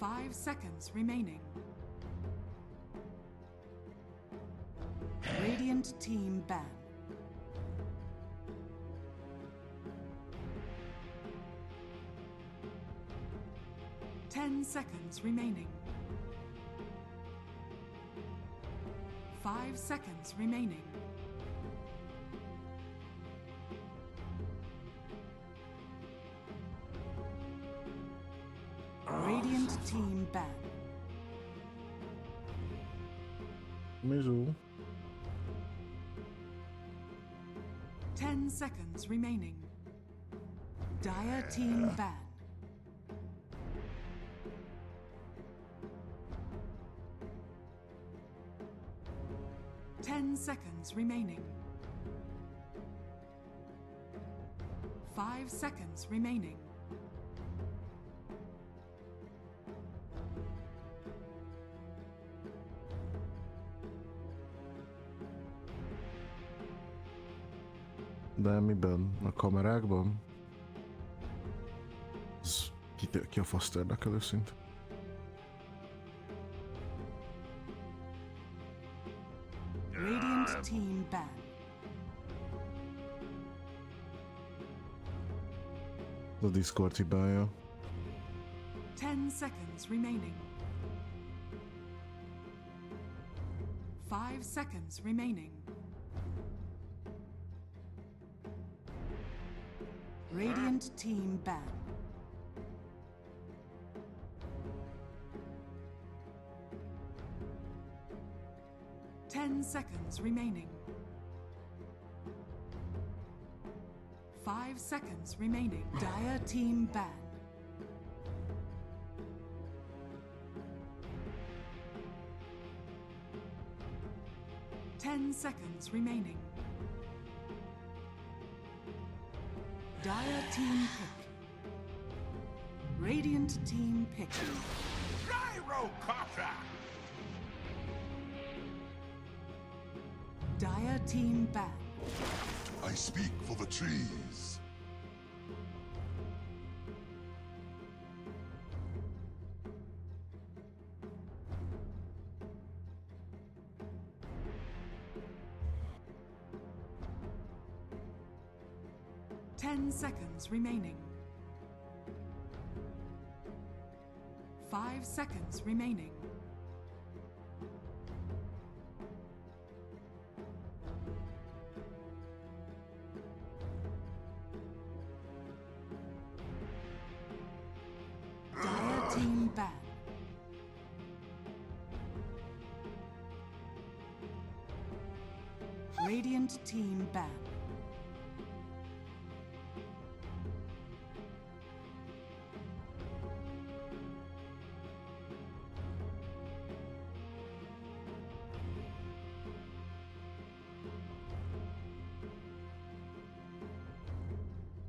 5 seconds remaining. Radiant team ban. Ten seconds remaining. 5 seconds remaining. Radiant team ban. Mizu. 10 seconds remaining. Dire team ban. Seconds remaining. 5 seconds remaining. De miben? A kamerákban? Ez ki a faszt érdekel őszint? Radiant team ban. A Discord hibája. 10 seconds remaining. 5 seconds remaining. Radiant team ban. Seconds remaining. 5 seconds remaining. Dire team ban. Ten seconds remaining. Dire team pick. Radiant team pick. Gyrocopter! Dire team ban. I speak for the trees. Ten seconds remaining. 5 seconds remaining. Team ban. Radiant team ban.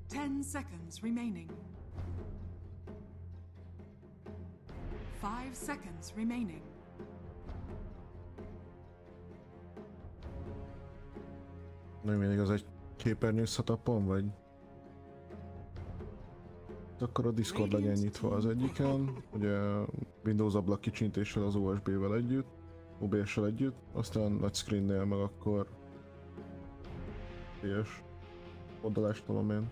Ten seconds remaining. 5 seconds remaining. Nem mindig az egy képernyő setupon, vagy? Akkor a Discord legyen nyitva az egyiken, ugye Windows ablak kicsintéssel az USB-vel együtt, OBS-sel együtt, aztán nagy screen-nél meg akkor PS oldalást tolom én.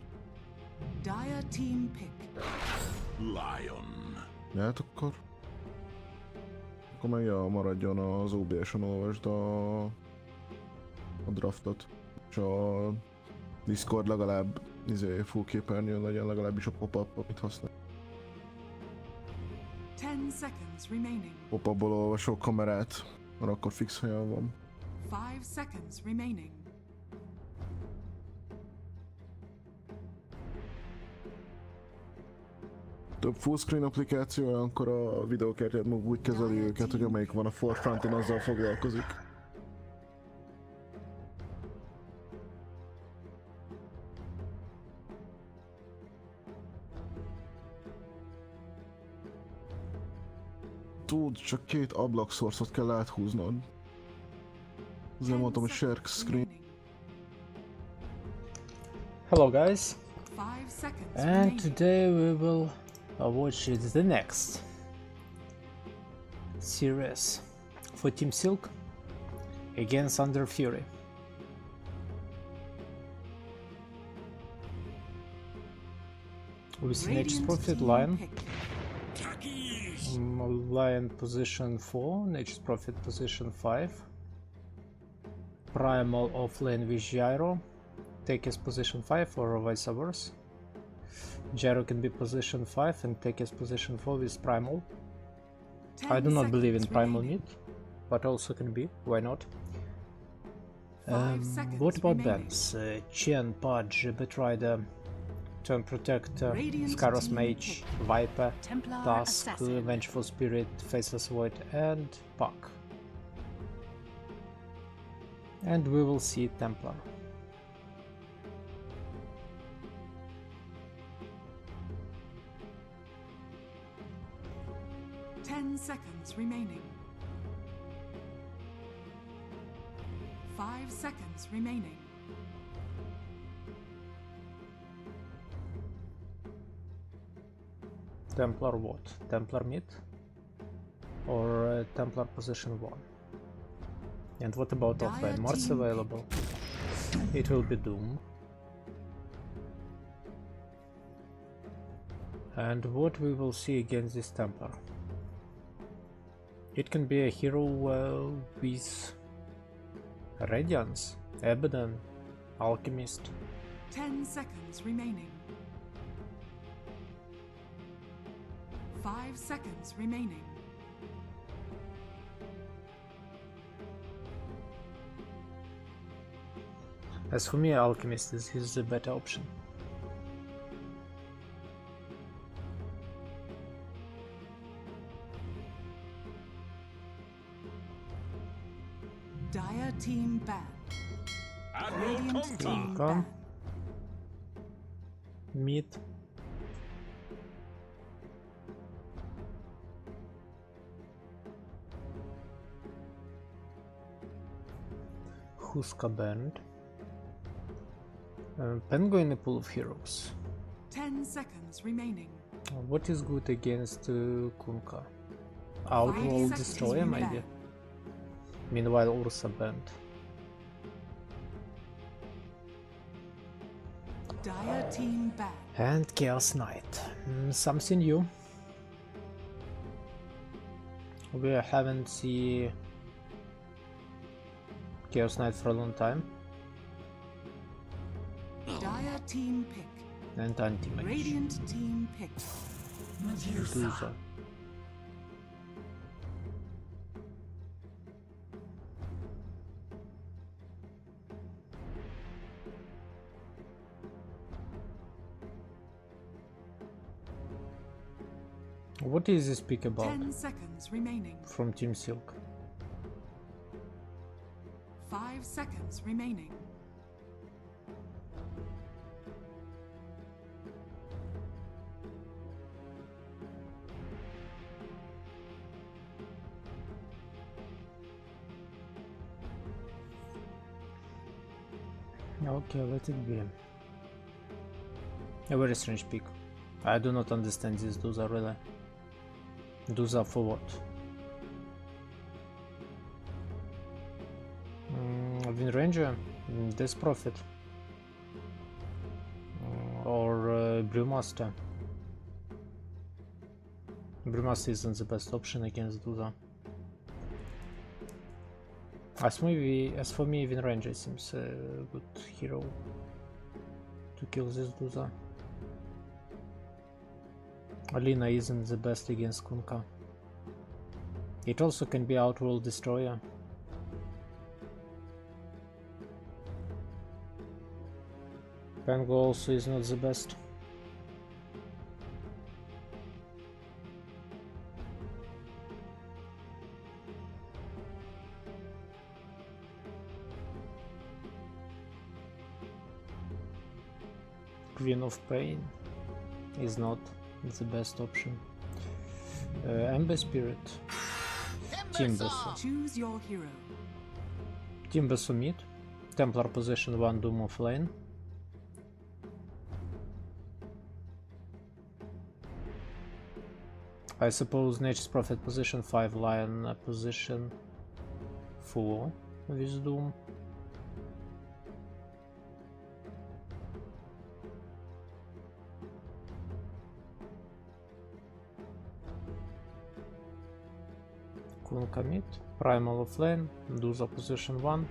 Dire team pick. Lion. Lehet akkor? Akkor meg maradjon az OBS-on, olvasd a draftot, és a Discord legalább full képernyőn legyen, legalábbis a pop-up, amit használ. 10 seconds remaining. Pop-upból olvasok kamerát, mert akkor fix helyen van. 5 seconds remaining. Több fullscreen applikáció, olyankor a videókártyád maga úgy kezeli őket, hogy amelyik van a forefronton, azzal foglalkozik. Tud, csak 2 ablakszorszot kell áthúznod. Azért mondtam, hogy share screen. Hello guys, and today we will watch the next series for Team Silk against Under Fury. With Nature's Prophet, Lion. Lion position 4, Nature's Prophet position 5. Primal offlane with Gyro. Take his position 5 or vice versa. Gyro can be position 5 and take his position 4 with Primal. I do not believe in Primal mid, but also can be, why not? What about bans? Chen, Pudge, Betrider, Turn Protector, Scaros Mage, Viper, Tusk, Vengeful Spirit, Faceless Void, and Puck. And we will see Templar. Seconds remaining. 5 seconds remaining. Templar what? Templar mid? Or Templar position 1? And what about offline? Mars available? It will be Doom. And what we will see against this Templar? It can be a hero with Radiance, Abaddon, Alchemist. 10 seconds remaining. 5 seconds remaining. As for me, Alchemist is the better option. Dire team ban. Radiant team Come. ban. Mid. Huska banned. Penguin in a pool of heroes. 10 seconds remaining. What is good against Kunkka? Outworld seconds Destroyer maybe? remain. Meanwhile Ursa banned. Dire team ban. And Chaos Knight. Something new. We haven't seen Chaos Knight for a long time. Dire team pick. And anti-mage. Radiant team pick. Medusa. What is this pick about 10 seconds remaining. from Team Silk? 5 seconds remaining. Okay, let it be. A very strange pick. I do not understand this Duza really. Duza for what? Wind Ranger? Death Prophet? Or Brewmaster? Brewmaster isn't the best option against Duza. As for me, Wind Ranger seems a good hero to kill this Duza. Alina isn't the best against Kunkka. It also can be Outworld Destroyer. Pango also is not the best. Queen of Pain is not the best option. Ember Spirit. Timbersaw. Choose your hero. Timbersaw mid. Templar position 1, Doom of lane. I suppose Nature's Prophet position 5, Lion position 4 with Doom. Cool commit, Primal of Lane, Duza position 1.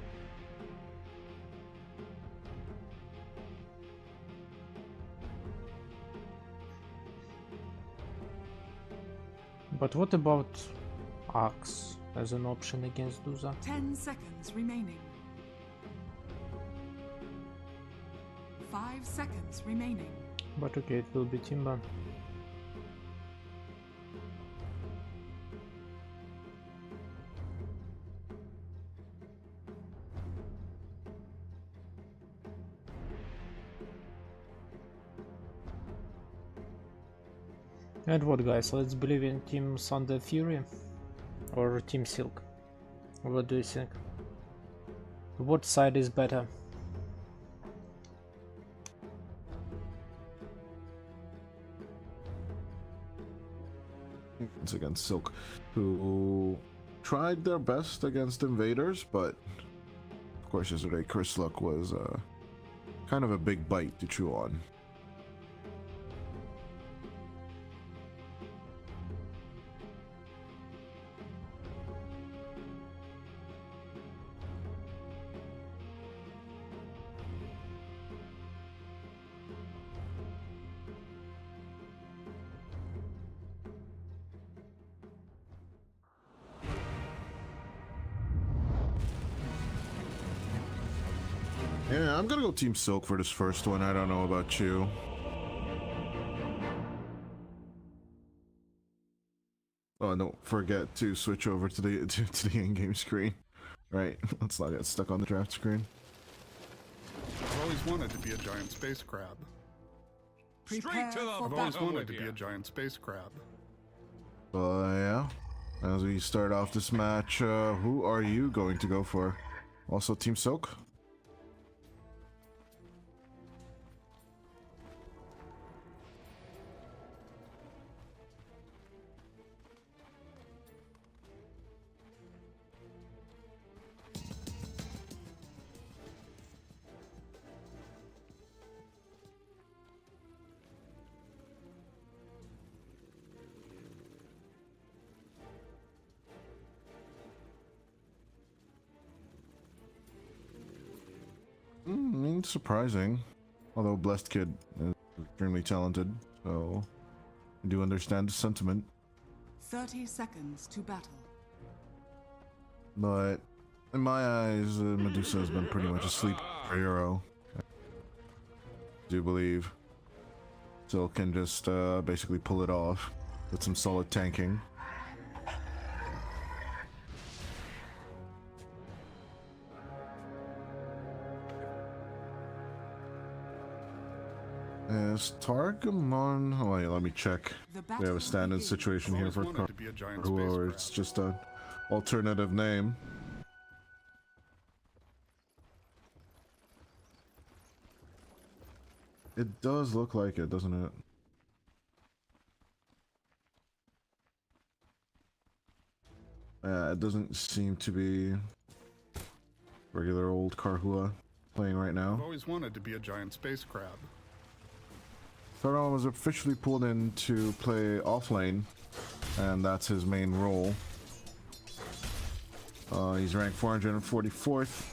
But what about Axe as an option against Duza? 10 seconds remaining. 5 seconds remaining. But okay, it will be Timber. And what, guys, let's believe in Team Thunder Fury or Team Silk? What do you think? What side is better? It's against Silk, who tried their best against invaders, but of course yesterday Curse Luck was kind of a big bite to chew on. Yeah, I'm gonna go Team Silk for this first one. I don't know about you. Oh, and don't forget to switch over to the to the in-game screen. Right, let's not get stuck on the draft screen. I've always wanted to be a giant space crab. Prepare for I've always battle. wanted to be a giant space crab. Yeah, as we start off this match, who are you going to go for? Also Team Silk? I mean, surprising. Although Blessed Kid is extremely talented, so I do understand the sentiment. 30 seconds to battle. But in my eyes, Medusa has been pretty much a sleeper hero. I do believe Silk can just basically pull it off with some solid tanking. Is Targamon? Oh wait, let me check. We have a stand-in situation here for whoever. It's just an alternative name. It does look like it, doesn't it? It doesn't seem to be regular old Karhua playing right now. I've always wanted to be a giant space crab. Targamon was officially pulled in to play offlane, and that's his main role. He's ranked 444th,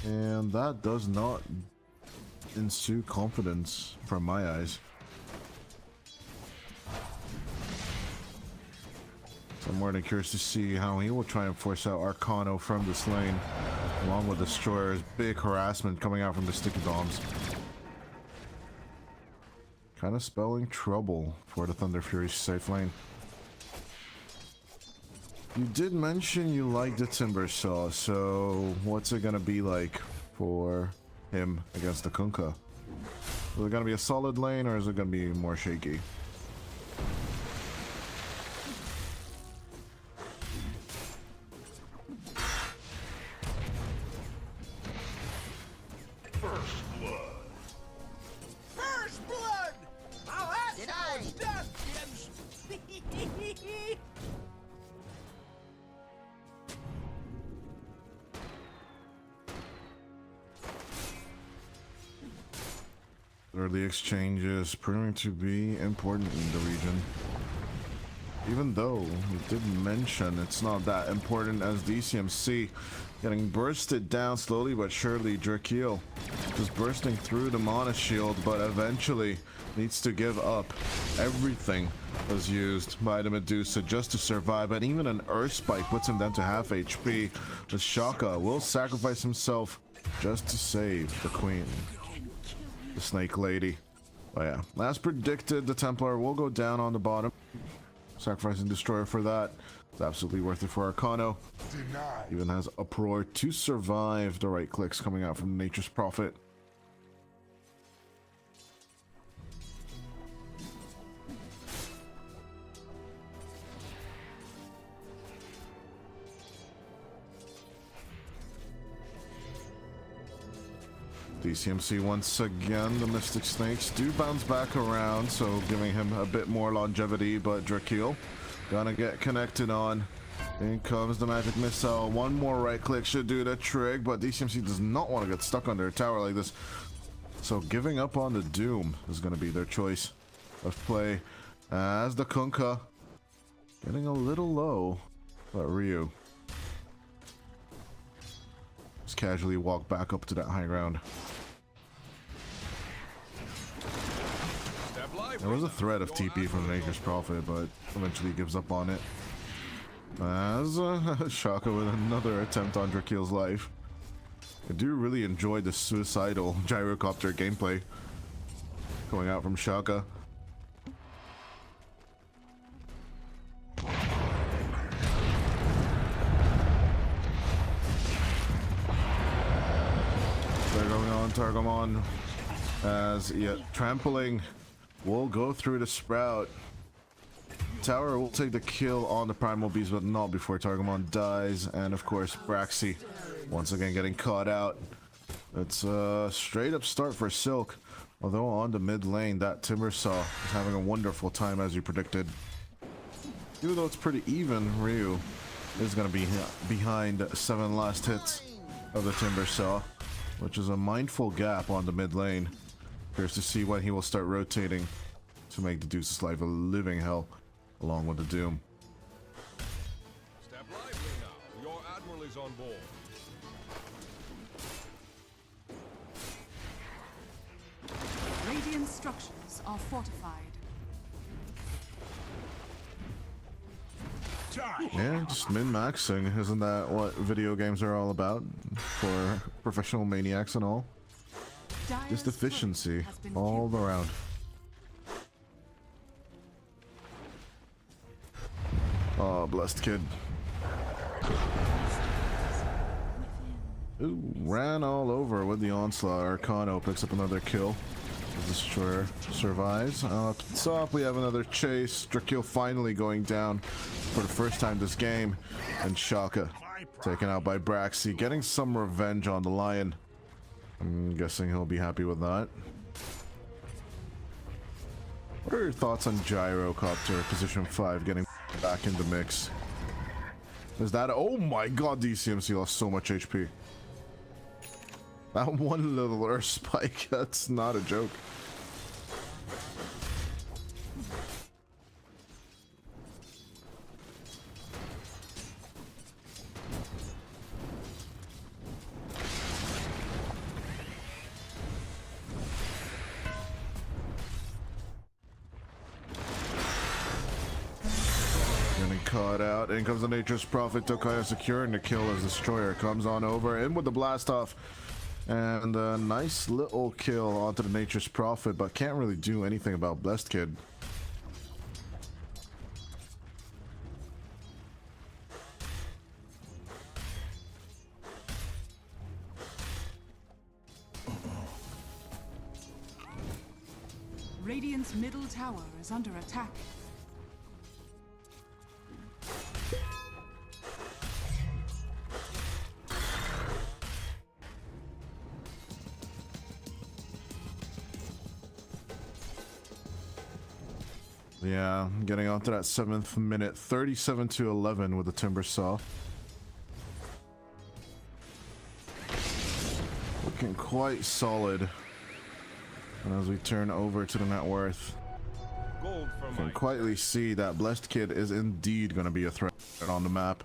and that does not ensue confidence from my eyes. So I'm more than curious to see how he will try and force out Arcano from this lane, along with Destroyer's big harassment coming out from the sticky bombs. Kind of spelling trouble for the Thunder Fury's safe lane. You did mention you like the Timber Saw, so what's it gonna be like for him against the Kunkka? Is it gonna be a solid lane, or is it gonna be more shaky? First blood! I'll ask for death! Early exchanges proving to be important in the region. Even though we did mention it's not that important as DCMC getting bursted down slowly but surely. Drakeel just bursting through the Mana Shield, but eventually needs to give up. Everything was used by the Medusa just to survive, and even an Earth Spike puts him down to half HP. The Shaka will sacrifice himself just to save the Queen, the Snake Lady. But yeah, as predicted, the Templar will go down on the bottom. Sacrificing Destroyer for that. It's absolutely worth it for Arcano. Even has Uproar to survive the right clicks coming out from Nature's Prophet. DCMC once again, the Mystic Snakes do bounce back around, so giving him a bit more longevity, but Drakeel gonna get connected on. In comes the Magic Missile. One more right click should do the trick, but DCMC does not want to get stuck under a tower like this. So giving up on the Doom is gonna be their choice of play, as the Kunkka getting a little low, but Ryu just casually walk back up to that high ground. There was a threat of TP from Nature's Prophet, but eventually gives up on it. As Shaka with another attempt on Drakeel's life. I do really enjoy the suicidal gyrocopter gameplay going out from Shaka. They're going on Targamon as trampling will go through the Sprout. Tower will take the kill on the Primal Beast, but not before Targamon dies. And of course, Braxy once again getting caught out. It's a straight up start for Silk. Although on the mid lane, that Timbersaw is having a wonderful time as you predicted. Even though it's pretty even, Ryu is going to be behind 7 last hits of the Timbersaw, which is a mindful gap on the mid lane. Curious to see when he will start rotating to make the Deuce's life a living hell, along with the Doom. Step lively now. Your admiral is on board. Radiant structures are fortified. Yeah, just min-maxing. Isn't that what video games are all about? For professional maniacs and all? Just efficiency all around. Oh, blessed kid. Ooh, ran all over with the onslaught. Arcano picks up another kill. The Destroyer survives. Up top, we have another chase. Drakeel finally going down for the first time this game. And Shaka taken out by Braxy, getting some revenge on the Lion. I'm guessing he'll be happy with that. What are your thoughts on Gyrocopter position 5 getting back in the mix? Is that... Oh my god, DCMC lost so much HP. That one little Earth Spike, that's not a joke. Caught out. In comes the Nature's Prophet. Tokaya securing the kill as Destroyer comes on over. In with the blast off. And a nice little kill onto the Nature's Prophet, but can't really do anything about Blessed Kid. Radiant's middle tower is under attack. Yeah, getting onto that 7th minute, 37-11 with the Timbersaw. Looking quite solid And as we turn over to the net worth, Gold for you can my quietly see that Blessed Kid is indeed going to be a threat on the map.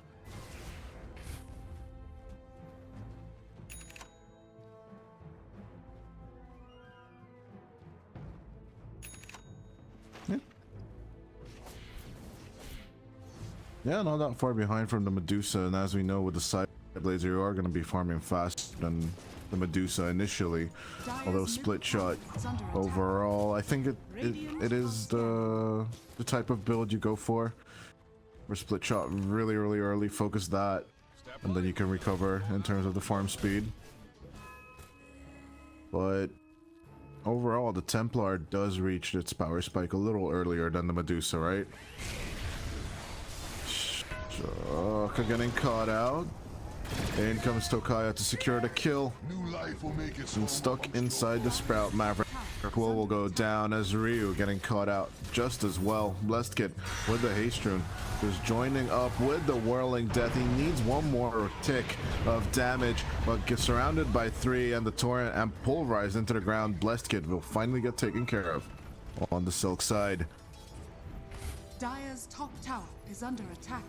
Yeah, not that far behind from the Medusa, and as we know with the side blades, you are going to be farming faster than the Medusa initially. Although split shot overall, I think it is the type of build you go for. For split shot really early, focus that, and then you can recover in terms of the farm speed. But overall, the Templar does reach its power spike a little earlier than the Medusa, right? Shaka getting caught out. In comes Tokaya to secure the kill. New life will make its And stuck inside the Sprout Maverick. Will go down as Ryu getting caught out just as well. Blessed Kid with the haste rune is joining up with the Whirling Death. He needs one more tick of damage, but gets surrounded by 3 and the Torrent and pulverized into the ground. Blessed Kid will finally get taken care of on the Silk side. Dire's top tower is under attack.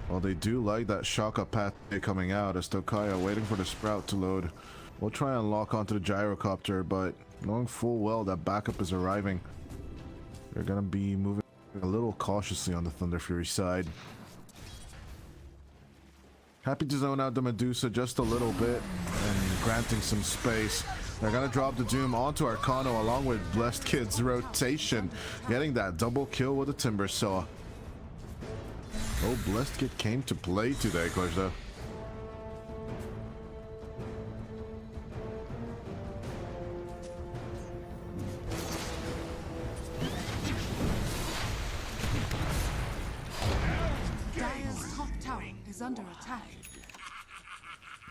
Well, they do like that Shaka path coming out as Tokaya waiting for the Sprout to load. We'll try and lock onto the Gyrocopter, but knowing full well that backup is arriving, they're gonna be moving a little cautiously on the Thunder Fury side. Happy to zone out the Medusa just a little bit and granting some space. They're gonna drop the Doom onto Arcano along with Blessed Kid's rotation, getting that double kill with the Timber Saw. Oh, Blessed Kid came to play today, Klajda. Dire's top tower is under attack.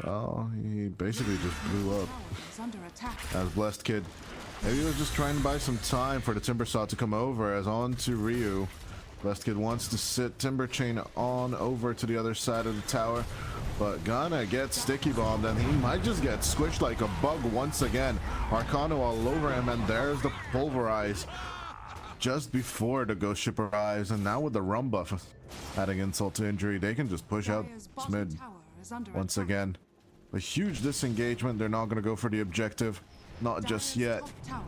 Well, he basically just blew up Tower is under attack. as Blessed Kid. Maybe he was just trying to buy some time for the Timber Saw to come over as on to Ryu. Blessed Kid wants to sit Timber Chain on over to the other side of the tower, but gonna get sticky bombed and he might just get squished like a bug once again. Arcano all over him, and there's the pulverize just before the Ghost Ship arrives. And now with the Rum buff adding insult to injury, they can just push out Dire's bottom mid tower is under once attack. again. A huge disengagement. They're not gonna go for the objective, not just yet.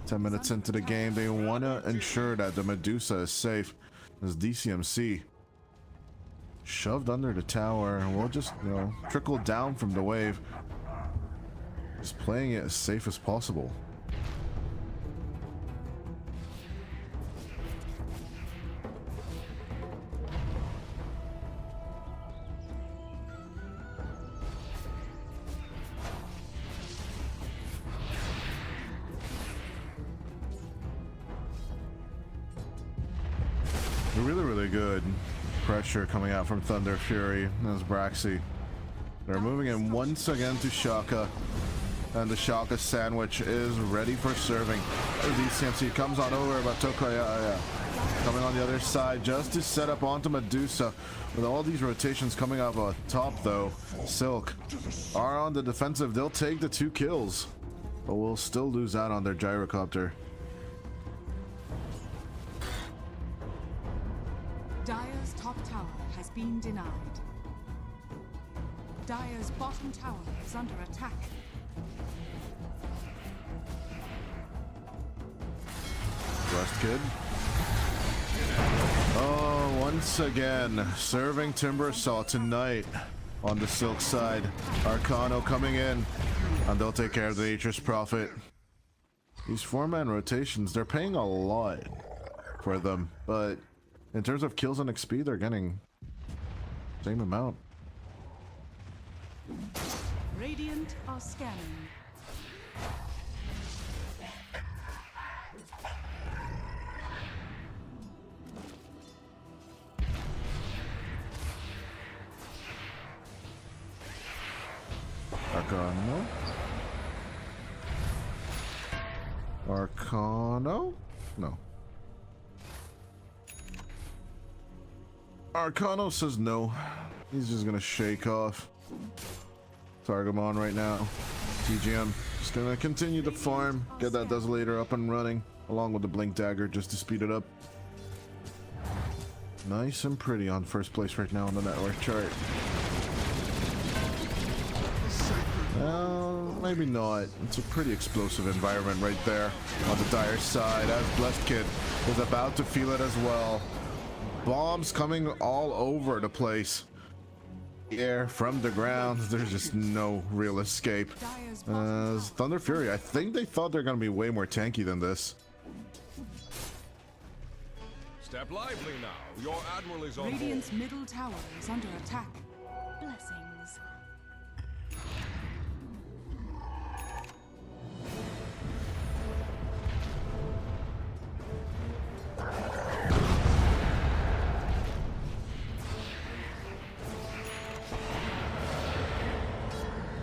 10 minutes into the game, they want to ensure that the Medusa is safe. As DCMC shoved under the tower, and we'll just, you know, trickle down from the wave. Just playing it as safe as possible. Really good pressure coming out from Thunder Fury as Braxy. They're moving in once again to Shaka, and the Shaka sandwich is ready for serving. As DCMC comes on over, but Tokaya coming on the other side just to set up onto Medusa. With all these rotations coming up top though, Silk are on the defensive. They'll take the 2 kills, but will still lose out on their Gyrocopter. Dire's top tower has been denied. Dire's bottom tower is under attack. Blessed Kid. Oh, once again, serving Timber Saw tonight on the Silk side. Arcano coming in, and they'll take care of the Nature's Prophet. These 4-man rotations, they're paying a lot for them, but in terms of kills and XP, they're getting the same amount. Radiant are scanning. Arcano. Arcano? No. Arcano says no. He's just gonna shake off Targamon right now. TGM just gonna continue to farm, get that Desolator up and running, along with the Blink Dagger just to speed it up. Nice and pretty on first place right now on the network chart. Maybe not. It's a pretty explosive environment right there on the Dire side, as Blessed Kid is about to feel it as well. Bombs coming all over the place. Air from the ground, there's just no real escape. Thunder Fury, I think they thought they're gonna be way more tanky than this. Step lively now. Your admiral is on board. Radiant's middle tower is under attack. Blessings.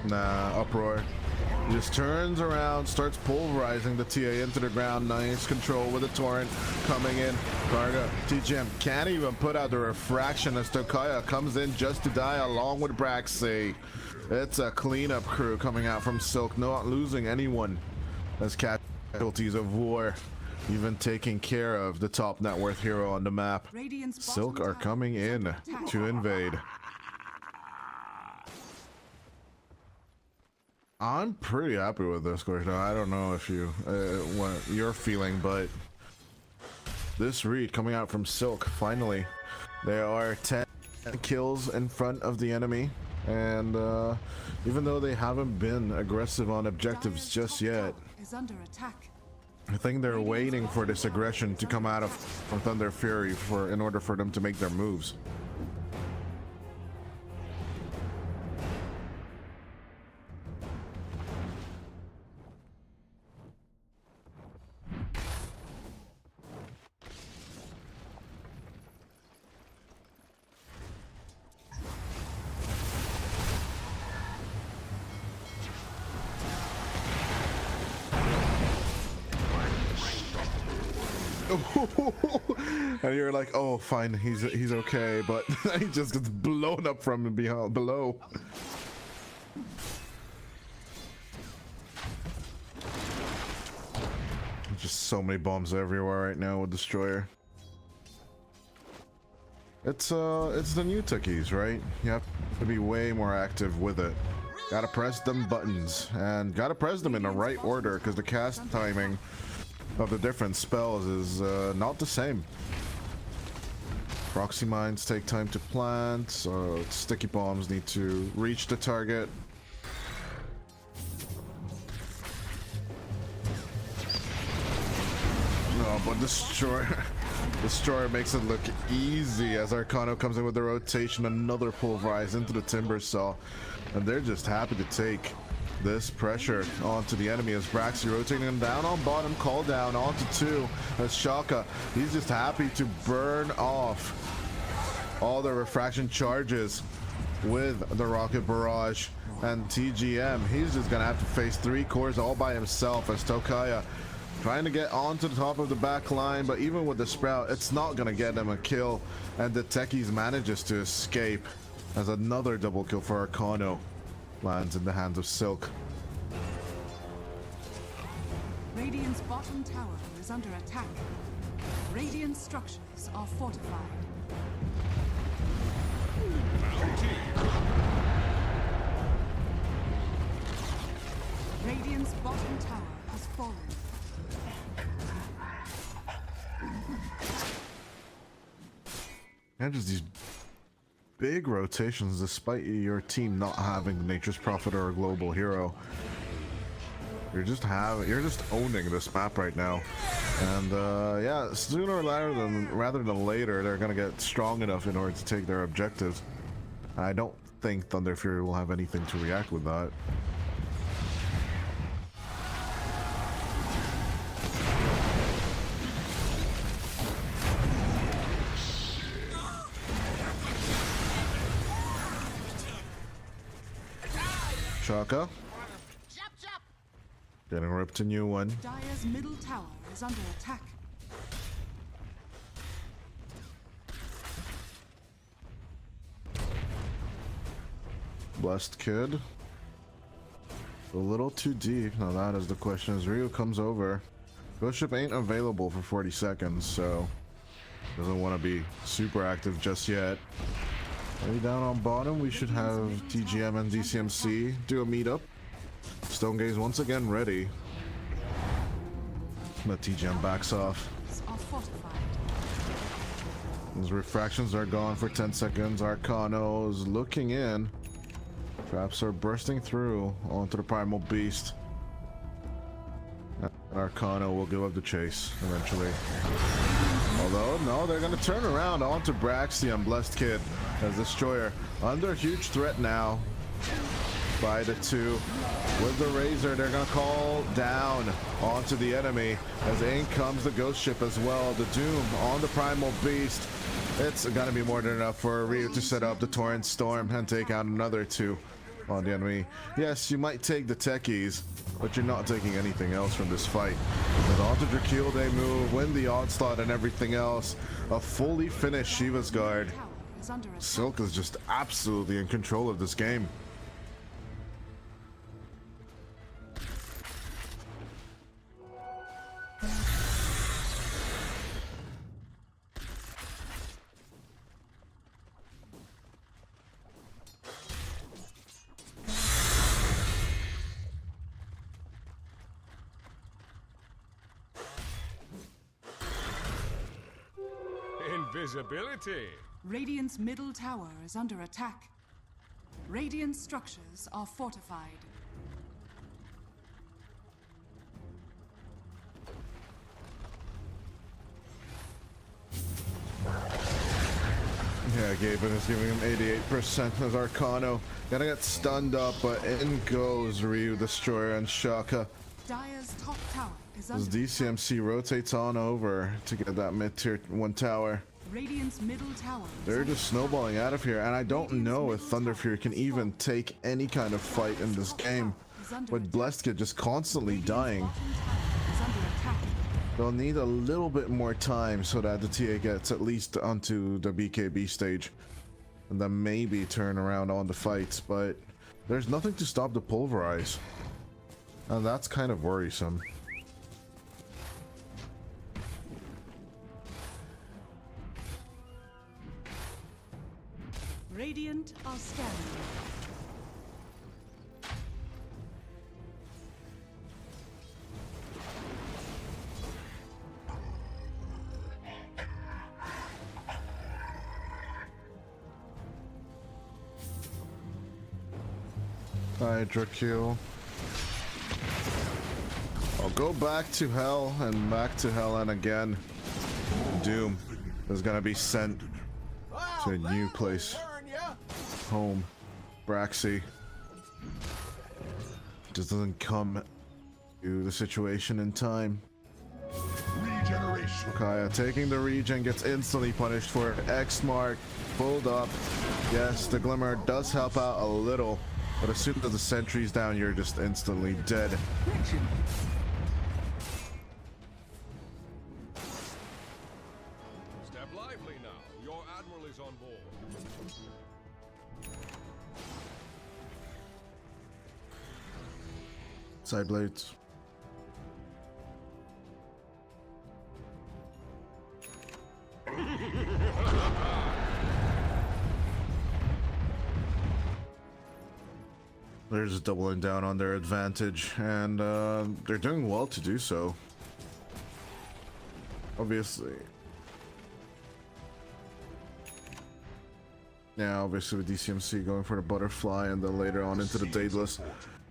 Nah, Uproar just turns around, starts pulverizing the TA into the ground. Nice control with the torrent coming in. Karga, TGM can't even put out the refraction as Tokaya comes in just to die along with Braxy. It's a cleanup crew coming out from Silk, not losing anyone as casualties of war, even taking care of the top net worth hero on the map. Silk are coming in to invade. I'm pretty happy with this course now. I don't know if you what you're feeling, but this read coming out from Silk, finally there are 10 kills in front of the enemy, and even though they haven't been aggressive on objectives just yet, I think they're waiting for this aggression to come out from Thunder Fury in order for them to make their moves. And you're like, oh fine, he's okay, but he just gets blown up from below. Just so many bombs everywhere right now with Destroyer. It's the new Tukkies, right? You have to be way more active with it. Gotta press them buttons, and gotta press them in the right order, because the cast timing of the different spells is not the same. Proxy mines take time to plant, so sticky bombs need to reach the target. No, but Destroyer makes it look easy as Arcano comes in with the rotation, another pulverize into the Timber Saw, and they're just happy to take this pressure onto the enemy as Braxy rotating him down on bottom, call down onto 2 as Shaka, he's just happy to burn off all the refraction charges with the rocket barrage. And TGM, he's just gonna have to face 3 cores all by himself as Tokaya trying to get onto the top of the back line, but even with the Sprout, it's not gonna get him a kill, and the Techies manages to escape as another double kill for Arcano lands in the hands of Silk. Radiant's bottom tower is under attack. Radiant structures are fortified. Radiant's bottom tower has fallen. And just these big rotations despite your team not having the Nature's Prophet or a global hero. You're just owning this map right now. And yeah, sooner rather than later, they're gonna get strong enough in order to take their objectives. I don't think Thunder Fury will have anything to react with that. Shaka. Getting ripped a new one. Dire's middle tower is under attack. Blessed kid. A little too deep. Now that is the question. As Ryu comes over, Ghost Ship ain't available for 40 seconds, so doesn't want to be super active just yet. Maybe down on bottom, we should have TGM and DCMC do a meetup. Stone Gaze once again ready. But TGM backs off. Are fortified. His refractions are gone for 10 seconds. Arcano's looking in. Traps are bursting through onto the Primal Beast. And Arcano will give up the chase eventually. Although, no, they're going to turn around onto Braxium, Blessed Kid, as Destroyer. Under huge threat now by the two. With the Razor, they're going to call down onto the enemy. As in comes the Ghost Ship as well. The Doom on the Primal Beast. It's going to be more than enough for Ryu to set up the Torrent Storm and take out another two on the enemy. Yes, you might take the techies, but you're not taking anything else from this fight. With onto Drakeel they move, win the onslaught and everything else. A fully finished Shiva's Guard. Tower is under attack. Silk is just absolutely in control of this game. Invisibility. Radiant's middle tower is under attack. Radiant structures are fortified. Yeah, Gaben is giving him 88% as Arcano. Gonna get stunned up, but in goes Ryu, Destroyer, and Shaka. Dire's top tower is As under DCMC rotates on over to get that mid-tier 1 tower. Radiant's middle tower is They're under just snowballing out of here, and I don't know if Thunder Fury can even take any kind of fight in this game. With Blessed Kid just constantly dying. bottom tower is under attack. They'll need a little bit more time so that the TA gets at least onto the BKB stage. And then maybe turn around on the fights, but there's nothing to stop the Pulverize. And that's kind of worrisome. Radiant are scanning. Hydra kill. I'll go back to hell and back to hell and again. Doom is gonna be sent to a new place. Home. Braxy. Just doesn't come to the situation in time. Regeneration. Kaya taking the regen gets instantly punished for it. X mark pulled up. Yes, the glimmer does help out a little, but as soon as the sentry's down, you're just instantly dead. Step lively now. Your admiral is on board. Side blades. They're just doubling down on their advantage, and they're doing well to do so. Obviously. Yeah, obviously with DCMC going for the butterfly and then later on into the Daedalus.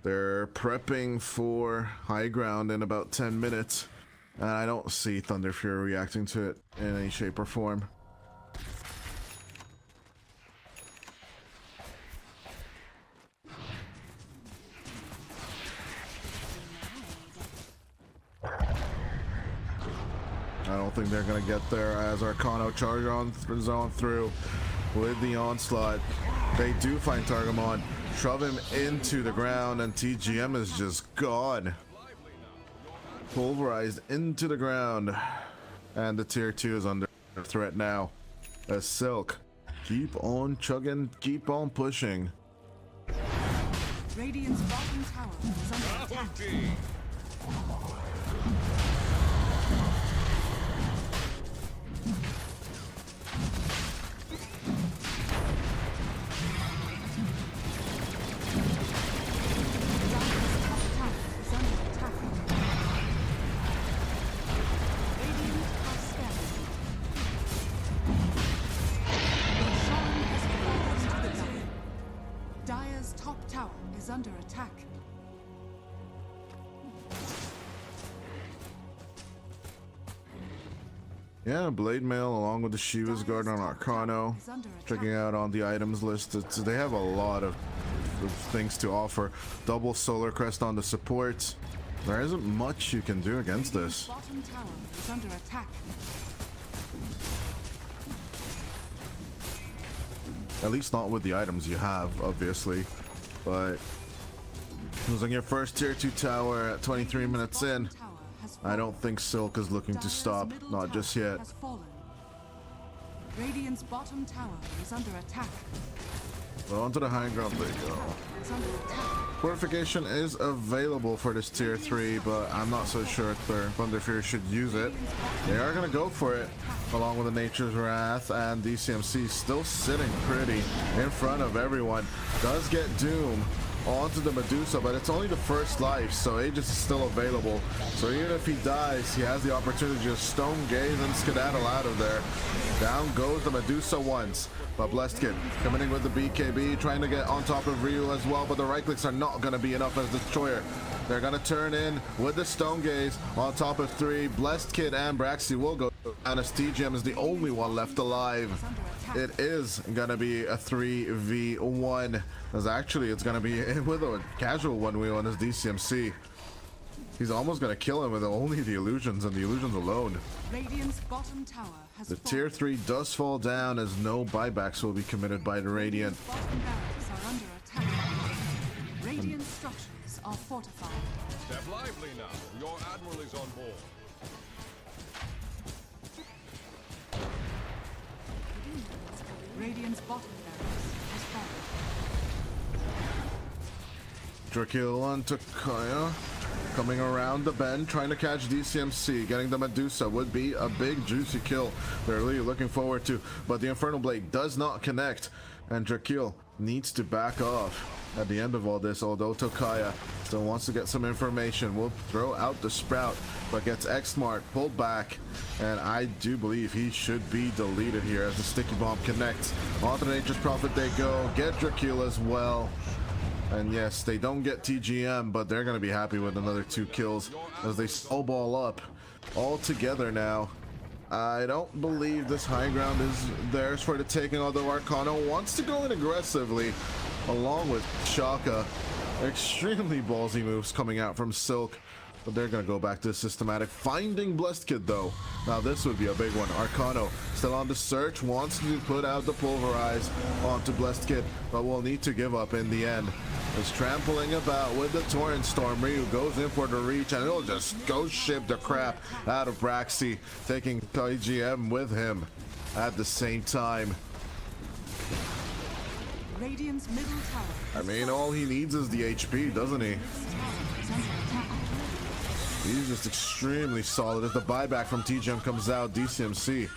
They're prepping for high ground in about 10 minutes. And I don't see Thunder Fury reacting to it in any shape or form. I don't think they're gonna get there as Arcano charge on through with the onslaught. They do find Targamon, shove him into the ground, and TGM is just gone. Lively pulverized into the ground. And the tier 2 is under threat now. As Silk keep on chugging, keep on pushing. Radiant's bottom tower is under attack. Bounty. Dire's top tower is under attack. Radiant are scanning. Roshan has fallen to the dark. Dire's top tower is under attack. Yeah, Blade Mail along with the Shiva's Guard on Arcano. Checking out on the items list, they have a lot of things to offer. Double Solar Crest on the support. There isn't much you can do against this. Bottom tower is under attack. At least not with the items you have, obviously. But losing your first tier 2 tower at 23 minutes in, I don't think Silk is looking to stop, not just yet. Radiant's bottom tower is under attack. But onto the high ground they go. Is under attack. Purification is available for this tier 3, but I'm not so sure if their Thunder Fury should use it. They are going to go for it, along with the Nature's Wrath, and DCMC still sitting pretty in front of everyone. Does get Doom onto the Medusa, but it's only the first life, so Aegis is still available. So even if he dies, he has the opportunity to just Stone Gaze and skedaddle out of there. Down goes the Medusa once, but Blessed Kid coming in with the BKB, trying to get on top of Ryu as well, but the right clicks are not going to be enough as Destroyer. They're going to turn in with the Stone Gaze on top of 3. Blessed Kid and Braxy will go, and TGM is the only one left alive. It is going to be a 3v1, as actually it's going to be with a casual 1v1 as DCMC. He's almost going to kill him with only the illusions and the illusions alone. Radiant's bottom tower has The fallen. tier 3 does fall down as no buybacks will be committed by the Radiant. Bottom barracks are under attack. Radiant structures are fortified. Step lively now. Your admiral is on board. Radiant's bottom barracks has fallen. Drakil onto Kaya. Coming around the bend, trying to catch DCMC. Getting the Medusa would be a big juicy kill they're really looking forward to. But the Infernal Blade does not connect. And Drakil needs to back off at the end of all this, although Tokaya still wants to get some information. Will throw out the Sprout, but gets X-Smart pulled back. And I do believe he should be deleted here as the Sticky Bomb connects. Onto the Nature's Prophet they go. Get Drakil as well. And yes, they don't get TGM, but they're going to be happy with another 2 kills as they snowball up all together now. I don't believe this high ground is theirs for the taking, although Arcano wants to go in aggressively along with Shaka. Extremely ballsy moves coming out from Silk, but they're going to go back to the systematic. Finding Blessed Kid though. Now this would be a big one. Arcano still on the search, wants to put out the Pulverize onto Blessed Kid, but will need to give up in the end. Is trampling about with the Torrent Storm. Ryu goes in for the reach, and it'll just ghost ship the crap out of Braxy, taking TGM with him at the same time. Radiant's middle tower. I mean, all he needs is the HP, doesn't he? Is under attack. He's just extremely solid. As the buyback from TGM comes out, DCMC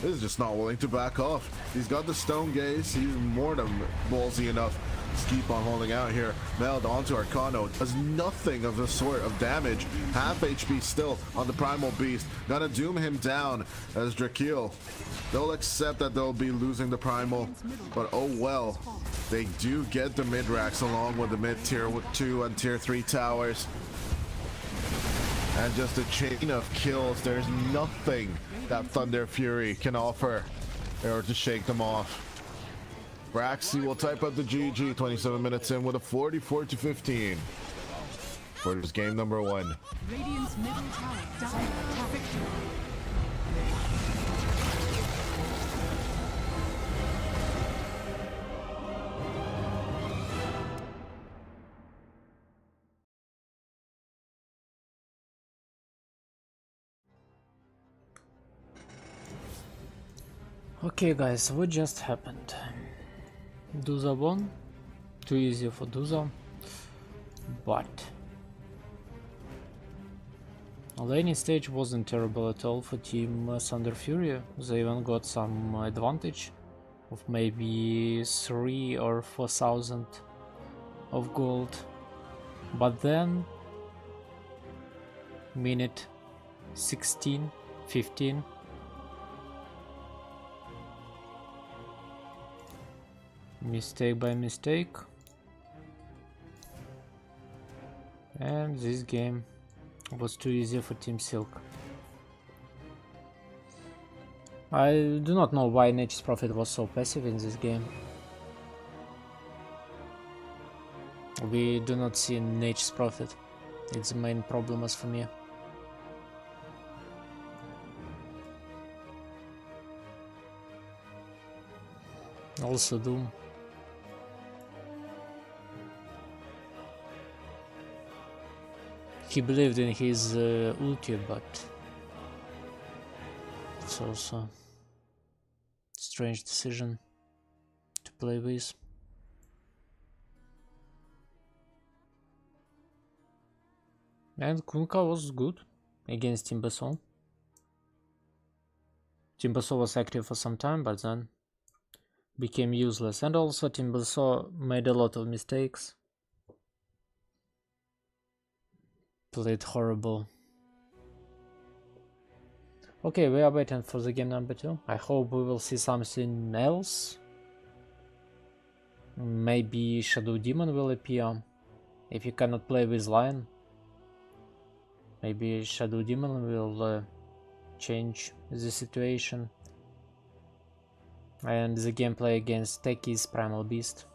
is just not willing to back off. He's got the Stone Gaze. He's more than ballsy enough to keep on holding out here. Meld onto Arcano. Does nothing of the sort of damage. Half HP still on the Primal Beast. Gonna doom him down as Drakil. They'll accept that they'll be losing the Primal, but oh well. They do get the mid-racks along with the mid-tier 2 and tier 3 towers. And just a chain of kills. There's nothing that Thunder Fury can offer in order to shake them off. Braxy will type up the GG 27 minutes in with a 44-15 for this game number 1. Radiant's middle tower is under attack. Victory. Okay guys, what just happened? Duza won. Too easy for Duza. But laning stage wasn't terrible at all for Team Thunder Fury. They even got some advantage of maybe 3 or 4,000 of gold. But then minute 16, 15, mistake by mistake, and this game was too easy for Team Silk. I do not know why Nature's Prophet was so passive in this game. We do not see Nature's Prophet. It's the main problem as for me. Also Doom. He believed in his ulti, but it's also a strange decision to play with. And Kunka was good against Timbersaw. Timbersaw was active for some time, but then became useless. And also Timbersaw made a lot of mistakes. Played horrible. Okay, we are waiting for the game number 2. I hope we will see something else. Maybe Shadow Demon will appear. If you cannot play with Lion, maybe Shadow Demon will change the situation. And the gameplay against Techies Primal Beast.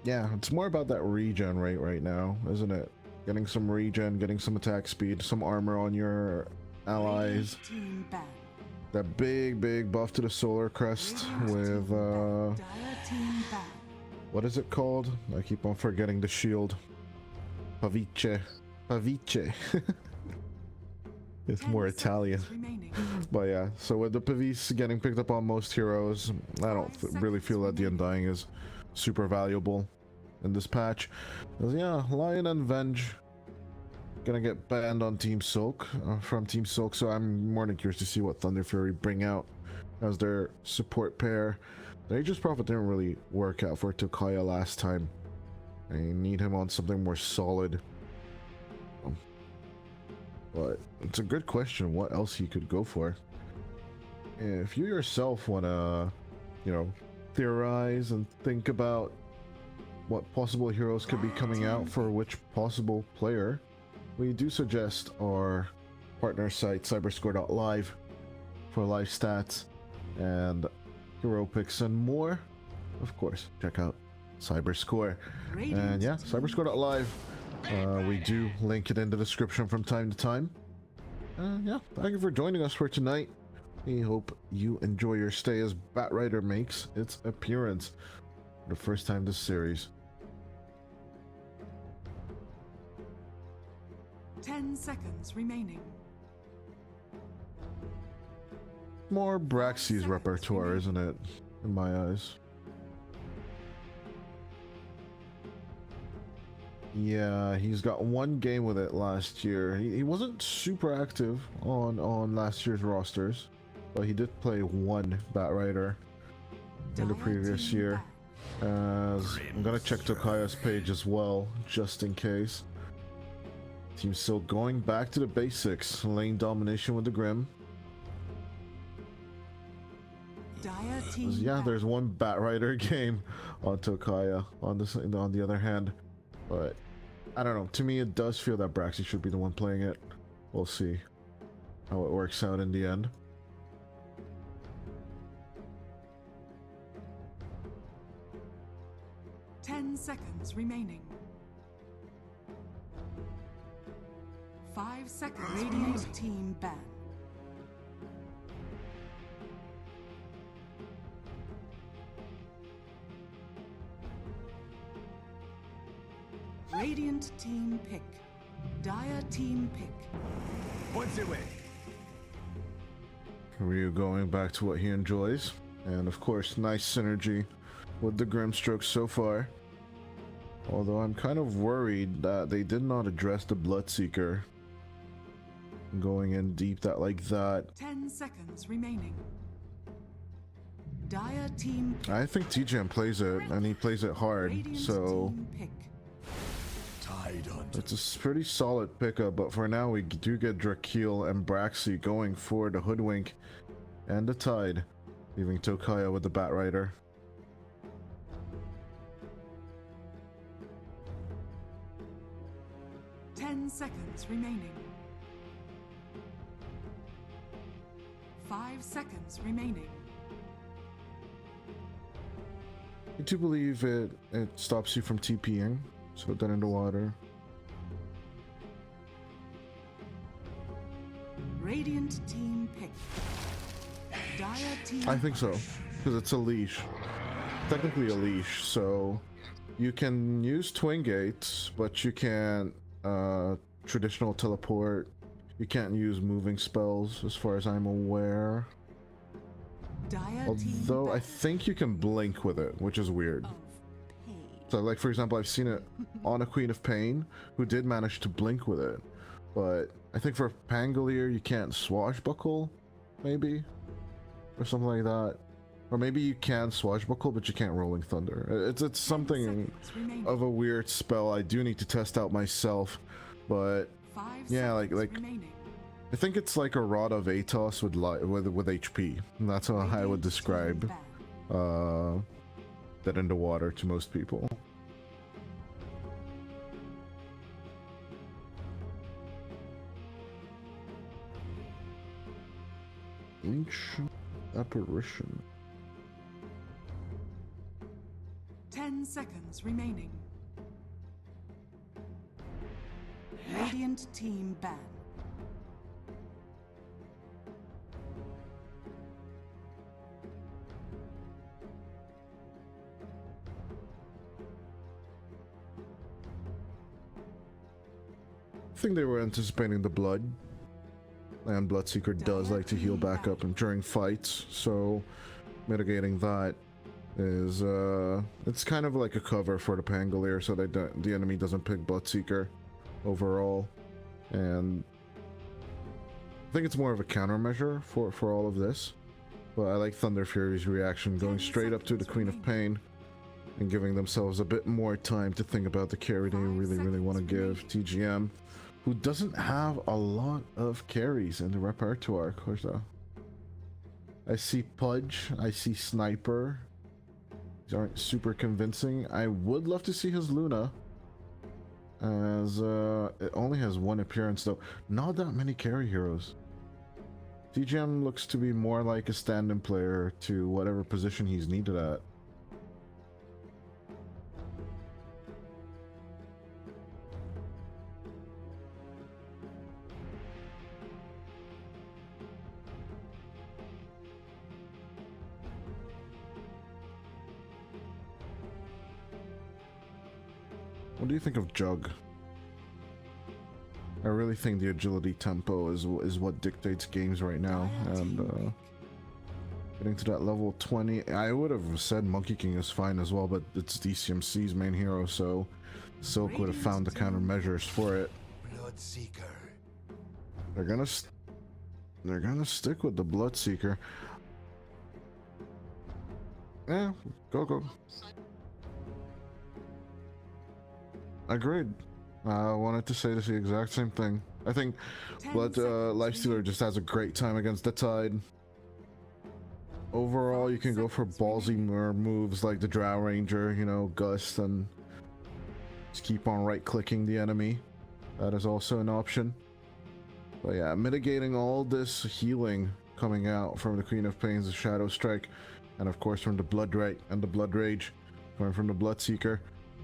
yeah, it's more about that regen rate right now, isn't it? Getting some regen, getting some attack speed, some armor on your allies. Radiant team ban. That big buff to the solar crest with Dire team ban. what is it called? I keep on forgetting the shield. Pavice. It's 10 more Italian. seconds remaining. But yeah, so with the Pavis getting picked up on most heroes, I don't really feel that the Undying is super valuable in this patch. 'Cause yeah, Lion and Venge gonna get banned on Team Silk, from Team Silk, so I'm more than curious to see what Thunder Fury bring out as their support pair. The Aegis Prophet didn't really work out for Tokaya last time. I need him on something more solid. But it's a good question what else he could go for. If you yourself want to, you know, theorize and think about what possible heroes could be coming out for which possible player, we do suggest our partner site cyberscore.live for live stats and hero picks and more. Of course, check out Cyberscore. And yeah, cyberscore.live. We do link it in the description from time to time. Yeah, thank you for joining us for tonight. We hope you enjoy your stay as Batrider makes its appearance for the first time this series. 10 seconds remaining. More Braxy's repertoire, isn't it? In my eyes. Yeah, he's got one game with it last year. He wasn't super active on last year's rosters, but he did play one Batrider in the previous year. As I'm gonna check Tokaya's page as well, just in case. Team's still going back to the basics, lane domination with the Grim. Yeah, there's one Batrider game on Tokaya on the other hand, but I don't know. To me, it does feel that Braxy should be the one playing it. We'll see how it works out in the end. Ten seconds remaining. 5 seconds. Radiant team ban. Radiant team pick. Dire team pick. Points away. Ryu going back to what he enjoys, and of course, nice synergy with the Grimstrokes so far. Although I'm kind of worried that they did not address the Bloodseeker. Going in deep like that. 10 seconds remaining. Dire team. I think TGM plays it, and he plays it hard, Radiant so team pick. it's a pretty solid pickup. But for now, we do get Drakeel and Braxy going for the Hoodwink and the Tide, leaving Tokaya with the Batrider. Seconds remaining. 5 seconds remaining. I do believe it stops you from TPing, so dead in the water. Radiant team pick. Dire team. I think so, because it's a leash. Technically a leash, so you can use Twin Gates, but you can't traditional teleport. You can't use moving spells as far as I'm aware. Although I think you can blink with it, which is weird. So like for example, I've seen it on a Queen of Pain who did manage to blink with it, but I think for Pangolier you can't swashbuckle, maybe, or something like that. Or maybe you can swashbuckle, but you can't Rolling Thunder. It's something of a weird spell. I do need to test out myself, but yeah, like I think it's like a Rod of Atos with HP. And that's how I would describe Dead in the Water to most people. Ancient Apparition. 10 10 seconds remaining. Radiant team ban. I think they were anticipating the blood, and Bloodseeker does like to heal back up and during fights, so mitigating that is it's kind of like a cover for the Pangolier, so that the enemy doesn't pick Bloodseeker overall, and I think it's more of a countermeasure for all of this. But I like Thunder Fury's reaction, going straight up to the Queen of Pain and giving themselves a bit more time to think about the carry they really want to give TGM, who doesn't have a lot of carries in the repertoire. Of course, I see Pudge, I see Sniper. These aren't super convincing. I would love to see his Luna, as it only has one appearance though. Not that many carry heroes. TGM looks to be more like a stand-in player to whatever position he's needed at. What do you think of Jug? I really think the agility tempo is what dictates games right now, and getting to that level 20, I would have said Monkey King is fine as well, but it's DCMC's main hero, so Silk would have found the countermeasures for it. Bloodseeker. They're gonna stick with the Bloodseeker. Yeah, go. Agreed. I wanted to say the exact same thing. I think Lifestealer just has a great time against the Tide. Overall, you can go for ballsy moves like the Drow Ranger, you know, Gust, and just keep on right-clicking the enemy. That is also an option. But yeah, mitigating all this healing coming out from the Queen of Pains, the Shadow Strike, and of course from the Blood Right and the Blood Rage, coming from the Bloodseeker.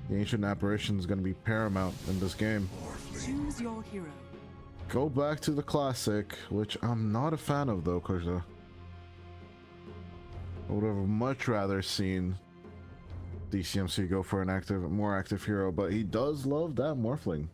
The Ancient Apparition is going to be paramount in this game. Choose your hero. Go back to the classic, which I'm not a fan of though, because I would have much rather seen DCMC go for an more active hero, but he does love that Morphling.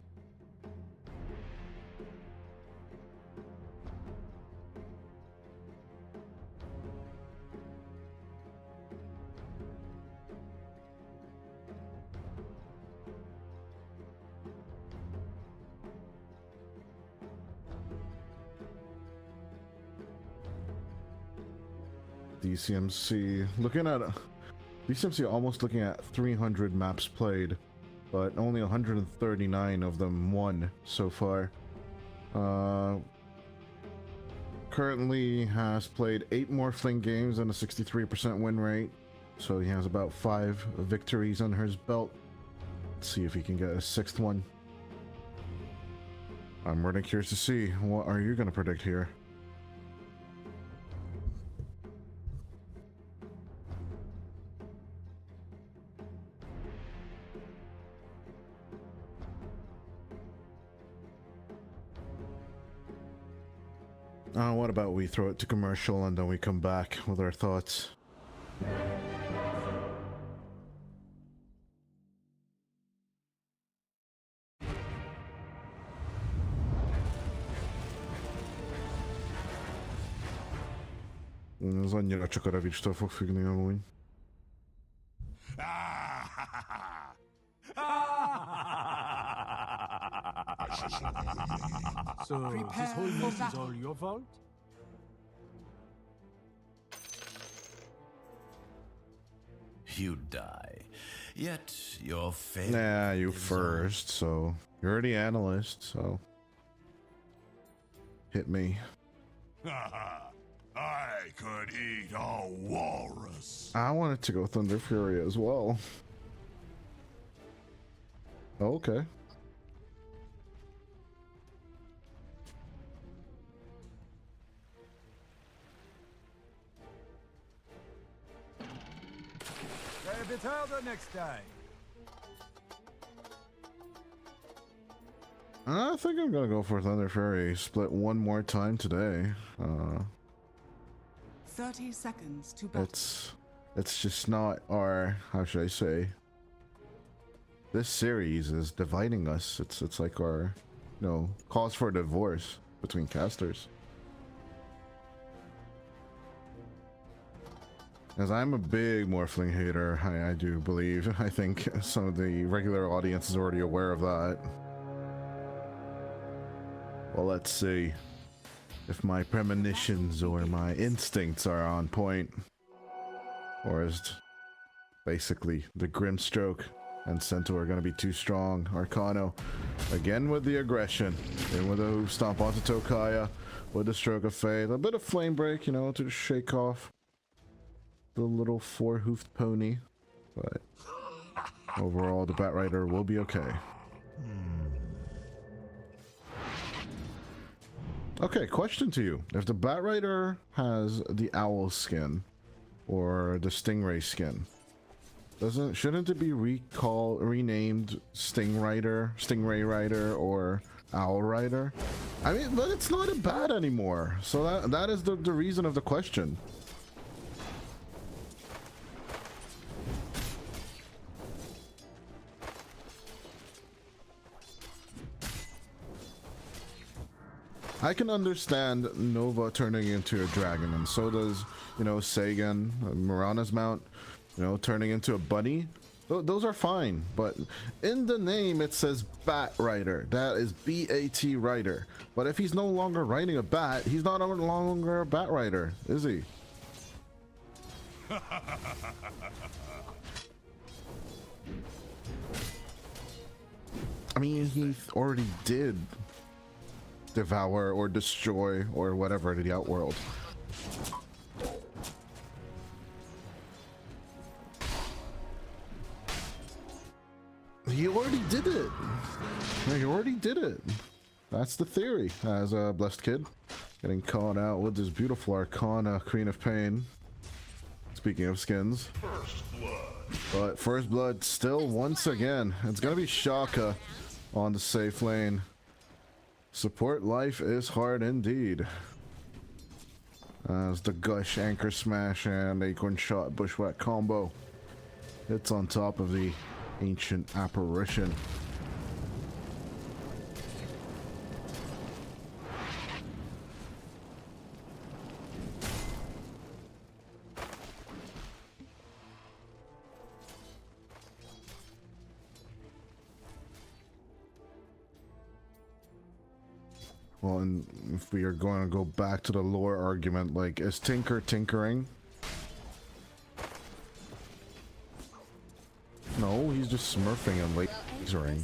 DCMC almost looking at 300 maps played, but only 139 of them won so far. Currently has played 8 Morphling games and a 63% win rate, so he has about 5 victories under his belt. Let's see if he can get a 6th one. I'm really curious to see, what are you going to predict here? What about we throw it to commercial and then we come back with our thoughts? Ez annyira csak a Revicstől fog függni amúgy. So, this whole mess is all your fault? You die. Yet your fate. Nah, you first, so you're the analyst, so hit me. I could eat a walrus. I wanted to go Thunder Fury as well. Okay. Try a bit harder next time. I think I'm gonna go for Thunder Fury. Split one more time today. 30 seconds to battle. It's just not our, how should I say? This series is dividing us. It's like our, you know, cause for divorce between casters. As I'm a big Morphling hater, I do believe. I think some of the regular audience is already aware of that. Well, let's see if my premonitions or my instincts are on point. Or is basically the Grimstroke and Centaur are going to be too strong. Arcano, again with the aggression. And with a hoof stomp onto Tokaya. With the Stroke of Fate. A bit of Flame Break, you know, to shake off the little four-hoofed pony. But overall, the Batrider will be okay. Okay, question to you. If the Batrider has the owl skin or the stingray skin, shouldn't it be renamed Stingray Rider or Owl Rider? I mean, but it's not a bat anymore. So that is the reason of the question. I can understand Nova turning into a dragon, and so does, you know, Sagan, Mirana's mount, you know, turning into a bunny. Those are fine, but in the name it says Bat Rider. That is B-A-T Rider. But if he's no longer riding a bat, he's not no longer a Bat Rider, is he? I mean, he already did devour or destroy or whatever to the outworld. He already did it. He already did it. That's the theory. As a blessed kid getting caught out with this beautiful Arcana Queen of Pain. Speaking of skins. But First Blood still once again. It's gonna be Shaka on the safe lane. Support life is hard indeed. As the Gush, Anchor Smash, and Acorn Shot Bushwhack combo hits on top of the Ancient Apparition. Well, and if we are going to go back to the lore argument, like, is Tinker tinkering? No, he's just smurfing and lasering.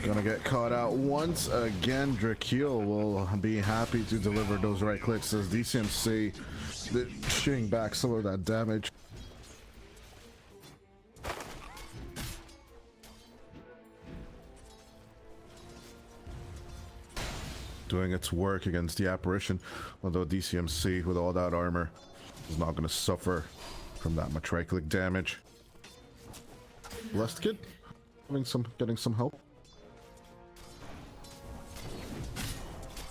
Gonna get caught out once again. Drakeel will be happy to deliver those right clicks as DCMC shooting back some of that damage. Doing its work against the apparition, although DCMC with all that armor is not going to suffer from that much right click damage. Blessed kid getting some help.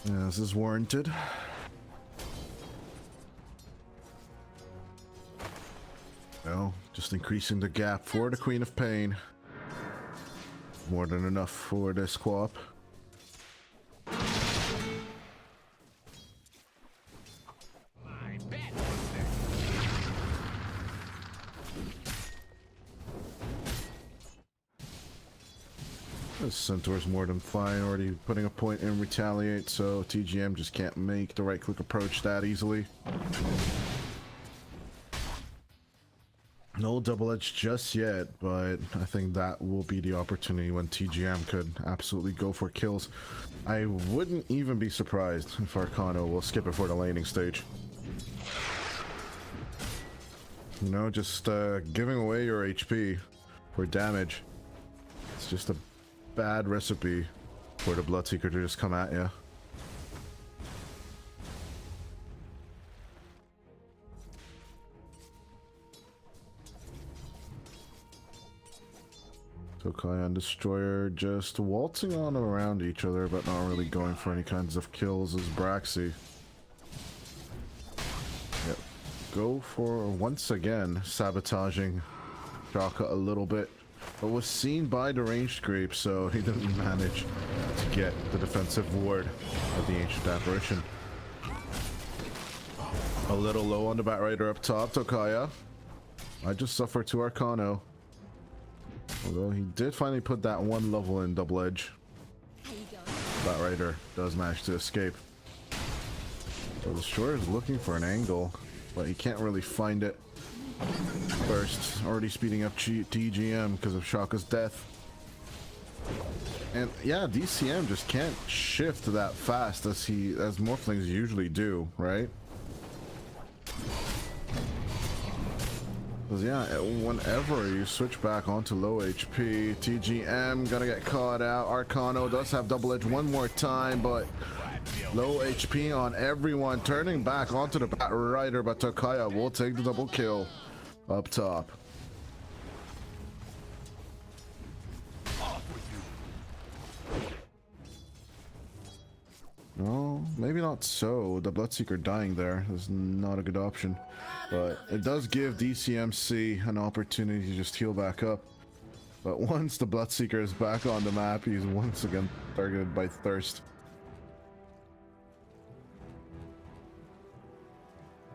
Yeah, this is warranted. Well, just increasing the gap for the Queen of Pain. More than enough for this co-op. This Centaur's more than fine, already putting a point in Retaliate, so TGM just can't make the right click approach that easily. No double edge just yet, but I think that will be the opportunity when TGM could absolutely go for kills. I wouldn't even be surprised if Arcano will skip it for the laning stage. You know, just giving away your HP for damage. It's just a bad recipe for the Bloodseeker to just come at you. Tokai and Destroyer just waltzing on around each other, but not really going for any kinds of kills as Braxy. Yep. Go for, once again, sabotaging Shaka a little bit, but was seen by the ranged creep, so he didn't manage to get the defensive ward of the Ancient Apparition. A little low on the Batrider up top. Tokaya I just suffer to Arcano. Although he did finally put that one level in double edge. Batrider does manage to escape. So Destroyer is looking for an angle, but he can't really find it. First, already speeding up TGM because of Shaka's death. And yeah, DCM just can't shift that fast as Morphlings usually do, right? Because yeah, whenever you switch back onto low HP, TGM gonna get caught out. Arcano does have double edge one more time, but low HP on everyone. Turning back onto the Batrider, but Tokaya will take the double kill up top. No, maybe not so. The Bloodseeker dying there is not a good option. But it does give DCMC an opportunity to just heal back up. But once the Bloodseeker is back on the map, he's once again targeted by Thirst.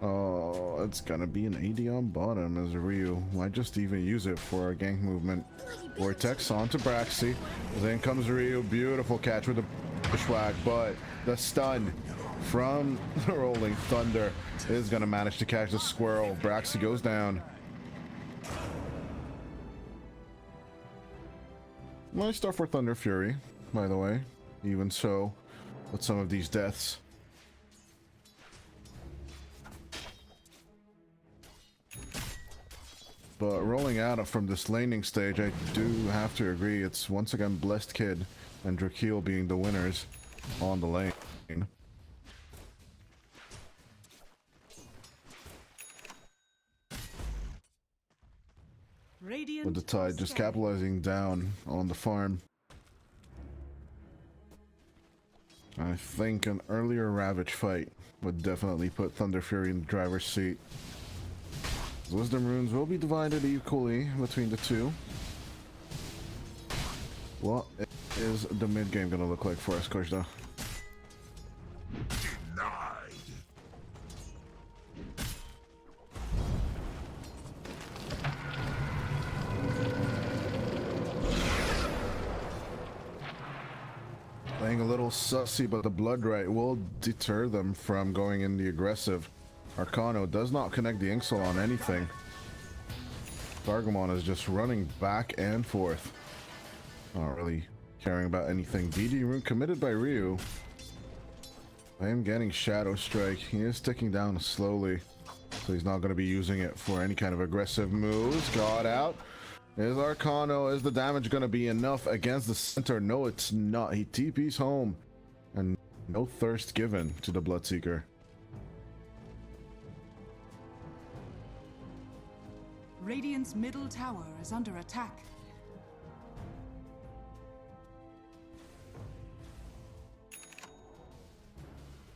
Oh, it's gonna be an AD on bottom as Ryu might just even use it for a gank movement. Vortex onto Braxy. Then comes Ryu. Beautiful catch with the bushwhack, but the stun from the Rolling Thunder is gonna manage to catch the squirrel. Braxy goes down. Nice stuff for Thunder Fury, by the way. Even so, with some of these deaths. But rolling out from this laning stage, I do have to agree, it's once again Blessed Kid and Drakeel being the winners on the lane. Radiant With the Tide just capitalizing down on the farm. I think an earlier Ravage fight would definitely put Thunder Fury in the driver's seat. Wisdom runes will be divided equally between the two. What is the mid game gonna look like for us, Kojda? Denied. Playing a little sussy, but the blood right will deter them from going in the aggressive. Arcano does not connect the Inksol on anything. Gargamon is just running back and forth. Not really caring about anything. DD rune committed by Ryu. I am getting Shadow Strike. He is ticking down slowly, so he's not going to be using it for any kind of aggressive moves. Got out. Is Arcano. Is the damage going to be enough against the center? No, it's not. He TP's home. And no thirst given to the Bloodseeker. Radiant's middle tower is under attack.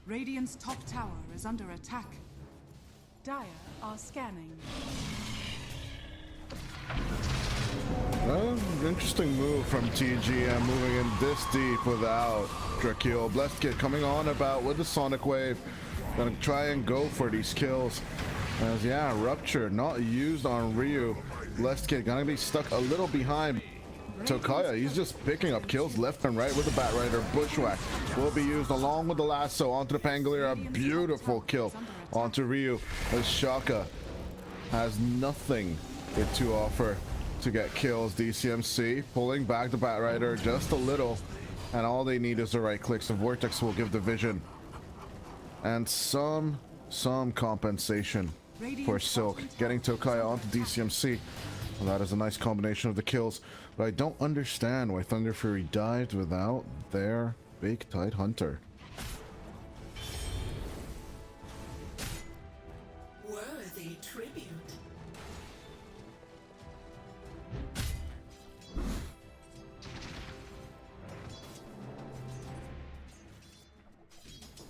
Radiant's top tower is under attack. Dire are scanning. Interesting move from TGM, moving in this deep without Drakeel. Blessed Kid coming on about with the Sonic Wave. Gonna try and go for these kills. As yeah, Rupture not used on Ryu. Blessed Kid gonna be stuck a little behind Tokaya. He's just picking up kills left and right with the Batrider. Bushwhack will be used along with the lasso onto the Pangolier. A beautiful kill onto Ryu as Shaka has nothing to offer to get kills. DCMC pulling back the Batrider just a little, and all they need is the right clicks. The Vortex will give the vision and some compensation for Silk getting Tokaya onto DCMC. Well, that is a nice combination of the kills, but I don't understand why Thunder Fury died without their big Tide Hunter. Worthy tribute.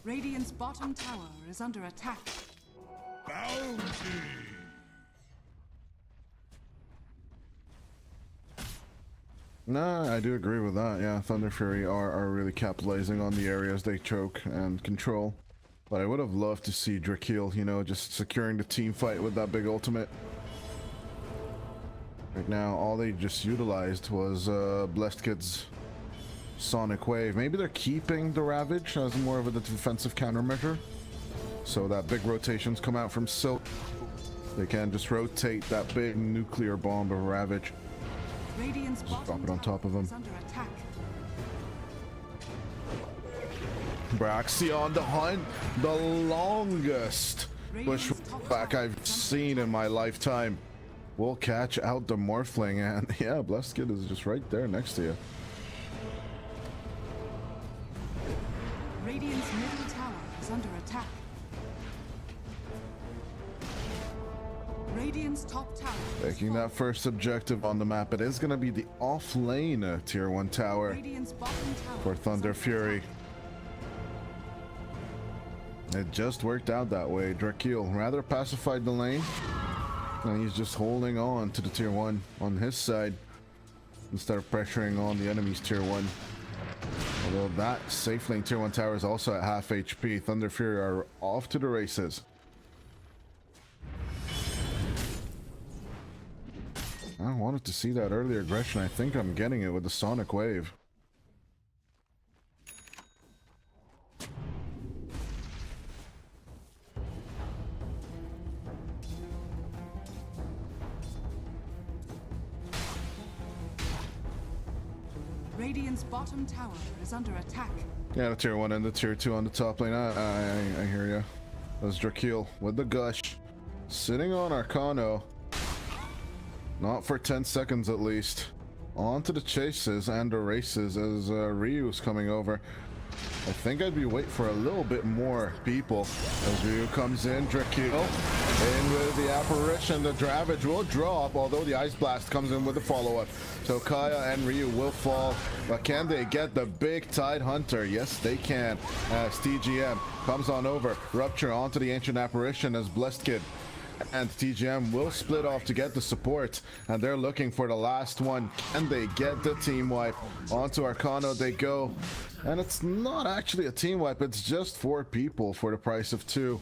Radiant's bottom tower is under attack. Bounty. Nah, I do agree with that. Yeah, Thunder Fury are really capitalizing on the areas they choke and control. But I would have loved to see Drakeel, you know, just securing the team fight with that big ultimate. Right now, all they just utilized was Blessed Kid's Sonic Wave. Maybe they're keeping the Ravage as more of a defensive countermeasure. So that big rotations come out from Silk. They can just rotate that big nuclear bomb of Ravage. Radiant's Just drop bottom it on top of him. is under attack. Braxi on the hunt, the longest pushback I've seen in my lifetime. We'll catch out the Morphling, and yeah, Blessed Kid is just right there next to you. Radiant's middle tower is under attack. Radiant's top tower. Taking that first objective on the map, it is going to be the off-lane tier 1 tower Radiant's bottom tower for is Thunder under Fury. attack. It just worked out that way. Drakeel rather pacified the lane, and he's just holding on to the tier 1 on his side instead of pressuring on the enemy's tier 1. Although that safe lane tier 1 tower is also at half HP, Thunder Fury are off to the races. I wanted to see that earlier aggression. I think I'm getting it with the Sonic Wave. Radiant's bottom tower is under attack. Yeah, the tier 1 and the tier 2 on the top lane. I hear ya. That's Drakeel with the gush. Sitting on Arcano. Not for 10 seconds at least. On to the chases and the races as Ryu's coming over. I think I'd be waiting for a little bit more people. As Ryu comes in, Drakeel in with the apparition. The Ravage will drop, although the Ice Blast comes in with the follow-up. So Kaya and Ryu will fall, but can they get the big Tide Hunter? Yes, they can. As TGM comes on over, Rupture onto the Ancient Apparition as Blessed Kid and TGM will split off to get the support, and they're looking for the last one. Can they get the team wipe? Onto Arcano they go, and it's not actually a team wipe, it's just 4 people for the price of 2.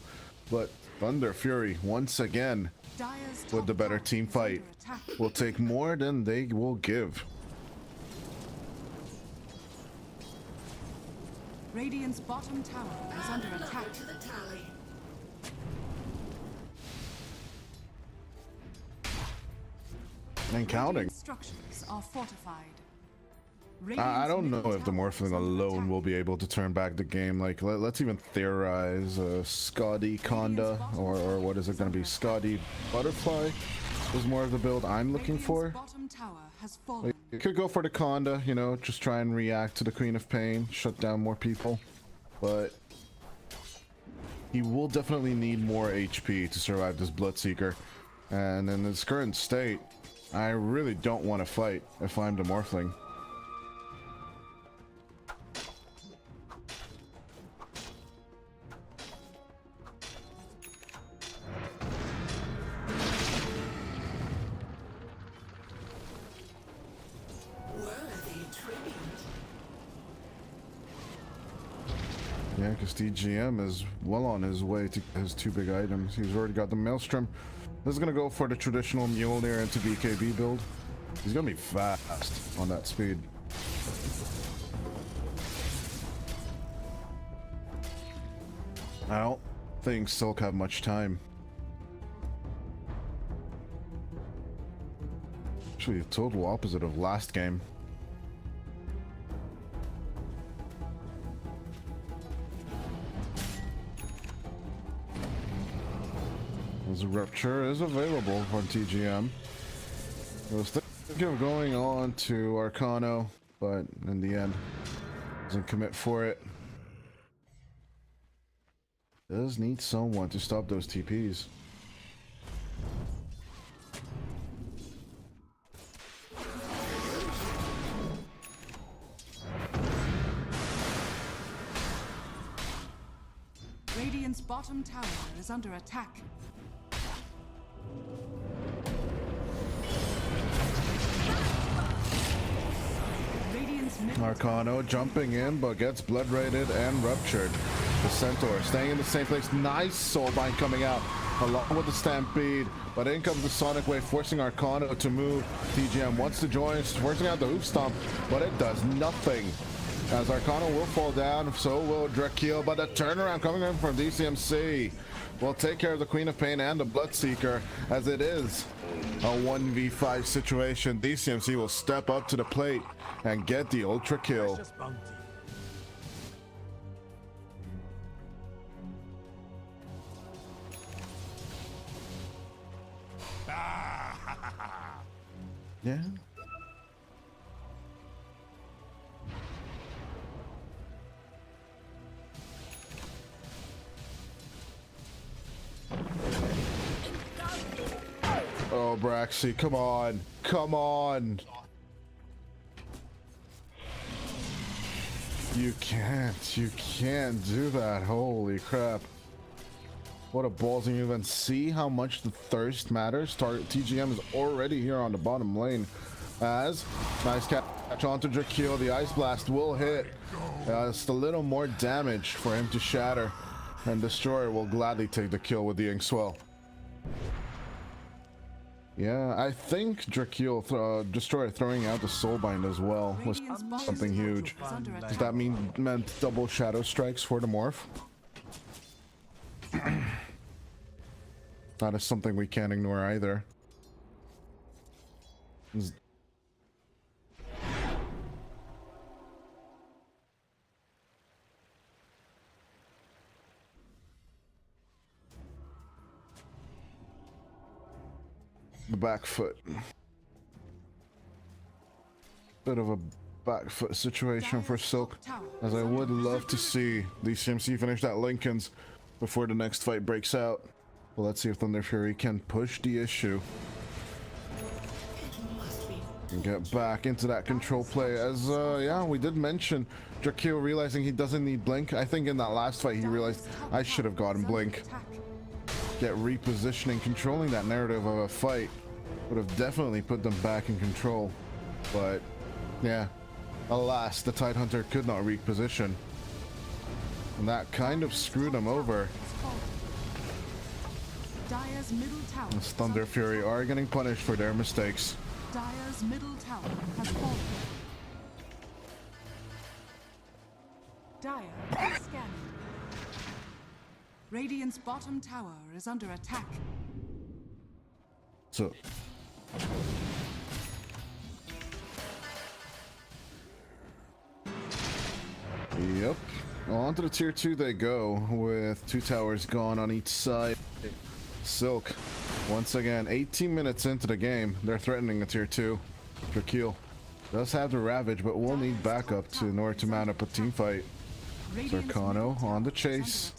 But Thunder Fury once again Dire's top with the better tower team is fight under attack. will take more than they will give. Radiant's bottom tower is under attack. And counting. Radiant structures are fortified. I don't know Radiant's if the middle tower Morphling is under alone attack. will be able to turn back the game. Like, let's even theorize Scotty Conda, or what is it going to be? Scotty Butterfly is more of the build I'm looking Radiant's for. bottom tower has fallen. Like, you could go for the Conda, you know, just try and react to the Queen of Pain, shut down more people. But he will definitely need more HP to survive this Bloodseeker. And in its current state, I really don't want to fight if I'm the Morphling. Yeah, because DGM is well on his way to his 2 big items. He's already got the Maelstrom. This is going to go for the traditional Mjolnir into BKB build. He's going to be fast on that speed. I don't think Silk have much time. Actually, the total opposite of last game. As a Rupture is available for TGM. I was thinking of going on to Arcano, but in the end, doesn't commit for it. Does need someone to stop those TPs. Radiant's bottom tower is under attack. Radiant's middle Arcano jumping in, but gets blood rated and ruptured. The Centaur staying in the same place. Nice Soulbind coming out along with the Stampede, but in comes the Sonic Wave, forcing Arcano to move. TGM wants to join, forcing out the Hoof Stomp, but it does nothing. As Arcano will fall down, so will Drakeel, but the turnaround coming in from DCMC will take care of the Queen of Pain and the Bloodseeker, as it is a 1v5 situation. DCMC will step up to the plate and get the ultra kill. Precious bounty. Yeah. Oh, Braxy, come on. Come on. You can't do that. Holy crap. What a ballsy move, and see how much the thirst matters. Target TGM is already here on the bottom lane. As nice catch onto Drakeel. The Ice Blast will hit. Just a little more damage for him to shatter, and Destroyer will gladly take the kill with the Inkswell. Yeah, I think Drakeel, Destroyer throwing out the Soulbind as well was something huge. Does that meant double Shadow Strikes for the Morph? That is something we can't ignore either. The back foot. Bit of a back foot situation for Silk, as I would love to see the CMC finish that Lincoln's before the next fight breaks out. Well, let's see if Thunder Fury can push the issue and get back into that control play. As yeah, we did mention Drakeel realizing he doesn't need Blink. I think in that last fight he realized I should have gotten Blink. Get repositioning, controlling that narrative of a fight would have definitely put them back in control. But yeah, alas, the Tidehunter could not reposition, and that kind of screwed him over. Dire's middle tower. As Thunder Fury are getting punished for their mistakes. Dire's middle tower has fallen. Dire is scanning. Radiant's bottom tower is under attack. So yep, on to the tier 2 they go, with 2 towers gone on each side. Silk, once again, 18 minutes into the game, they're threatening a tier 2. Drakeel does have the Ravage, but will need backup in order to mount up a team fight. Arcano on the chase.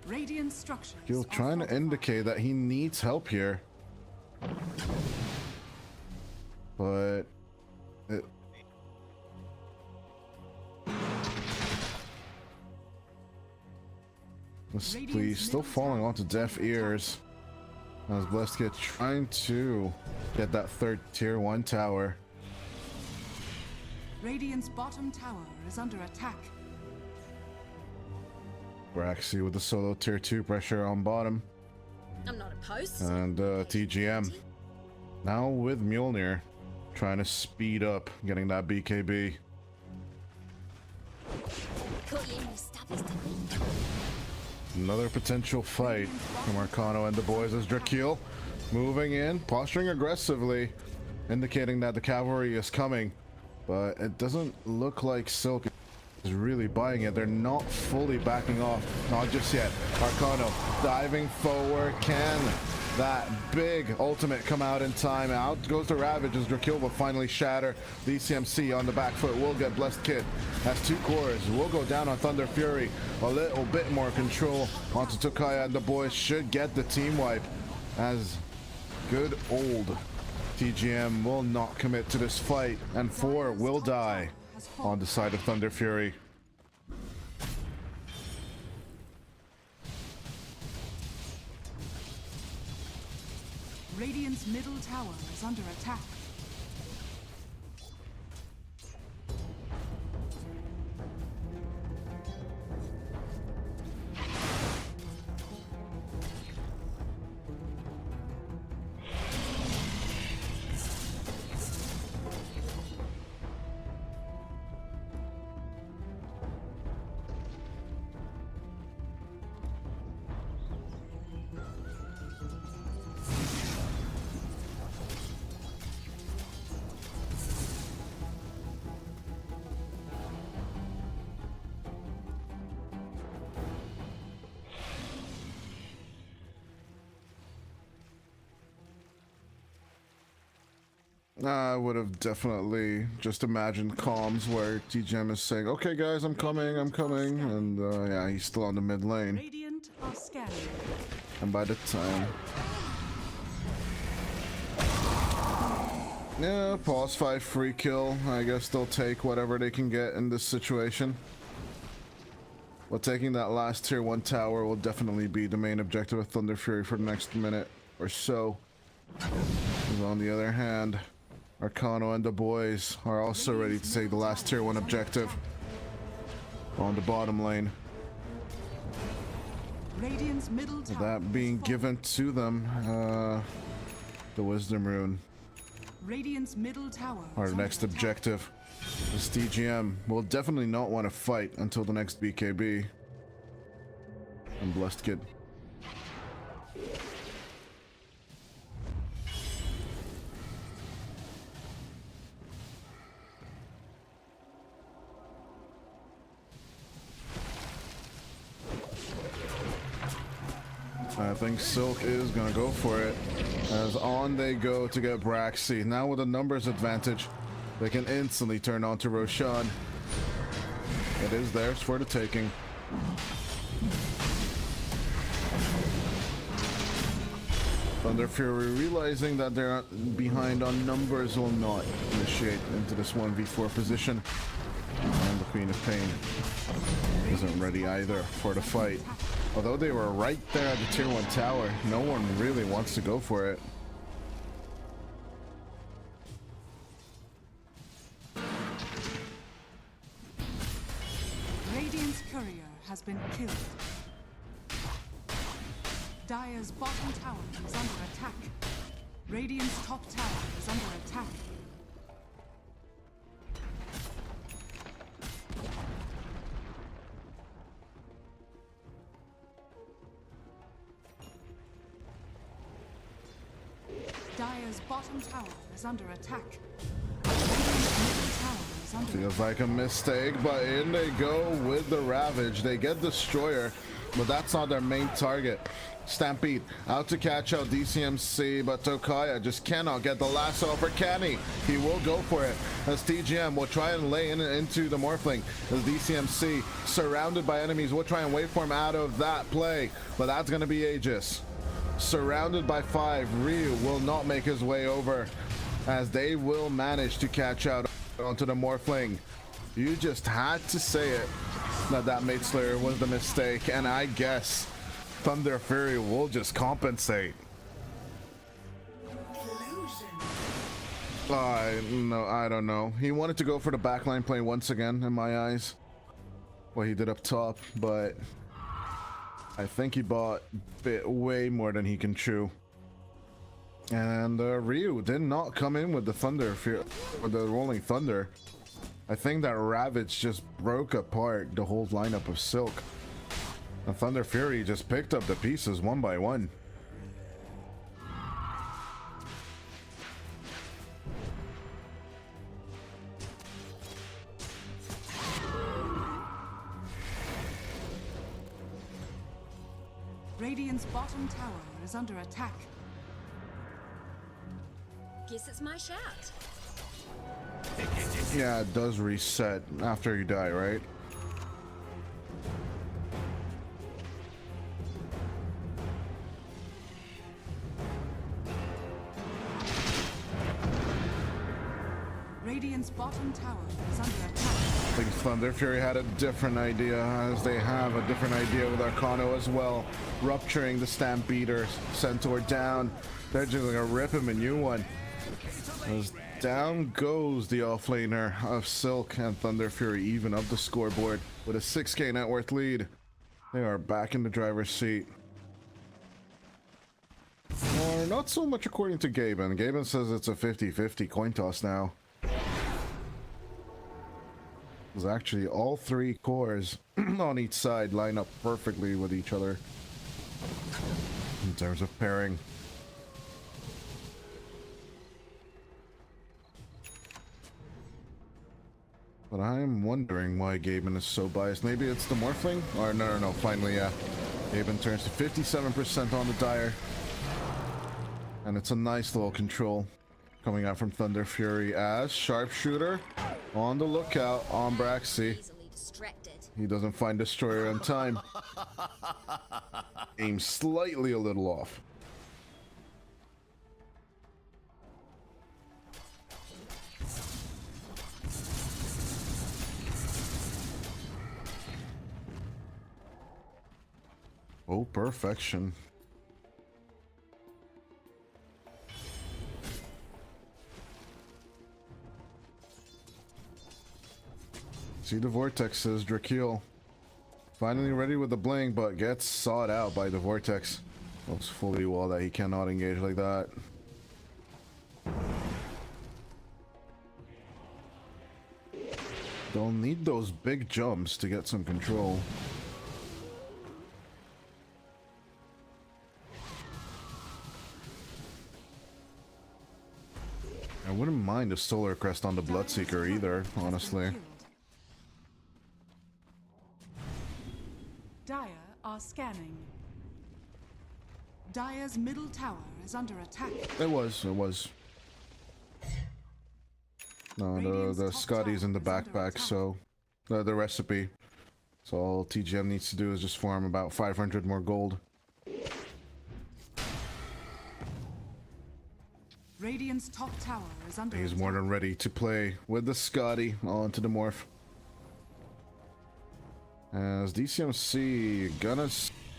Radiant structures. He'll trying to indicate that he needs help here, but please, still falling onto deaf ears. As Blessed Kid trying to get that third tier 1 tower. Radiant's bottom tower is under attack. Braxy with the solo tier 2 pressure on bottom. I'm not opposed. And TGM now with Mjolnir trying to speed up getting that BKB. Another potential fight from Arcano and the boys as Drakeel moving in, posturing aggressively, indicating that the cavalry is coming, but it doesn't look like Silk is really buying it. They're not fully backing off, not just yet. Arcano diving forward. Can that big ultimate come out in time? Out goes the Ravage as Drakeel will finally shatter. The ECMC on the back foot will get Blessed Kid as 2 cores will go down on Thunder Fury. A little bit more control onto Tokaya, and the boys should get the team wipe, as good old TGM will not commit to this fight, and 4 will die on the side of Thunder Fury. Radiant's middle tower is under attack. I would have definitely just imagined comms where TGM is saying, "Okay, guys, I'm coming," and yeah, he's still on the mid lane. Radiant are scanning. And by the time, yeah, pause 5 free kill. I guess they'll take whatever they can get in this situation. But taking that last tier 1 tower will definitely be the main objective of Thunder Fury for the next minute or so. And on the other hand, Arcano and the boys are also ready to take the last tier 1 objective on the bottom lane. Radiant's middle tower That being given to them, the Wisdom Rune, Radiant's middle tower our is under next attack. objective. This TGM will definitely not want to fight until the next BKB. I'm blessed, kid. I think Silk is gonna go for it, as on they go to get Braxy. Now with a numbers advantage, they can instantly turn on to Roshan. It is theirs for the taking. Thunder Fury, realizing that they're behind on numbers, will not initiate into this 1v4 position. And the Queen of Pain isn't ready either for the fight. Although they were right there at the tier 1 tower, no one really wants to go for it. Radiant's courier has been killed. Dire's bottom tower is under attack. Radiant's top tower is under attack. Dire's bottom tower is under attack. Radiant's middle tower is under Feels like a mistake, but in they go with the Ravage. They get Destroyer, but that's not their main target. Stampede out to catch out DCMC, but Tokaya just cannot get the lasso for Kenny. He will go for it as TGM will try and lay into the Morphling. As DCMC surrounded by enemies will try and wait for him out of that play, but that's going to be Aegis. Surrounded by 5, Ryu will not make his way over, as they will manage to catch out onto the Morphling. You just had to say it, that Mate Slayer was the mistake, and I guess Thunder Fury will just compensate. I don't know. He wanted to go for the backline play once again, in my eyes. What he did up top, but I think he bought way more than he can chew. And Ryu did not come in with the Thunder Fury, with the Rolling Thunder. I think that Ravage just broke apart the whole lineup of Silk. And Thunder Fury just picked up the pieces one by one. Radiant's bottom tower is under attack. Guess it's my shout. Yeah, it does reset after you die, right? Radiant's bottom tower is under attack. think Thunder Fury had a different idea, as they have a different idea with Arcano as well. Rupturing the Stampeder, Centaur down. They're just gonna rip him a new one. As down goes the offlaner of Silk, and Thunder Fury even up the scoreboard with a 6k net worth lead. They are back in the driver's seat. Or not so much according to Gaben. Gaben says it's a 50-50 coin toss now. It's actually all three cores on each side line up perfectly with each other in terms of pairing. But I'm wondering why Gaben is so biased. Maybe it's the Morphling? Or no, finally, yeah. Gaben turns to 57% on the Dire. And it's a nice little control coming out from Thunder Fury as Sharpshooter on the lookout on Braxy. He doesn't find Destroyer in time. Aim slightly a little off. Oh, perfection. See the vortexes, Drakeel. Finally ready with the blink, but gets sawed out by the vortex. Looks fully well that he cannot engage like that. They'll need those big jumps to get some control. I wouldn't mind a Solar Crest on the Bloodseeker either, honestly. Dire are scanning. Dire's middle tower is under attack. It was. No, the Scotty's in the backpack, so the recipe. So all TGM needs to do is just farm about 500 more gold. Radiant's top tower is under He's attack. more than ready to play with the Scotty onto the Morph. As DCMC gonna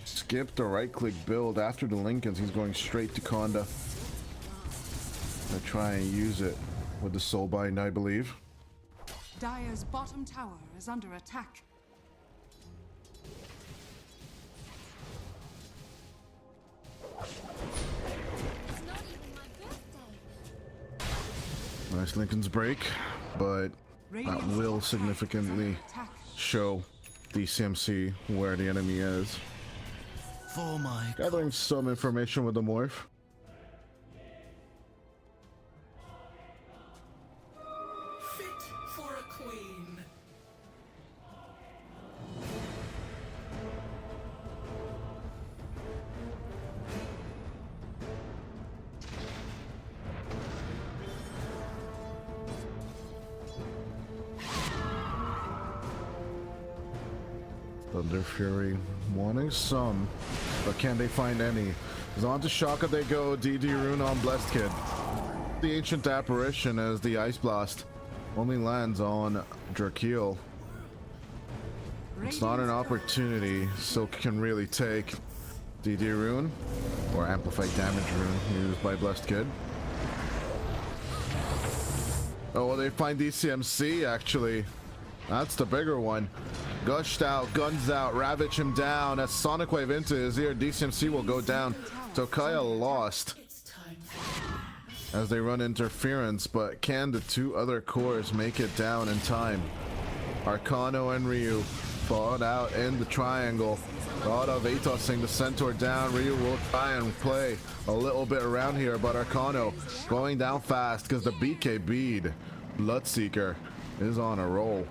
skip the right-click build after the Lincolns, he's going straight to Conda. Gonna try and use it with the Soulbind, I believe. Dire's bottom tower is under attack. Nice Lincoln's break, but that will significantly show DCMC where the enemy is. For my Gathering some information with the Morph. Fit for a queen. Thunder Fury wanting some, but can they find any? As on to Shaka they go, DD Rune on Blessed Kid. The Ancient Apparition as the Ice Blast only lands on Drakeel. It's not an opportunity Silk can really take. DD Rune, or Amplified Damage Rune, used by Blessed Kid. Oh, well, they find DCMC actually. That's the bigger one. Gushed out, guns out, ravage him down. As Sonic Wave into his ear, DCMC will go down. Tokaya lost as they run interference, but can the two other cores make it down in time? Arcano and Ryu fought out in the triangle. Thought of Atosing the Centaur down. Ryu will try and play a little bit around here, but Arcano going down fast because the BK bead Bloodseeker is on a roll.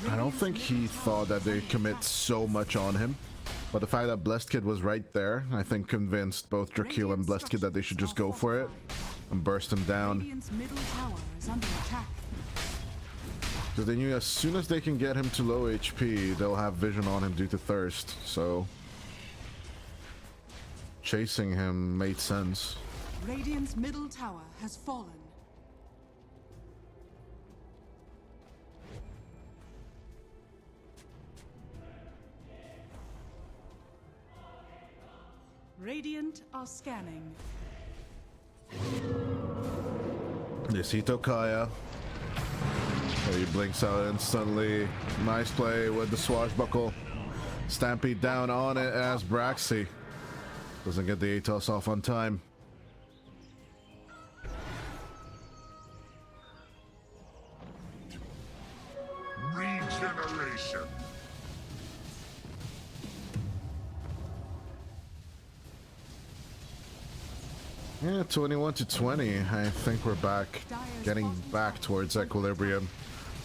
I don't think he thought that they'd commit so much on him, but the fact that Blessed Kid was right there, I think convinced both Drakeel and Blessed Kid that they should just go for it and burst him down. Radiant's middle tower is under attack. Because they knew as soon as they can get him to low HP, they'll have vision on him due to thirst, so chasing him made sense. Radiant's middle tower has fallen. Radiant are scanning. They see Tokaya. He blinks out instantly. Nice play with the swashbuckle. Stampede down on it as Braxy doesn't get the ATOS off on time. Regeneration. Yeah, 21 to 20. I think we're back, getting back towards equilibrium.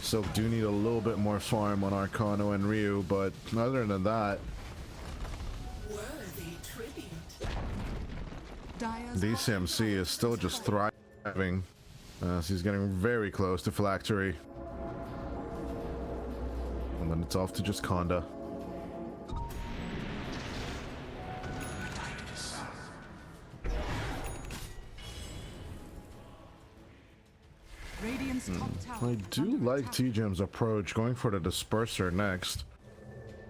So do need a little bit more farm on Arcano and Ryu, but other than that, Worthy tribute. DCMC is still just thriving. So he's getting very close to Phylactery. And then it's off to just Conda. Radiant's top tower I is do under like attack. T-Gem's approach, going for the Disperser next.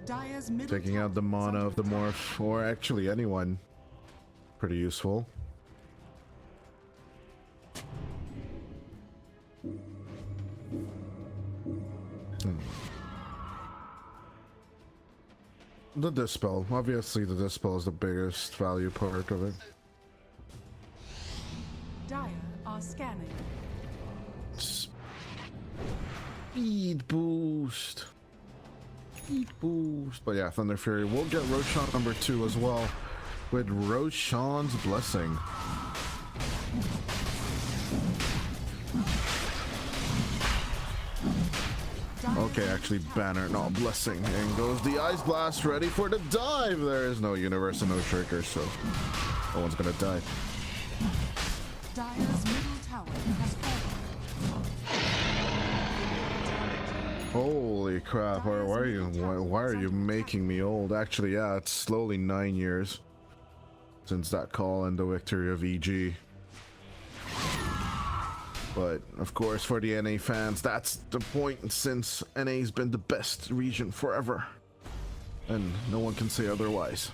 Dire's middle Taking out the tower is mana under of the attack. morph, or actually anyone. Pretty useful. The Dispel. Obviously the Dispel is the biggest value part of it. Dire are scanning. Speed boost. Speed boost. But yeah, Thunder Fury. We'll get Roshan number 2 as well. With Roshan's Blessing. Okay, actually Banner, not Blessing. And goes the Ice Blast, ready for the dive. There is no Universe and no Shriekers, so no one's gonna die. Dire's middle tower has fallen. Holy crap, why are you why are you making me old? Actually, yeah, it's slowly 9 years since that call and the victory of EG. But of course, for the NA fans, that's the point, since NA's been the best region forever, and no one can say otherwise.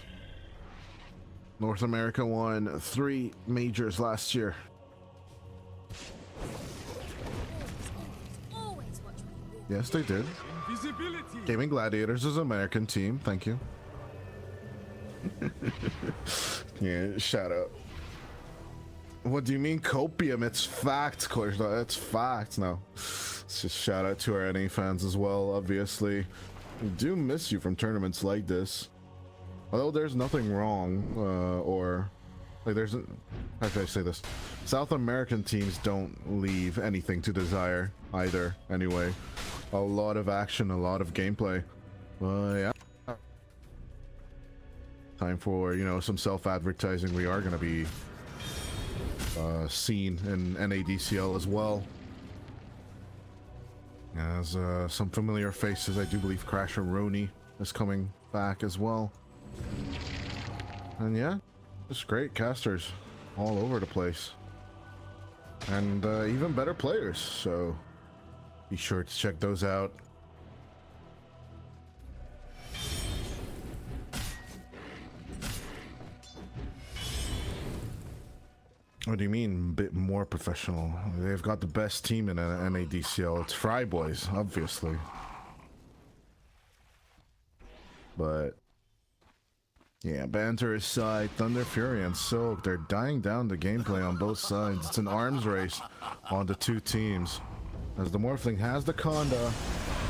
North America won 3 majors last year. Always watch me walk. Yes, they did. Invisibility. Gaming Gladiators is an American team. Thank you. Yeah, shout out. What do you mean copium? It's facts, Korsda. It's facts. No, it's just shout out to our NA fans as well. Obviously, we do miss you from tournaments like this. Although there's nothing wrong, or like there's, how should I say this? South American teams don't leave anything to desire either. Anyway, a lot of action, a lot of gameplay. Yeah. Time for, you know, some self-advertising. We are gonna be seen in NADCL as well. As some familiar faces, I do believe Crasher Roni is coming back as well. And yeah, just great casters all over the place. And even better players, so be sure to check those out. What do you mean, bit more professional? They've got the best team in NADCL. It's Fry Boys, obviously. But yeah, banter aside, Thunder Fury and Silk, they're dying down the gameplay on both sides. It's an arms race on the two teams. As the Morphling has the Conda,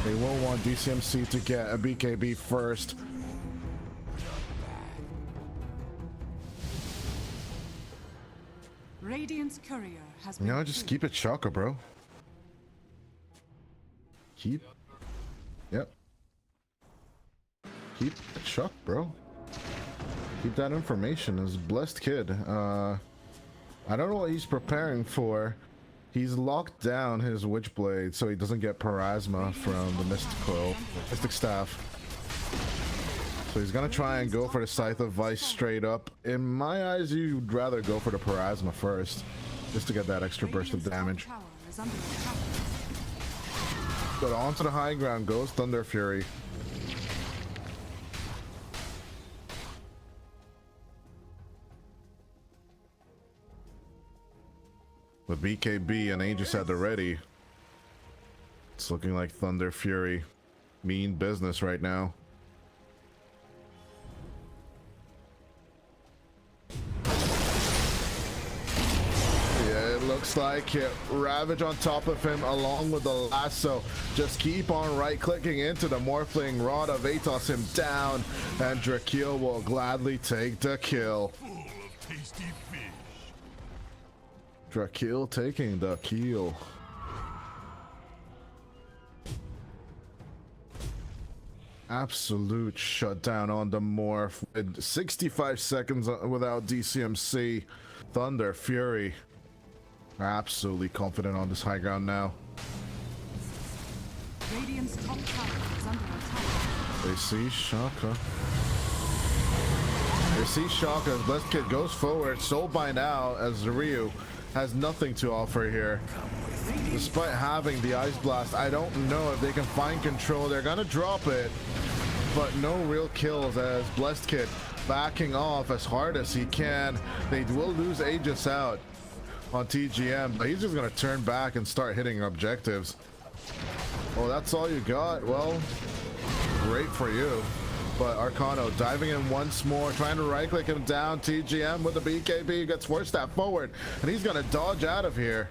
they will want DCMC to get a BKB first. Radiant's courier has You been know, just killed. keep it Shaka, bro. Keep it Chuck, bro. Keep that information. As blessed kid. I don't know what he's preparing for He's locked down his Witchblade so he doesn't get Parasma from the Mystic Staff. So he's gonna try and go for the Scythe of Vice straight up. In my eyes, you'd rather go for the Parasma first, just to get that extra burst of damage. But onto the high ground goes Thunder Fury. With BKB and Aegis at the ready, it's looking like Thunder Fury mean business right now. Yeah, it looks like it. Ravage on top of him along with the lasso. Just keep on right clicking into the Morphling Rod of Atos him down, and Drakeel will gladly take the kill. Full of tasty fish. Drakeel taking the kill. Absolute shutdown on the Morph. 65 seconds without DCMC. Thunder Fury absolutely confident on this high ground now. Radiant's top tower is under attack. They see Shaka. They see Shaka as Blessed Kid goes forward. Soulbind out as Ryu has nothing to offer here. Despite having the Ice Blast, I don't know if they can find control. They're gonna drop it, but no real kills as Blessed Kid backing off as hard as he can. They will lose Aegis out on TGM, but he's just gonna turn back and start hitting objectives. Oh, that's all you got? Well, great for you. But Arcano diving in once more, trying to right click him down. TGM with the BKB gets forced that forward, and he's gonna dodge out of here,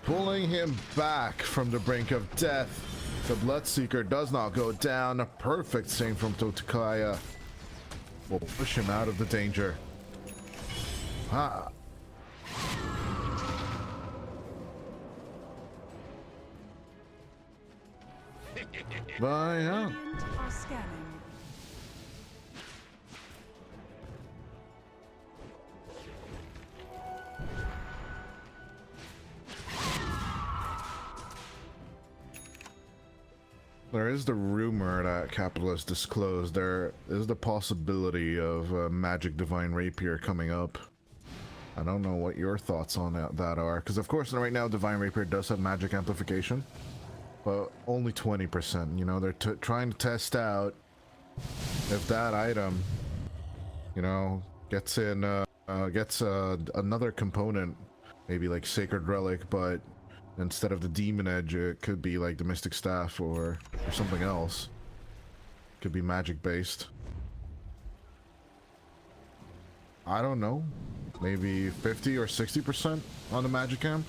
pulling him back from the brink of death. The Bloodseeker does not go down. A perfect save from Totakaya will push him out of the danger. Ah. But yeah. Radiant are scanning. There is the rumor that Capitalist disclosed there is the possibility of Magic Divine Rapier coming up. I don't know what your thoughts on that are, because of course right now Divine Rapier does have magic amplification, but only 20%. You know, they're trying to test out if that item, you know, gets in another component, maybe like Sacred Relic, but instead of the Demon Edge, it could be like the Mystic Staff or something else. Could be magic based. I don't know. Maybe 50 or 60% on the magic amp.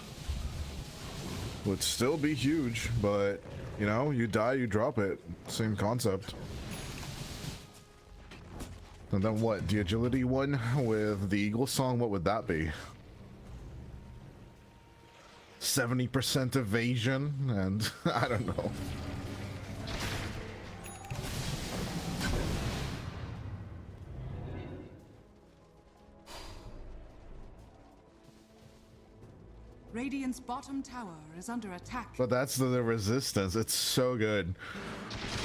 Would still be huge, but you know, you die, you drop it. Same concept. And then what? The agility one with the Eagle Song, what would that be? 70% evasion, and I don't know. Radiant's bottom tower is under attack. But that's the resistance. It's so good.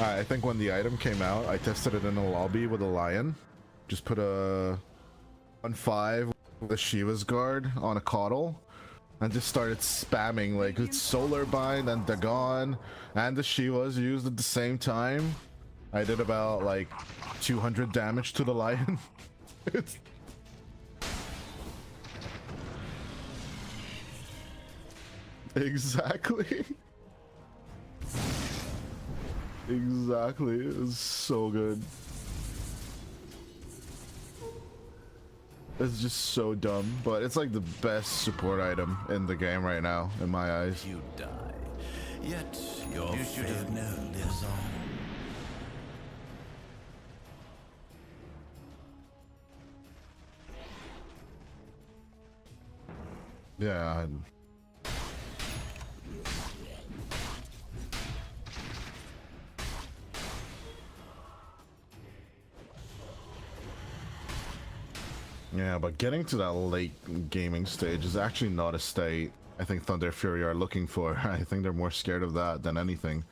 I think when the item came out, I tested it in a lobby with a lion. Just put a 1-5 with a Shiva's Guard on a Caudal, and just started spamming like with Solar Bind and Dagon and the Shivas used at the same time. I did about like 200 damage to the lion. Exactly. Exactly. It's so good. It's just so dumb, but it's like the best support item in the game right now, in my eyes. You die, yet your should have known lives on. Yeah. Yeah, but getting to that late gaming stage is actually not a state I think Thunder Fury are looking for. I think they're more scared of that than anything.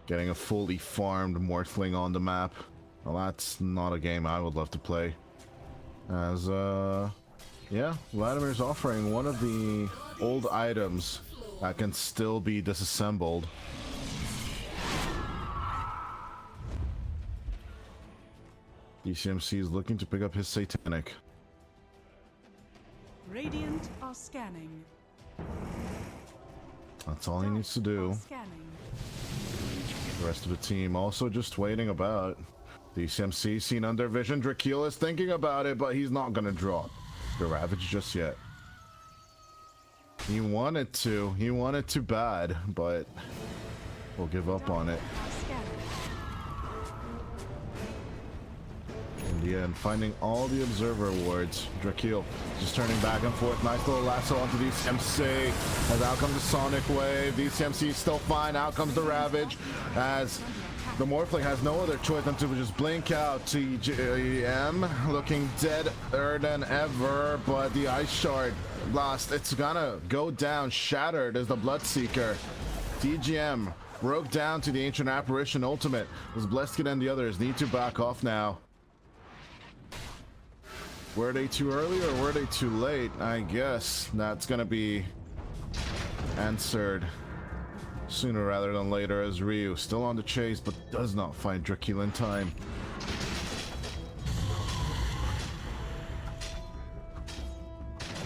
Getting a fully farmed Morphling on the map, well, that's not a game I would love to play. As, yeah, Vladimir's offering one of the old items that can still be disassembled. DCMC is looking to pick up his Satanic. Radiant are scanning. That's all he needs to do. Scanning. The rest of the team also just waiting about. DCMC seen under vision. Drakeel is thinking about it, but he's not gonna drop the Ravage just yet. He wanted to bad, but we'll give up on it. In the end, finding all the Observer Awards. Drakeel just turning back and forth. Nice little lasso onto DCMC. As out comes the Sonic Wave. DCMC is still fine. Out comes the Ravage. As the Morphling has no other choice than to just blink out. TGM looking deader than ever, but the Ice Shard lost. It's gonna go down. Shattered as the Bloodseeker. TGM broke down to the Ancient Apparition ultimate. As Blessed and the others need to back off now. Were they too early or were they too late? I guess that's gonna be answered sooner rather than later, as Ryu still on the chase but does not find Drakeel in time.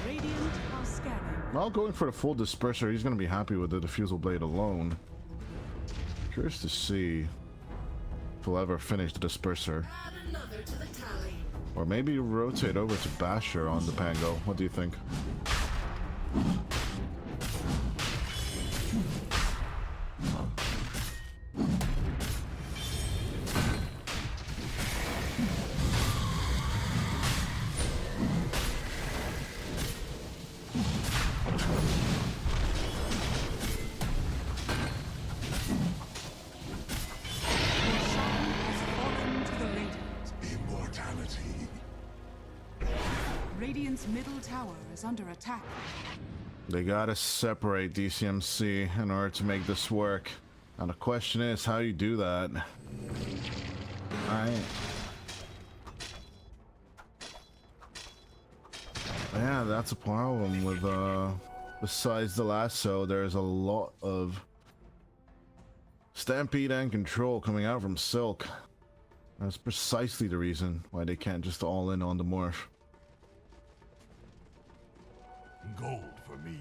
Radiant are scanning. Well, going for the full disperser, he's gonna be happy with the diffusal blade alone. Curious to see if he'll ever finish the disperser. Add another to the tally. Or maybe rotate over to Basher on the Pango. What do you think? Radiant's middle tower is under attack. They gotta separate DCMC in order to make this work. Now the question is how you do that. Yeah, that's a problem with besides the lasso, there's a lot of stampede and control coming out from Silk. That's precisely the reason why they can't just all in on the morph. Gold for me.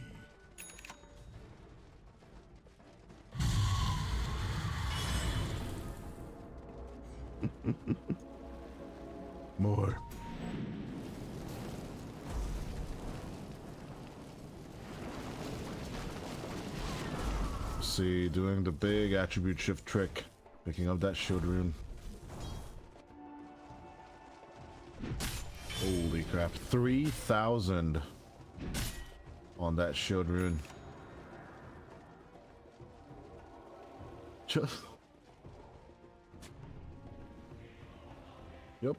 More. See, doing the big attribute shift trick, picking up that shield rune. Holy crap, 3,000 on that shield rune. Just... Yep.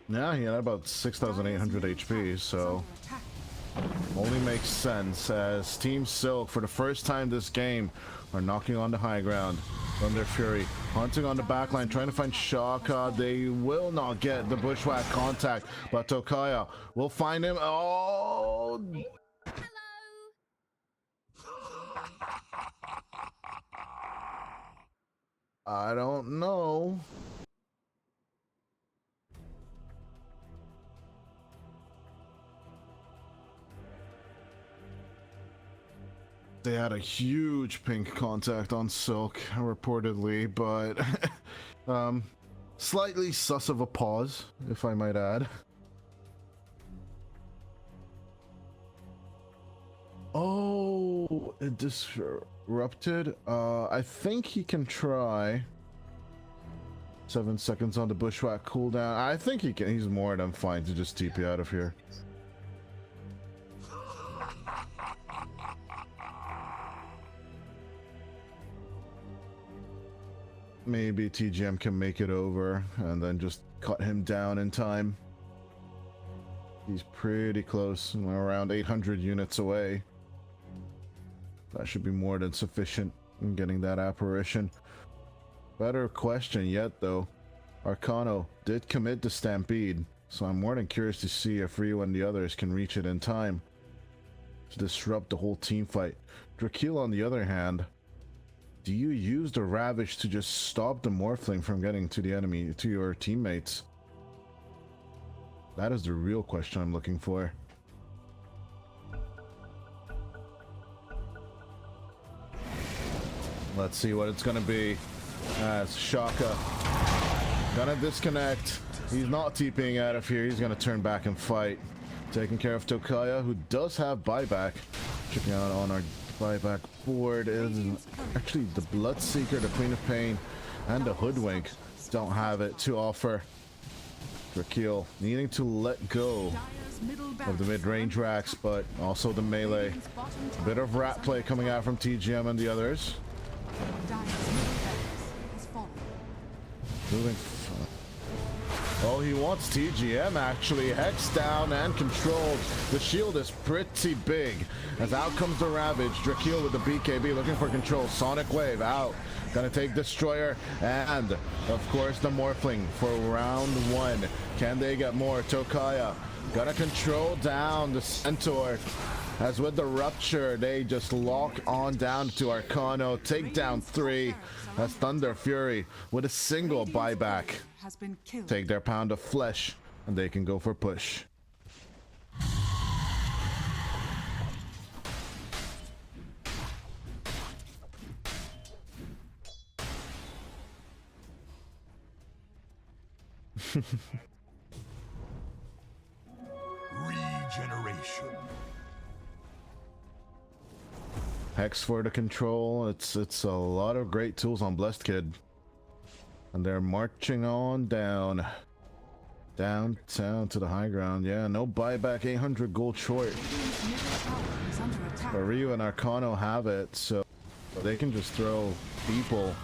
Yeah, he had about 6,800 HP, so only makes sense as Team Silk, for the first time this game, are knocking on the high ground. Thunder Fury hunting on the backline, trying to find Shaka. They will not get the bushwhack contact, but Tokaya will find him. Oh! I don't know. They had a huge pink contact on Silk, reportedly, but slightly sus of a pause, if I might add. Oh, it disrupted. I think he can try. 7 seconds on the bushwhack cooldown. I think he can. He's more than fine to just TP out of here. maybe TGM can make it over and then just cut him down in time. He's pretty close, around 800 units away. That should be more than sufficient in getting that apparition. Better question yet though, Arcano did commit to Stampede, so I'm more than curious to see if Ryu and the others can reach it in time to disrupt the whole team fight. Drakil, on the other hand, do you use the Ravage to just stop the Morphling from getting to the enemy, to your teammates? That is the real question I'm looking for. Let's see what it's gonna be. As Shaka gonna disconnect. He's not TPing out of here. He's gonna turn back and fight. Taking care of Tokaya, who does have buyback. Checking out on our buyback board is actually the Bloodseeker, the Queen of Pain, and the Hoodwink. Don't have it to offer. Drakil needing to let go of the mid-range racks, but also the melee. A bit of rat play coming out from TGM and the others. Moving. Oh, he wants TGM actually. Hex down and controlled. The shield is pretty big. As out comes the Ravage. Drakil with the BKB looking for control. Sonic Wave out. Gonna take Destroyer and, of course, the Morphling for round one. Can they get more? Tokaya gonna control down the Centaur. As with the Rupture, they just lock on down to Arcano. Take down 3. As Thunder Fury with a single buyback. Take their pound of flesh and they can go for push. Regeneration. Hex for the control. It's a lot of great tools on Blessed Kid. And they're marching on downtown to the high ground. Yeah, no buyback, 800 gold short. But Ryu and Arcano have it, so they can just throw people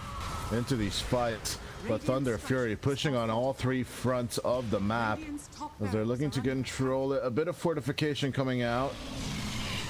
into these fights. But Thunder Fury pushing on all 3 fronts of the map as they're looking to control it. A bit of fortification coming out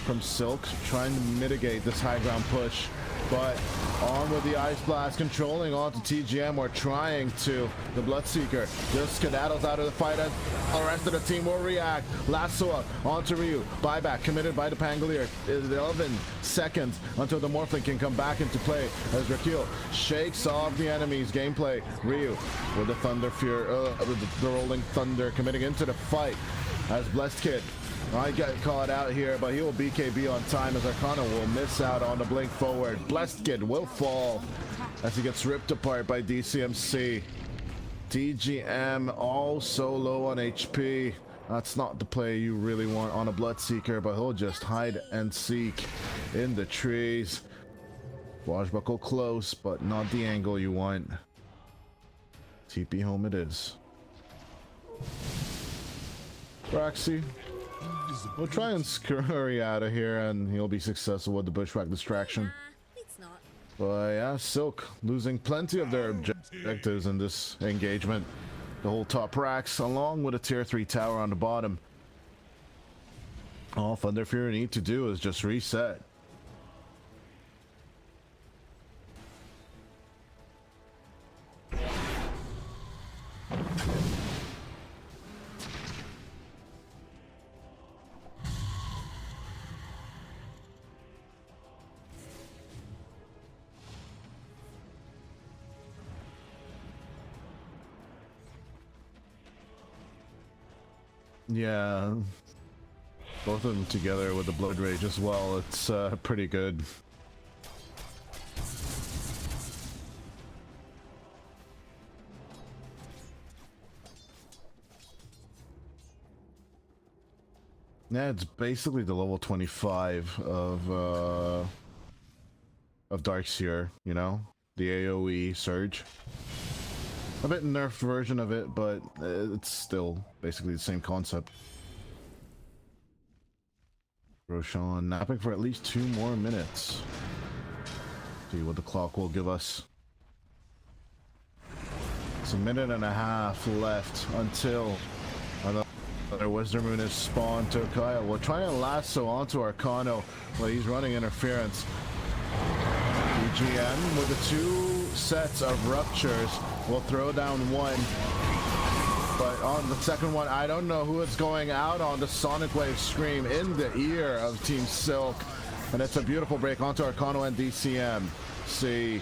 from Silk, trying to mitigate this high ground push. But on with the Ice Blast, controlling onto TGM, or trying to. The Bloodseeker just skedaddles out of the fight, and the rest of the team will react. Lasso onto Ryu. Buyback committed by the Pangolier. 11 seconds until the Morphling can come back into play as Drakil shakes off the enemy's gameplay. Ryu with the Thunder Fury, with the Rolling Thunder committing into the fight as Blessed Kid. I get caught out here, but he will BKB on time as Arcana will miss out on the blink forward. Blessed Kid will fall as he gets ripped apart by DCMC. TGM also low on HP. That's not the play you really want on a Bloodseeker, but he'll just hide and seek in the trees. Swashbuckle close, but not the angle you want. TP home it is. Roxy. We'll try and scurry out of here and he'll be successful with the Bushwhack distraction. It's not. But yeah, Silk losing plenty of their objectives in this engagement. The whole top racks along with a tier 3 tower on the bottom. All Thunder Fury need to do is just reset. Yeah, both of them together with the Blood Rage as well, it's pretty good. Yeah, it's basically the level 25 of Darkseer, you know? The AoE surge. A bit nerfed version of it, but it's still basically the same concept. Roshan napping for at least 2 more minutes. See what the clock will give us. It's a minute and a half left until another Wizard Moon is spawned to Kyle. We're trying to lasso onto Arcano, but he's running interference. EGM with the 2 sets of ruptures will throw down one. But on the second one, I don't know who it's going out on. The Sonic Wave Scream in the ear of Team Silk. And it's a beautiful break onto Arcano and DCM. See,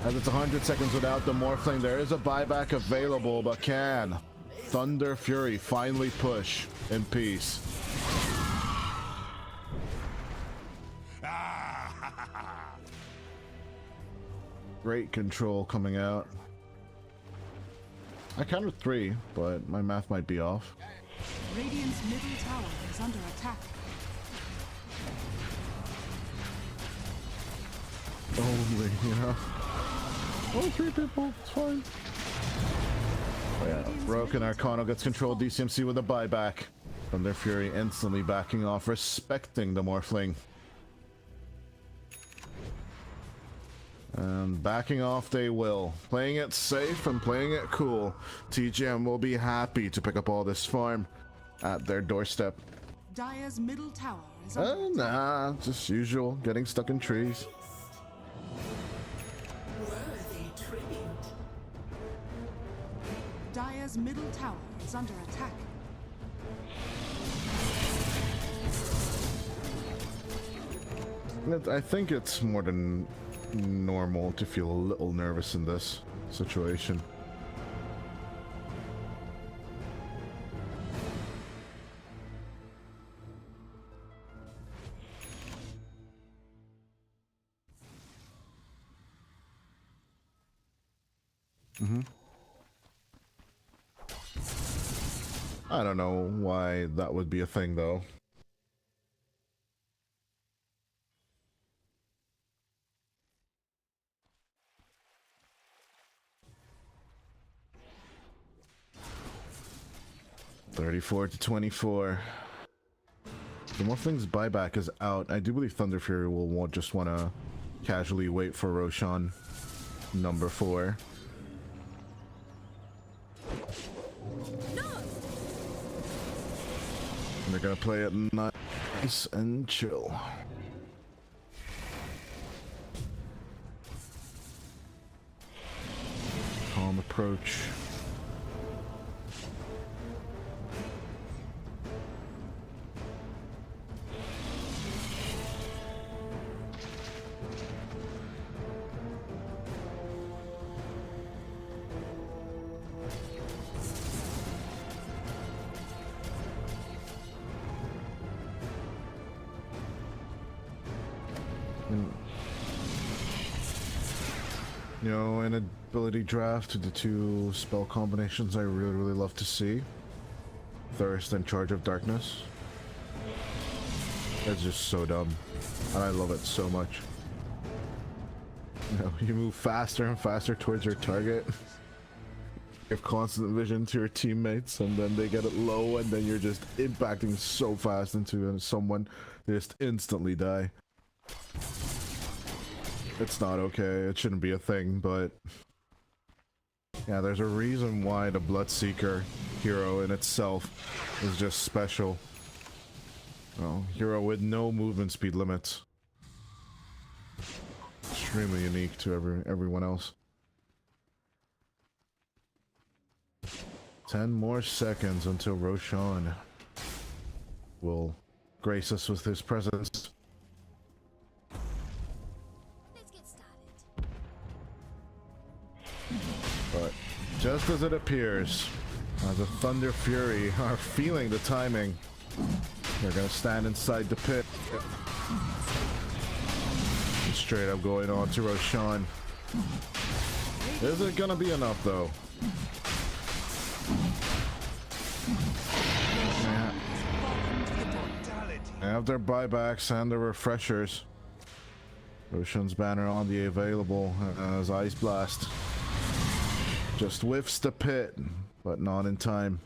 as it's 100 seconds without the Morphling, there is a buyback available, but can Thunder Fury finally push in peace? Great control coming out. I counted 3, but my math might be off. Radiant's middle tower is under attack. Only, you know. Oh, 3 people, it's fine. Oh, yeah, Broken Arcano gets control. DCMC with a buyback. Thunder Fury instantly backing off, respecting the Morphling. And backing off they will. Playing it safe and playing it cool. TGM will be happy to pick up all this farm at their doorstep. Dire's middle tower is under attack. Nah, just usual. Getting stuck in trees. Worthy tribute. Dire's middle tower is under attack. I think it's more than normal to feel a little nervous in this situation. I don't know why that would be a thing though. $34 to $24. The Morphling's buyback is out. I do believe Thunder Fury will just want to casually wait for Roshan number 4. And they're gonna play it nice and chill. Calm approach. You know, an ability draft to the 2 spell combinations I really love to see. Thirst and Charge of Darkness. It's just so dumb. And I love it so much. You know, you move faster and faster towards your target. You have constant vision to your teammates, and then they get it low, and then you're just impacting so fast into someone, they just instantly die. It's not okay, it shouldn't be a thing, but yeah, there's a reason why the Bloodseeker hero in itself is just special. Oh, hero with no movement speed limits. Extremely unique to everyone else. 10 more seconds until Roshan will grace us with his presence. But just as it appears, the Thunder Fury are feeling the timing. They're gonna stand inside the pit. Straight up going on to Roshan. Is it gonna be enough though? Yeah. They have their buybacks and their refreshers. Roshan's banner on the available as Ice Blast. Just whiffs the pit, but not in time.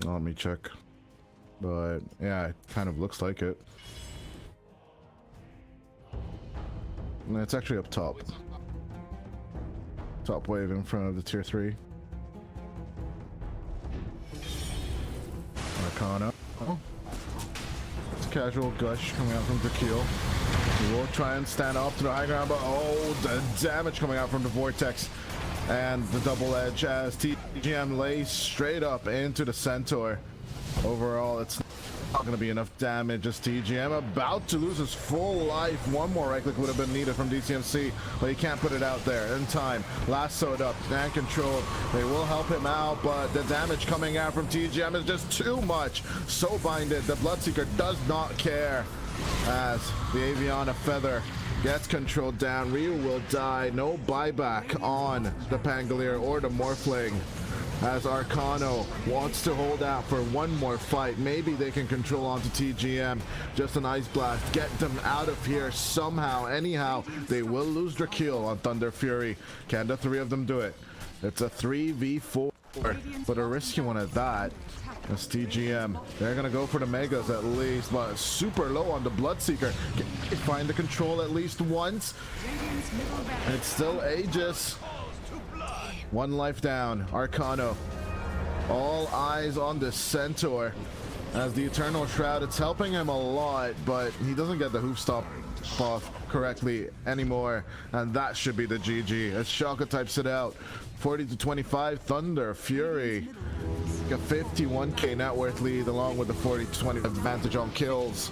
Let me check. But yeah, it kind of looks like it. And it's actually up top. Top wave in front of the tier 3. Arcana. Oh. It's casual gush coming out from Drakeel. He will try and stand up to the high ground, but oh, the damage coming out from the vortex and the double edge as TGM lays straight up into the centaur. Overall, it's not going to be enough damage as TGM about to lose his full life. One more right click would have been needed from DCMC, but he can't put it out there in time. Lassoed up and controlled. They will help him out, but the damage coming out from TGM is just too much. So binded, the Bloodseeker does not care as the Aviana Feather gets controlled down. Ryu will die. No buyback on the Pangolier or the Morphling, as Arcano wants to hold out for one more fight. Maybe they can control onto TGM. Just an Ice Blast. Get them out of here somehow. Anyhow, they will lose Drakeel on Thunder Fury. Can the 3 of them do it? It's a 3v4, but a risky one at that. That's TGM. They're gonna go for the Megas at least, but super low on the Bloodseeker. Can they find the control at least once? It's still Aegis. One life down. Arcano. All eyes on the Centaur as the Eternal Shroud. It's helping him a lot, but he doesn't get the hoof stop off correctly anymore, and that should be the GG as Shaka types it out. 40-25 Thunder Fury. A 51k net worth lead along with the 40-20 advantage on kills,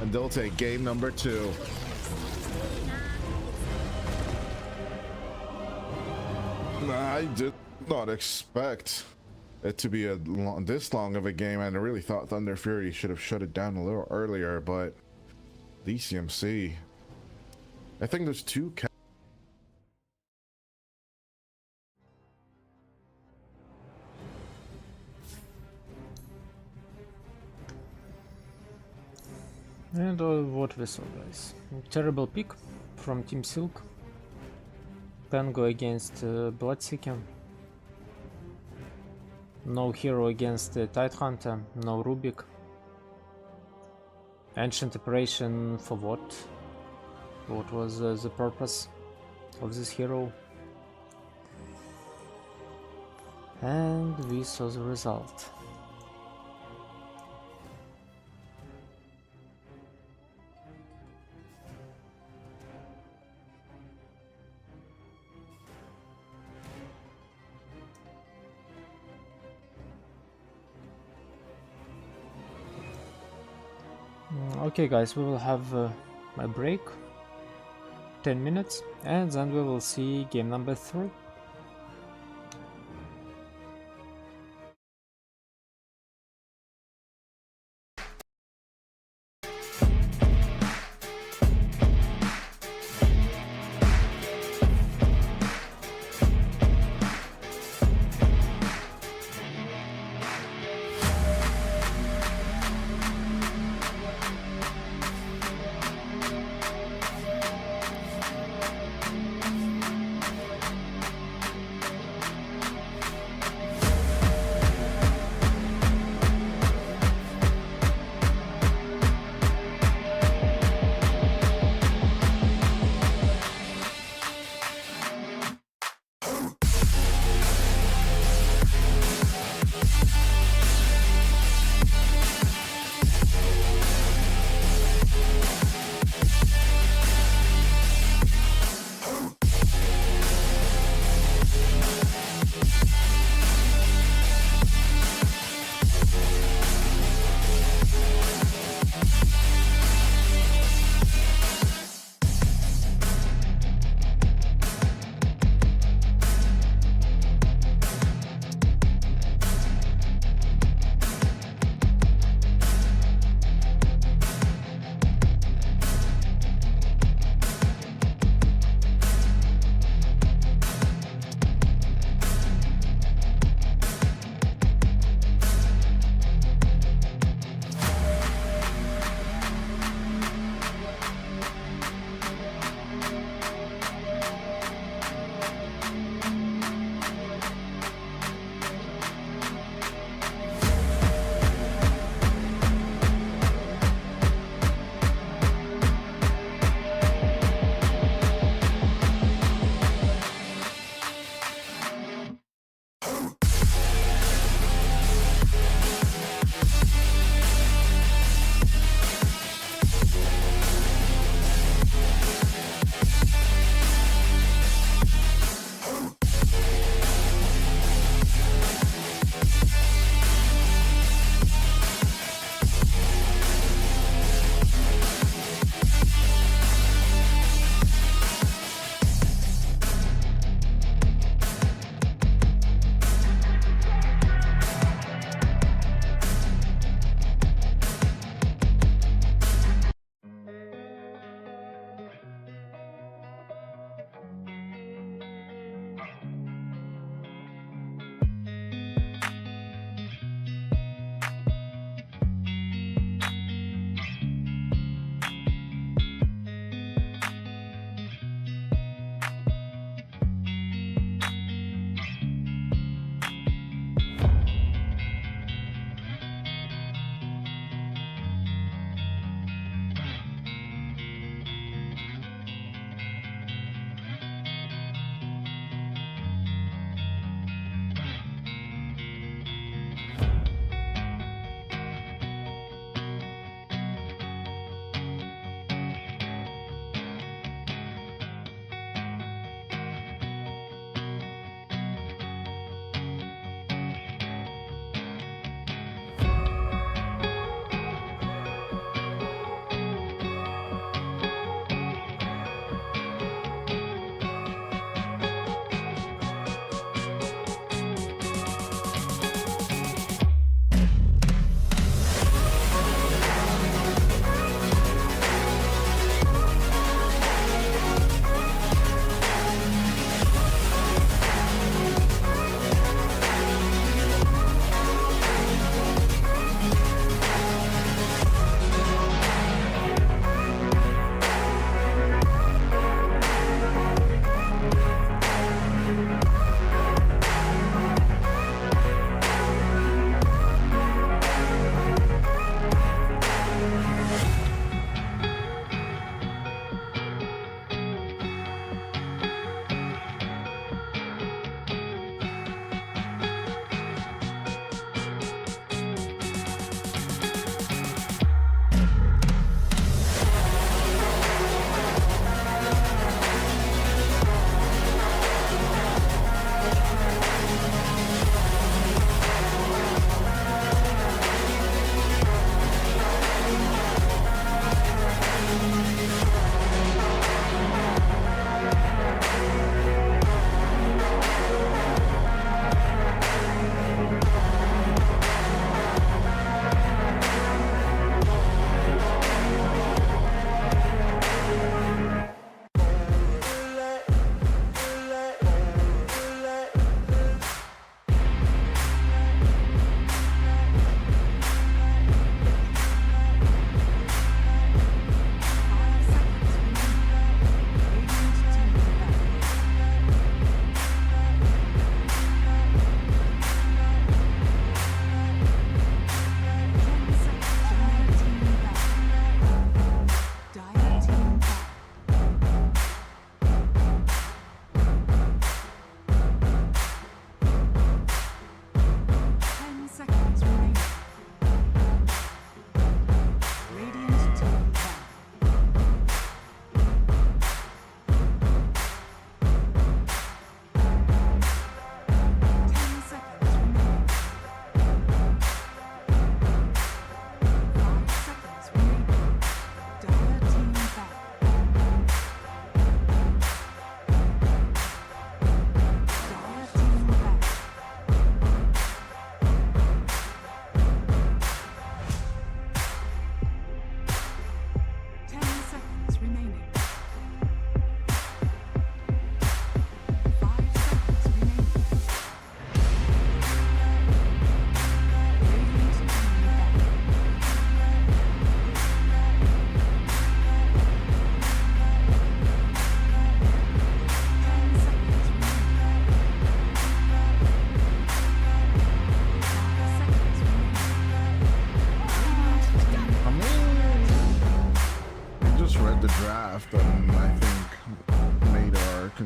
and they'll take game number 2. I did not expect it to be this long of a game, and I really thought Thunder Fury should have shut it down a little earlier, but DCMC, I think there's 2 And what we saw, guys. Terrible pick from Team Silk. Pango against Bloodseeker. No hero against Tidehunter. No Rubik. Ancient Operation for what? What was the purpose of this hero? And we saw the result. Okay guys, we will have a break, 10 minutes, and then we will see game number 3.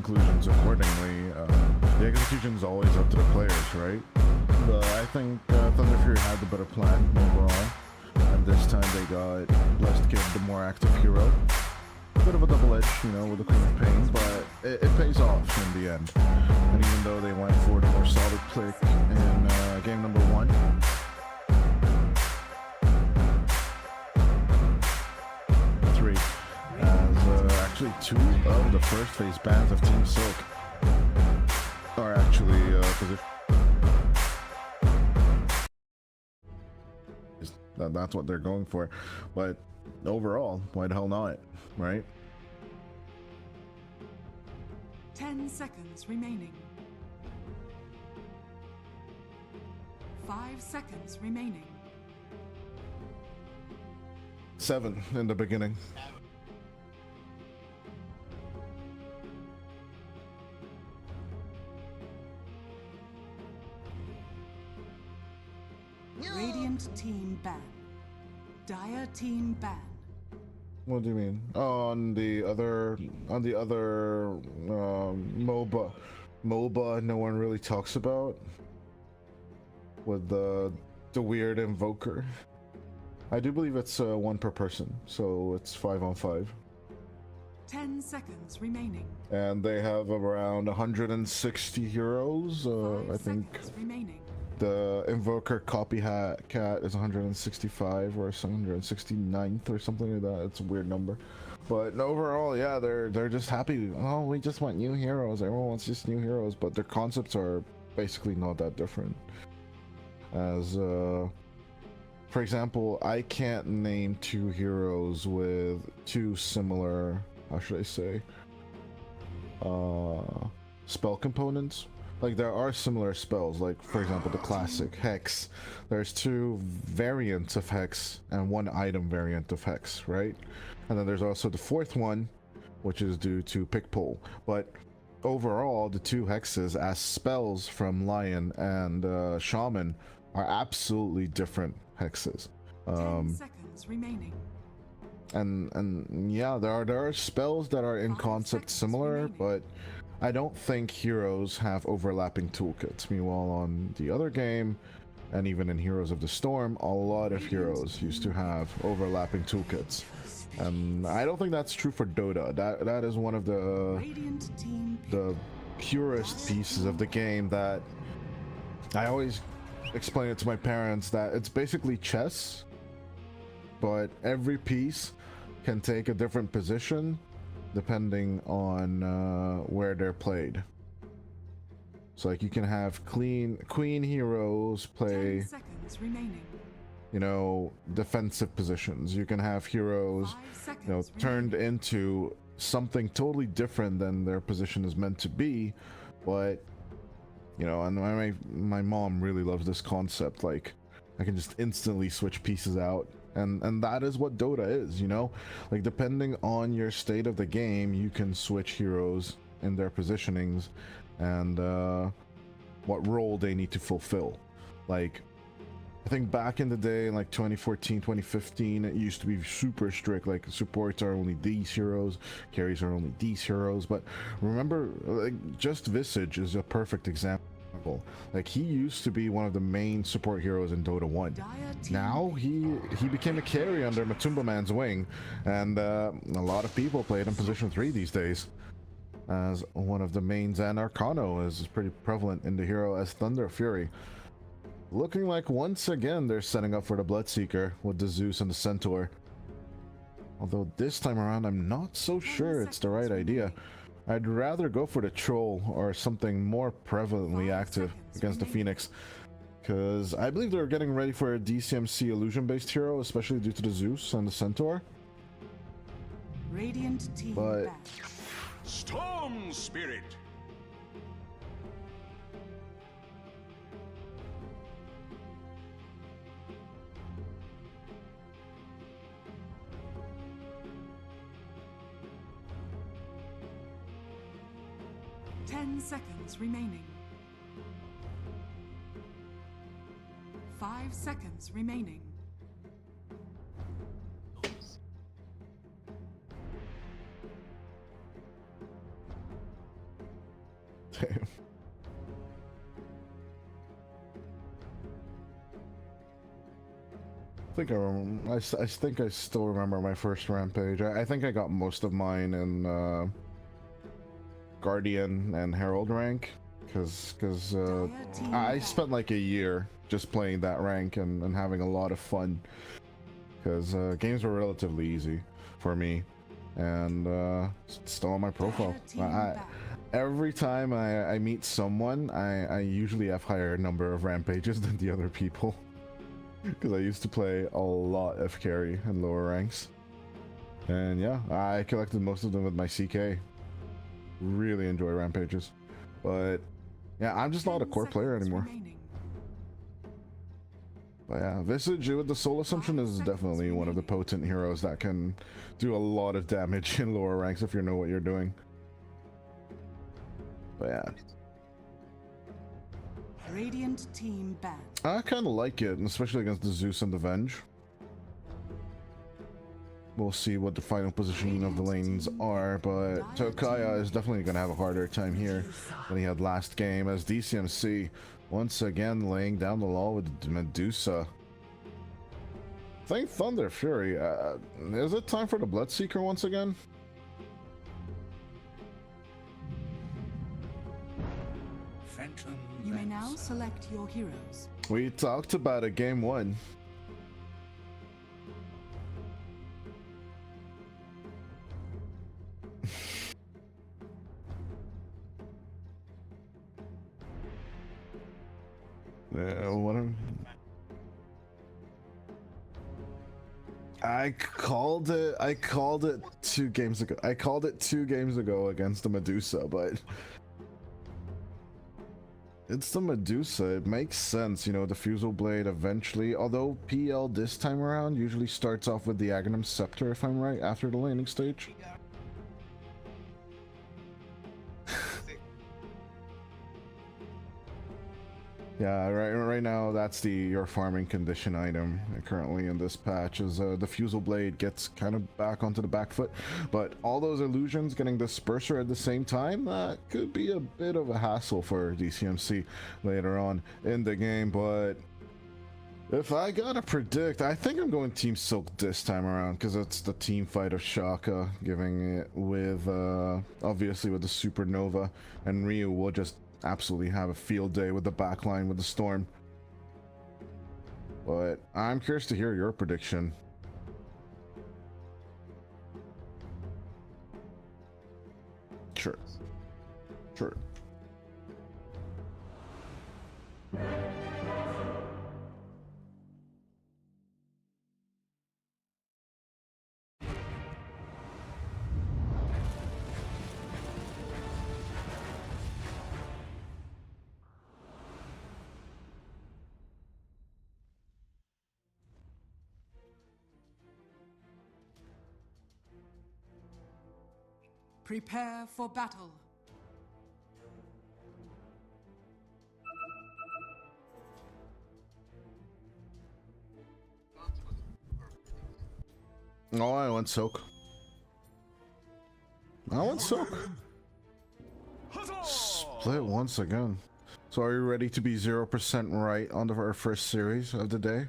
conclusions accordingly. The execution's always up to the players, right? But I think Thunder Fury had the better plan overall. And this time they got Blessed Kid, the more active hero. Bit of a double edge, you know, with the Queen of Pain, but it pays off in the end. And even though they went for the more solid pick in game number 1, as actually 2 of the first phase bans of Team Silk are actually positioned. That's what they're going for, but overall, why the hell not, right? 10 seconds remaining. 5 seconds remaining. 7 in the beginning. Radiant team ban. Dire team ban. What do you mean? On the other MOBA no one really talks about, with the weird invoker. I do believe it's 1 per person, so it's 5 on 5. 10 seconds remaining. And they have around 160 heroes. I think remaining. the invoker copycat is 165 or 169th or something like that. It's a weird number, but overall, yeah, they're just happy. Oh, we just want new heroes. Everyone wants just new heroes, but their concepts are basically not that different. As for example, I can't name 2 heroes with 2 similar, how should I say, spell components. Like, there are similar spells, like for example the classic Hex. There's 2 variants of Hex and 1 item variant of Hex, right? And then there's also the 4th one, which is due to pick pull. But overall, the 2 hexes as spells from Lion and Shaman are absolutely different hexes. 10 seconds remaining. And yeah, there are spells that are in concept similar, but I don't think heroes have overlapping toolkits. Meanwhile, on the other game, and even in Heroes of the Storm, a lot of heroes used to have overlapping toolkits. And I don't think that's true for Dota. That is one of the purest pieces of the game that I always explain it to my parents, that it's basically chess, but every piece can take a different position depending on where they're played. So like you can have queen heroes play, 10 seconds remaining. you know, defensive positions. You can have heroes, you know, turned into something totally different than their position is meant to be. But you know, and my mom really loves this concept. Like, I can just instantly switch pieces out. And that is what Dota is, you know? Like, depending on your state of the game, you can switch heroes in their positionings and what role they need to fulfill. Like, I think back in the day, in like 2014, 2015, it used to be super strict. Like, supports are only these heroes, carries are only these heroes. But remember, like, just Visage is a perfect example. Like, he used to be one of the main support heroes in Dota 1. Now he became a carry under Matumba Man's wing, and a lot of people play it in position 3 these days as one of the mains, and Arcano is pretty prevalent in the hero as Thunder Fury. Looking like once again they're setting up for the Bloodseeker with the Zeus and the Centaur. Although this time around I'm not so sure it's the right idea. I'd rather go for the Troll or something more prevalently active against the Phoenix, because I believe they're getting ready for a DCMC illusion-based hero, especially due to the Zeus and the Centaur. Radiant team But back. Storm Spirit! Seconds remaining. 5 seconds remaining. Damn. I think I remember, I think I still remember my first rampage. I think I got most of mine in Guardian and Herald rank, because I spent like a year just playing that rank and having a lot of fun, because games were relatively easy for me, and it's still on my profile. Every time I meet someone, I usually have higher number of rampages than the other people. Because I used to play a lot of carry in lower ranks. And yeah, I collected most of them with my CK. Really enjoy rampages. But yeah, I'm just not a core player anymore. But yeah, Visage with the Soul Assumption is definitely one of the potent heroes that can do a lot of damage in lower ranks if you know what you're doing. But yeah. Radiant team banned. I kind of like it, especially against the Zeus and the Venge. We'll see what the final positioning of the lanes are, but Tokaya is definitely going to have a harder time here than he had last game, as DCMC once again laying down the law with Medusa. Thank Thunder Fury. Is it time for the Bloodseeker once again? You may now select your heroes. We talked about it game one. I called it 2 games ago. I called it 2 games ago against the Medusa, but it's the Medusa. It makes sense, you know, the Fusel Blade eventually, although PL this time around usually starts off with the Aghanim Scepter, if I'm right, after the laning stage. Yeah, right now that's your farming condition item currently in this patch, is the Fusel Blade gets kind of back onto the back foot, but all those illusions getting Disperser at the same time, that could be a bit of a hassle for DCMC later on in the game. But if I gotta predict, I think I'm going Team Silk this time around, because it's the team fight of Shaka, giving it with obviously with the Supernova, and Ryu will just absolutely have a field day with the backline with the Storm. But I'm curious to hear your prediction. Sure. Prepare for battle. Oh, I want Silk. Split once again. So are you ready to be 0% right on our first series of the day?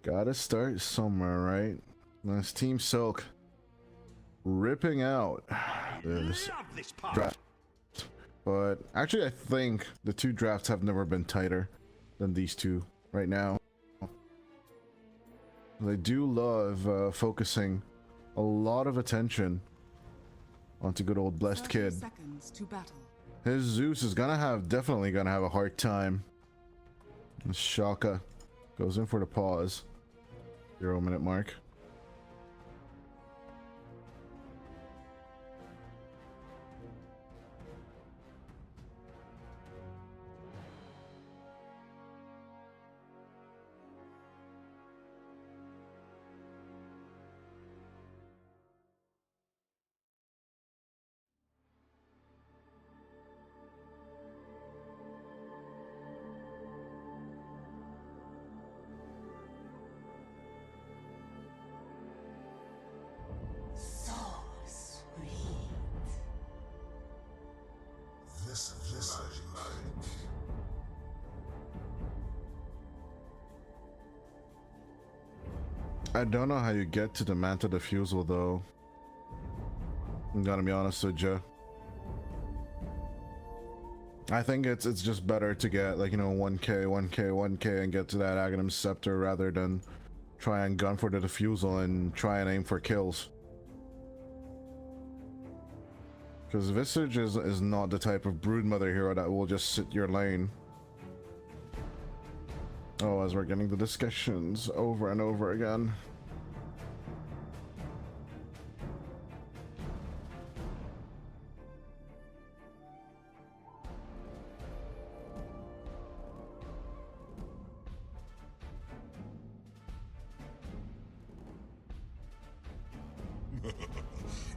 Gotta start somewhere, right? That's Team Silk ripping out this draft. But actually, I think the 2 drafts have never been tighter than these 2 right now. They do love focusing a lot of attention onto good old Blessed Kid. His Zeus is definitely gonna have a hard time. Shaka goes in for the pause. 0-minute mark. I don't know how you get to the Manta Diffusal though. I'm gonna be honest with you. I think it's just better to get, like, you know, 1k, 1k, 1k and get to that Aghanim Scepter rather than try and gun for the Diffusal and try and aim for kills. Because Visage is not the type of Broodmother hero that will just sit your lane. Oh, as we're getting the discussions over and over again.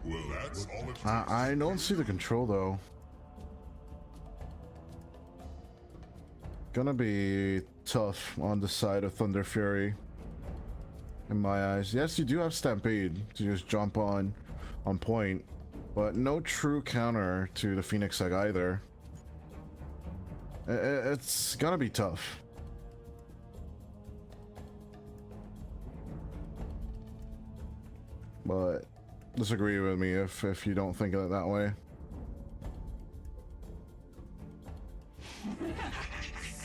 Well, that's all it takes. I don't see the control though. Gonna be tough on the side of Thunder Fury in my eyes. Yes, you do have Stampede to just jump on point, but no true counter to the Phoenix Egg either. It's gonna be tough. But disagree with me if you don't think of it that way.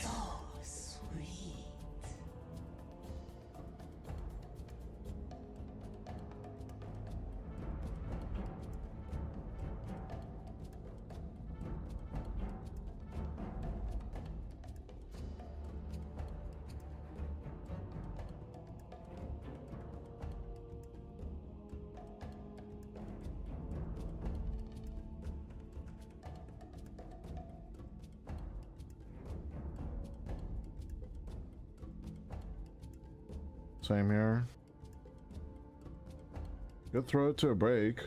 So sweet. Same here. Good throw it to a break.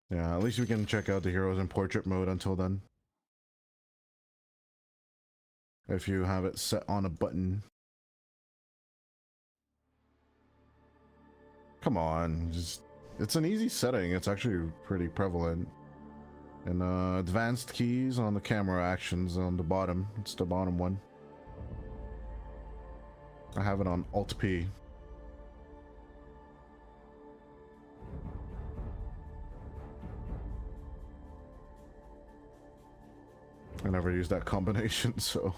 Yeah, at least we can check out the heroes in portrait mode until then. If you have it set on a button. Come on, it's an easy setting. It's actually pretty prevalent. And advanced keys on the camera actions on the bottom. It's the bottom one. I have it on Alt P. I never used that combination, so.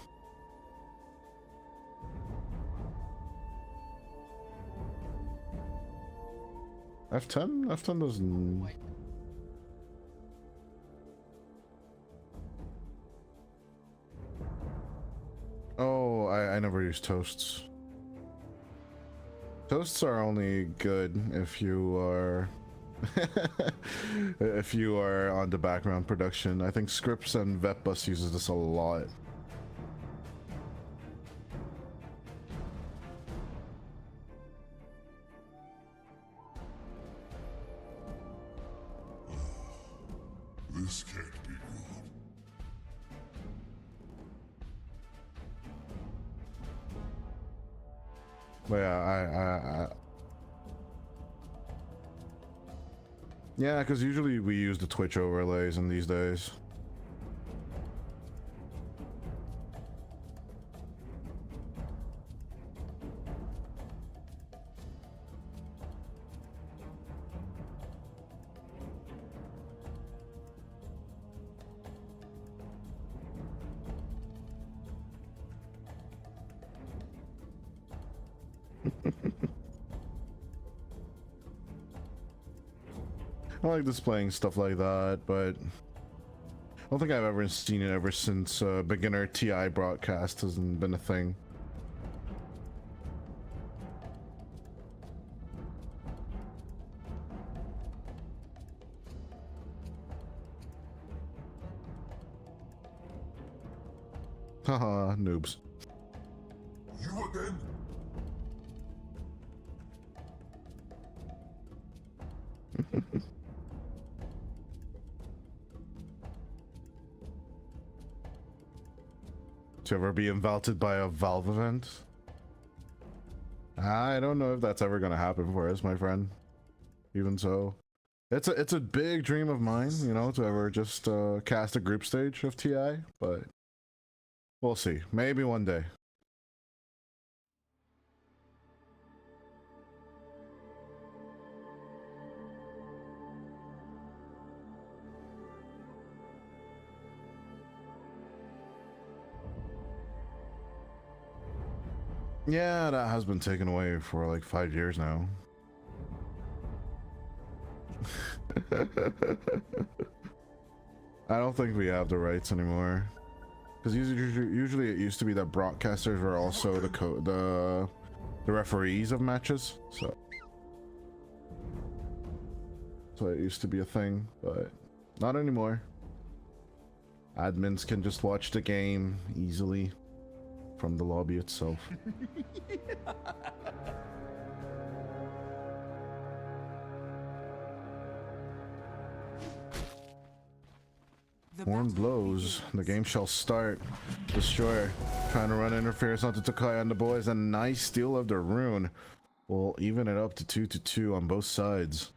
F10? F10 doesn't. Oh, I never use toasts. Toasts are only good if you are if you are on the background production. I think Scripps and Vetbus uses this a lot. This can't be good. But yeah, yeah, because usually we use the Twitch overlays in these days. I like displaying stuff like that, but I don't think I've ever seen it ever since beginner TI broadcast hasn't been a thing. Haha, noobs. You again? To ever be invited by a Valve event? I don't know if that's ever gonna happen for us, my friend. Even so, it's a big dream of mine, you know, to ever just cast a group stage of TI, but We'll see. Maybe one day. Yeah, that has been taken away for like 5 years now. I don't think we have the rights anymore. Because usually it used to be that broadcasters were also the referees of matches. So it used to be a thing, but not anymore. Admins can just watch the game easily from the lobby itself. Horn blows. The game shall start. Destroyer trying to run interference onto Takai and the boys. A nice steal of the rune will even it up to 2-2 on both sides.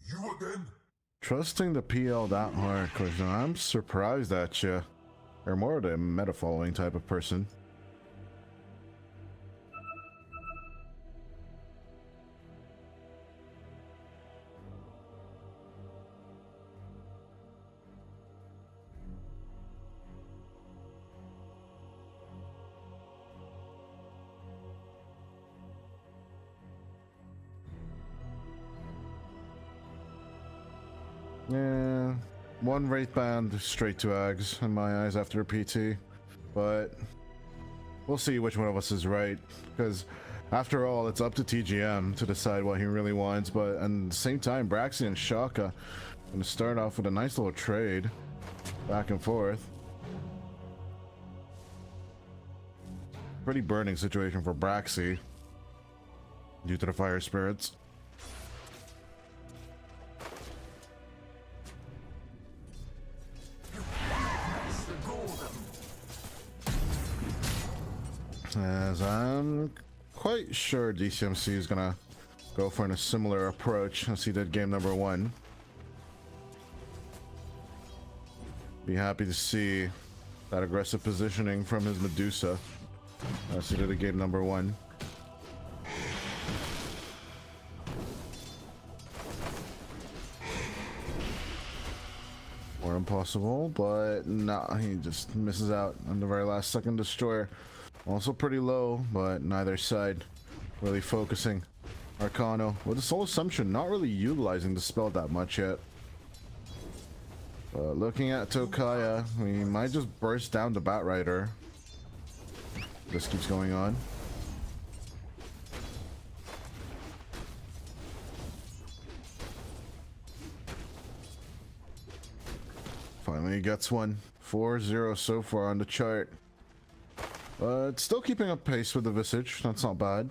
You again? Trusting the PL that hard, Christian. I'm surprised at you. You're more of the meta following type of person. Yeah, one Wraith Band straight to Ags in my eyes after a PT, but we'll see which one of us is right, because after all, it's up to TGM to decide what he really wants. But at the same time, Braxy and Shaka gonna start off with a nice little trade back and forth. Pretty burning situation for Braxy due to the fire spirits. As I'm quite sure DCMC is gonna go for a similar approach as he did game number 1. Be happy to see that aggressive positioning from his Medusa as he did in game number 1. More impossible, but nah, he just misses out on the very last second destroyer. Also pretty low, but neither side really focusing. Arcano with a Soul Assumption, not really utilizing the spell that much yet. But looking at Tokaya, we might just burst down the Bat Rider. This keeps going on. Finally gets one. 4-0 so far on the chart. But still keeping up pace with the Visage, that's not bad.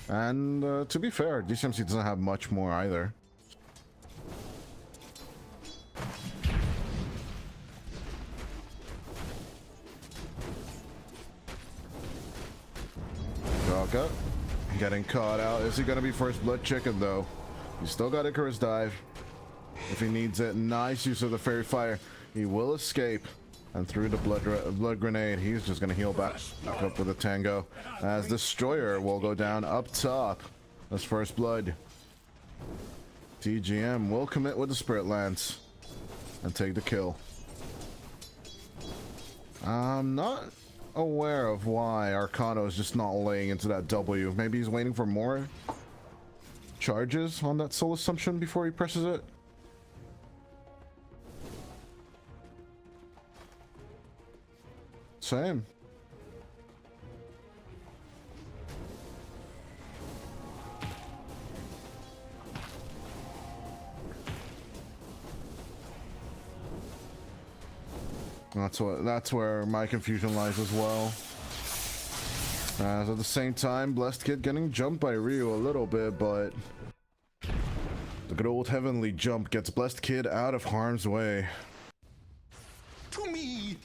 And to be fair, DCMC doesn't have much more either. Gaga getting caught out. Is he going to be first blood chicken though? He's still got Icarus dive if he needs it. Nice use of the Fairy Fire. He will escape. And through the blood grenade, he's just going to heal back up with a Tango. As Destroyer will go down up top. That's first blood. TGM will commit with the Spirit Lance and take the kill. I'm not aware of why Arcano is just not laying into that W. Maybe he's waiting for more charges on that Soul Assumption before he presses it. Same. That's where my confusion lies as well. As at the same time, Blessed Kid getting jumped by Ryu a little bit, but the good old heavenly jump gets Blessed Kid out of harm's way. To me!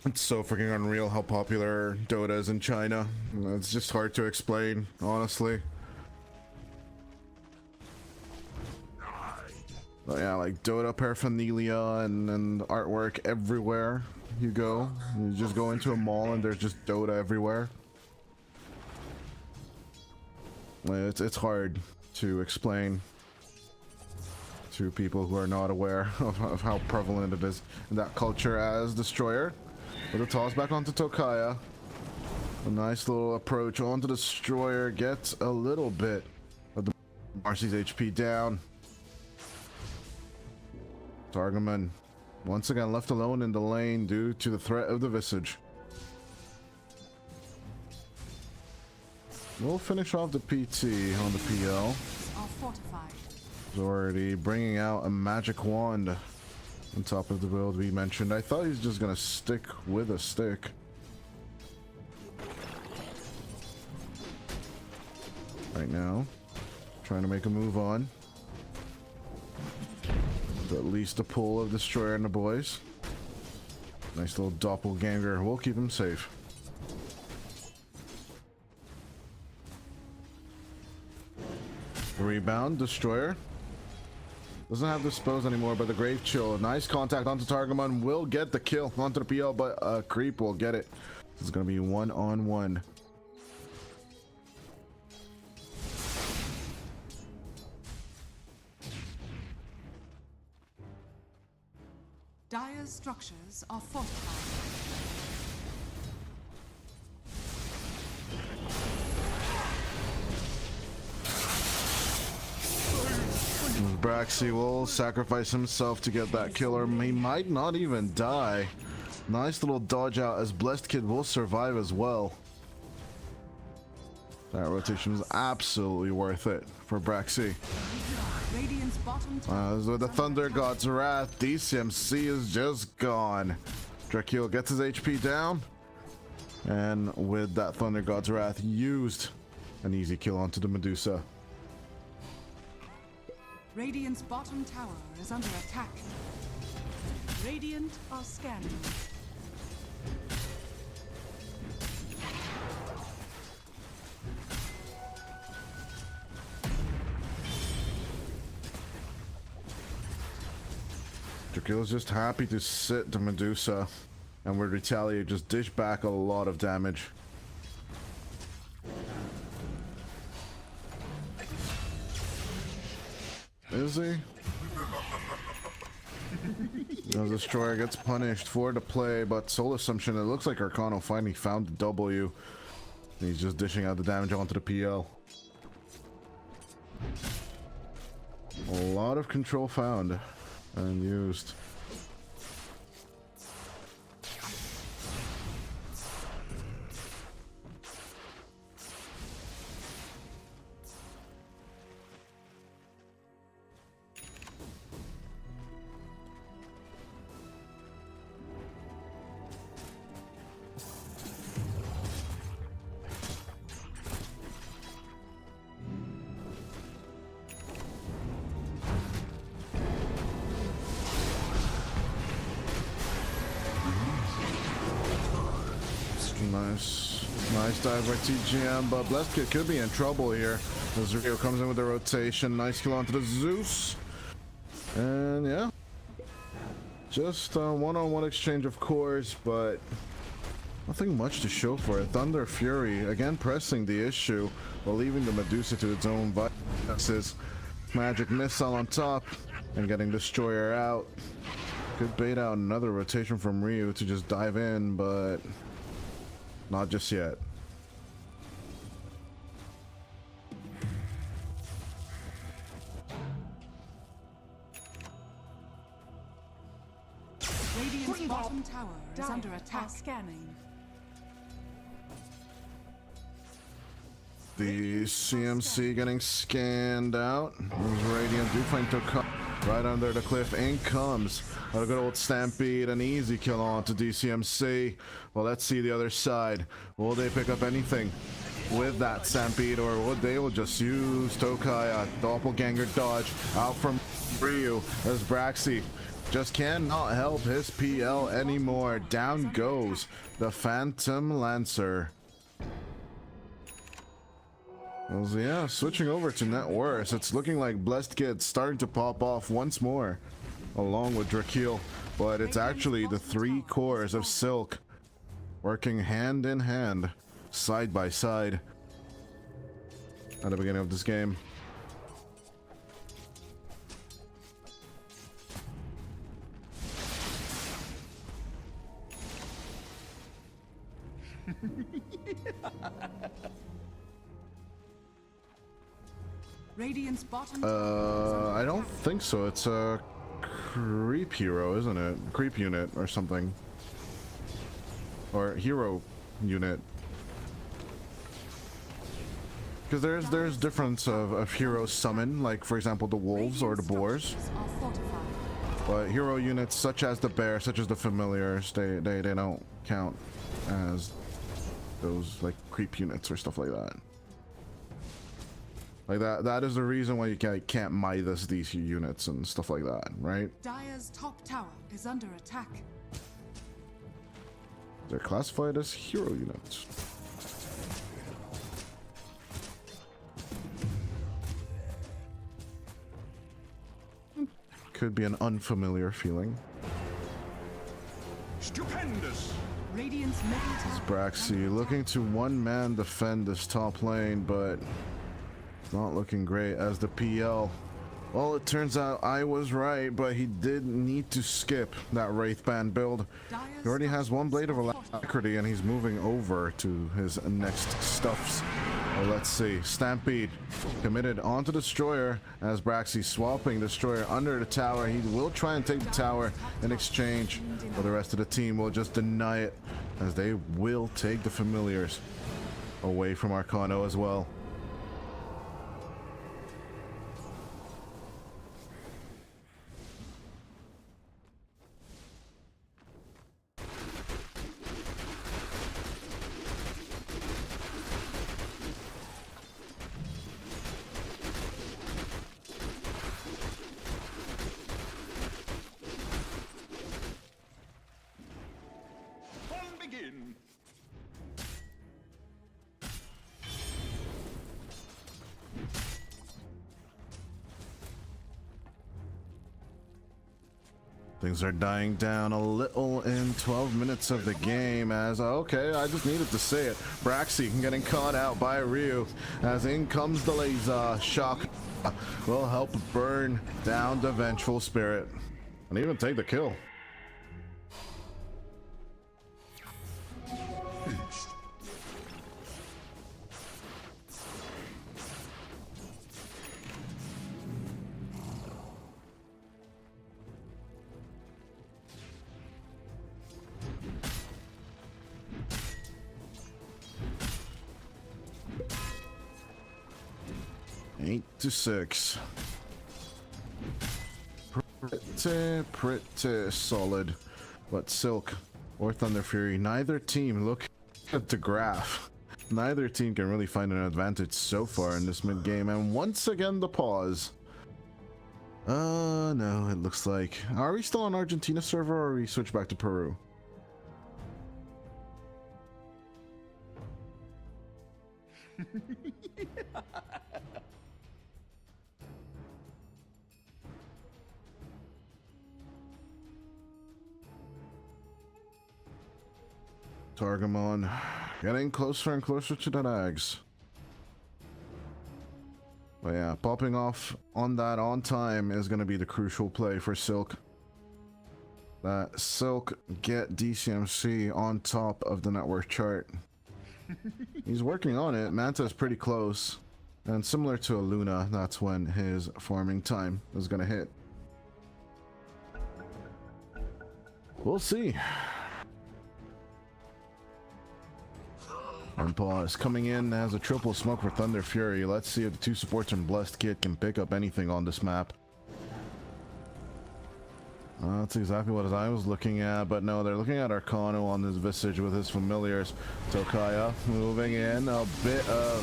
It's so freaking unreal how popular Dota is in China. It's just hard to explain, honestly. But yeah, like Dota paraphernalia and artwork everywhere you go. You just go into a mall and there's just Dota everywhere. It's hard to explain to people who are not aware of how prevalent it is in that culture. As Destroyer with a toss back onto Tokaya. A nice little approach onto Destroyer, gets a little bit of the Marcy's HP down. Targaman once again left alone in the lane due to the threat of the Visage. We'll finish off the PT on the PL. Are fortified. He's already bringing out a magic wand on top of the build we mentioned. I thought he's just gonna stick with a stick. Right now, trying to make a move on. At least a pull of Destroyer and the boys. Nice little doppelganger. We'll keep him safe. Rebound, Destroyer. Doesn't have dispose anymore, but the Grave Chill. Nice contact onto Targaman. Will get the kill onto the PL, but Creep will get it. This is going to be 1-on-1. Dire's structures are fortified. Braxy will sacrifice himself to get that kill, or he might not even die. Nice little dodge out as Blessed Kid will survive as well. That rotation is absolutely worth it for Braxy. Radiant's bottom tower With the Thunder God's Wrath, DCMC is just gone. Dracul gets his HP down, and with that Thunder God's Wrath used, an easy kill onto the Medusa. Radiant's bottom tower is under attack. Radiant are scanning. Dracula's just happy to sit the Medusa, and with Retaliate just dish back a lot of damage. Is he? The Destroyer gets punished for the play, but Soul Assumption, it looks like Arcano finally found the W. He's just dishing out the damage onto the PL. A lot of control found and used. Nice dive by TGM, but Blessed Kid could be in trouble here. As Rio comes in with the rotation. Nice kill onto the Zeus. And yeah. Just a one-on-one exchange, of course, but nothing much to show for it. Thunder Fury, again pressing the issue, while leaving the Medusa to its own vices. Magic Missile on top, and getting Destroyer out. Could bait out another rotation from Ryu to just dive in, but not just yet. Radiant's bottom tower is under attack. Scanning. The CMC getting scanned out. There's Radiant do find Tokaya right under the cliff. In comes a good old Stampede, an easy kill on to DCMC. Well, let's see the other side. Will they pick up anything with that Stampede, or would they will just use Tokaya? Doppelganger dodge out from Ryu as Braxy just cannot help his PL anymore. Down goes the Phantom Lancer. Well, yeah, switching over to net worth. It's looking like Blessed Kid starting to pop off once more, along with Drakeel. But it's actually the 3 cores of Silk working hand in hand, side by side, at the beginning of this game. Radiant's bottom I don't think so. It's a creep hero, isn't it? Creep unit or something. Or hero unit. Because there's difference of heroes summon, like for example the wolves or the boars. But hero units such as the bear, such as the familiars, they don't count as those like creep units or stuff like that. Like that is the reason why you can't Midas these units and stuff like that, right? Dire's top tower is under attack. They're classified as hero units. Could be an unfamiliar feeling. Stupendous! Radiant's middle tower. Braxy looking to one-man defend this top lane, but not looking great as the PL. Well, it turns out I was right, but he did need to skip that Wraith Band build. He already has 1 Blade of Alacrity and he's moving over to his next stuffs. Well, let's see. Stampede committed onto Destroyer as Braxy swapping Destroyer under the tower. He will try and take the tower in exchange, but the rest of the team will just deny it as they will take the familiars away from Arcano as well. Things are dying down a little in 12 minutes of the game as, okay, I just needed to say it. Braxy getting caught out by Ryu as in comes the laser. Shock will help burn down the Vengeful Spirit and even take the kill. To 6. Pretty solid. But Silk or Thunder Fury, neither team, look at the graph. Neither team can really find an advantage so far in this mid game. And once again, the pause. No, it looks like. Are we still on Argentina server or are we switch back to Peru? Targamon getting closer and closer to the Nags. But yeah, popping off on that on time is going to be the crucial play for Silk. That Silk get DCMC on top of the network chart. He's working on it. Manta is pretty close. And similar to a Luna, that's when his farming time is going to hit. We'll see. And pause coming in as a triple smoke for Thunder Fury. Let's see if the 2 supports and Blessed Kid can pick up anything on this map. That's exactly what I was looking at, but no, they're looking at Arcano on this Visage with his familiars. Tokaya moving in, a bit of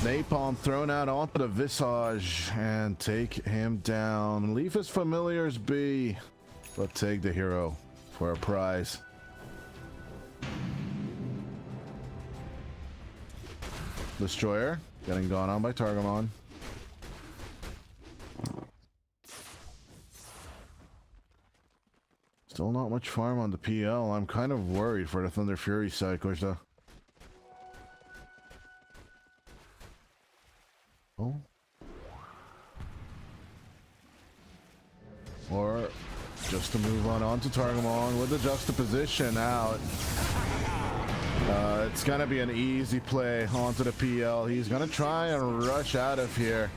napalm thrown out onto the Visage and take him down. Leave his familiars be, but take the hero for a prize. Destroyer getting gone on by Targamon. Still not much farm on the PL. I'm kind of worried for the Thunder Fury cyclers though. Oh. Or just to move on to Targamon with the juxtaposition out. It's gonna be an easy play onto the PL. He's gonna try and rush out of here,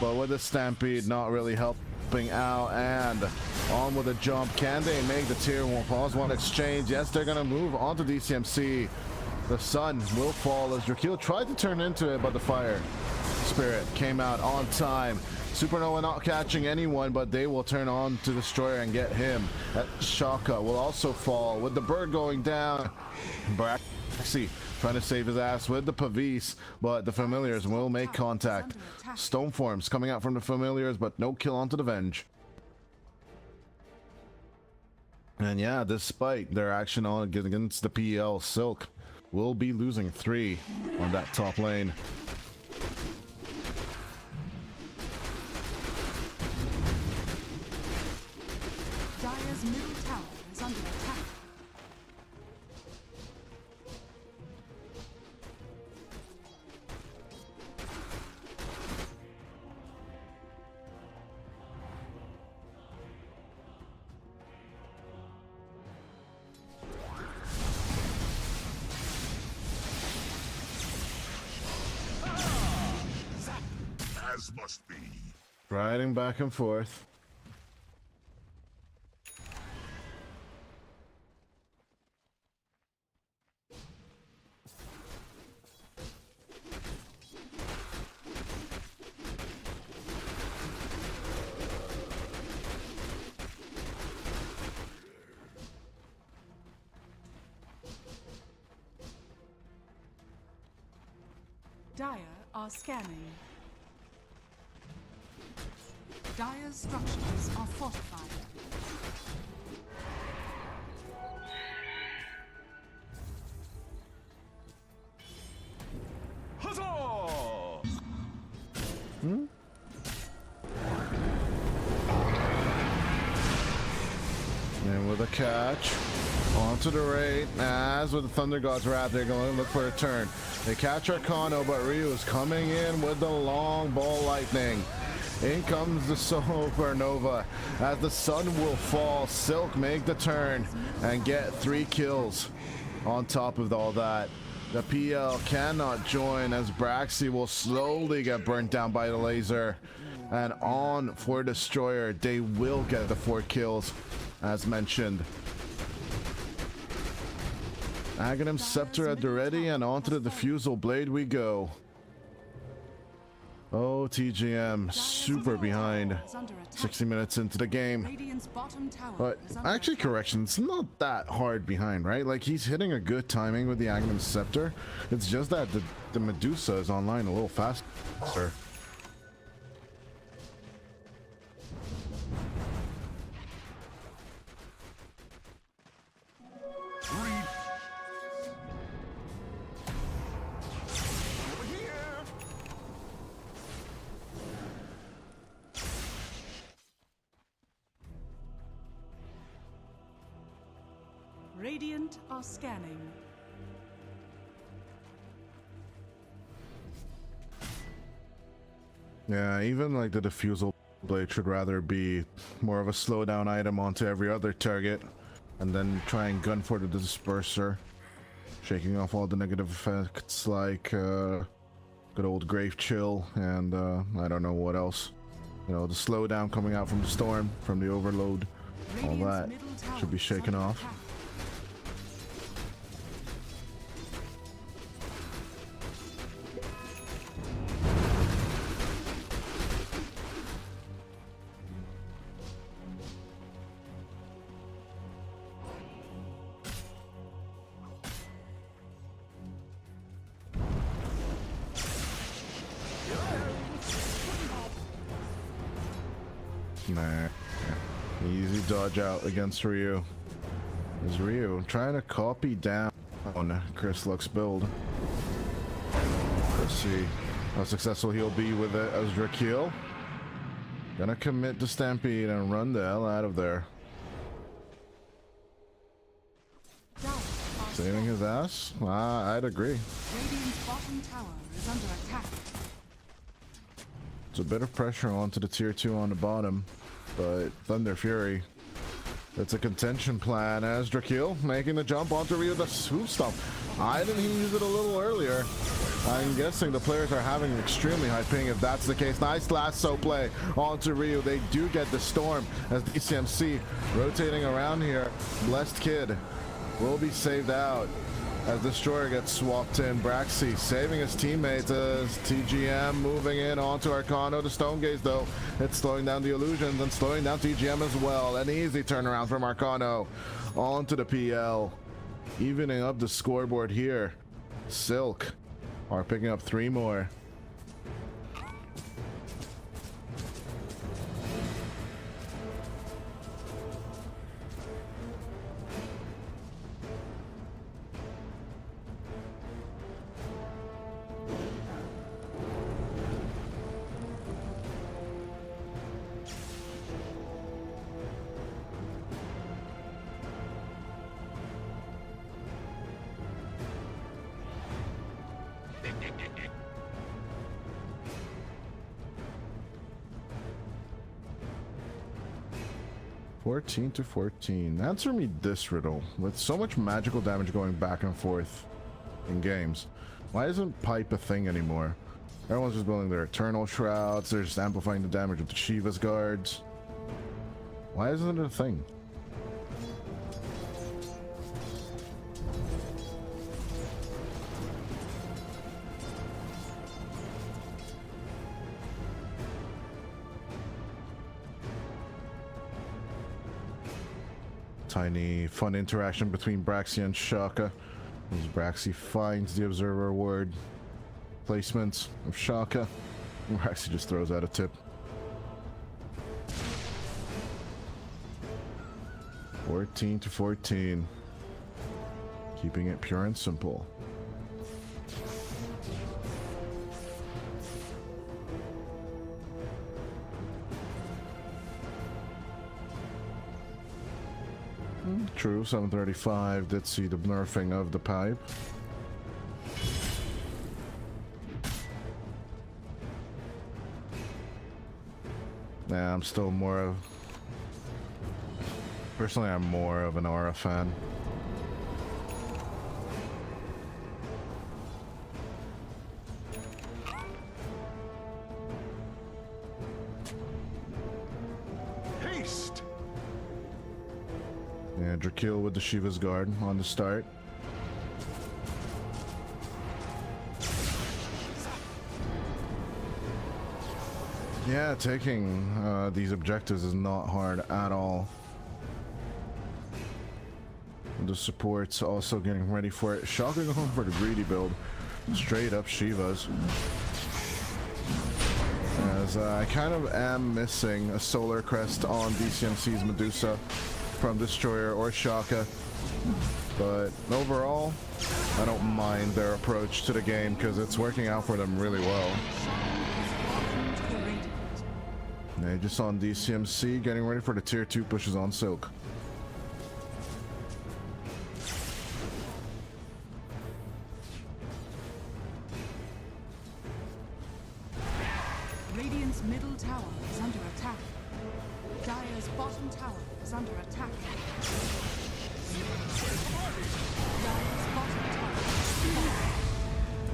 but with the Stampede not really helping out, and on with a jump. Can they make the tier 1 pause 1 exchange? Yes, they're gonna move on to DCMC. The sun will fall as Drakeel tried to turn into it, but the fire spirit came out on time. Supernova not catching anyone, but they will turn on to Destroyer and get him. Shaka will also fall with the bird going down. Braxy trying to save his ass with the Pavis, but the familiars will make contact. Stone forms coming out from the familiars, but no kill onto the Venge. And yeah, despite their action on against the PL, Silk will be losing 3 on that top lane. Dire's middle tower is under attack. As must be. Riding back and forth. Dire are scanning. Dire's structures are fortified. Huzzah! And with a catch onto the raid, as with the Thunder God's Wrath, they're going to look for a turn. They catch Arcano, but Ryu is coming in with the long ball lightning. In comes the Supernova. As the sun will fall, Silk make the turn and get 3 kills. On top of all that, the PL cannot join as Braxy will slowly get burnt down by the laser. And on for Destroyer, they will get the 4 kills, as mentioned. Aghanim Scepter at the ready, and onto the Diffusal Blade we go. Oh, TGM, super behind. 60 minutes into the game. Radiant's bottom tower But is under actually, attack. correction, it's not that hard behind, right? Like, he's hitting a good timing with the Aghanim Scepter. It's just that the Medusa is online a little faster. Radiant are scanning. Yeah, even like the Diffusal Blade should rather be more of a slowdown item onto every other target, and then try and gun for the Disperser, shaking off all the negative effects like good old Grave Chill and I don't know what else. You know, the slowdown coming out from the Storm, from the Overload, all Radiant's that middle tower should be is shaken under off. attack. Nah. Easy dodge out against Ryu. Is Ryu trying to copy down Chris Luck's build? Let's see how successful he'll be with it as Drakeel. Gonna commit to Stampede and run the hell out of there. Saving his ass? I'd agree. Radiant's bottom tower is under attack. It's a bit of pressure onto the tier 2 on the bottom, but Thunder Fury, it's a contention plan as Drakeel making the jump onto Ryu the swoop stomp. I didn't even use it a little earlier. I'm guessing the players are having an extremely high ping if that's the case. Nice lasso play onto Ryu. They do get the storm as DCMC rotating around here. Blessed Kid will be saved out as Destroyer gets swapped in. Braxy saving his teammates as TGM moving in onto Arcano. The Stone Gaze though, it's slowing down the illusions and slowing down TGM as well. An easy turnaround from Arcano onto the PL. Evening up the scoreboard here. Silk are picking up 3 more. To 14. Answer me this riddle. With so much magical damage going back and forth in games, why isn't pipe a thing anymore? Everyone's just building their eternal shrouds, they're just amplifying the damage with the Shiva's guards. Why isn't it a thing? Tiny fun interaction between Braxy and Shaka as Braxy finds the Observer word placements of Shaka. Braxy just throws out a tip. 14 to 14. Keeping it pure and simple. True, 735 did see the nerfing of the pipe. Yeah, I'm still more of... Personally, I'm more of an Aura fan. Haste! Yeah, Drakeel with the Shiva's Guard on the start. Yeah, taking these objectives is not hard at all. The support's also getting ready for it. Shaka going for the greedy build. Straight up Shivas. As I kind of am missing a Solar Crest on DCMC's Medusa from Destroyer or Shaka. But overall, I don't mind their approach to the game because it's working out for them really well. They just on DCMC getting ready for the tier 2 pushes on Silk. Radiant's middle tower is under attack. Dire's bottom tower is under attack. Dire's bottom tower.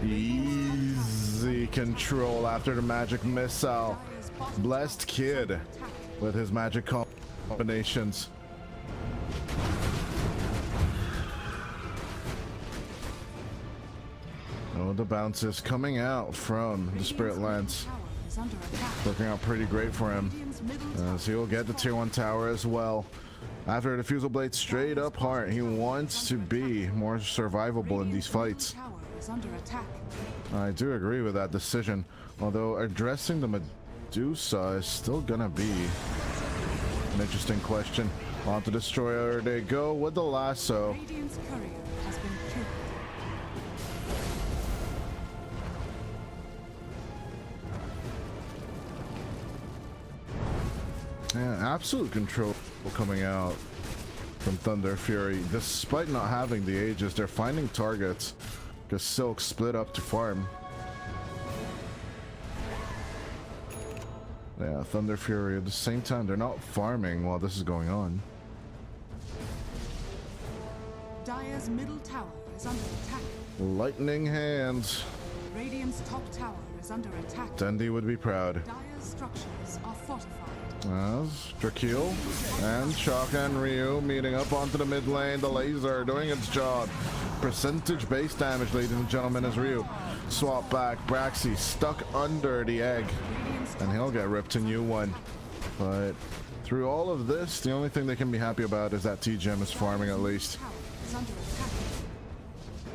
Easy control after the magic missile. Blessed Kid with his magic combinations. Oh, the bounces coming out from the Spirit Lance. Working out pretty great for him. So he'll get the tier 1 tower as well. After the Fusel Blade straight up heart, he wants to be more survivable in these fights. I do agree with that decision, although addressing the Medusa is still gonna be An interesting question. On to Destroyer they go with the lasso. Radiant's courier has been killed. Yeah, absolute control coming out from Thunder Fury. Despite not having the Aegis, they're finding targets because Silk split up to farm. Yeah, Thunder Fury at the same time, they're not farming while this is going on. Dire's middle tower is under attack. Lightning hands. Radiant's top tower is under attack. Dendi would be proud. Dire's structures are fortified. As Drakeel and Shaka and Ryu meeting up onto the mid lane. The laser doing its job. Percentage base damage, ladies and gentlemen, as Ryu swap back. Braxy stuck under the egg, and he'll get ripped a new one. But through all of this, the only thing they can be happy about is that TGM is farming at least. Tower is under attack.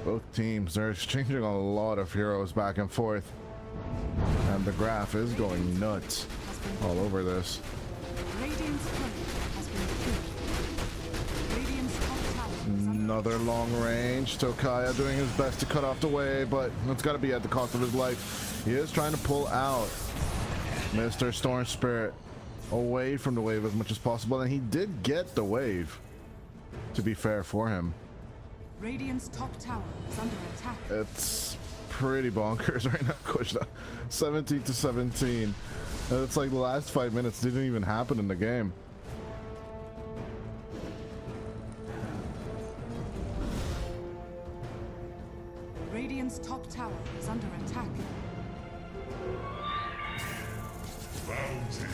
Both teams are exchanging a lot of heroes back and forth, and the graph is going nuts all over this. Radiant's courier has been killed. Radiant's top tower is under Another long range. Tokaya doing his best to cut off the wave, but it's got to be at the cost of his life. He is trying to pull out Mr. Storm Spirit away from the wave as much as possible, and he did get the wave, to be fair for him. Radiant's top tower is under attack. It's pretty bonkers right now, Kushna. 17 to 17. It's like the last 5 minutes didn't even happen in the game. Radiant's top tower is under attack. Bounty.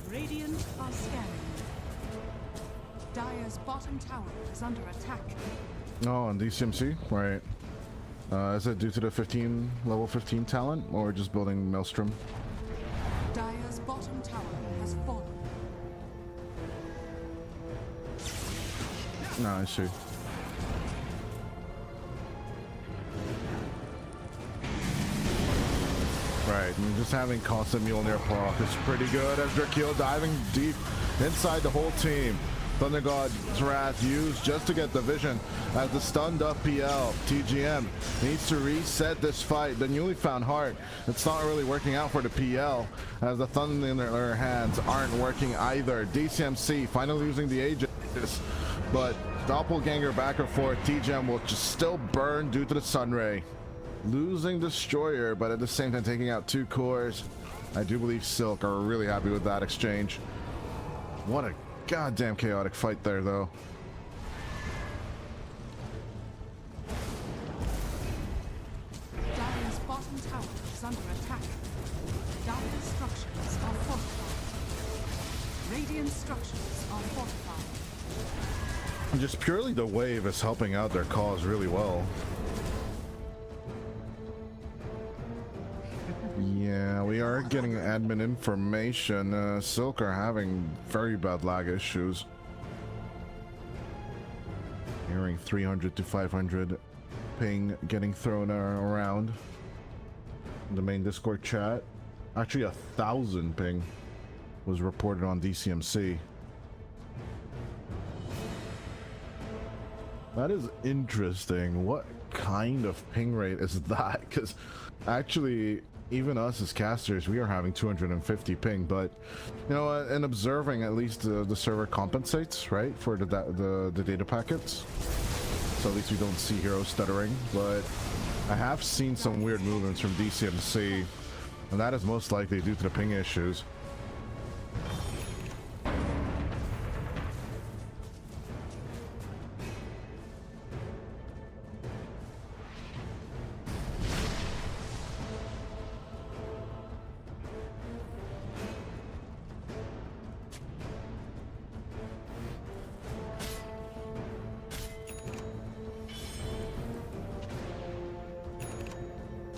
Radiant are scanning. Dire's bottom tower is under attack. Oh, on DCMC? Right. Is it due to the level 15 talent, or just building Maelstrom? Dire's bottom tower has fallen. No, I see. Right, and just having constant Mjolnir proc is pretty good as Drakeel diving deep inside the whole team. Thunder God's Wrath used just to get the vision as the stunned up PL. TGM needs to reset this fight. The newly found heart, it's not really working out for the PL as the Thunder in their hands aren't working either. DCMC finally using the Aegis, but Doppelganger back and forth. TGM will just still burn due to the Sunray. Losing Destroyer, but at the same time taking out 2 cores. I do believe Silk are really happy with that exchange. What a goddamn chaotic fight there, though. Dire's bottom tower is under attack. Dire's structures are fortified. Radiant structures are fortified. Just purely the wave is helping out their cause really well. Yeah, we are getting admin information. Silk are having very bad lag issues. Hearing 300 to 500 ping getting thrown around in the main Discord chat. Actually, 1,000 ping was reported on DCMC. That is interesting. What kind of ping rate is that? Because actually, even us as casters, we are having 250 ping, but you know, in observing, at least the server compensates, right, for the data packets. So at least we don't see heroes stuttering, but I have seen some weird movements from DCMC, and that is most likely due to the ping issues.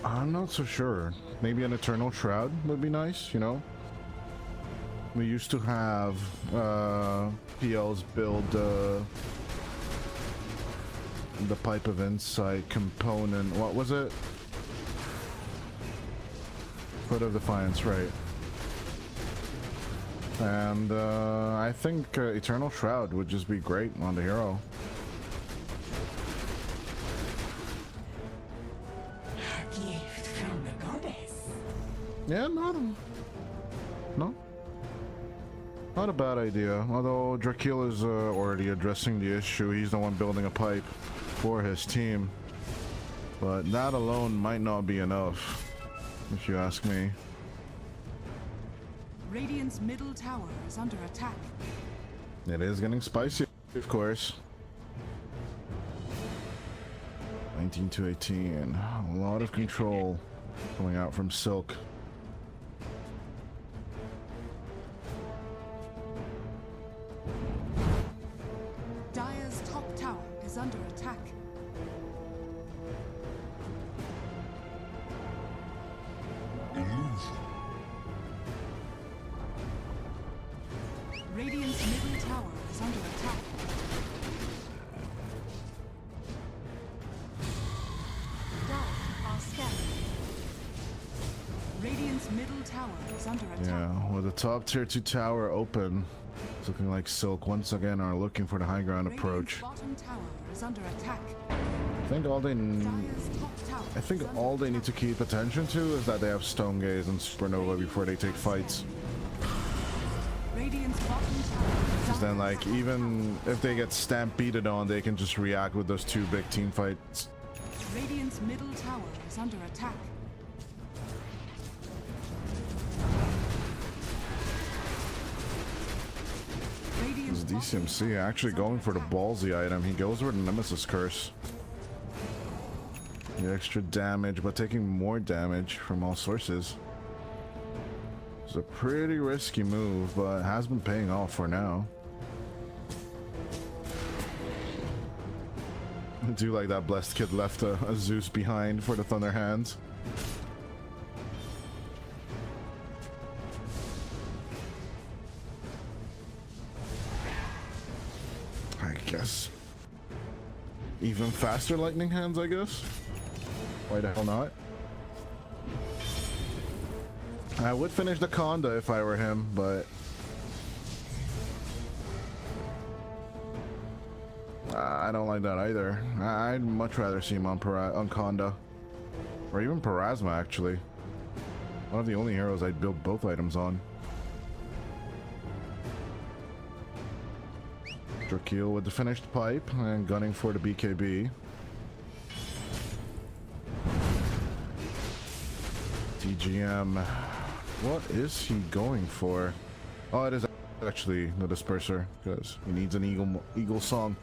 I'm not so sure. Maybe an Eternal Shroud would be nice, you know? We used to have PLs build the Pipe of Insight component. What was it? Foot of Defiance, right. And I think Eternal Shroud would just be great on the hero. A gift from the goddess. Yeah, no. Not a bad idea. Although Drakil is already addressing the issue. He's the one building a pipe for his team. But that alone might not be enough, if you ask me. Radiant's middle tower is under attack. It is getting spicy, of course. 19 to 18. A lot of control coming out from Silk. Dire's top tower is under attack. Radiant's middle tower is under attack. Dire are scattered. Radiant's middle tower is under attack. Yeah, with the top tier 2 tower open, it's looking like Silk once again are looking for the high ground approach. Radiant's bottom tower is under attack. I think all they need to keep attention to is that they have Stone Gaze and Supernova before they take fights. Radiant's bottom tower is Because then, under like, attack. even if they get stampeded on, they can just react with those 2 big team fights. Radiant's middle tower is under attack. This DCMC actually going for the ballsy item. He goes for the Nemesis Curse. The extra damage, but taking more damage from all sources. It's a pretty risky move, but it has been paying off for now. I do like that Blessed Kid left a Zeus behind for the Thunder Hands. I guess. Even faster Lightning Hands, I guess. Why the hell not? I would finish the Conda if I were him, but I don't like that either. I'd much rather see him on Conda. Or even Parasma, actually. One of the only heroes I'd build both items on. Drakil with the finished pipe and gunning for the BKB. TGM. What is he going for? Oh, it is actually the Disperser, because he needs an eagle song,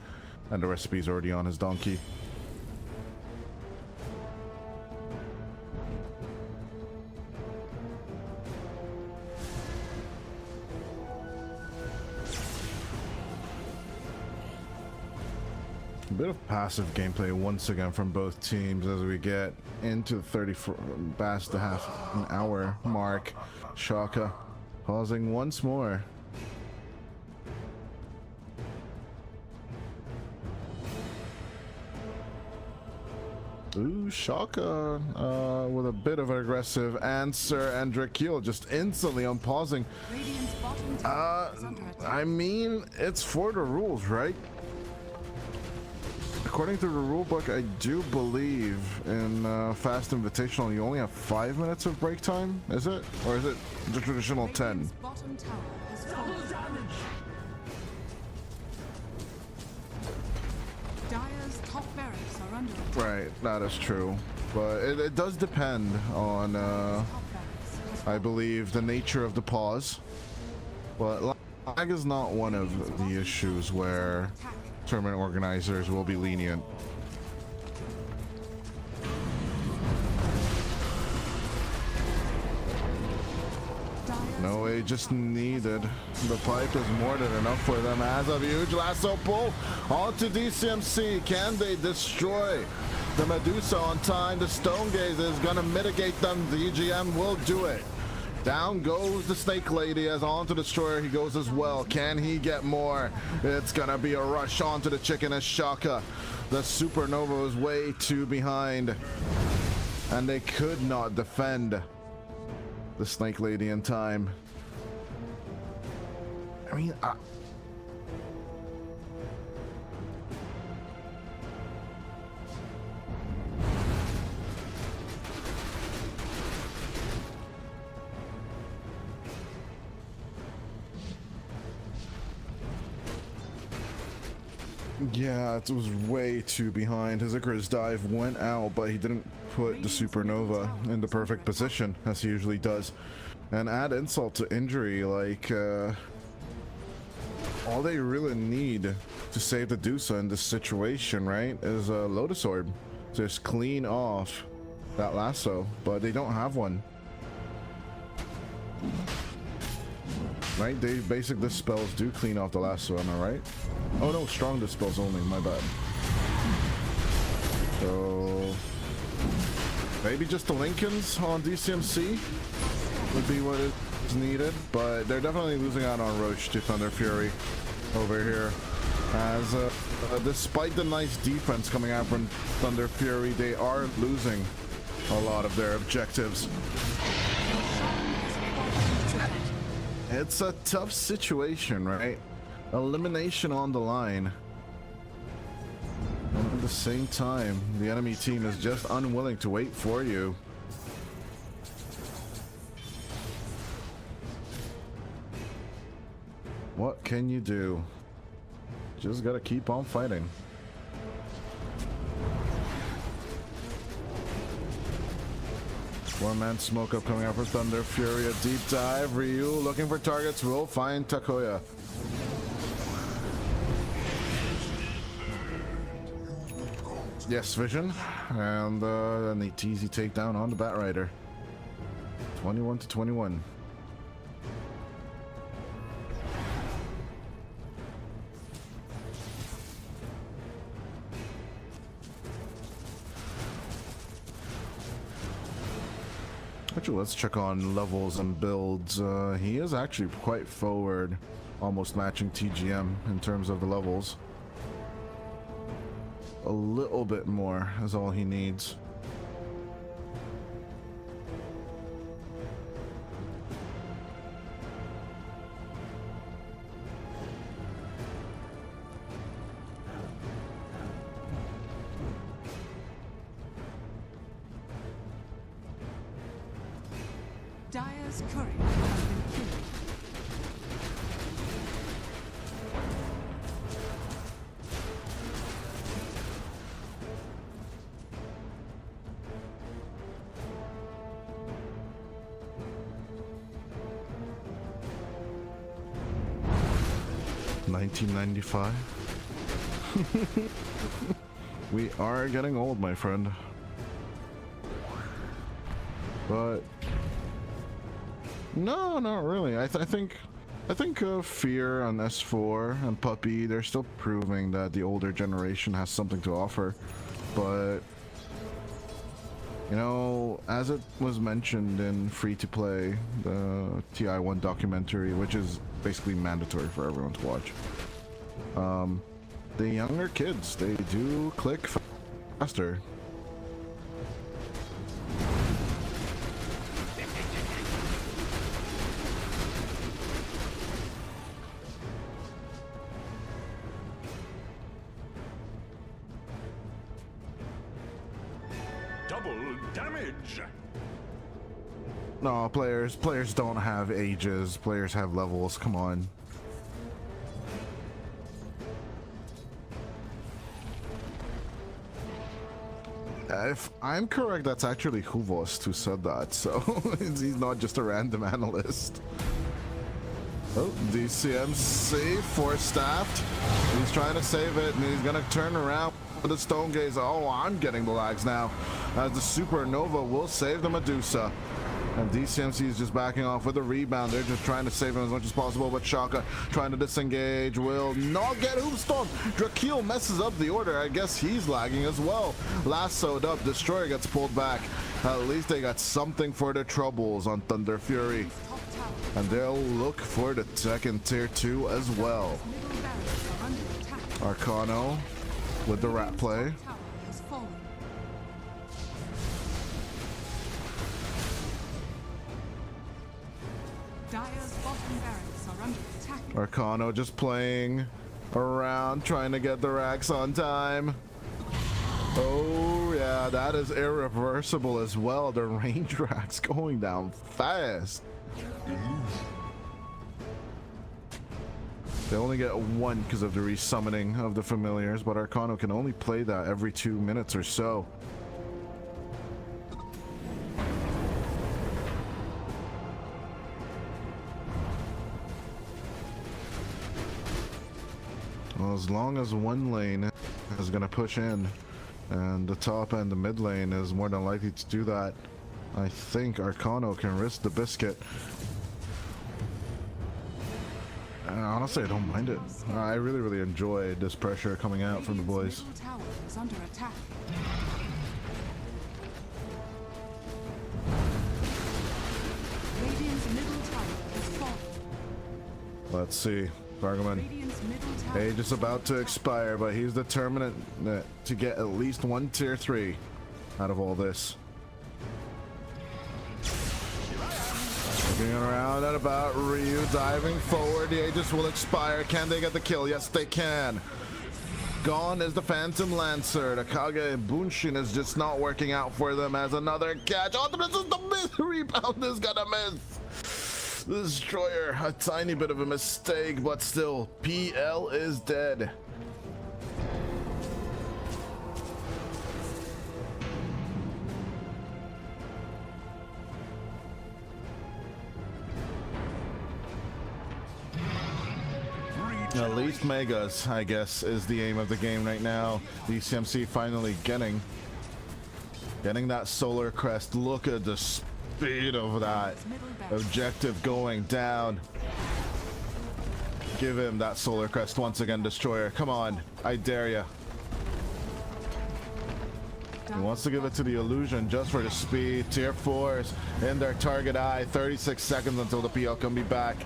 and the recipe's already on his donkey. A bit of passive gameplay once again from both teams as we get into the 34 past the half an hour mark. Shaka pausing once more. Ooh, Shaka with a bit of an aggressive answer, and Drakil just instantly unpausing. Radiant's bottom tower is under attack. I mean, it's for the rules, right? According to the rulebook, I do believe in Fast Invitational you only have 5 minutes of break time, is it? Or is it the traditional 10? Radiant's bottom tower has fallen. Dire's top barracks are under attack. Right, that is true. But it does depend on, Top barracks has I fallen. believe, the nature of the pause. But lag is not one of the issues where Attack. tournament organizers will be lenient. Dire's No, they just needed. The pipe is more than enough for them. As a huge lasso pull onto DCMC. Can they destroy the Medusa on time? The Stone Gaze is going to mitigate them. The EGM will do it. Down goes the Snake Lady as onto the Destroyer he goes as well. Can he get more? It's gonna be a rush onto the Chicken as Shaka. The Supernova is way too behind. And they could not defend the Snake Lady in time. I mean, yeah, it was way too behind. His Icarus dive went out, but he didn't put the Supernova in the perfect position, as he usually does. And add insult to injury, like, all they really need to save the Medusa in this situation, right, is a Lotus Orb. Just clean off that lasso, but they don't have one. Right? They basic dispels do clean off the lasso, am I right? Oh no, strong dispels only, my bad. So maybe just the Lincolns on DCMC would be what is needed, but they're definitely losing out on Roche to Thunder Fury over here. As despite the nice defense coming out from Thunder Fury, they are losing a lot of their objectives. It's a tough situation, right? Elimination on the line. And at the same time, the enemy team is just unwilling to wait for you. What can you do? Just gotta keep on fighting. One-man smoke up coming out for Thunder Fury. A deep dive. Ryu looking for targets. Will find Takoya. Yes, Vision. And an easy takedown on the Batrider. 21-21. Actually, let's check on levels and builds. He is actually quite forward, almost matching TGM in terms of the levels. A little bit more is all he needs. Dire's courier has been killed. $19.95. We are getting old, my friend. But no, not really. I think Fear on S4 and Puppy, they're still proving that the older generation has something to offer. But you know, as it was mentioned in Free to Play, the TI1 documentary, which is basically mandatory for everyone to watch, the younger kids, they do click faster. Double damage. No, players don't have ages. Players have levels. Come on. If I'm correct, that's actually Huvost who said that, so he's not just a random analyst. Oh, DCMC force-staffed. He's trying to save it, and he's gonna turn around with the Stone Gaze. Oh, I'm getting the lags now, as the Supernova will save the Medusa. And DCMC is just backing off with a rebound. They're just trying to save him as much as possible, but Shaka trying to disengage will not get Hoopstorm. Drakeel messes up the order. I guess he's lagging as well. Lassoed up. Destroyer gets pulled back. At least they got something for their troubles on Thunder Fury. And they'll look for the second tier 2 as well. Arcano with the rat play. Dire's bottom barracks are under attack. Arcano just playing around, trying to get the racks on time. Oh yeah, that is irreversible as well. The range racks going down fast. They only get one because of the resummoning of the familiars, but Arcano can only play that every 2 minutes or so. Well, as long as one lane is going to push in and the top and the mid lane is more than likely to do that, I think Arcano can risk the biscuit. And honestly, I don't mind it. I really enjoy this pressure coming out from the boys. Middle tower is under attack. Radiant's middle tower has fallen. Let's see. Bargaman. Radiant's middle tower Age is about to expire, but he's determined to get at least one tier 3 out of all this. Looking around and about, Ryu diving forward. The Aegis will expire. Can they get the kill? Yes, they can. Gone is the Phantom Lancer. The Kage Bunshin is just not working out for them as another catch. Oh, this is the miss. Rebound is gonna miss. The Destroyer, a tiny bit of a mistake, but still, PL is dead. At least Megas, I guess, is the aim of the game right now. DCMC finally getting that Solar Crest. Look at the speed of that objective going down. Give him that Solar Crest once again, Destroyer. Come on, I dare ya. He wants to give it to the Illusion just for the speed. Tier 4s in their target eye. 36 seconds until the PL can be back.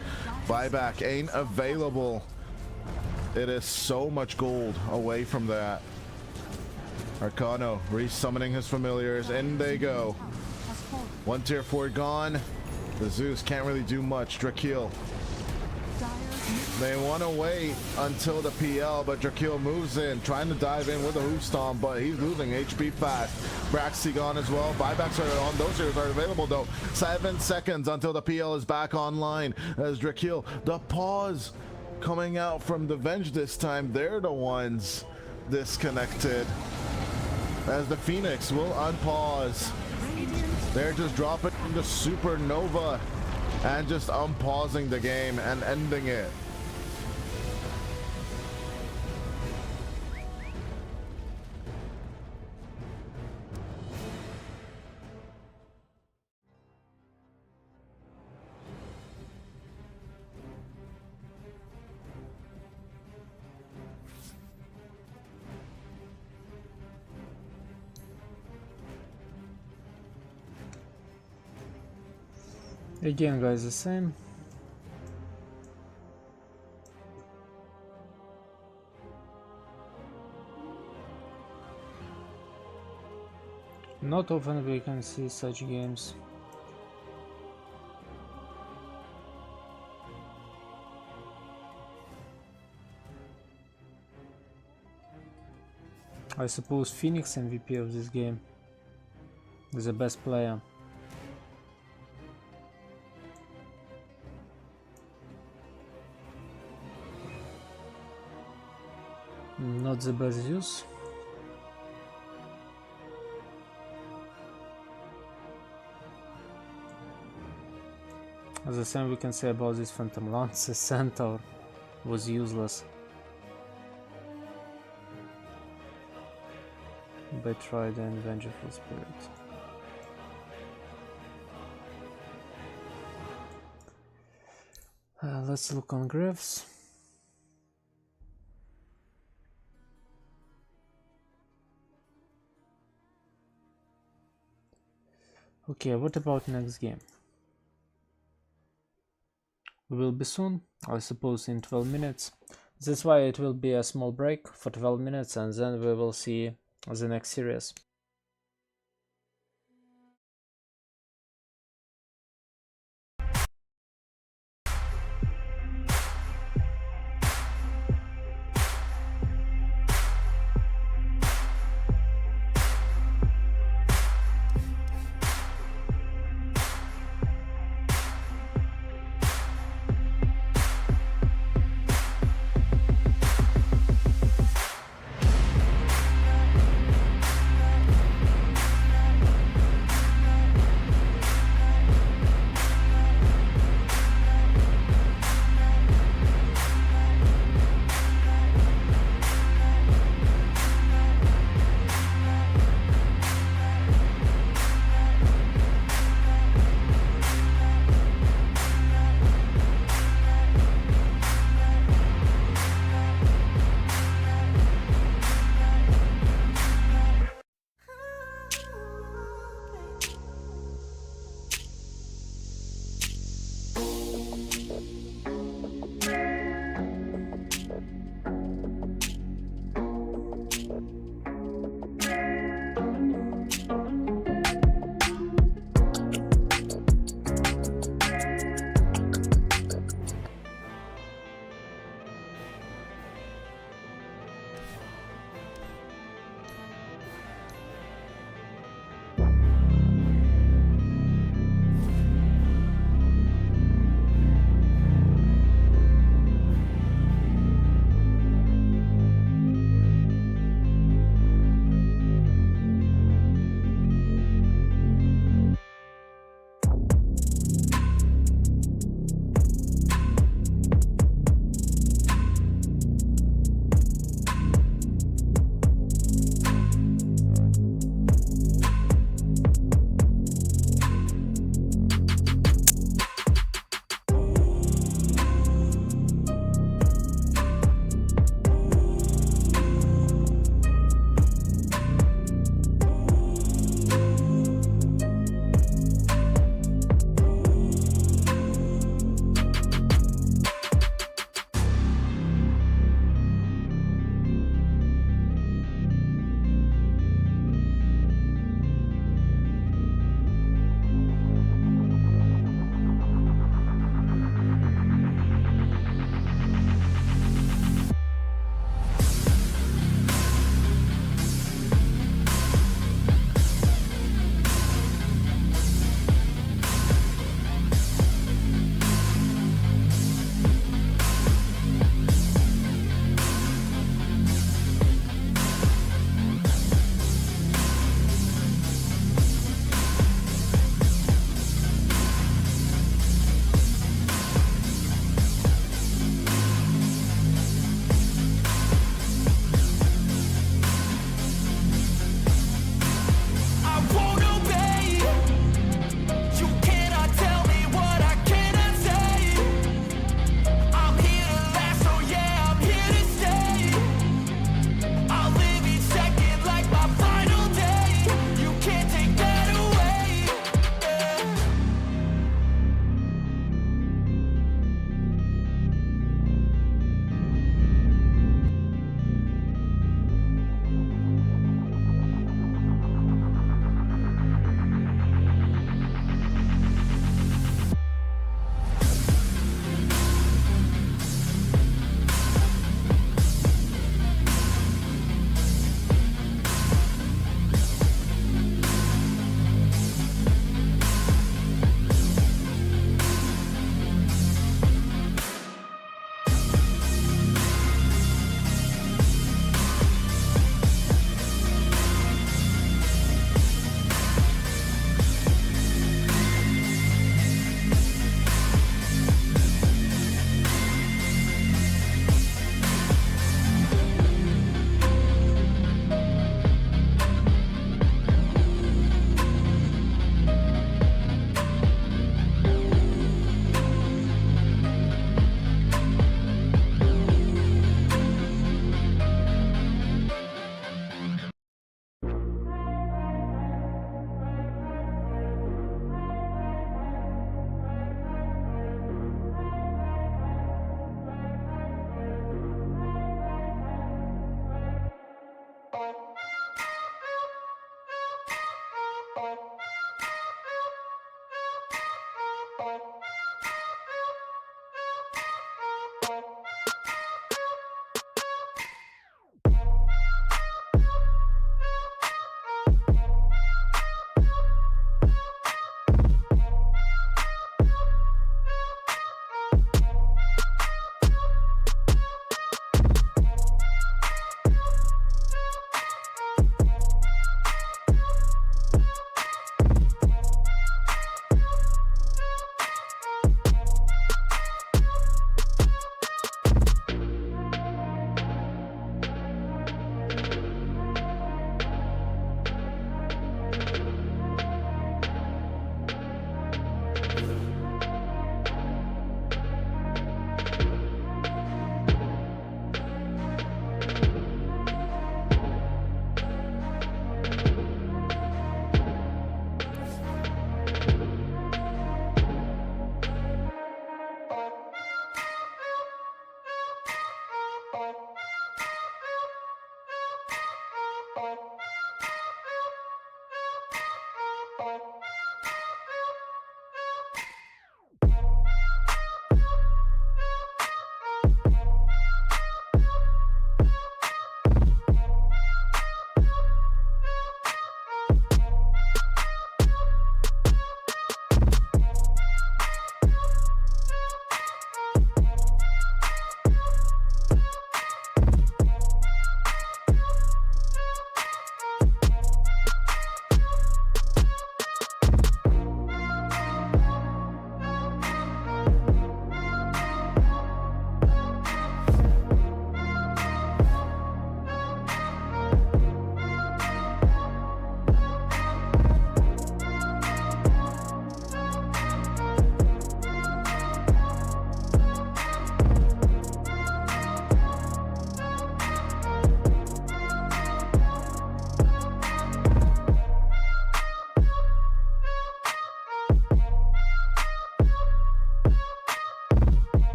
Buyback ain't available. It is so much gold away from that. Arcano resummoning his familiars. In they go. One tier 4 gone. The Zeus can't really do much. Drakeel. They want to wait until the PL, but Drakeel moves in, trying to dive in with a hoof stomp, but he's losing HP fast. Braxy gone as well. Buybacks are on. Those heroes are available though. 7 seconds until the PL is back online as Drakeel. The pause coming out from the Venge this time. They're the ones disconnected as the Phoenix will unpause. They're just dropping the Supernova and just unpausing the game and ending it. Again, guys, the same. Not often we can see such games. I suppose Phoenix MVP of this game is the best player. Not the best Zeus. As the same we can say about this Phantom Lance. The Centaur was useless. Betrayed and Vengeful Spirit. Let's look on graphs. Okay, what about next game? We will be soon, I suppose in 12 minutes. That's why it will be a small break for 12 minutes and then we will see the next series.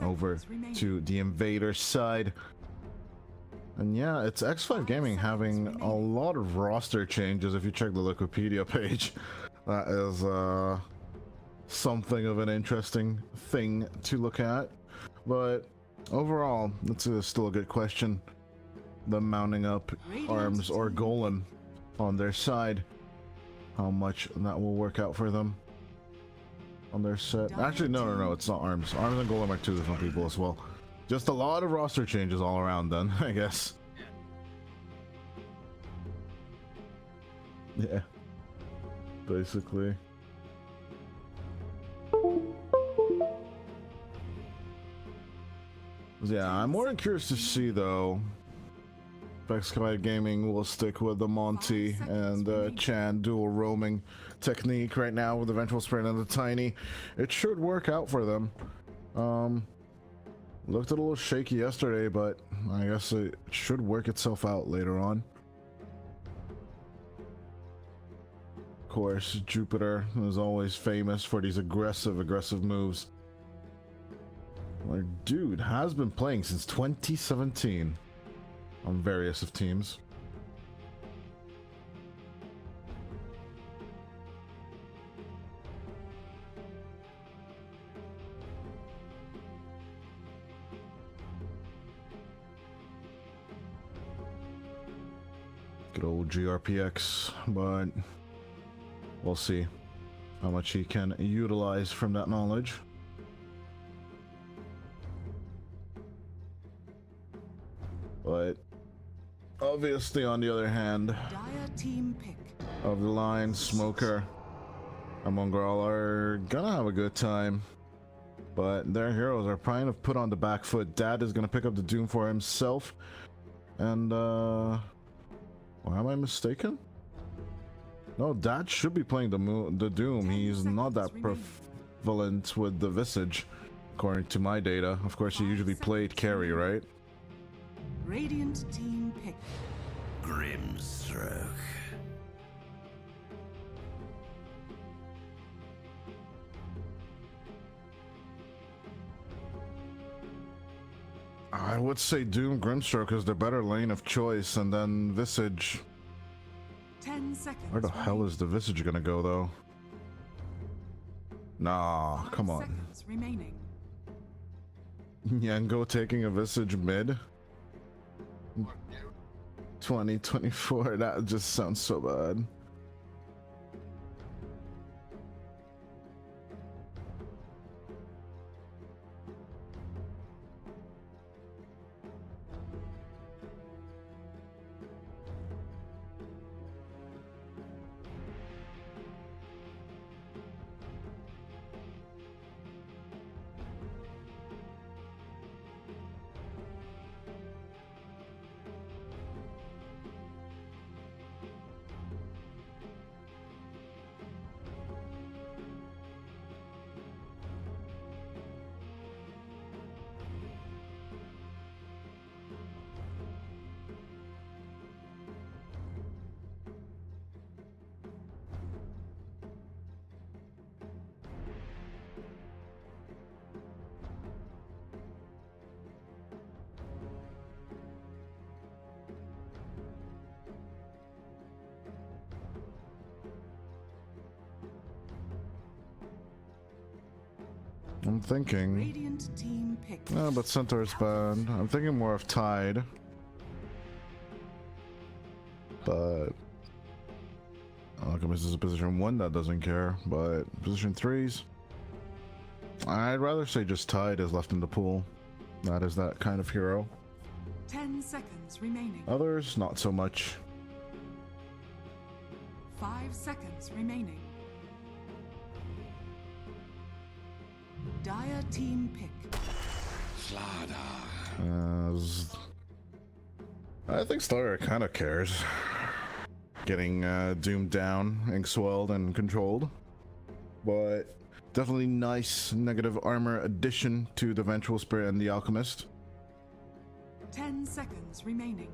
over to the Invader side. And yeah, it's X5 Gaming having a lot of roster changes if you check the Wikipedia page. That is something of an interesting thing to look at. But overall, it's still a good question. The mounting up arms or golem on their side, how much that will work out for them on their set. Actually, no, it's not arms. Arms and golem are two different people as well. Just a lot of roster changes all around then, I guess. Yeah. Basically. Yeah, I'm more curious to see though if X5 Gaming will stick with the Monty and Chan dual roaming technique right now with the Vengeful Spirit and the Tiny. It should work out for them. Looked a little shaky yesterday, but I guess it should work itself out later on. Of course, Jupiter is always famous for these aggressive moves. Our dude has been playing since 2017 on various of teams. Good old GRPX, but we'll see how much he can utilize from that knowledge. But obviously, on the other hand, of the line, Smoker and Mongrel are gonna have a good time, but their heroes are trying to put on the back foot. Dad is gonna pick up the Doom for himself, and or am I mistaken? No, Dad should be playing the Doom. He's not that prevalent with the Visage, according to my data. Of course, he usually played carry, right? Radiant team pick. Grimstroke. I would say Doom Grimstroke is the better lane of choice, and then Visage. 10 seconds. Where the hell is the Visage gonna go, though? Nah, come on. Seconds remaining. Yango taking a Visage mid? 2024, that just sounds so bad. I'm thinking. Radiant team pick. No, but Centaur's banned. I'm thinking more of Tide. But Alchemist is a position 1 that doesn't care, but position 3s. I'd rather say just Tide is left in the pool. That is that kind of hero. 10 seconds remaining. Others, not so much. 5 seconds remaining. Dire team pick. I think Slayer kind of cares. Getting doomed down, ink-swelled, and controlled. But definitely nice negative armor addition to the Vengeful Spirit and the Alchemist. 10 seconds remaining.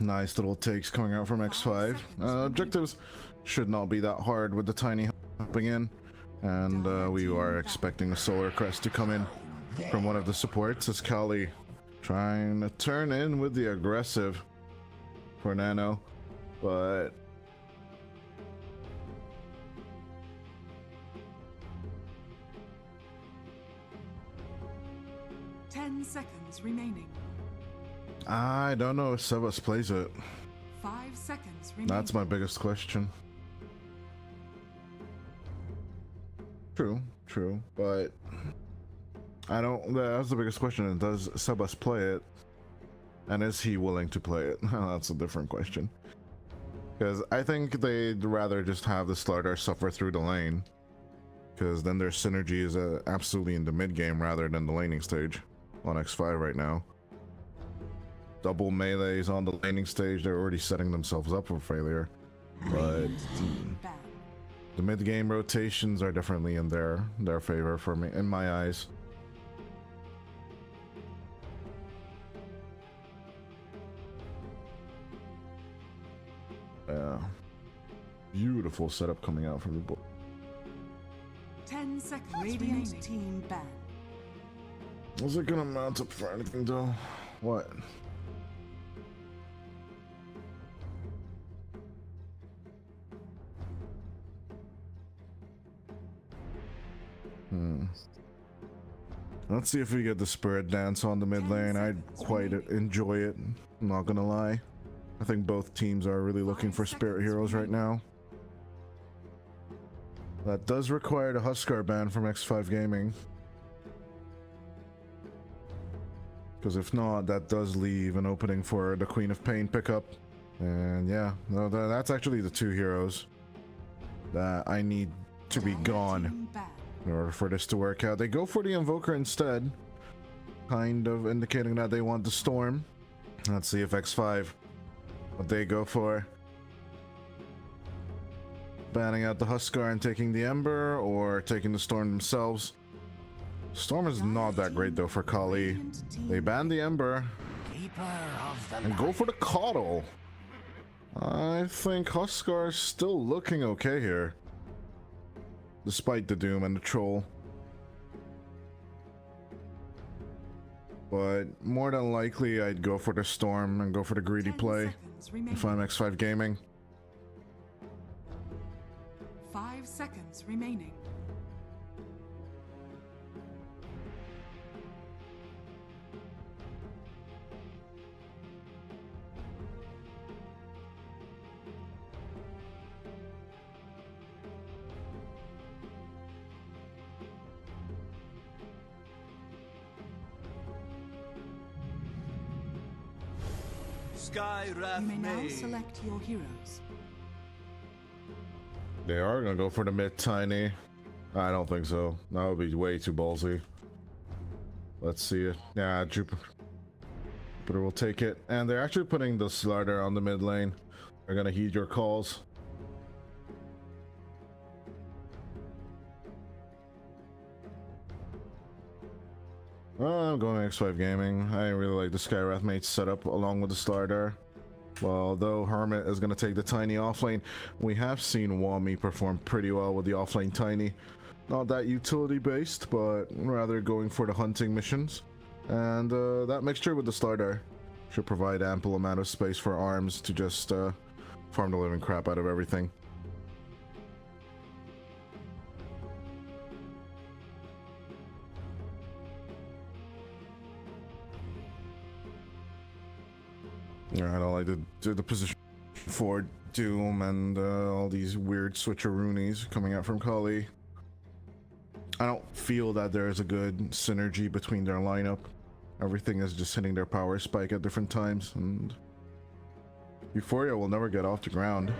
Nice little takes coming out from X5. Objectives should not be that hard with the Tiny hopping in. And we are expecting a Solar Crest to come in from one of the supports as Qhali trying to turn in with the aggressive for Nano, but seconds remaining. I don't know if Sebas plays it. 5 seconds remaining. That's my biggest question. True, but I don't. That's the biggest question. Does Sebas play it, and is he willing to play it? That's a different question. Because I think they'd rather just have the starter suffer through the lane, because then their synergy is absolutely in the mid game rather than the laning stage on X5 right now. Double melees on the laning stage, they're already setting themselves up for failure. But the mid game rotations are definitely in their favor for me, in my eyes. Yeah. Beautiful setup coming out from the board. 10 seconds. Radiant team ban. Was it gonna mount up for anything though? What? Let's see if we get the Spirit Dance on the mid lane. I'd quite enjoy it, I'm not gonna lie. I think both teams are really looking for Spirit Heroes right now. That does require the Huskar ban from X5 Gaming. Because if not, that does leave an opening for the Queen of Pain pickup. And yeah, no, that's actually the two heroes that I need to be gone in order for this to work out. They go for the Invoker instead, kind of indicating that they want the Storm. Let's see if X5, what they go for. Banning out the Huskar and taking the Ember, or taking the Storm themselves. Storm is not that great though for Qhali. They ban the Ember and go for the Coddle. I think Huskar is still looking okay here, despite the Doom and the Troll. But more than likely I'd go for the Storm and go for the greedy play if I'm X5 Gaming. 5 seconds remaining. You may now select your heroes. They are gonna go for the mid Tiny. I don't think so. That would be way too ballsy. Let's see it. Yeah, Jupiter will take it. And they're actually putting the Slider on the mid lane. They're gonna heed your calls. I'm going X5 Gaming. I really like the Skywrath mate setup along with the Slider. Well, although Hermit is going to take the Tiny offlane, we have seen Wami perform pretty well with the offlane Tiny. Not that utility based, but rather going for the hunting missions. And that mixture with the Slider should provide ample amount of space for Arms to just farm the living crap out of everything. Yeah, I don't like the position for Doom and all these weird switcheroonies coming out from Qhali. I don't feel that there is a good synergy between their lineup. Everything is just hitting their power spike at different times, and Euphoria will never get off the ground.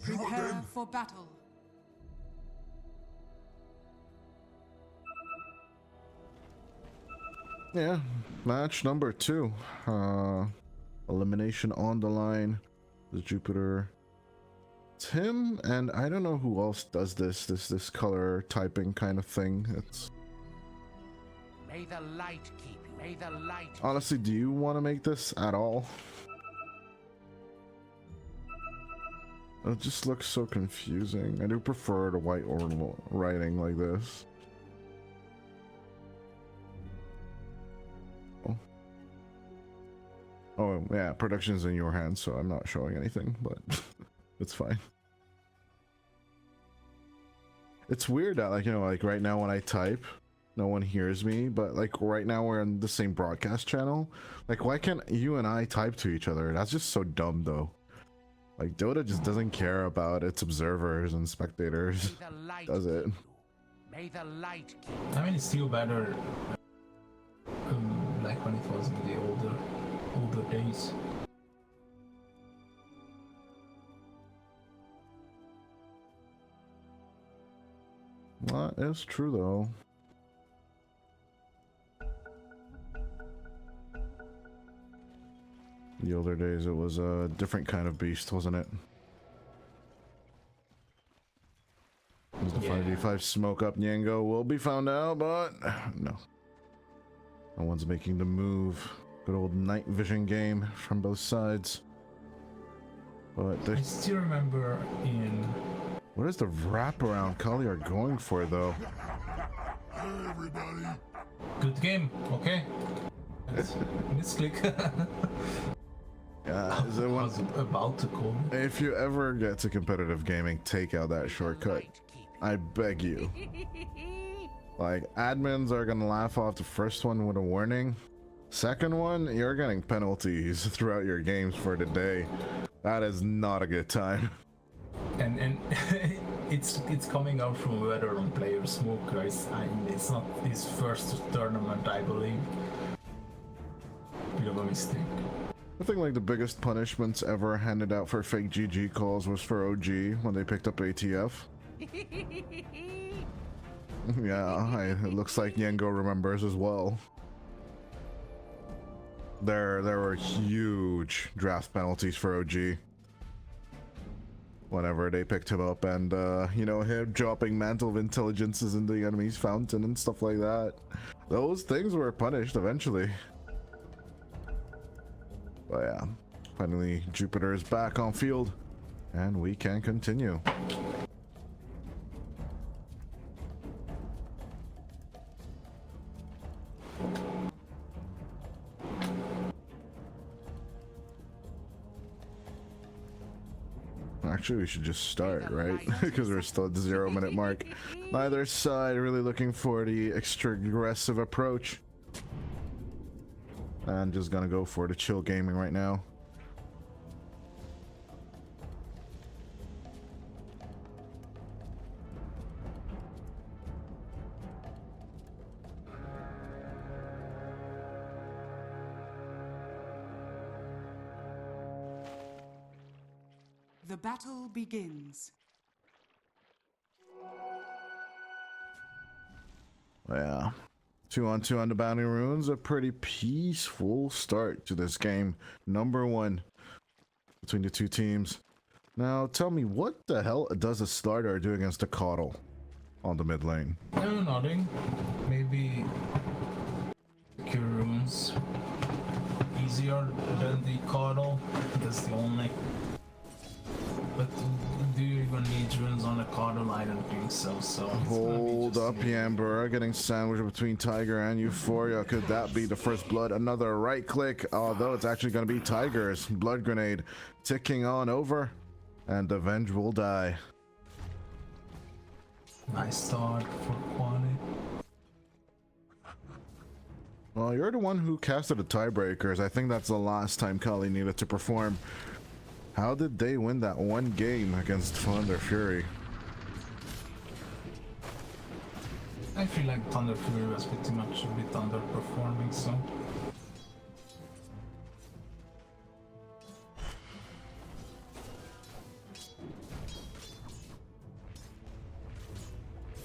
Prepare for battle. Yeah, match number 2. Elimination on the line. The Jupiter. It's him, and I don't know who else does this color typing kind of thing. It's May the light keep you. May the light. honestly, do you want to make this at all? It just looks so confusing. I do prefer the white or writing like this. Oh yeah, production's in your hands, so I'm not showing anything, but it's fine. It's weird that, like, you know, like right now when I type, no one hears me, but like right now we're on the same broadcast channel. Like, why can't you and I type to each other? That's just so dumb, though. Like, Dota just doesn't care about its observers and spectators, does it? May the light keep. I mean, it's still better, like when it was in the older days. That is true, though. The older days, it was a different kind of beast, wasn't it? Does the 5v5 smoke up Nyango? Will be found out, but no. No one's making the move. Good old night vision game from both sides. But I still remember in... What is the wraparound Qhali are going for, though? Hey, everybody. Good game, okay. Misclick. Yeah, is it I was about to call me. If you ever get to competitive gaming, take out that shortcut. I beg you. Like, admins are gonna laugh off the first one with a warning. Second one, you're getting penalties throughout your games for the day. That is not a good time. And it's coming out from a veteran player, Smoker. It's not his first tournament, I believe. Bit of a mistake. I think like the biggest punishments ever handed out for fake GG calls was for OG when they picked up ATF. Yeah, it looks like Nyango remembers as well. There were huge draft penalties for OG whenever they picked him up, and you know, him dropping Mantle of Intelligences in the enemy's fountain and stuff like that. Those things were punished eventually. But yeah, finally Jupiter is back on field, and we can continue. Actually, we should just start, right? Because we're still at the 0-minute mark. Neither side really looking for the extra aggressive approach. I'm just gonna go for the chill gaming right now. The battle begins. Yeah. 2-on-2 on the Bounty Runes, a pretty peaceful start to this game. Number 1 between the two teams. Now, tell me, what the hell does a starter do against a Coddle on the mid lane? No, nothing. Maybe Cure Runes easier than the Coddle. That's the only. But do you even need runes on a Coddle? I don't think so. So hold up, Yambura, getting sandwiched between Tiger and Euphoria. Could that be the first blood? Another right click, although it's actually going to be Tiger's blood grenade ticking on over, and the Venge will die. Nice start for Qhali. Well, you're the one who casted the tiebreakers. I think that's the last time Qhali needed to perform. How did they win that one game against Thunder Fury? I feel like Thunder Fury was pretty much a bit underperforming, so.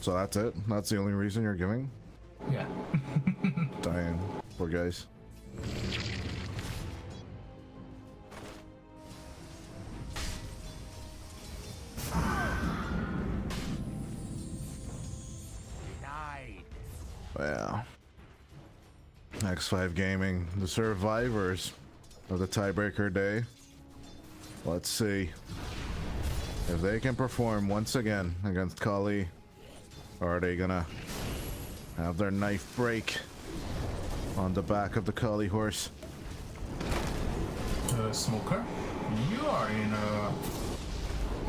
So that's it? That's the only reason you're giving? Yeah. Dang. Poor guys. Denied. Well, X5 Gaming, the survivors of the tiebreaker day. Let's see if they can perform once again against Qhali, or are they gonna have their knife break on the back of the Qhali horse? Smoker, you are in a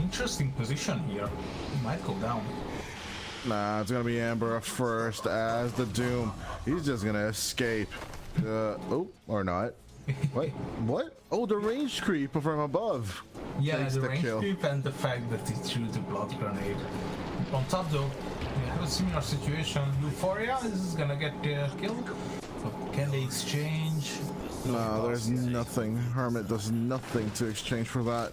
interesting position here. You might go down. Nah, it's gonna be Amber first as the Doom. He's just gonna escape. Oh, or not. What? What? Oh, the range creep from above. Yeah, Takes the the range kill. creep and the fact that he threw the blood grenade. On top though, we have a similar situation. Euphoria is gonna get killed. So can they exchange? No, there's nothing. Hermit does nothing to exchange for that.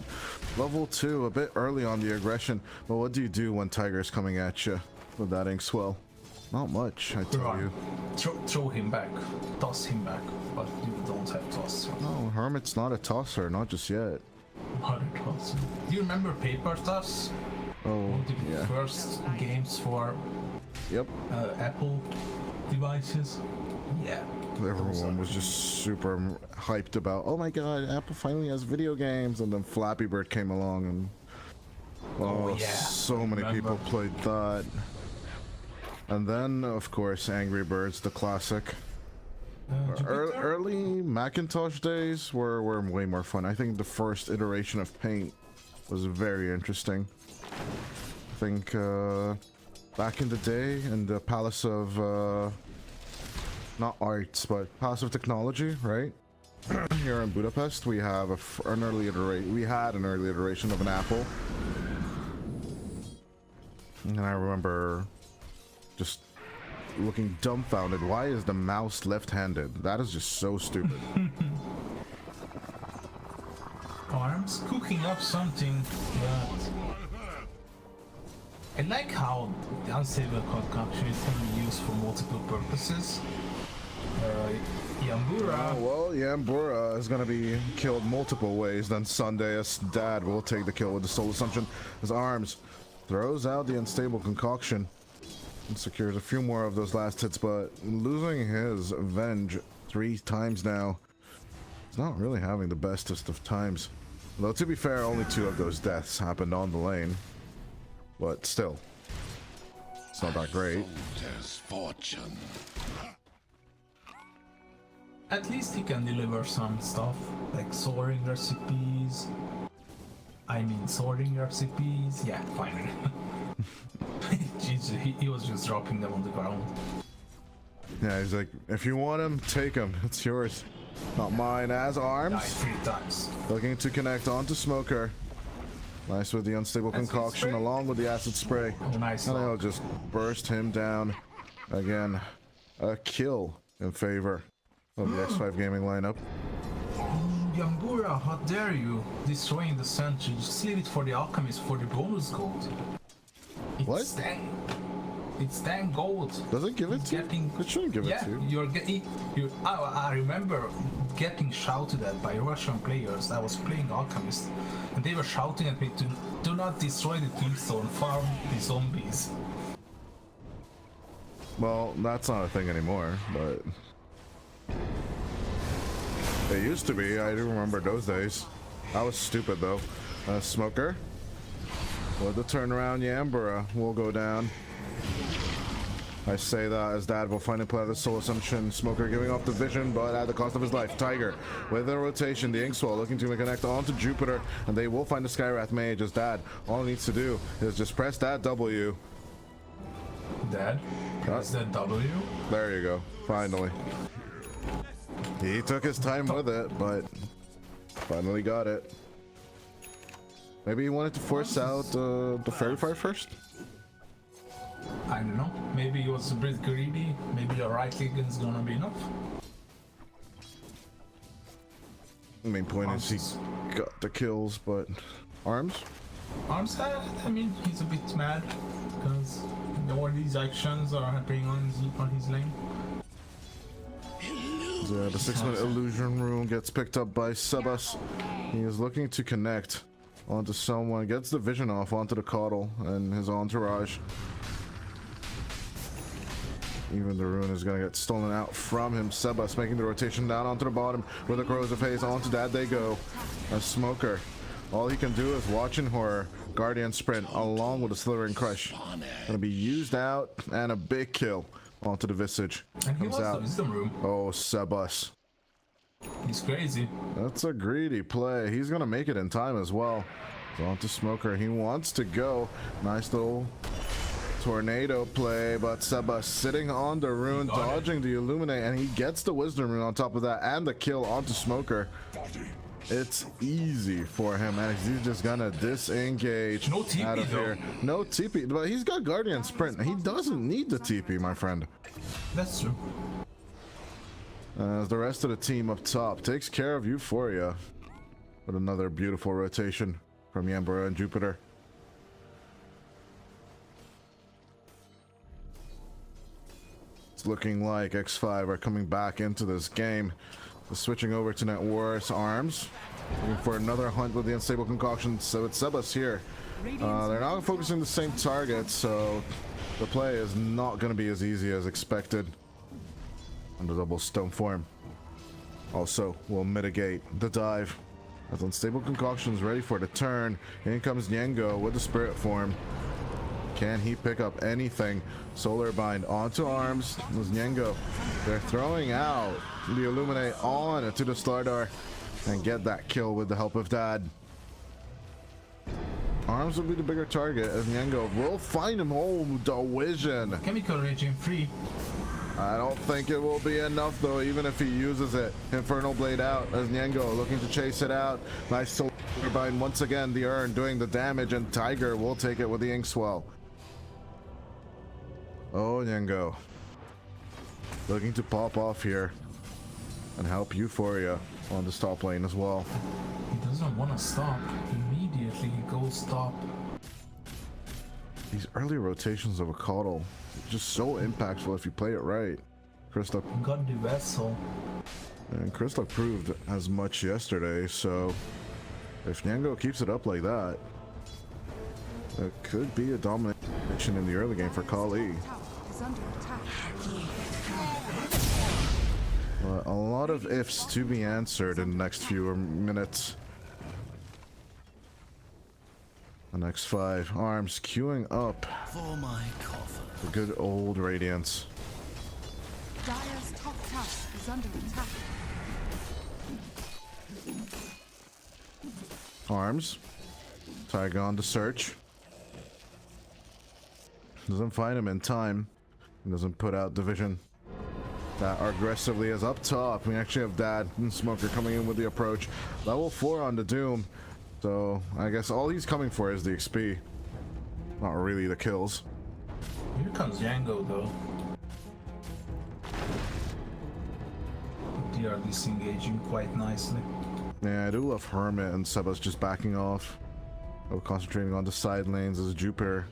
Level 2, a bit early on the aggression. But what do you do when Tiger's coming at you with that ink swell? Not much, I tell you. Throw him back. Toss him back. But you don't have toss. So. No, Hermit's not a tosser, not just yet. Not a tosser. Do you remember paper toss? Oh, One of the yeah. first games for Yep. Apple devices? Yeah. Everyone was just super hyped about, oh my god, Apple finally has video games, and then Flappy Bird came along and yeah. so many people played that. And then of course Angry Birds, the classic. Early Macintosh days were way more fun. I think the first iteration of Paint was very interesting. I think back in the day in the Palace of not arts, but Palace of Technology, right? Here in Budapest, we have an early iteration. We had an early iteration of an Apple, and I remember just looking dumbfounded. Why is the mouse left-handed? That is just so stupid. Arms cooking up something that I like how the unstable concoction is can be used for multiple purposes. Yambura. Well, Yambura is gonna be killed multiple ways. Then Sundae's dad will take the kill with the Soul Assumption. His arms throws out the unstable concoction and secures a few more of those last hits, but losing his Venge 3 times now. He's not really having the bestest of times. Though to be fair, only 2 of those deaths happened on the lane. But still, it's not that great. Fortune. At least he can deliver some stuff, like soaring recipes. I mean, sorting recipes. Yeah, finally. Jesus, he was just dropping them on the ground. Yeah, he's like, if you want him, take him. It's yours, not mine. As arms, Died 3 times. looking to connect onto Smoker. Nice with the unstable concoction along with the acid spray. Oh, nice. And they'll just burst him down. Again, a kill in favor of the X5 Gaming lineup. Yambura, how dare you? Destroying the sentry. Just leave it for the alchemist for the bonus gold. It's What? It's 10 gold. Does it give it to you? It shouldn't give it to you. You're getting. I remember getting shouted at by Russian players. I was playing alchemist, and they were shouting at me to do not destroy the tombstone, farm the zombies. Well, that's not a thing anymore, but it used to be. I do remember those days. I was stupid though. Smoker with the turnaround, Yambura will go down. I say that as Dad will finally play the Soul Assumption. Smoker giving off the vision, but at the cost of his life. Tiger with the rotation, the Inkswell looking to connect onto Jupiter, and they will find the Skywrath Mage. As Dad, all he needs to do is just press that W. Dad, press that W. There you go. Finally. He took his time with it, but finally got it. Maybe he wanted to force out the Fairy Fire first? I don't know. Maybe he was a bit greedy. Maybe a right click is gonna be enough. The main point is he got the kills, but arms? Arms, I mean, he's a bit mad because all these actions are happening on his lane. The 6-minute illusion rune gets picked up by Sebas. He is looking to connect onto someone, gets the vision off onto the Qhali and his entourage. Even the rune is gonna get stolen out from him. Sebas making the rotation down onto the bottom with the Crows of Haze. Onto that they go. A Smoker. All he can do is watch in horror. Guardian sprint along with a Slithering Crush. Gonna be used out and a big kill onto the Visage. And he Comes lost out. the wisdom room. Oh, Sebas. He's crazy. That's a greedy play. He's gonna make it in time as well. So onto Smoker. He wants to go. Nice little tornado play, but Sebas sitting on the rune, dodging the Illuminate, and he gets the wisdom rune on top of that and the kill onto Smoker. It's easy for him, and he's just gonna disengage no TP, out of here. No TP, but he's got Guardian Sprint. He doesn't need the TP, my friend. That's true. As the rest of the team up top takes care of Euphoria with another beautiful rotation from Yambura and Jupiter. It's looking like X5 are coming back into this game. Switching over to Net Wars Arms, looking for another hunt with the unstable concoction. So it's Sebas here. They're not focusing the same target, so the play is not going to be as easy as expected. And the double stone form also will mitigate the dive. As unstable concoction's ready for the turn, in comes Nyengo with the spirit form. Can he pick up anything? Solar Bind onto Arms. There's Nyengo. They're throwing out the Illuminate on to the Slardar and get that kill with the help of Dad. Arms will be the bigger target as Nyengo will find him. Oh, the vision. Chemical Regime free. I don't think it will be enough though, even if he uses it. Infernal Blade out as Nyengo looking to chase it out. Nice Solar Bind once again. The Urn doing the damage, and Tiger will take it with the Inkswell. Oh, Nyengo. Looking to pop off here and help Euphoria on this top lane as well. He doesn't want to stop. Immediately he goes stop. These early rotations of a Qhali, just so impactful if you play it right. Krista got the vessel. And Krista proved as much yesterday, so if Nyengo keeps it up like that, it could be a domination in the early game for Qhali. A lot of ifs to be answered in the next few minutes. The next 5 Arms queuing up for my coffin. The good old Radiance. Dire's top tower is under attack. Arms. Tiger on the search. Doesn't find him in time. He doesn't put out Division. That aggressively is up top. We actually have Dad and Smoker coming in with the approach. Level 4 on the Doom. So I guess all he's coming for is the XP. Not really the kills. Here comes Django though. They are disengaging quite nicely. Yeah, I do love Hermit and Sebas just backing off. Oh, concentrating on the side lanes as Jupiter.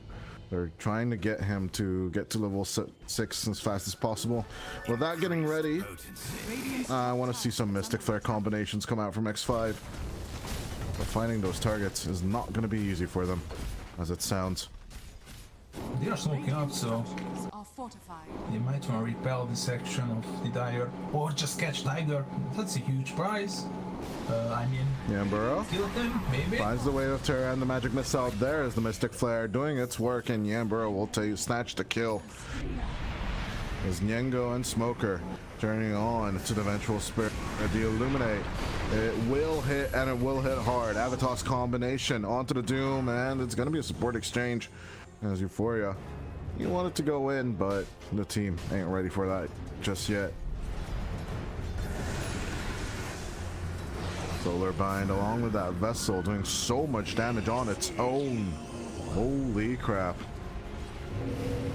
They're trying to get him to get to level 6 as fast as possible. With that getting ready, I want to see some Mystic Flare combinations come out from X5. But finding those targets is not going to be easy for them, as it sounds. They are smoking up, so they might want to repel this section of the Dire, or just catch Tiger. That's a huge prize. I mean, Yambura kill him, maybe. Finds the Wave of Terror and the Magic Missile. There is the Mystic Flare doing its work, and Yambura will snatch the kill. As Nyengo and Smoker turning on to the Vengeful Spirit. The Illuminate. It will hit, and it will hit hard. Avatos combination onto the Doom, and it's going to be a support exchange as Euphoria. You want it to go in, but the team ain't ready for that just yet. Solar Bind along with that Vessel doing so much damage on its own. Holy crap.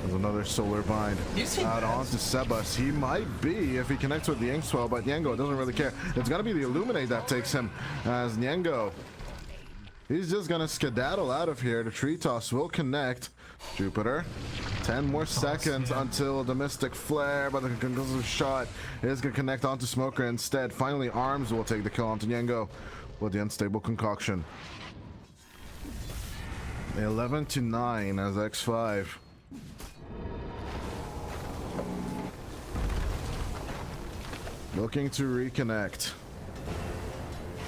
There's another Solar Bind out onto Sebas. He might be if he connects with the Inkswell, but Nyengo doesn't really care. It's gonna be the Illuminate that takes him as Nyengo He's just gonna skedaddle out of here. The tree toss will connect. Jupiter. 10 more seconds until the Mystic Flare, but the conclusive shot is gonna connect onto Smoker instead. Finally, Arms will take the kill onto Yengo with the unstable concoction. 11-9 as X5. Looking to reconnect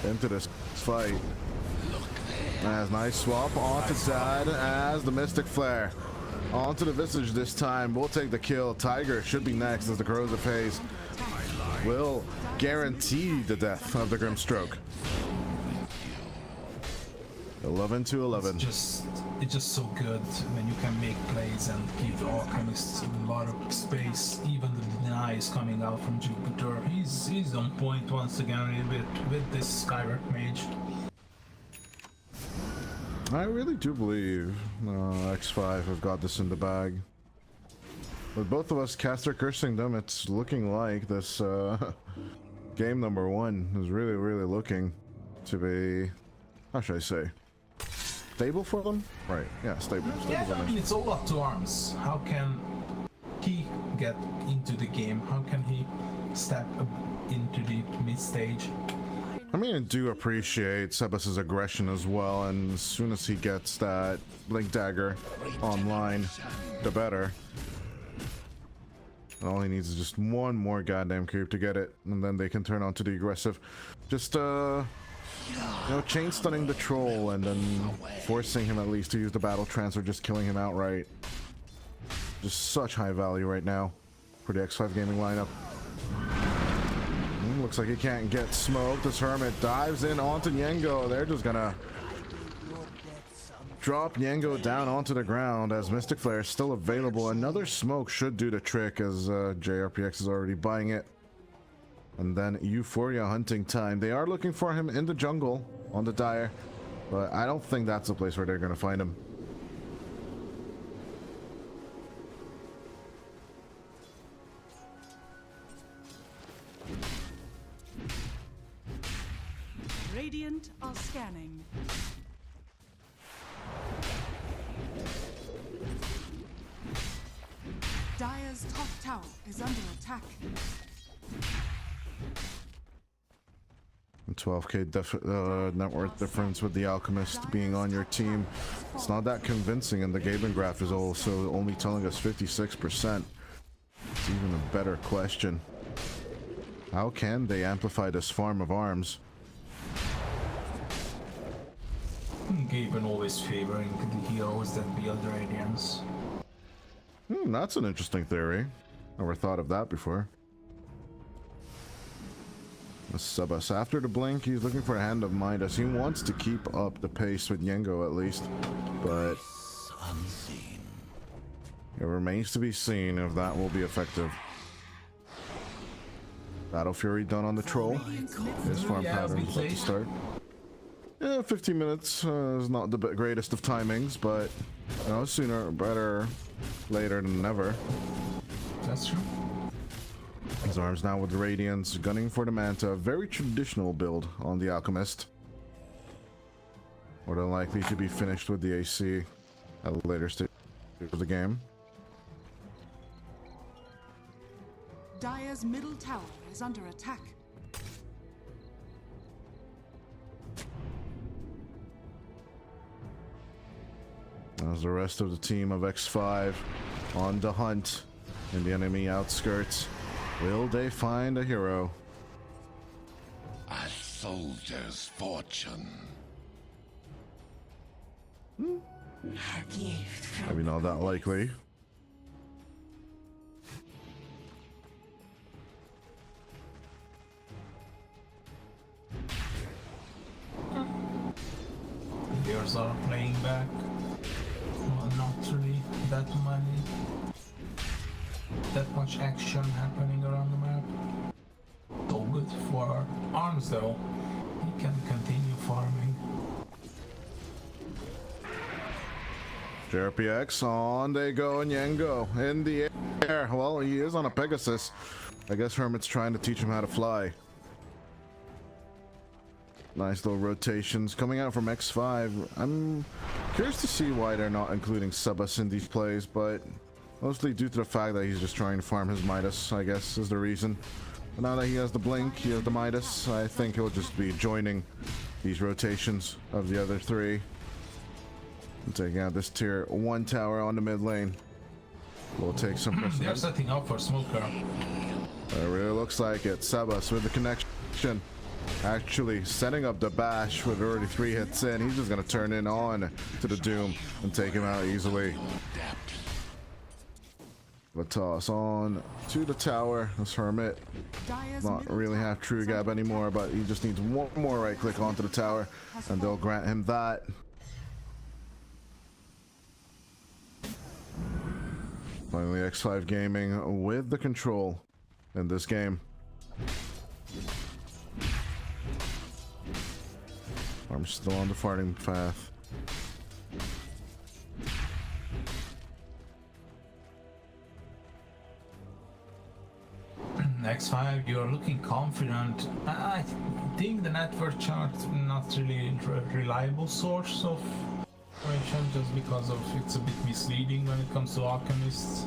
into this fight. As nice swap onto Dad as the Mystic Flare. Onto the Visage this time. We'll take the kill. Tiger should be next as the Corrosive Haze will guarantee the death of the Grimstroke. 11-11. It's just so good when you can make plays and give the Alchemist a lot of space. Even the deny is coming out from Jupiter. He's on point once again with this Skyward Mage. I really do believe X5 have got this in the bag. With both of us caster cursing them, it's looking like this game number 1 is really looking to be, how should I say, stable for them? Right, yeah, stable. Yeah, I mean, it's all up to Arms. How can he get into the game? How can he step up into the mid stage? I mean, I do appreciate Sebas's aggression as well, and as soon as he gets that Blink Dagger online, the better. And all he needs is just one more goddamn creep to get it, and then they can turn on to the aggressive. Just, you know, chain stunning the troll and then forcing him at least to use the battle trance or just killing him outright. Just such high value right now for the X5 gaming lineup. Looks like he can't get smoked. This Hermit dives in onto Yengo. They're just gonna drop Yengo down onto the ground as Mystic Flare is still available. Another smoke should do the trick as JRPX is already buying it. And then Euphoria hunting time. They are looking for him in the jungle on the Dire, but I don't think that's the place where they're gonna find him. Radiant are scanning. Dire's top tower is under attack. 12k net worth difference with the Alchemist being on your team. It's not that convincing, and the Gaben graph is also only telling us 56%. It's even a better question. How can they amplify this farm of arms? Gaben always favoring the heroes that build Radiance. That's an interesting theory. Never thought of that before. Sebas after the blink, he's looking for a hand of Midas. He wants to keep up the pace with Yengo at least, but it remains to be seen if that will be effective. Battle Fury done on the troll. His farm pattern is about to start. Yeah, 15 minutes is not the greatest of timings, but you know, sooner, better, later than never. That's true. His arms now with Radiance, gunning for the Manta. Very traditional build on the Alchemist. More than likely to be finished with the AC at a later stage of the game. Dire's middle tower is under attack. As the rest of the team of X5 on the hunt in the enemy outskirts. Will they find a hero? A soldier's fortune. Maybe not that likely. Players are playing back. Well, not really that much action happening around the map. So good for Arms though. He can continue farming. JRPX, on they go, and Yengo in the air. Well, he is on a Pegasus. I guess Hermit's trying to teach him how to fly. Nice little rotations coming out from X5. I'm curious to see why they're not including Sebas in these plays, but mostly due to the fact that he's just trying to farm his Midas, I guess, is the reason. But now that he has the Blink, he has the Midas, I think he'll just be joining these rotations of the other three. And taking out this tier 1 tower on the mid lane. We'll take some precedent. They're setting up for Smoker. It really looks like it. Sebas with the connection. Actually setting up the bash with already 3 hits in. He's just going to turn in on to the Doom and take him out easily. The toss on to the tower. This Hermit not really have true gap anymore, but he just needs one more right click onto the tower and they'll grant him that. Finally, X5 Gaming with the control in this game. I'm still on the farting path. X5, you're looking confident. I think the network chart not really reliable source of information, just because of it's a bit misleading when it comes to Alchemist's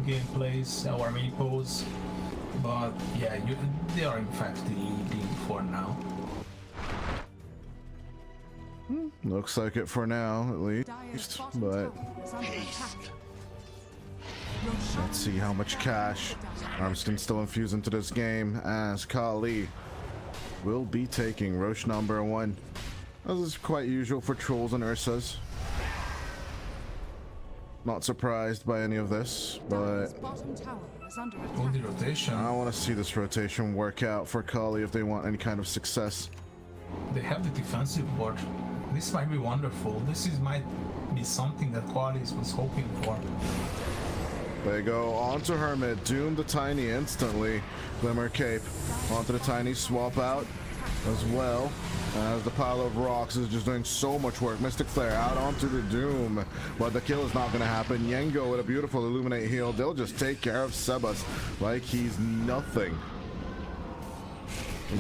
gameplays or repos. But yeah, they are in fact leading for now. Looks like it for now, at least. But let's see how much cash Arms can still infuse into this game, as Qhali will be taking Roche number 1. This is quite usual for Trolls and Ursas. Not surprised by any of this, but the rotation. I want to see this rotation work out for Qhali if they want any kind of success. They have the defensive board. This might be wonderful. Might be something that Qhali was hoping for. They go onto Hermit, Doom the Tiny instantly. Glimmer Cape onto the Tiny, swap out as well. As the pile of rocks is just doing so much work. Mystic Flare out onto the Doom, but the kill is not going to happen. Yengo with a beautiful Illuminate heal. They'll just take care of Sebas like he's nothing.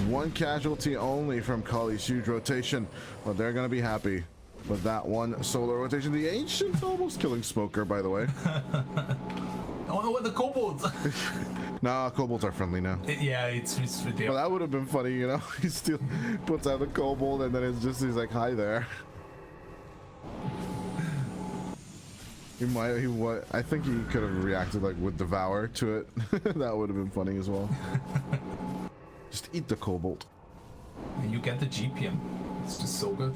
1 casualty only from Qhali's huge rotation, but they're going to be happy with that one solo rotation. The Ancient almost killing Smoker, by the way. Oh, with the kobolds. Nah, kobolds are friendly now. Yeah, it's ridiculous. Well, that would have been funny, you know. He still puts out the kobold and then it's just he's like, "Hi there." I think he could have reacted like with Devour to it. That would have been funny as well. Just eat the kobold. And you get the GPM. It's just so good.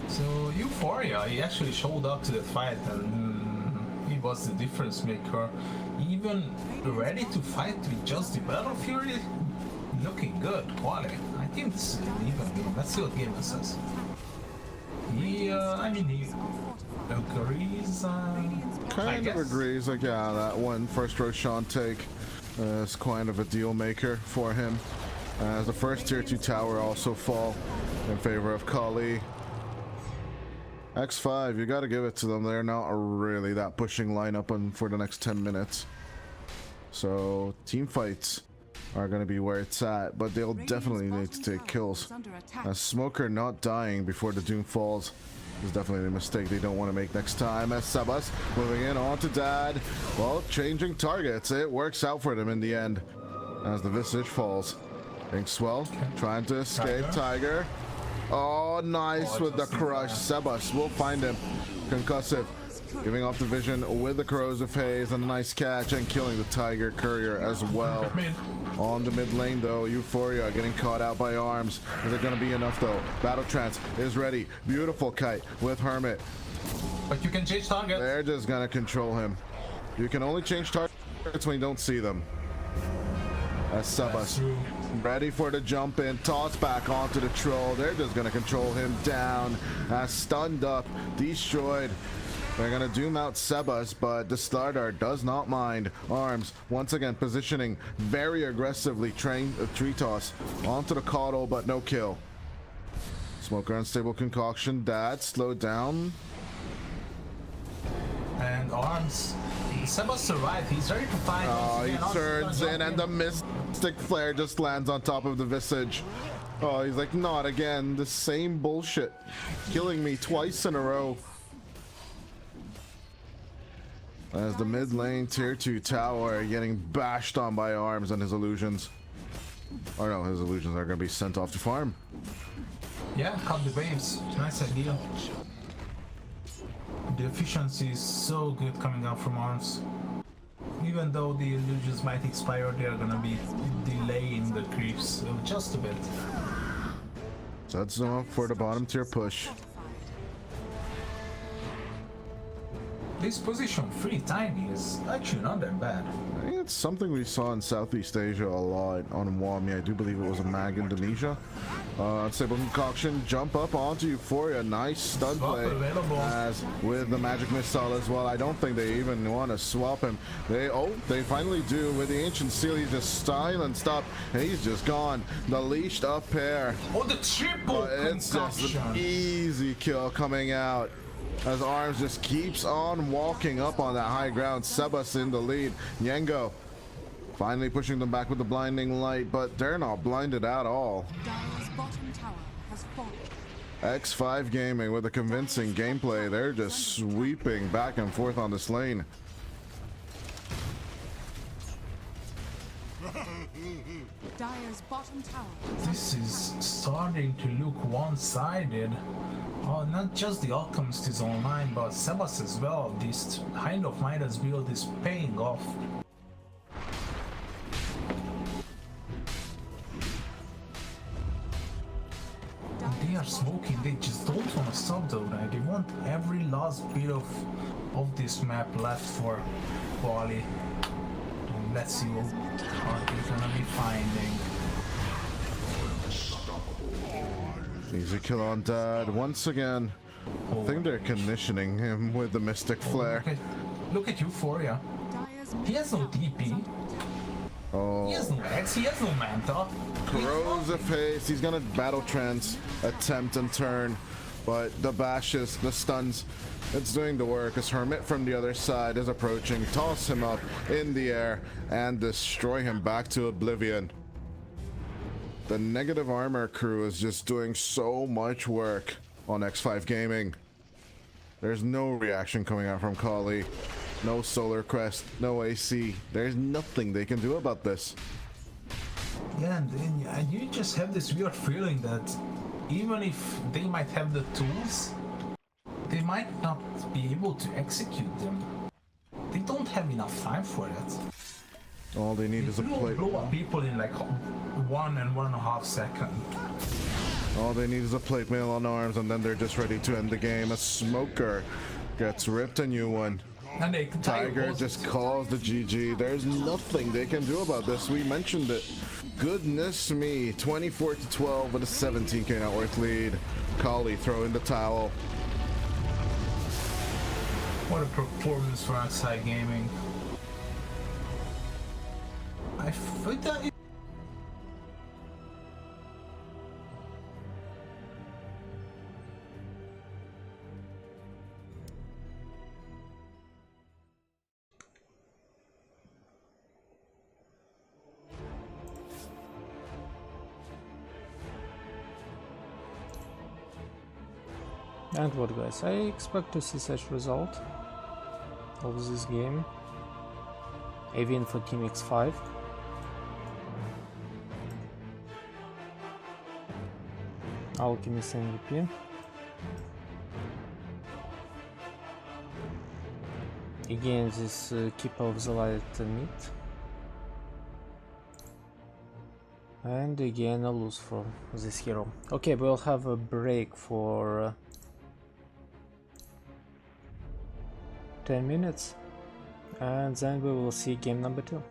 So Euphoria, he actually showed up to the fight and he was the difference maker. Even ready to fight with just the Battle Fury. Looking good, Qhali. I think this is an even game. Let's see what Gamer says. He agrees. Kind of agrees. Like, yeah, that one first Roshan take is kind of a deal maker for him. As the first tier 2 tower also fall in favor of Qhali. X5, you got to give it to them. They're not really that pushing lineup for the next 10 minutes. So team fights are going to be where it's at, but they'll definitely need to take kills. As Smoker not dying before the Doom falls is definitely a mistake they don't want to make next time. As Sebas moving in onto Dad, well, changing targets. It works out for them in the end as the Visage falls. Inkswell trying to escape. Tiger. Oh, nice with the crush. Sebas will find him. Concussive. Giving off the vision with the Corrosive Haze and a nice catch and killing the Tiger Courier as well. On the mid lane though, Euphoria getting caught out by Arms. Is it going to be enough though? Battle Trance is ready. Beautiful kite with Hermit. But you can change target. They're just going to control him. You can only change targets when you don't see them. That's Sebas. Ready for the jump in, toss back onto the troll. They're just gonna control him down. Stunned up, destroyed. They're gonna doom out Sebas, but the starter does not mind. Arms once again positioning very aggressively. Tree toss onto the Coddle, but no kill. Smoker unstable concoction. Dad slowed down. And Arms, Sebas survived. He's ready to fight. Oh, he Once again, turns in and the Mystic Flare just lands on top of the Visage. Oh, he's like, not again. The same bullshit. Killing me twice in a row. As the mid lane tier 2 tower getting bashed on by arms and his illusions. Or no, his illusions are going to be sent off to farm. Yeah, cut the waves. Nice idea. The efficiency is so good coming out from arms. Even though the illusions might expire, they are gonna be delaying the creeps just a bit. Sets them up for the bottom tier push. This position 3 tiny is actually not that bad. I think it's something we saw in Southeast Asia a lot on Wami. I do believe it was a mag Indonesia. Sable Concoction jump up onto Euphoria. Nice stun play. As with the magic missile as well. I don't think they even want to swap him. They finally do with the ancient seal. He's just silenced up and he's just gone. The leashed up pair. Oh, the triple It's just an easy kill coming out. As Arms just keeps on walking up on that high ground. Sebas in the lead. Yengo finally pushing them back with the blinding light, but they're not blinded at all. Dire's bottom tower has fallen. X5 Gaming with a convincing gameplay. They're just sweeping back and forth on this lane. Dire's bottom tower. This is starting to look one-sided. Oh, not just the Alchemist is online, but Sebas as well. This kind of Midas build is paying off. They are smoking, they just don't want to stop though, right? They want every last bit of this map left for Qhali. And let's see what they're gonna be finding. Easy kill on Dad once again. I think they're conditioning him with the Mystic Flare. Look at Euphoria. He has no DP. Oh. He has no X, he has no Manta. Corrosive Haste, he's gonna battle trance, attempt and turn, but the bashes, the stuns, it's doing the work as Hermit from the other side is approaching, toss him up in the air and destroy him back to oblivion. The negative armor crew is just doing so much work on X5 Gaming. There's no reaction coming out from Qhali. No Solar Crest, no AC. There's nothing they can do about this. Yeah, and you just have this weird feeling that even if they might have the tools, they might not be able to execute them. They don't have enough time for it. All they need is a plate. Blow up people in like 1 and 1.5 seconds. All they need is a plate mail on arms, and then they're just ready to end the game. A smoker gets ripped a new one. And Tiger just calls the GG. There's nothing they can do about this. We mentioned it. Goodness me. 24-12 with a 17k net worth lead. Qhali throwing the towel. What a performance for X5 Gaming. I think that. And what, guys, I expect to see such result of this game. A win for Team X5. Alchemist MVP. Again, this Keeper of the Light mid. And again a lose for this hero. Okay, we'll have a break for 10 minutes and then we will see game number 2.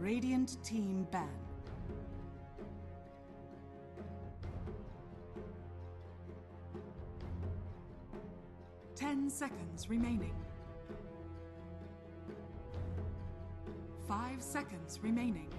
Radiant team ban. Ten seconds remaining. 5 seconds remaining.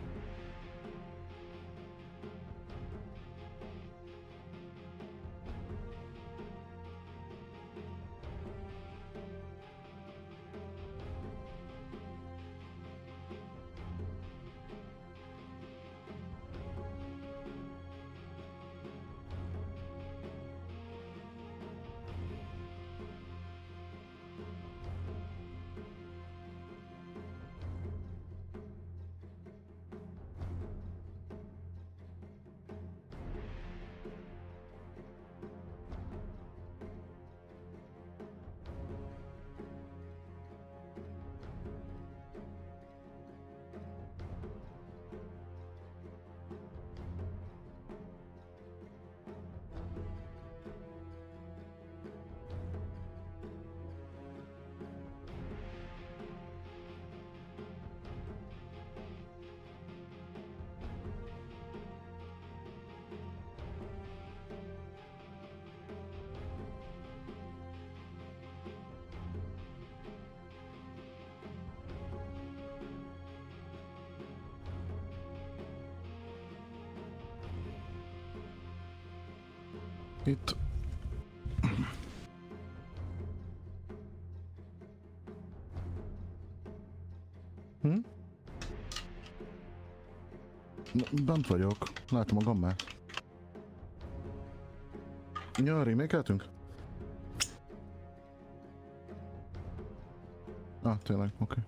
Itt. Bent vagyok. Látom a gammát. Ja, remékeltünk? Ah, tényleg, oké.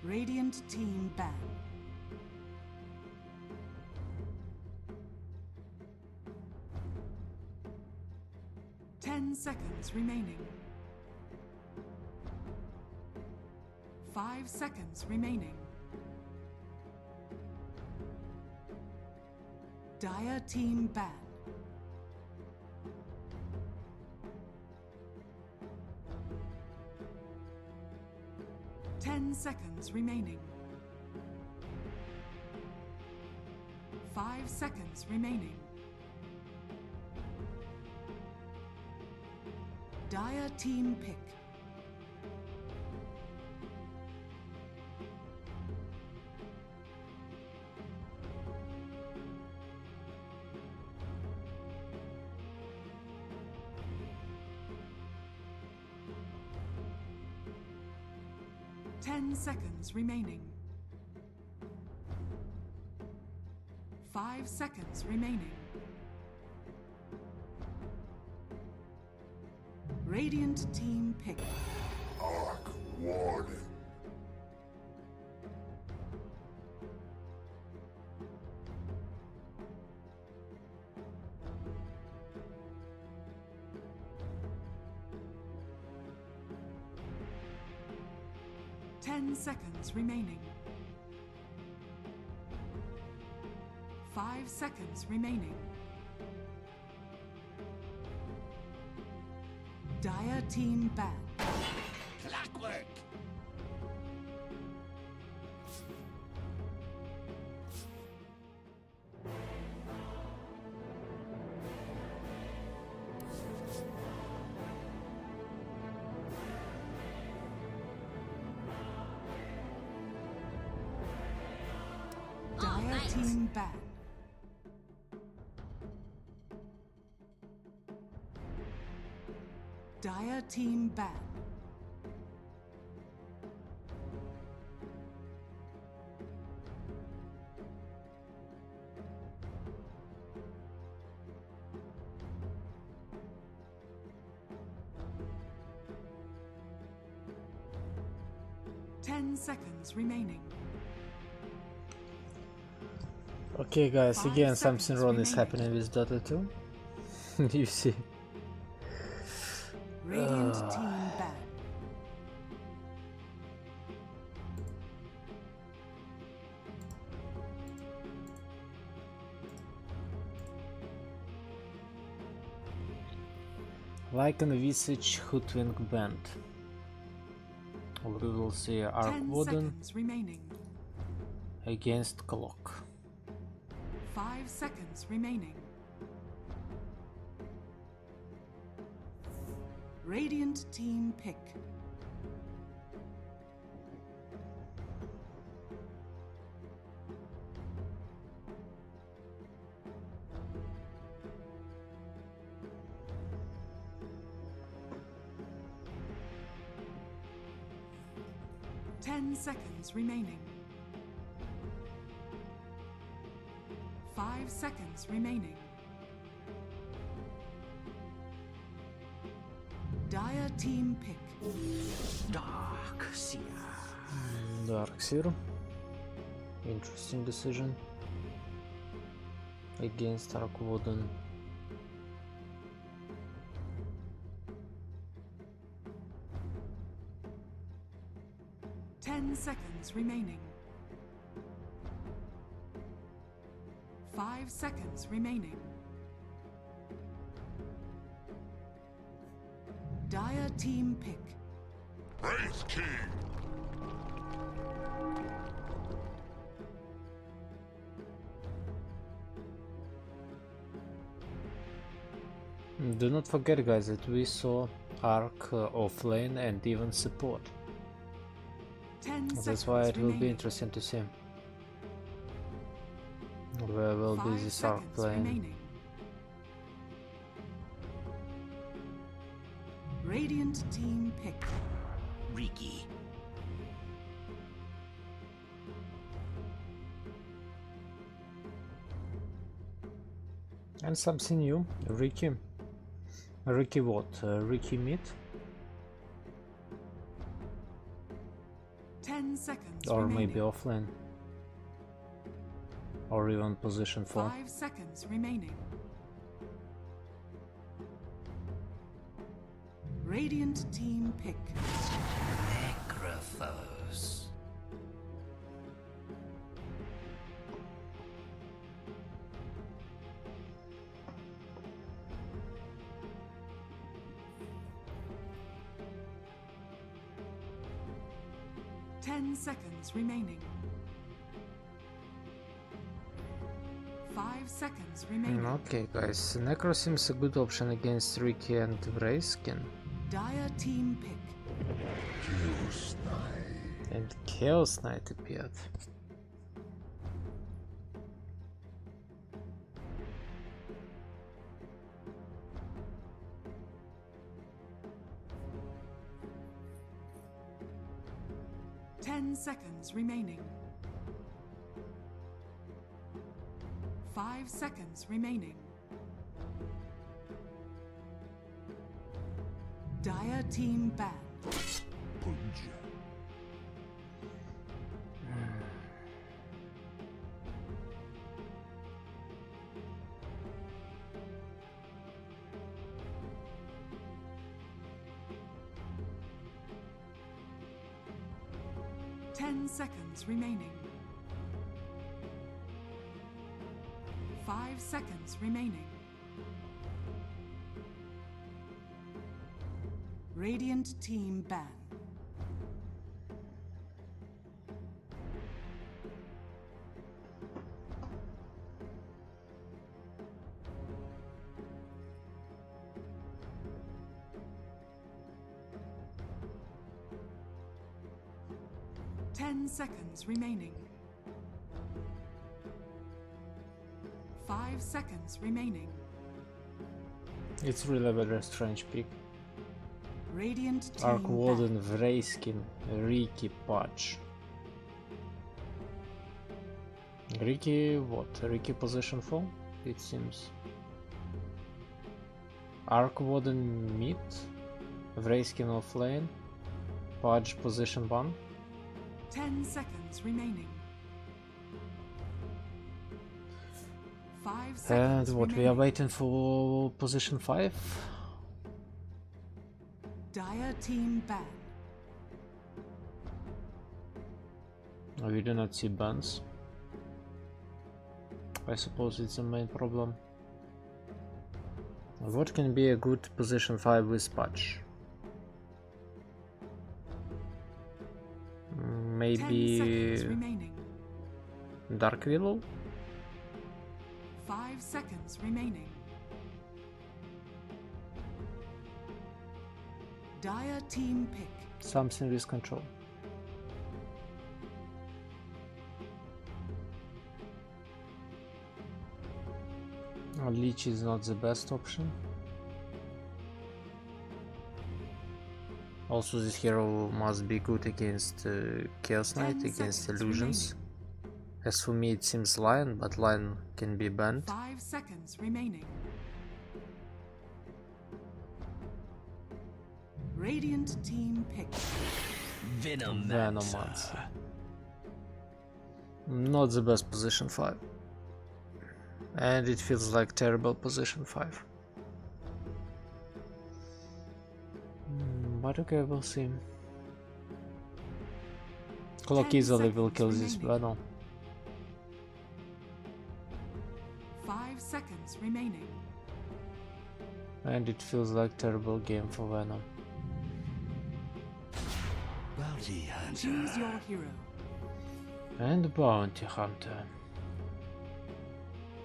Radiant team ban. Ten seconds remaining. 5 seconds remaining. Dire team ban. Seconds remaining. 5 seconds remaining. Dire team pick. Seconds remaining. 5 seconds remaining. Radiant team pick. Arc Warden. Seconds remaining. 5 seconds remaining. Dire team ban. Clockwork. Team ban. Dire team ban. 10 seconds remaining. Okay guys, 5 again something seconds wrong is remaining. happening with Dota 2. You see. Radiant team ban. Like an visage hoodwink band. We will see Arc 10 Warden seconds remaining. against Clock. 5 seconds remaining. Radiant team pick. Ten seconds remaining. 5 seconds remaining. Dire team pick. Dark Seer. Dark Seer. Interesting decision. Against Arc Warden. Seconds remaining. 5 seconds remaining. Dire team pick. Praise King. Do not forget guys that we saw Arc offlane and even support. That's why it will be interesting to see where will be this Arc playing. Radiant team pick. Riki. And something new, Riki. Riki what? Riki mid? 10 seconds or remaining. maybe offline, or even position 4. 5 seconds remaining. Radiant team pick. Necrophos. Seconds remaining. 5 seconds remaining. Okay guys, Necro seems a good option against Riki and Vrayskin. Dire team pick. Chaos Knight. And Chaos Knight appeared. Seconds remaining. 5 seconds remaining. Dire team ban. Punja. 10 seconds remaining. 5 seconds remaining. Radiant team ban. Seconds remaining. 5 seconds remaining. It's really a very strange pick. Radiant team Arc Warden, Vrayskin, Riki, Pudge. Riki what? Riki position 4? It seems. Arc Warden mid, Vrayskin offlane, Pudge position 1. 10 seconds remaining. 5 seconds And what, we are remaining. waiting for position 5? Dire team ban. We do not see bans. I suppose it's the main problem. What can be a good position 5 with patch? 10 Maybe seconds remaining. Dark Willow? 5 seconds remaining. Dire team pick. Something with control. Leech is not the best option. Also, this hero must be good against Chaos Knight, against illusions. As for me, it seems Lion, but Lion can be banned. 5 seconds remaining. Radiant team pick. Venomancer. Not the best position 5. And it feels like terrible position 5. But okay, we'll see. Clock easily will kill this Venom. 5 seconds remaining. And it feels like terrible game for Venom. Bounty Hunter. Choose your hero. And Bounty Hunter.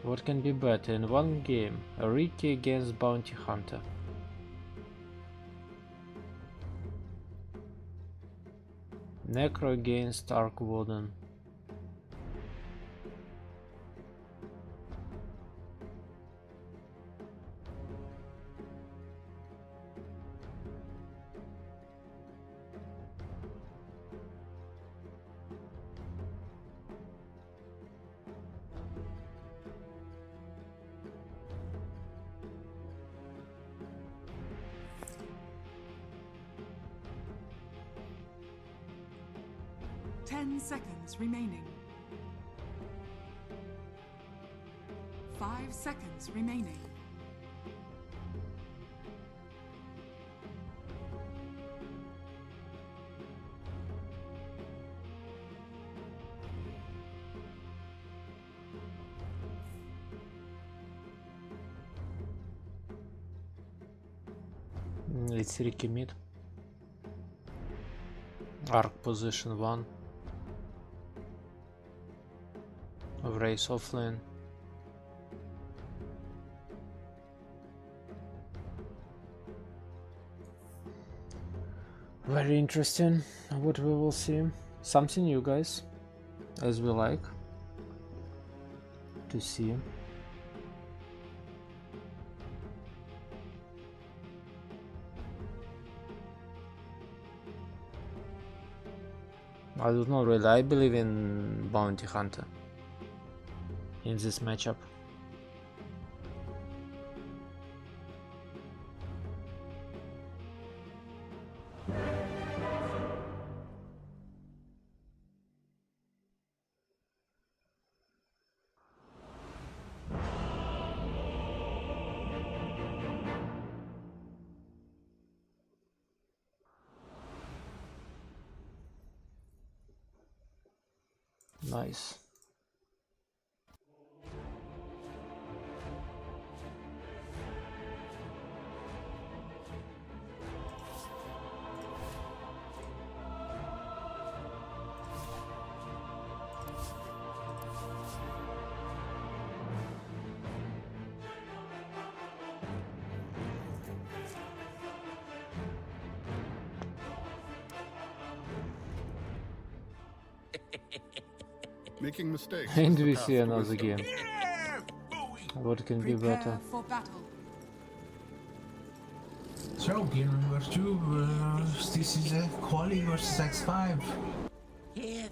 What can be better in one game? Riki against Bounty Hunter. Necro against Arc Warden. Seconds remaining. 5 seconds remaining. It's Riki mid. Arc position 1. Race offlane. Very interesting what we will see. Something new, guys, as we like to see. I don't know really, I believe in Bounty Hunter in this matchup. Nice. Making mistakes. And we see another game. What can be better? For battle. So, game number 2, this is a Qhali versus X5.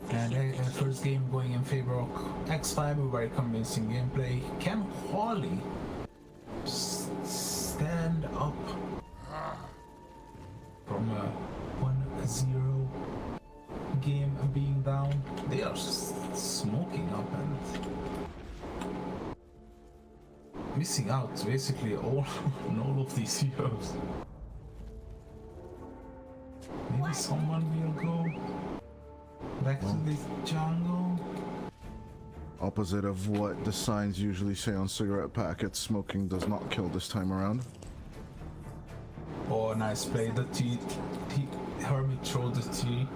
And first game going in favor of X5 with very convincing gameplay. Can Qhali stand up from a 1-0 game being that they are smoking up and missing out basically all on all of these heroes. Maybe someone will go back to the jungle. Opposite of what the signs usually say on cigarette packets, smoking does not kill this time around. Oh, nice play. The Hermit threw the T,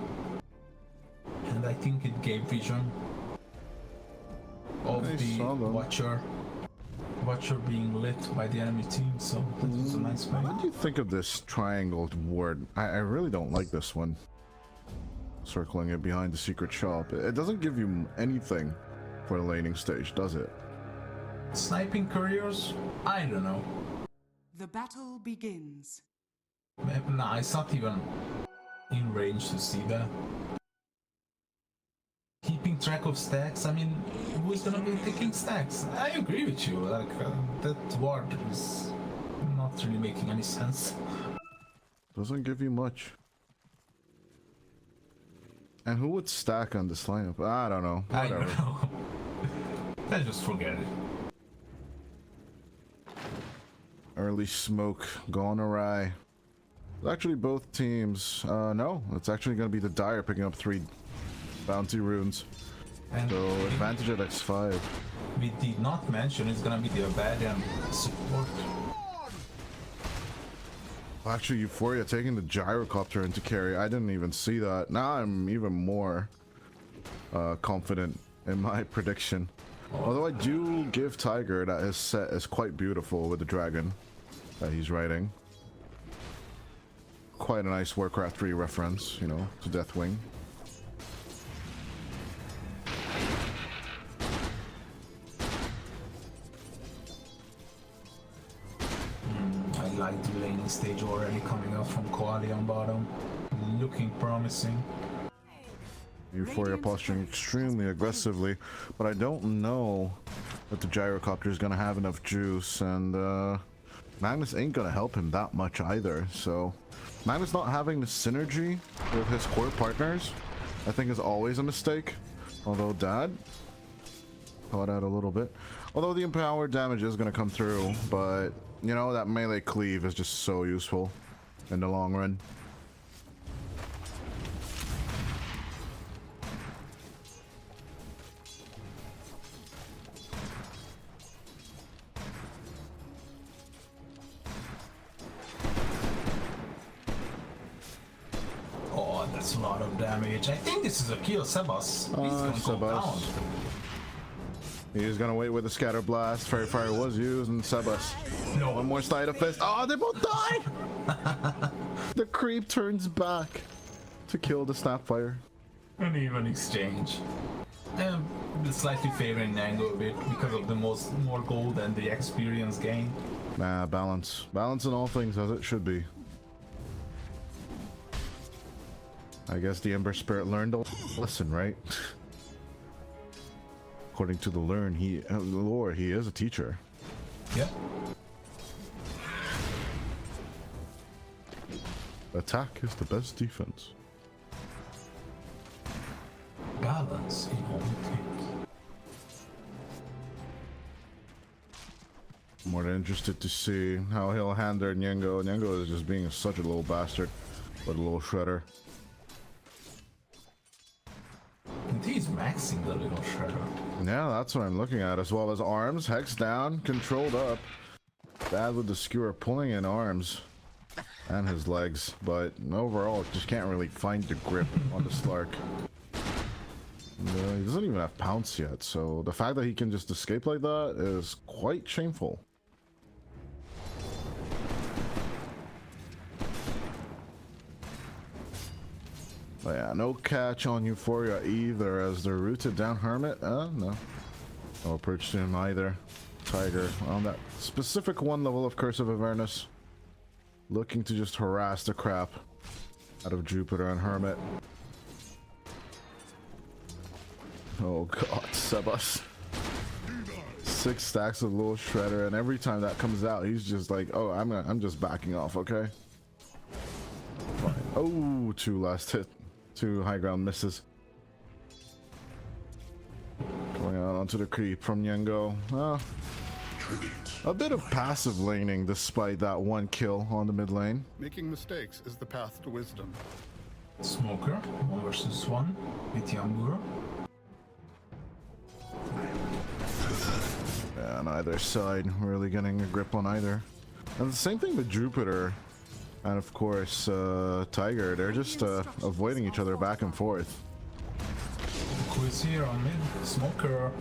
and I think it gave vision of the Watcher being lit by the enemy team, so that was a nice play. What do you think of this triangled ward? I really don't like this one. Circling it behind the secret shop. It doesn't give you anything for the laning stage, does it? Sniping couriers? I don't know. The battle begins. Nah, it's not even in range to see that. Keeping track of stacks, I mean, who's gonna be taking stacks? I agree with you, like, that ward is not really making any sense. Doesn't give you much. And who would stack on this lineup? I don't know. Whatever. I don't know. Let's just forget it. Early smoke gone awry. Actually, both teams. No, it's actually going to be the Dire picking up 3 bounty runes. And so advantage at X5. We did not mention it's gonna be the Abadian support. Actually, Euphoria taking the gyrocopter into carry. I didn't even see that. Now I'm even more confident in my prediction. Although I do give Tiger that his set is quite beautiful with the dragon that he's riding. Quite a nice Warcraft 3 reference, you know, to Deathwing. I like the laning stage already coming up from Qhali on bottom. Looking promising. Euphoria posturing extremely aggressively, but I don't know that the gyrocopter is going to have enough juice, and Magnus ain't going to help him that much either. So Magnus not having the synergy with his core partners, I think, is always a mistake. Although Dad caught out a little bit. Although the empowered damage is going to come through, but you know, that melee cleave is just so useful in the long run. Oh, that's a lot of damage. I think this is a kill. Sebas. He's gonna go down. He's gonna wait with the scatter blast. Fairy fire was used, and Sebas. No. One more slide of fist. Oh, they both died! The creep turns back to kill the Snapfire. An even exchange. Slightly favoring Nango a bit because of the more gold and the experience gain. Nah, balance. Balance in all things as it should be. I guess the Ember Spirit learned a lesson, right? According to the lore, he is a teacher. Yeah. Attack is the best defense. Balance in all things. More than interested to see how he'll handle Nyengo. Nyengo is just being such a little bastard, but a little shredder. And he's maxing the little shredder. Yeah, that's what I'm looking at, as well as arms. Hex down, controlled up. Bad with the skewer pulling in arms and his legs, but overall just can't really find the grip on the Slark. He doesn't even have pounce yet, so the fact that he can just escape like that is quite shameful. But yeah, no catch on Euphoria either, as they're rooted down Hermit. No. No approach to him either. Tiger on that specific one level of Curse of Avernus, looking to just harass the crap out of Jupiter and Hermit. Oh god, Sebas. 6 stacks of little shredder, and every time that comes out, he's just like, oh, I'm just backing off, okay? Fine. Oh, 2 last hit. 2 high ground misses. onto the creep from Yengo. A bit of passive laning despite that one kill on the mid lane. Making mistakes is the path to wisdom. Smoker, 1 versus 1 with Yambura. Yeah, on either side, really getting a grip on either. And the same thing with Jupiter and of course Tiger. They're just avoiding each other back and forth. Who is here on mid? Smoker.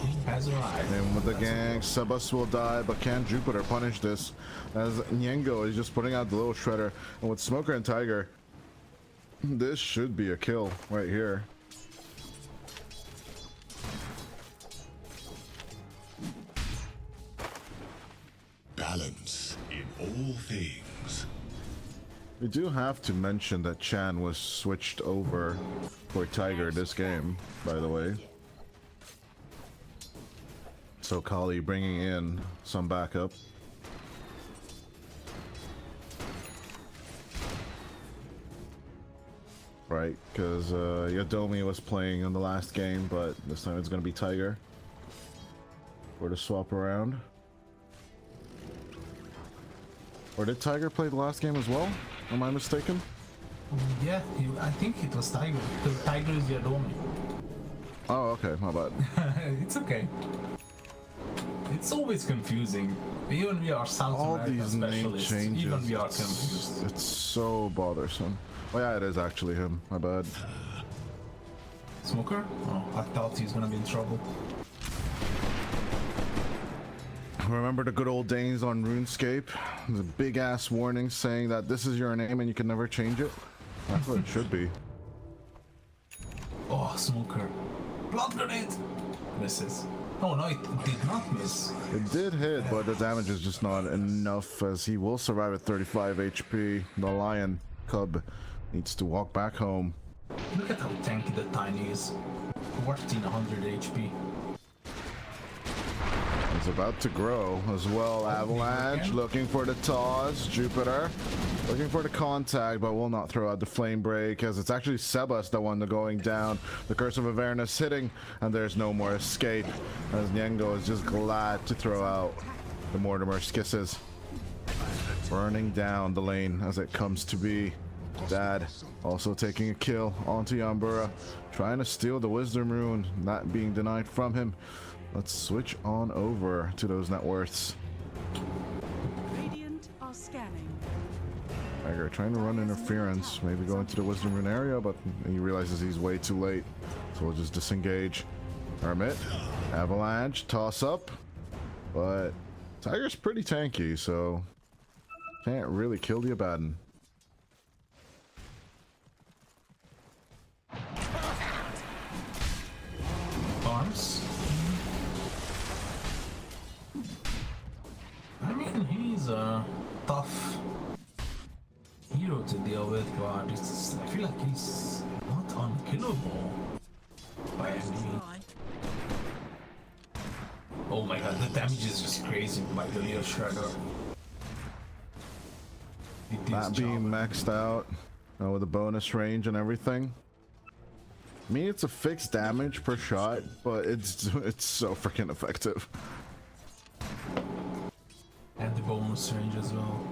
He has arrived. And with the gang, Sebas will die, but can Jupiter punish this? As Nyengo is just putting out the little shredder. And with Smoker and Tiger, this should be a kill right here. Balance in all things. We do have to mention that Chan was switched over for Tiger this game, by the way. So Qhali bringing in some backup. Right, because Yadomi was playing in the last game, but this time it's going to be Tiger for the swap around. Or did Tiger play the last game as well? Am I mistaken? Yeah, I think it was Tiger. Because Tiger is Yadomi. Oh, okay, my bad. It's okay. It's always confusing. Even we are South All American these name specialists. changes. Even we are confused. It's so bothersome. Oh yeah, it is actually him. My bad. Smoker? Oh, I thought he was gonna be in trouble. Remember the good old days on RuneScape? The big ass warning saying that this is your name and you can never change it? That's what it should be. Oh, Smoker. Blood grenade! Misses. Oh no, it did not miss. It did hit, but the damage is just not enough as he will survive at 35 HP. The lion cub needs to walk back home. Look at how tanky the Tiny is. 1400 HP. It's about to grow as well. Avalanche looking for the toss. Jupiter looking for the contact, but will not throw out the flame break as it's actually Sebas the one going down. The Curse of Avernus hitting, and there's no more escape as Nyengo is just glad to throw out the Mortimer's kisses. Burning down the lane as it comes to be. Dad also taking a kill onto Yambura, trying to steal the Wisdom Rune, not being denied from him. Let's switch on over to those net worths. Radiant are scanning. Tiger trying to run interference, maybe go into the Wisdom Rune area, but he realizes he's way too late. So we'll just disengage. Hermit, Avalanche, toss up. But Tiger's pretty tanky, so can't really kill the Abaddon. Arms. I mean, he's a tough hero to deal with, but I feel like he's not unkillable by any means. Oh my god, the damage is just crazy by the Leo Shredder. That being maxed out with a bonus range and everything. I mean, it's a fixed damage per shot, but it's so freaking effective. And the bonus range as well.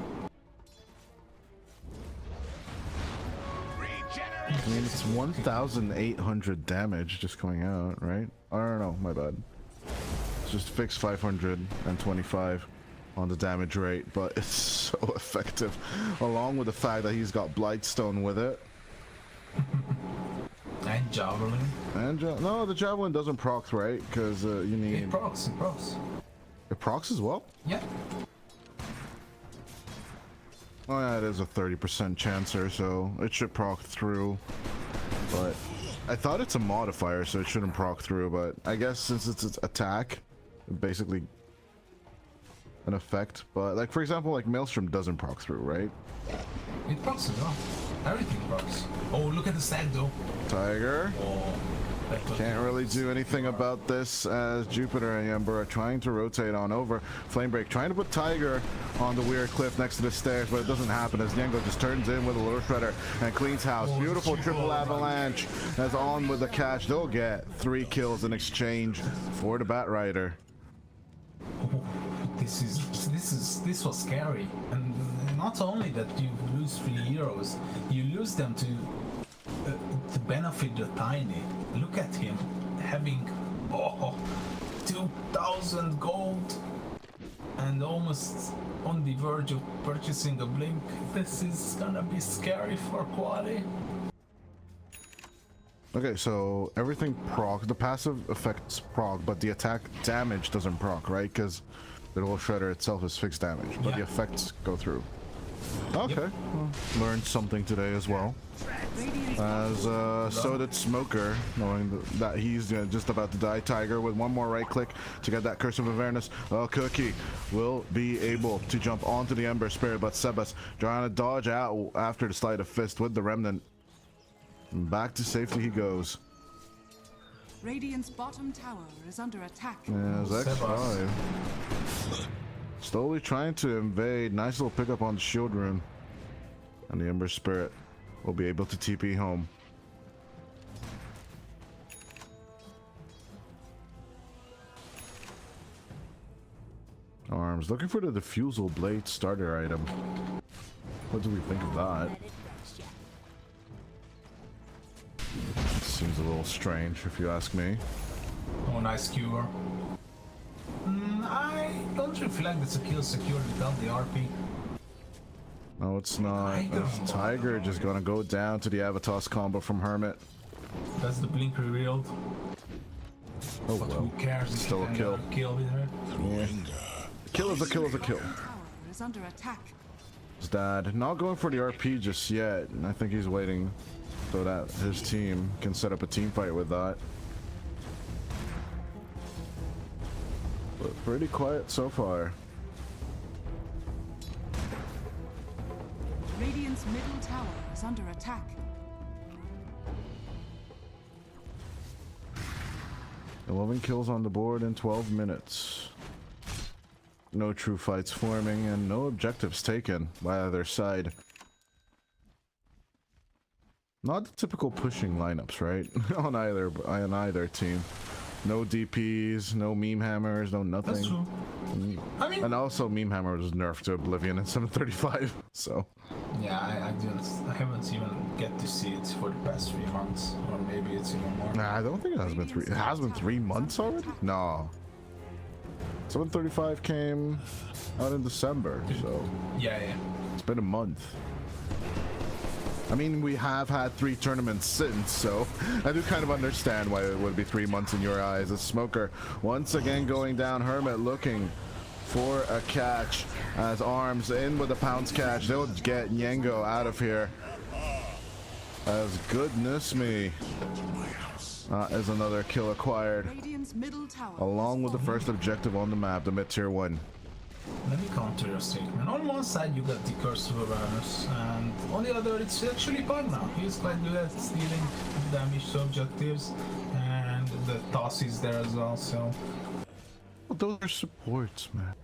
I mean, it's 1,800 damage just coming out, right? I don't know, my bad. It's just fixed 525 on the damage rate, but it's so effective. Along with the fact that he's got Blightstone with it. And Javelin. And no, the Javelin doesn't proc, right? Because you need... It procs, it procs. It procs as well? Yeah. Oh yeah, it is a 30% chancer, so it should proc through. But I thought it's a modifier, so it shouldn't proc through, but I guess since it's attack, basically an effect. But like, for example, like Maelstrom doesn't proc through, right? It procs as well. Everything procs. Oh, look at the stack though. Tiger. Oh. Can't really do anything about this as Jupiter and Ember are trying to rotate on over. Flamebreak trying to put Tiger on the weird cliff next to the stairs, but it doesn't happen as Yengo just turns in with a little shredder and cleans house. Beautiful triple avalanche as on with the catch. They'll get 3 kills in exchange for the Bat Rider. This was scary, and not only that you lose 3 heroes, you lose them to benefit the Tiny. Look at him having 2,000 gold and almost on the verge of purchasing a blink. This is gonna be scary for Qhali. Okay, so everything proc, the passive effects proc, but the attack damage doesn't proc, right? Because the little shredder itself is fixed damage, but the effects go through. Okay, well, learned something today as well. As so did Smoker, knowing that he's just about to die. Tiger with one more right click to get that Curse of Awareness. Cookie will be able to jump onto the Ember Spirit, but Sebas trying to dodge out after the Sleight of Fist with the Remnant. Back to safety he goes. Radiant's bottom tower is under attack. As X5 slowly trying to invade. Nice little pickup on the shield rune. And the Ember Spirit will be able to TP home. Arms looking for the Diffusal Blade starter item. What do we think of that? Seems a little strange if you ask me. Oh, nice cure. I don't really feel like it's a kill secured without the RP. No, it's not. Tiger just gonna go down to the Avatos combo from Hermit. That's the blink revealed. Oh but well. Who cares? Still a kill. Kill with her. Yeah. Kill is a kill is a kill. Is under attack. His dad not going for the RP just yet. I think he's waiting so that his team can set up a team fight with that. But pretty quiet so far. Radiant's middle tower is under attack. "11 kills on the board in 12 minutes. No true fights forming and no objectives taken by either side. Not the typical pushing lineups, right? on either team. No DPs, no meme hammers, no nothing. That's true. I mean, and also meme hammer was nerfed to oblivion in 735. So yeah, I haven't even get to see it for the past 3 months, or maybe it's even more. Nah, I don't think it has been 3. It has been 3 months already. No. 735 came out in December, so yeah, it's been a month. I mean, we have had 3 tournaments since, so I do kind of understand why it would be 3 months in your eyes. A Smoker once again going down. Hermit looking for a catch as Arms in with a pounce catch. They'll get Yengo out of here. As goodness me. Is another kill acquired. Along with the first objective on the map, the mid-tier 1. Let me counter your statement. On one side you got the Curse of Awareness, and on the other it's actually Pug now. He's quite good at stealing damage to objectives, and the toss is there as well, so... Well, those are supports, man.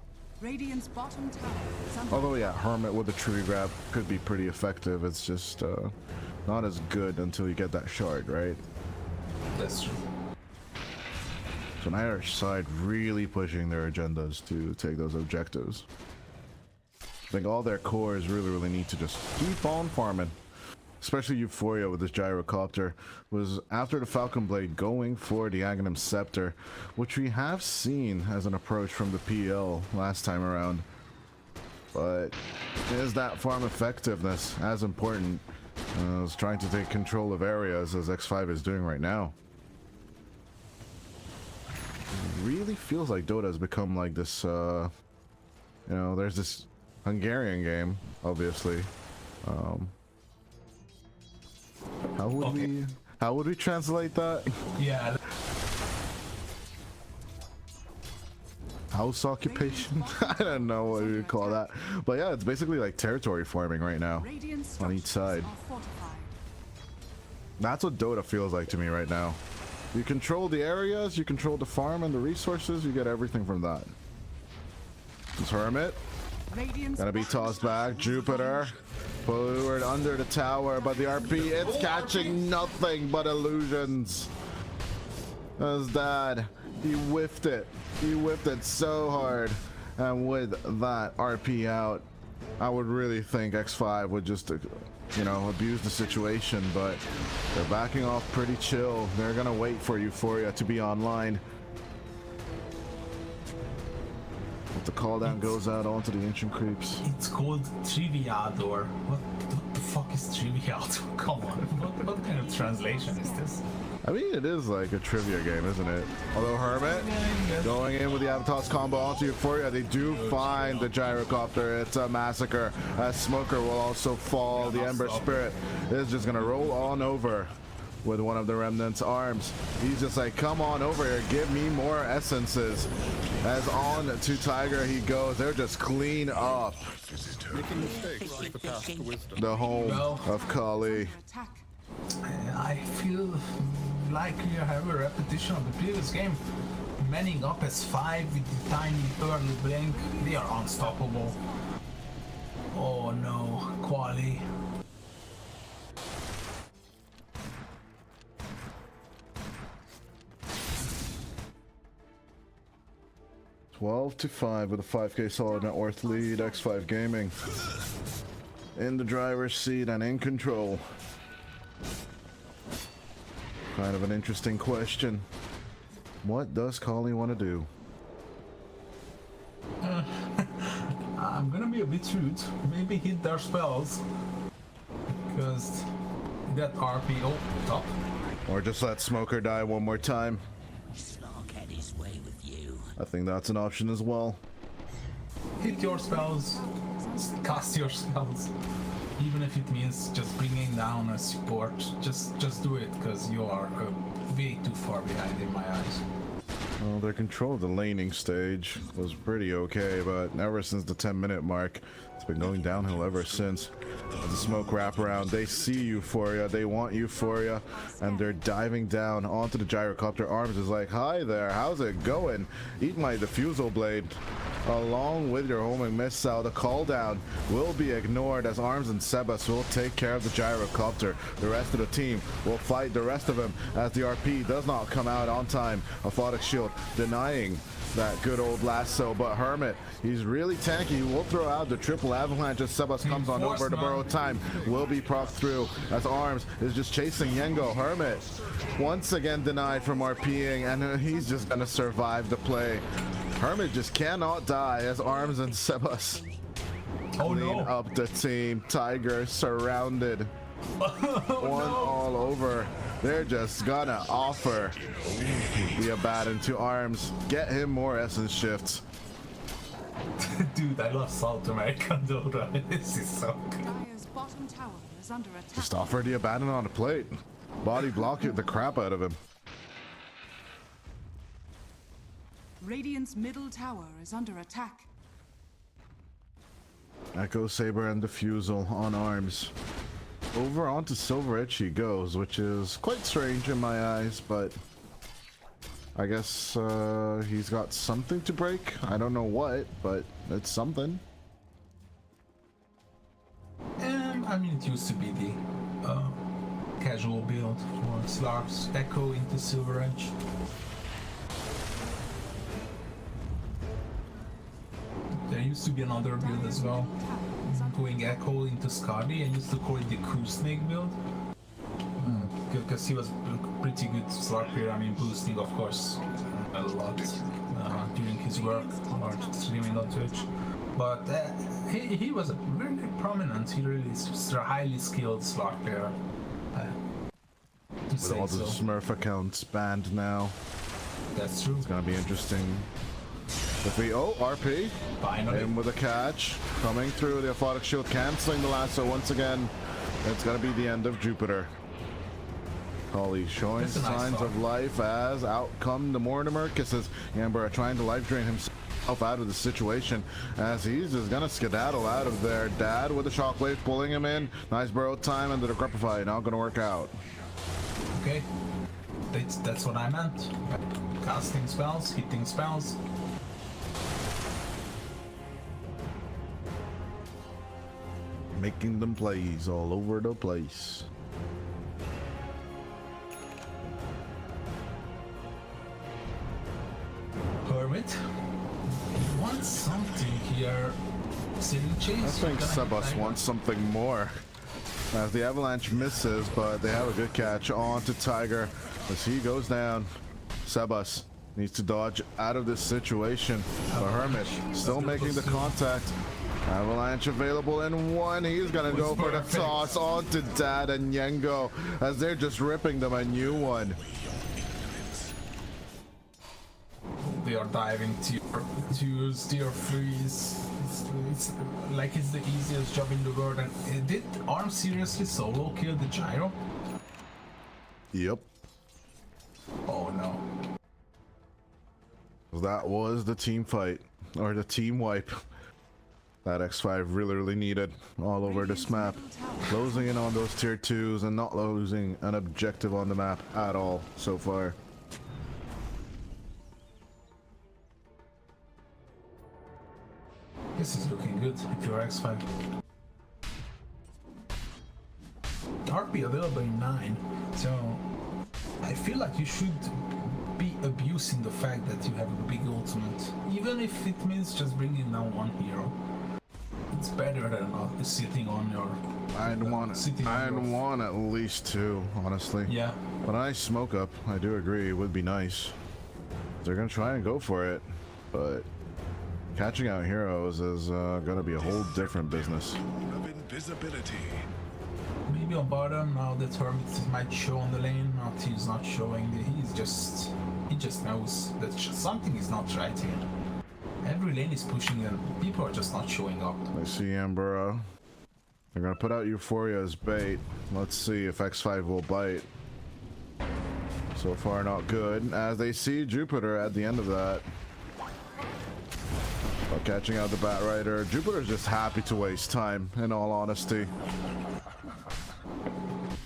Radiant's bottom tower is under Although, yeah, Hermit with the tree grab could be pretty effective. It's just not as good until you get that shard, right? That's true. So neither side really pushing their agendas to take those objectives. I think all their cores really need to just keep on farming. Especially Euphoria with this gyrocopter was after the Falcon Blade going for the Aghanim Scepter, which we have seen as an approach from the PL last time around. But is that farm effectiveness as important as trying to take control of areas as X5 is doing right now? It really feels like Dota has become like this, you know, there's this Hungarian game, obviously. How would we translate that? Yeah. House occupation? I don't know what we would call that. But yeah, it's basically like territory farming right now on each side. That's what Dota feels like to me right now. You control the areas, you control the farm and the resources, you get everything from that. This Hermit gonna be tossed back. Jupiter forward under the tower, but the RP, it's catching nothing but illusions. As Dad, he whiffed it. He whiffed it so hard. And with that RP out, I would really think X5 would just, you know, abuse the situation, but they're backing off pretty chill. They're gonna wait for Euphoria to be online. If the call down goes out onto the ancient creeps. It's called Triviador. What the fuck is Triviador? Come on, what kind of translation is this? I mean, it is like a trivia game, isn't it? Although Hermit going in with the Avatar's combo onto Euphoria, they do find the gyrocopter. It's a massacre. Smoker will also fall. The Ember Spirit is just gonna roll on over with one of the Remnant's arms. He's just like, come on over here, give me more essences. As on to Tiger he goes. They're just clean up. Making mistakes is the path to wisdom. The home of Qhali. I feel like we have a repetition of the previous game. Manning up as 5 with the tiny early blink. They are unstoppable. Oh no, Qhali. $12-5 with a 5K solid net worth lead. X5 Gaming in the driver's seat and in control. Kind of an interesting question. What does Qhali want to do? I'm gonna be a bit rude. Maybe hit their spells. Because that RPO top. Or just let Smoker die one more time. I think that's an option as well. Hit your spells. Cast your spells. Even if it means just bringing down a support, just do it, because you are way too far behind in my eyes. Well, their control of the laning stage was pretty okay, but ever since the 10-minute mark, it's been going downhill ever since. As the smoke wraparound, they see Euphoria, they want Euphoria, and they're diving down onto the gyrocopter. Arms is like, hi there, how's it going? Eat my diffusal blade. Along with your homing missile, the call down will be ignored as Arms and Sebas will take care of the gyrocopter. The rest of the team will fight the rest of them as the RP does not come out on time. Aphotic Shield denying that good old lasso, but Hermit, he's really tanky. He will throw out the triple avalanche as Sebas comes on over. The borrowed time will be propped through as Arms is just chasing Yengo. Hermit once again denied from RPing, and he's just gonna survive the play. Hermit just cannot die as Arms and Sebas clean up the team. Tiger surrounded. One all over. They're just gonna offer the Abaddon to Arms. Get him more essence shifts. Dude, I love South American Dota. This is so good. Just offer the Abaddon on the plate. Body block the crap out of him. Radiant's middle tower is under attack. Echo Saber and Diffusal on Arms. Over onto Silver Edge he goes, which is quite strange in my eyes, but I guess he's got something to break. I don't know what, but it's something. I mean, it used to be the casual build for Slark's Echo into Silver Edge. There used to be another build as well, going Echo into Skadi. I used to call it the Cool Snake build, because he was a pretty good Slark player. I mean, boosting, of course, a lot during his work or streaming on Twitch. But he was a very prominent, he really is a highly skilled Slark player. With all the Smurf accounts banned now. That's true. It's gonna be interesting. If we RP in with a catch coming through, the Aphotic Shield canceling the lasso once again. It's gonna be the end of Jupiter. Qhali showing signs of life as out come the Mortimer kisses. Amber trying to life drain himself out of the situation as he's just gonna skedaddle out of there. Dad with the shockwave pulling him in. Nice burrow time and the Decrepify not gonna work out. Okay. That's what I meant. Casting spells, hitting spells. Making them plays all over the place. Hermit, you want something here. I think Sebas wants something more. As the avalanche misses, but they have a good catch onto Tiger as he goes down. Sebas needs to dodge out of this situation. The Hermit still making the contact. Avalanche available in one. He's gonna go for the toss onto Dad and Yengo as they're just ripping them a new one. They are diving tier 3s. It's like it's the easiest job in the world. And did Arm seriously solo kill the gyro? Yep. Oh no. That was the team fight, or the team wipe that X5 really needed all over this map. Closing in on those tier 2s and not losing an objective on the map at all so far. This is looking good if you're X5. RP available in 9, so I feel like you should be abusing the fact that you have a big ultimate, even if it means just bringing down one hero. It's better than not sitting on your. I'd want at least 2, honestly. Yeah. But I smoke up. I do agree. It would be nice. They're gonna try and go for it, but catching out heroes is gonna be a whole different business. Of invisibility. Maybe on bottom now that Hermit might show on the lane. Not he's not showing. He just knows that something is not right here. Every lane is pushing and people are just not showing up. I see Ambra. They're gonna put out Euphoria as bait. Let's see if X5 will bite. So far not good, as they see Jupiter at the end of that. But catching out the Bat Rider, Jupiter's just happy to waste time, in all honesty.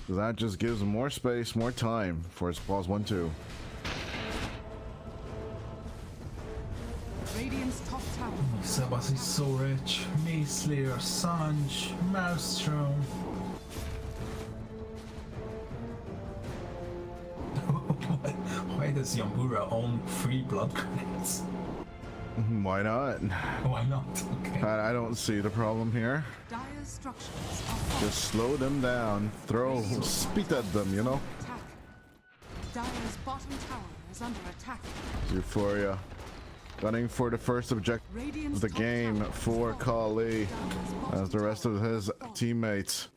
That just gives him more space, more time for his pause 1-2. Radiant's top tower. Sebas is so rich. Mace Slayer, Sanj, Maelstrom. Why does Yambura own 3 blood grenades? Why not? Why not? Okay. I don't see the problem here. Dire structures are Just slow them down, spit at them, you know? attack. Dire's bottom tower is under attack. Euphoria gunning for the first objective of the game for Qhali, as the rest of his teammates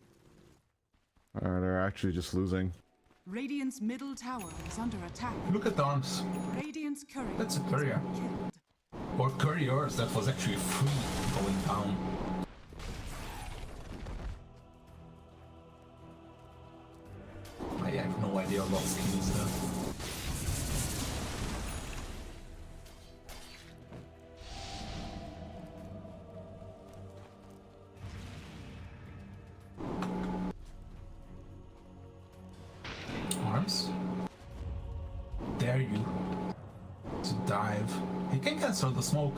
they're actually just losing. Radiant's middle tower is under attack. Look at the arms. Radiant's courier. That's a courier. Or couriers that was actually free going down. I have no idea what skill is that. Arms? Dare you to dive? He can cancel the smoke.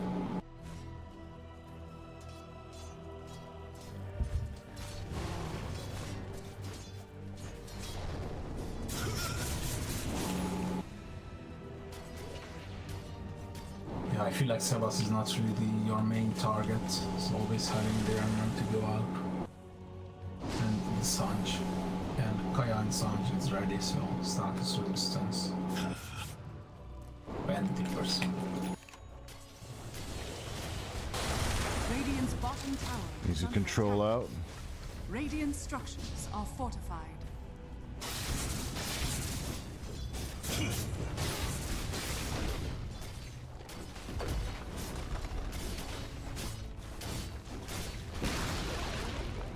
Yeah, I feel like Sebas is not really your main target. It's always having their man to go out. And the Sanj. And Kaya and Sanj is ready, so status resistance. Vanity person. Radiant's bottom tower. Easy control out. Radiant structures are fortified.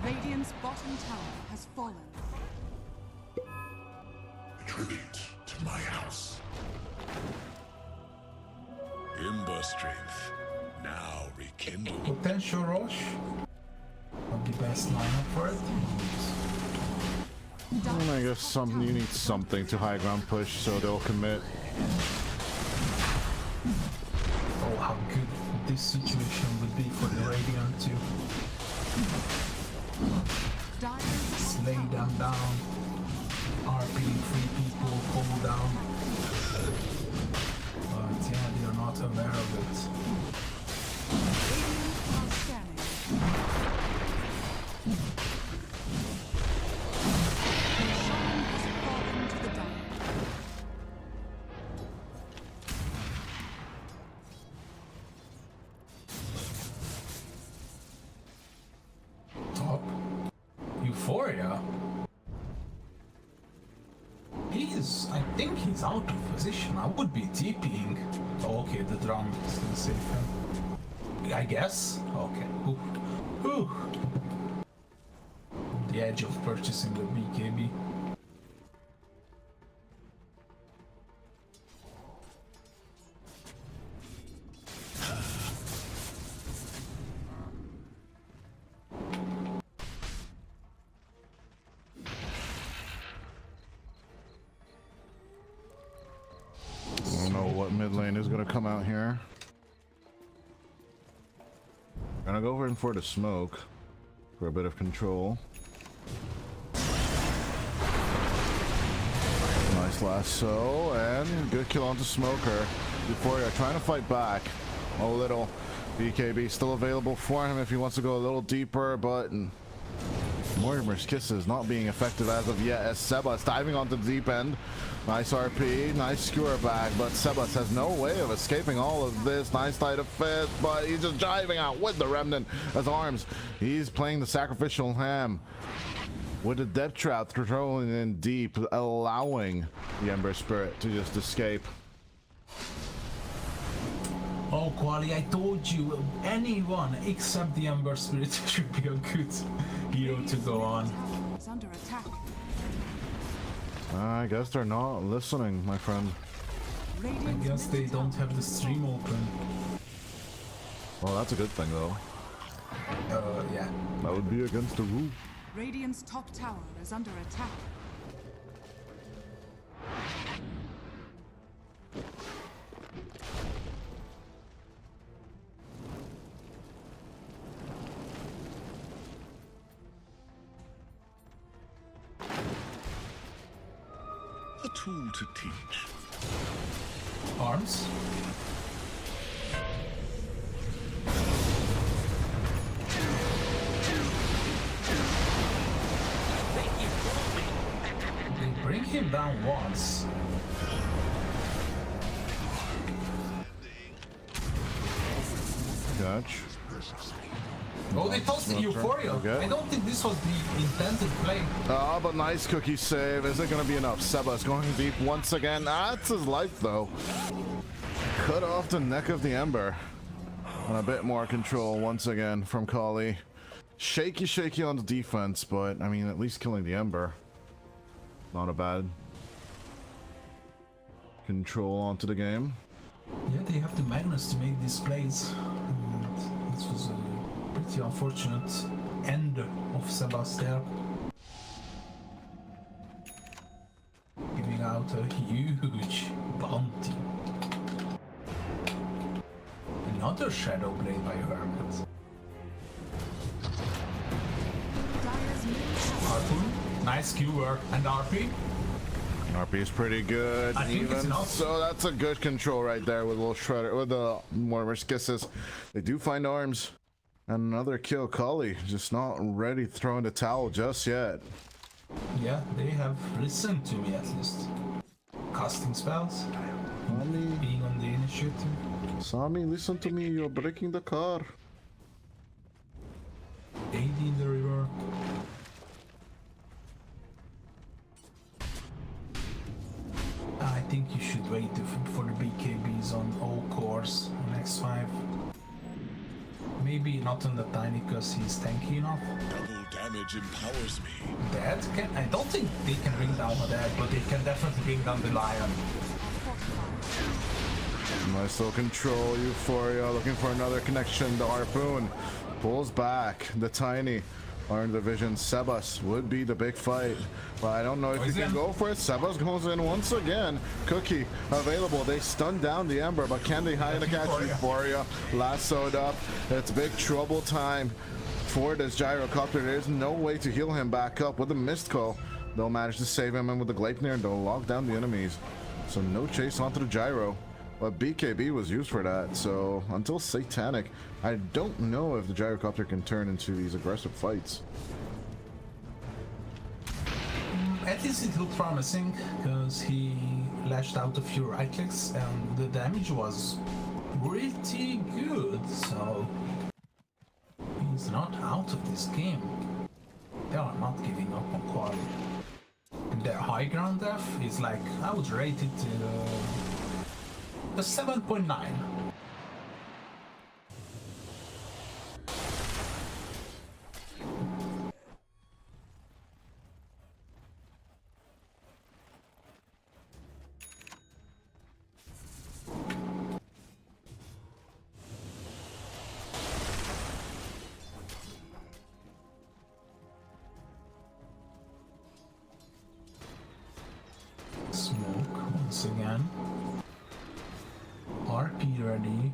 Radiant's bottom tower has fallen. Tribute to my house. Ember strength now rekindled. Potential Roche. Not the best lineup for it. I guess you need something to high ground push so they'll commit. Oh, how good this situation would be for the Radiant to slay them down, RP 3 people, pull down. But yeah, they are not aware of it. Top. Euphoria? I think he's out of position. I would be TPing. Oh, okay, the drum is gonna save him. I guess? Okay. Ooh. Ooh. The edge of purchasing the BKB. I don't know what mid lane is gonna come out here. Gonna go over for the smoke for a bit of control. Nice lasso and good kill onto Smoker. Euphoria trying to fight back a little. BKB still available for him if he wants to go a little deeper, but Mortimer's Kisses not being effective as of yet as Sebas diving onto the deep end. Nice RP, nice skewer back, but Sebas has no way of escaping all of this. Nice tight of fist, but he's just driving out with the Remnant as arms. He's playing the sacrificial ham with the depth trap throwing in deep, allowing the Ember Spirit to just escape. Oh, Qhali, I told you, anyone except the Ember Spirit should be a good hero to go on. Is under attack. I guess they're not listening, my friend. I guess they don't have the stream open. Well, that's a good thing, though. Yeah. That would be against the rule. Radiant's top tower is under attack. A tool to teach. Arms? They bring him down once. Gotch. Oh, they tossed the Euphoria. Okay. I don't think this was the intended play. Ah, but nice cookie save. Is it going to be enough? Sebas going deep once again. That's his life, though. Cut off the neck of the Ember. And a bit more control once again from Qhali. Shaky on the defense, but, I mean, at least killing the Ember. Not a bad control onto the game. Yeah, they have the Magnus to make these plays. And this was a pretty unfortunate end of Sebastian. Giving out a huge bounty. Another Shadow Blade by Hermit. Harpoon, nice skewer, and RP. RP is pretty good. I think it's enough. So that's a good control right there with a little shredder, with the Mortimer's Kisses. They do find arms. And another kill. Qhali just not ready throwing the towel just yet. Yeah, they have listened to me at least. Casting spells, being on the initiative. Sami, listen to me, you're breaking the car. AD in the river. I think you should wait for the BKBs on all cores on X5. Maybe not on the Tiny because he's tanky enough. Double damage empowers me. Dead? I don't think they can bring down the Dead, but they can definitely bring down the Lion. Nice little control. Euphoria looking for another connection. The Harpoon pulls back. The Tiny are in the division. Sebas would be the big fight, but I don't know if you can go for it. Sebas goes in once again. Cookie available. They stun down the Ember, but can they hide the catch? Euphoria lassoed up. It's big trouble time for this gyrocopter. There's no way to heal him back up. With the mist call, they'll manage to save him, and with the Gleipnir, they'll lock down the enemies. So no chase onto the gyro. But BKB was used for that, so until Satanic, I don't know if the gyrocopter can turn into these aggressive fights. At least it looked promising, because he lashed out a few right clicks and the damage was pretty good, so he's not out of this game. They are not giving up on Qhali. And their high ground def is like, I would rate it a 7.9. Smoke once again. RP ready.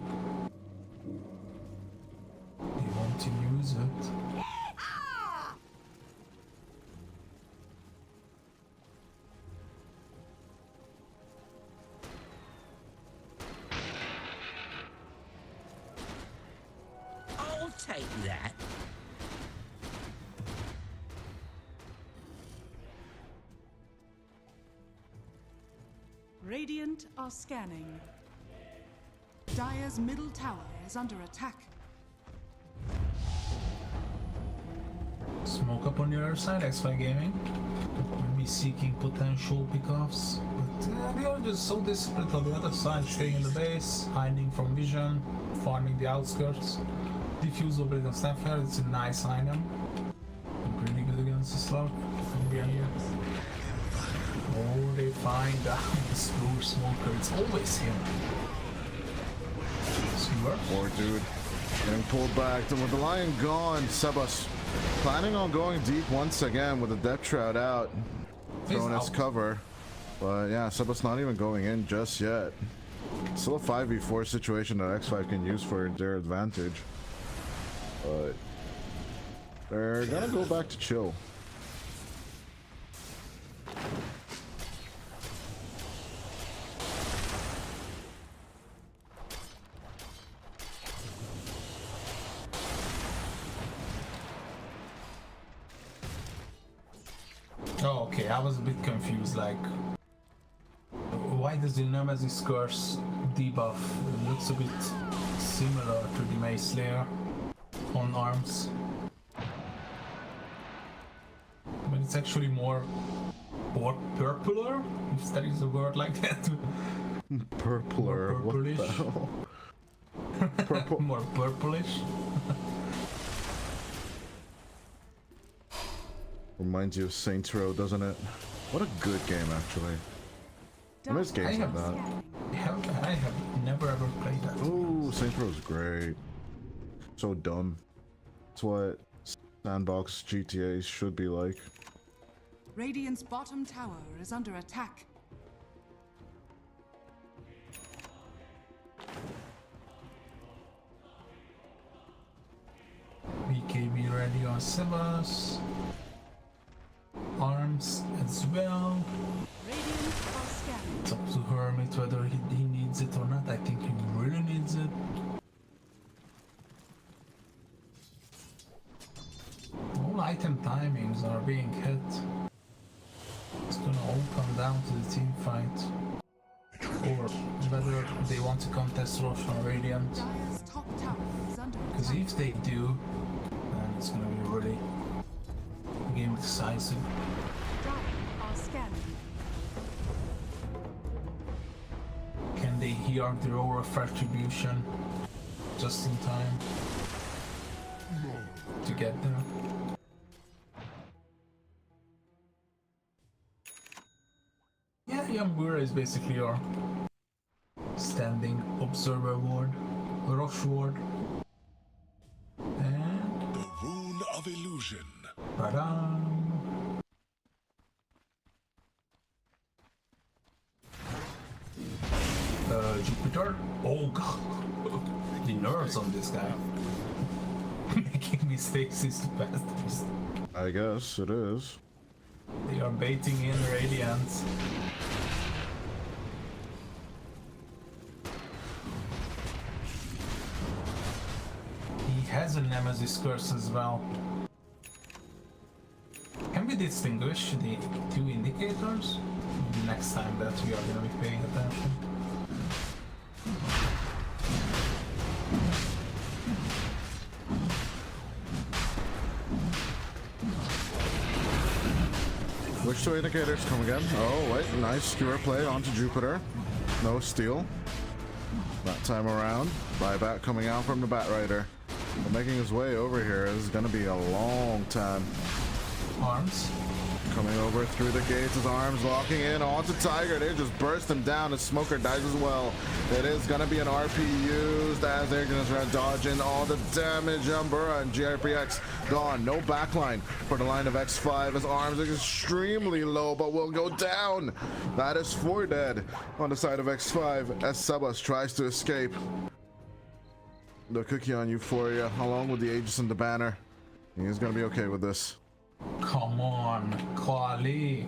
They want to use it. I'll take that. Radiant are scanning. Dire's middle tower is under attack. Smoke up on the other side, X5 Gaming. Maybe seeking potential pickoffs. But they are just so disciplined on the other side, staying in the base, hiding from vision, farming the outskirts. Diffuse over the Snapfire, it's a nice item. Pretty good against the slug from behind here. Oh, they find out the Spore Smoker, it's always him. Poor dude. Getting pulled back. With the Lion gone, Sebas planning on going deep once again with the Depth Shroud out. Throwing his cover. But yeah, Sebas not even going in just yet. Still a 5v4 situation that X5 can use for their advantage. But they're gonna go back to chill. Oh, okay, I was a bit confused, like, why does the Nemesis Curse debuff? It looks a bit similar to the Mace Slayer on arms. But it's actually more purpler, if that is a word like that. Purpler, more purplish. What the hell? Purple. More purplish. Reminds you of Saints Row, doesn't it? What a good game, actually. I miss games like that. I have never ever played that. Oh, Saints Row is great. So dumb. It's what sandbox GTAs should be like. Radiant's bottom tower is under attack. BKB ready on Sebas. Arms as well. It's up to Hermit whether he needs it or not. I think he really needs it. All item timings are being hit. It's gonna all come down to the team fight. Or whether they want to contest Roche or Radiant. Because if they do, then it's gonna be really game decisive. Can they hear the roar of retribution just in time to get there? Yeah, Yambura is basically our standing observer ward, Roche ward. And the rune of illusion. Ta-da! Jupiter? Oh god! The nerves on this guy. Making mistakes is the best. I guess it is. They are baiting in Radiance. He has a Nemesis curse as well. Can we distinguish the two indicators? Next time that we are going to be paying attention. Which two indicators come again? Oh, wait, nice skewer play onto Jupiter. No steal. That time around. Buyback coming out from the Batrider. But making his way over here is going to be a long time. Arms. Coming over through the gates, his arms locking in onto Tiger. They just burst him down. His smoker dies as well. It is going to be an RP used as they're going to try to dodge in all the damage. Umbura and GRPX gone. No backline for the line of X5. His arms are extremely low, but will go down. That is 4 dead on the side of X5 as Sebas tries to escape. The cookie on Euphoria, along with the Aegis and the banner. He's going to be okay with this. Come on, Qhali.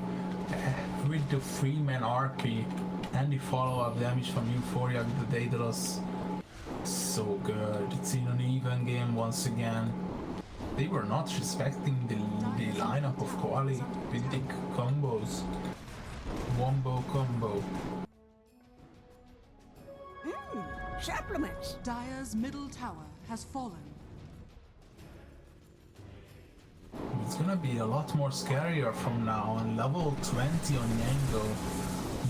With the 3-man RP and the follow-up damage from Euphoria with the Daedalus. So good. It's in an even game once again. They were not respecting the lineup of Qhali with the combos. Wombo combo. Supplements. Dire's middle tower has fallen. It's gonna be a lot more scarier from now on. Level 20 on Yango.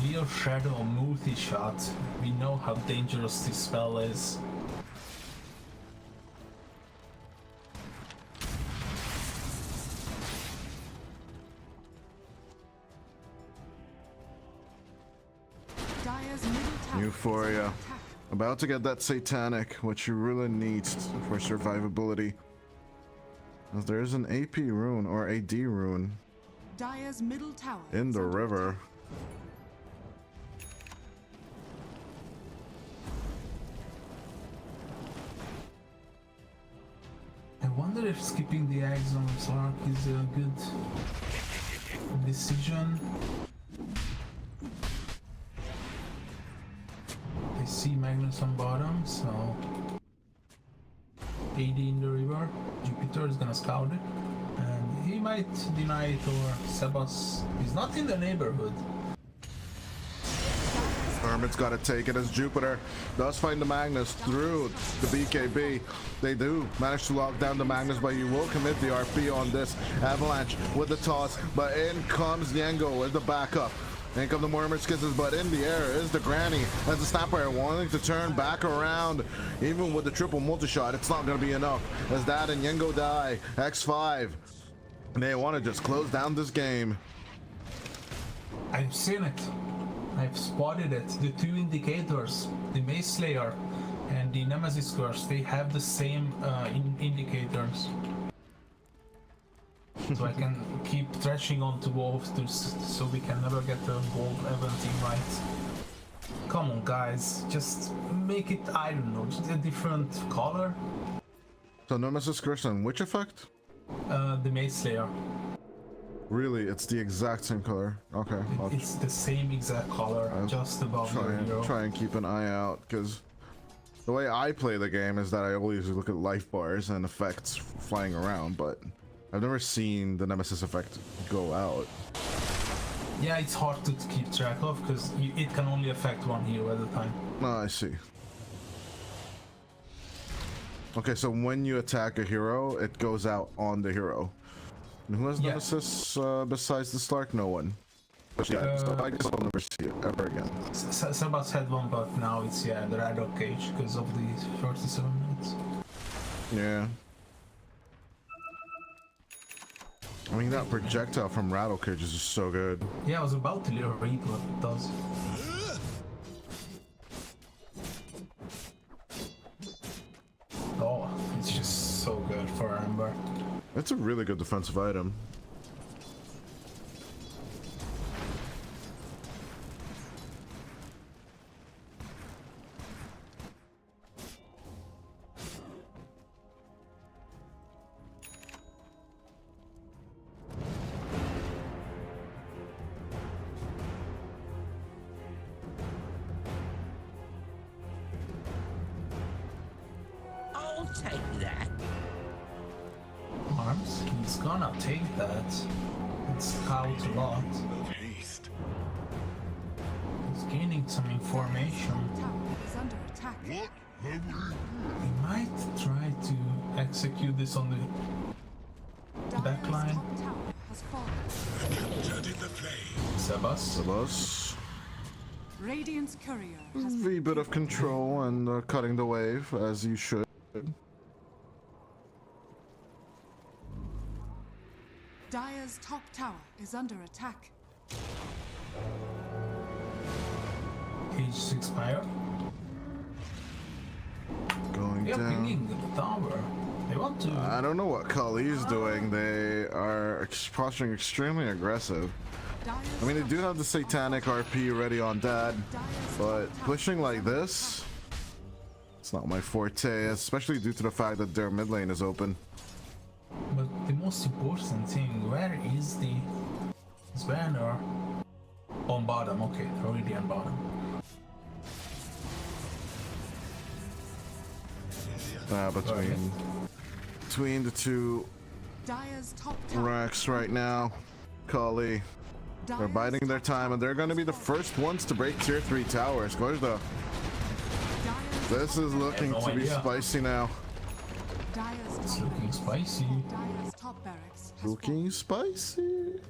Leo Shadow multi-shot. We know how dangerous this spell is. Dire's middle tower. Euphoria. About to get that satanic, which you really need for survivability. As there is an AP rune or AD rune Dire's middle tower in the river. I wonder if skipping the eggs on Sark is a good decision. I see Magnus on bottom, so AD in the river. Jupiter is gonna scout it, and he might deny it, or Sebas is not in the neighborhood. Hermit's got to take it as Jupiter does find the Magnus through the BKB. They do manage to lock down the Magnus, but he will commit the RP on this Avalanche with the toss. But in comes Yengo as the backup. In come the Murmur's Kisses, but in the air is the Granny as the Snapper wanting to turn back around. Even with the triple multi-shot, it's not going to be enough as that and Yengo die. X5. They want to just close down this game. I've seen it. I've spotted it. The two indicators, the Mace Slayer and the Nemesis Curse, they have the same indicators. So I can keep thrashing onto wolves so we can never get the wolf eventing right. Come on guys, just make it, I don't know, just a different color. So Nemesis Curse and which effect? The Mace Slayer. Really, it's the exact same color. Okay. It's the same exact color, just above the hero. Try and keep an eye out, because the way I play the game is that I always look at life bars and effects flying around, but I've never seen the Nemesis effect go out. Yeah, it's hard to keep track of, because it can only affect one hero at a time. Oh, I see. Okay, so when you attack a hero, it goes out on the hero. And who has Nemesis besides the Stark? No one. Yeah, so I guess I'll never see it ever again. Sebas had one, but now it's, the Radok Cage because of the 37 minutes. Yeah. I mean, that projectile from Rattle Cage is just so good. Yeah, I was about to read what it does. Oh, it's just so good for Amber. It's a really good defensive item. I'll take that. Arms, he's gonna take that. It's scout a lot. Haste. He's gaining some information. Tower is under attack. He might try to execute this on the Dire's backline. top tower has fallen. Captured in the flame. Sebas. Sebas. Radiant's courier has A bit of control and cutting the wave, as you should. Dire's top tower is under attack. H6 fire. Going They are down. pinging the tower. They want to. I don't know what Qhali is doing. They are posturing extremely aggressive. Dire's I mean, they do have the Satanic RP ready on Dad, but pushing like this, it's not my forte, especially due to the fact that their mid lane is open. But the most important thing, where is the Svanner? On bottom, okay, already on bottom. Between the two Dire's top tower. racks right now, Qhali, they're biding their time, and they're going to be the first ones to break tier 3 towers. Gorda, this is looking no to be idea. spicy now. Dire's It's top, looking spicy. Dire's top barracks has Looking spicy.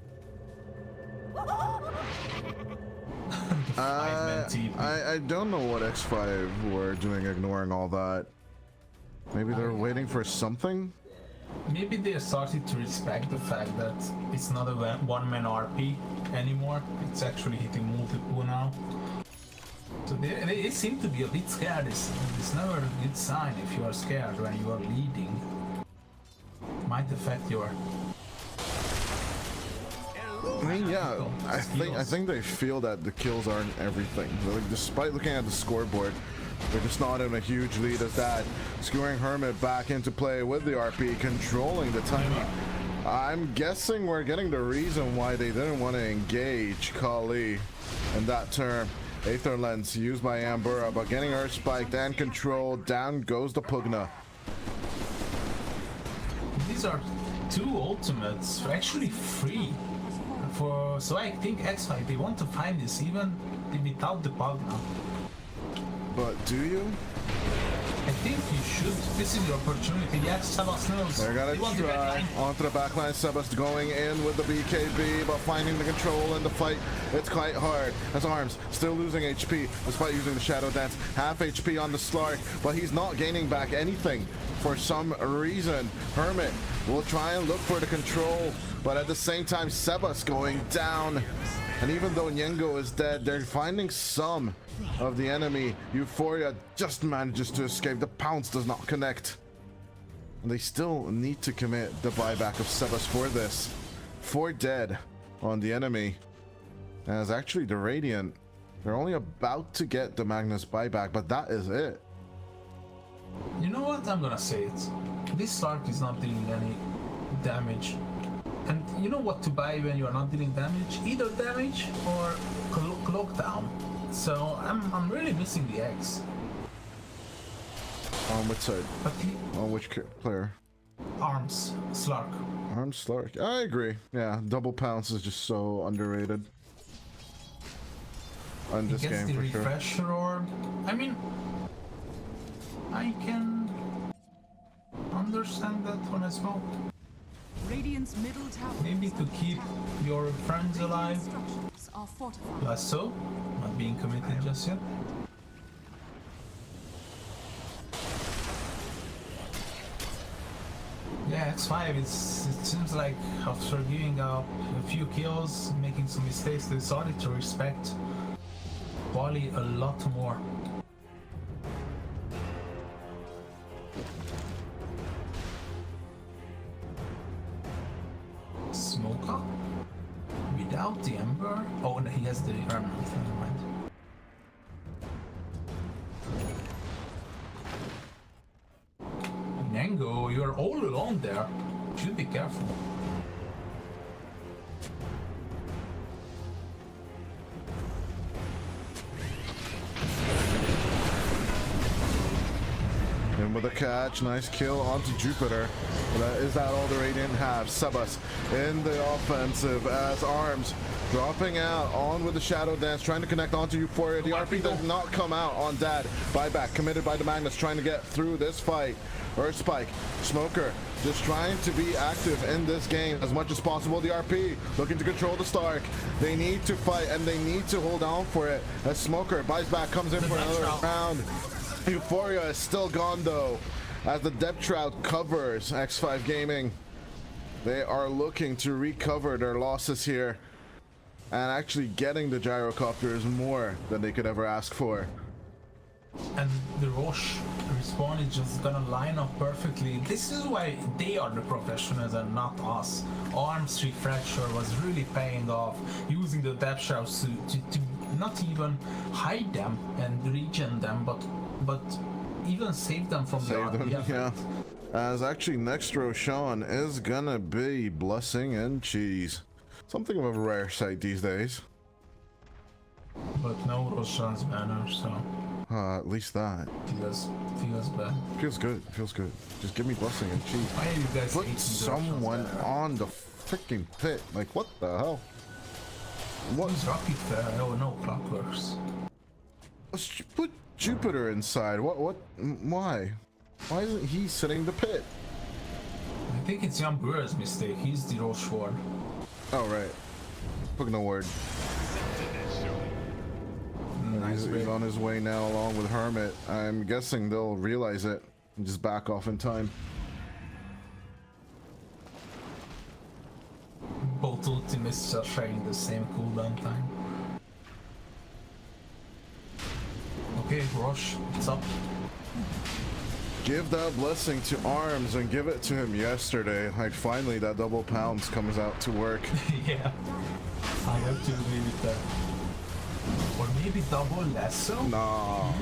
Five-man TP. I don't know what X5 were doing ignoring all that. Maybe they're waiting for something? Maybe they started to respect the fact that it's not a one-man RP anymore. It's actually hitting multiple now. So they seem to be a bit scared. It's never a good sign if you are scared when you are leading. Might affect your. I mean, yeah, I think they feel that the kills aren't everything. Like, despite looking at the scoreboard, they're just not in a huge lead as that. Skewering Hermit back into play with the RP, controlling the timing. I'm guessing we're getting the reason why they didn't want to engage Qhali in that term. Aether Lens used by Ambura, but getting her spiked and controlled. Down goes the Pugna. These are two ultimates, actually free. So I think X5 they want to find this even without the bug now. But do you? I think you should. This is your opportunity. Yes, Sebas knows. They're gonna They want the try backline. onto the backline. Sebas going in with the BKB, but finding the control in the fight, it's quite hard. As Arms still losing HP despite using the Shadow Dance. Half HP on the Slark, but he's not gaining back anything for some reason. Hermit will try and look for the control, but at the same time, Sebas going down. And even though Nyengo is dead, they're finding some of the enemy. Euphoria just manages to escape. The pounce does not connect. And they still need to commit the buyback of Sebas for this. 4 dead on the enemy. As actually the Radiant, they're only about to get the Magnus buyback, but that is it. You know what? I'm gonna say it. This Slark is not dealing any damage. And you know what to buy when you are not dealing damage? Either damage or cloak down. So I'm really missing the X. On which side? But On which player? Arms, Slark. Arms Slark. I agree. Yeah, double pounce is just so underrated. On He this gets game the for sure. refresher orb. I mean, I can understand that one as well. Radiant's middle tower. Maybe to keep your friends alive. Structures are fortified. Less so, not being committed just yet. Yeah, X5, it seems like after giving up a few kills, making some mistakes, they started to respect Qhali a lot more. Yango, you're all alone there. Should be careful. And with a catch, nice kill onto Jupiter. But is that all the Radiant have? Sebas in the offensive as Arms dropping out on with the Shadow Dance, trying to connect onto Euphoria. The RP does not come out on Dad. Buyback committed by the Magnus, trying to get through this fight. Earth Spike, Smoker, just trying to be active in this game as much as possible. The RP looking to control the Stark. They need to fight and they need to hold on for it. As Smoker buys back, comes in for another round. Euphoria is still gone though, as the Depth Shroud covers X5 Gaming. They are looking to recover their losses here, and actually getting the gyrocopter is more than they could ever ask for. And the Roche respawn is just gonna line up perfectly. This is why they are the professionals and not us. Arms refracture was really paying off, using the depth shrouds to not even hide them and regen them, but even save them from yeah. As actually next Roshan is gonna be Blessing and Cheese. Something of a rare sight these days. But no Roshan's banner, so at least that feels bad. Feels good. Feels good. Just give me Blessing and Cheese. Why are you guys put someone on the freaking pit? Like what the hell? What is Rocket Fair? Oh no, Clockworks. Let's put Jupiter inside. What? Why? Why isn't he sitting the pit? I think it's Jan Brewer's mistake. He's the Roche one. Oh right. Took no word. Nice he's on his way now along with Hermit. I'm guessing they'll realize it and just back off in time. Both ultimates are sharing the same cooldown time. Okay, Roche, what's up? Give that Blessing to Arms and give it to him yesterday. Like finally that double pounds comes out to work. Yeah, I have to agree with that. Or maybe double less so? No.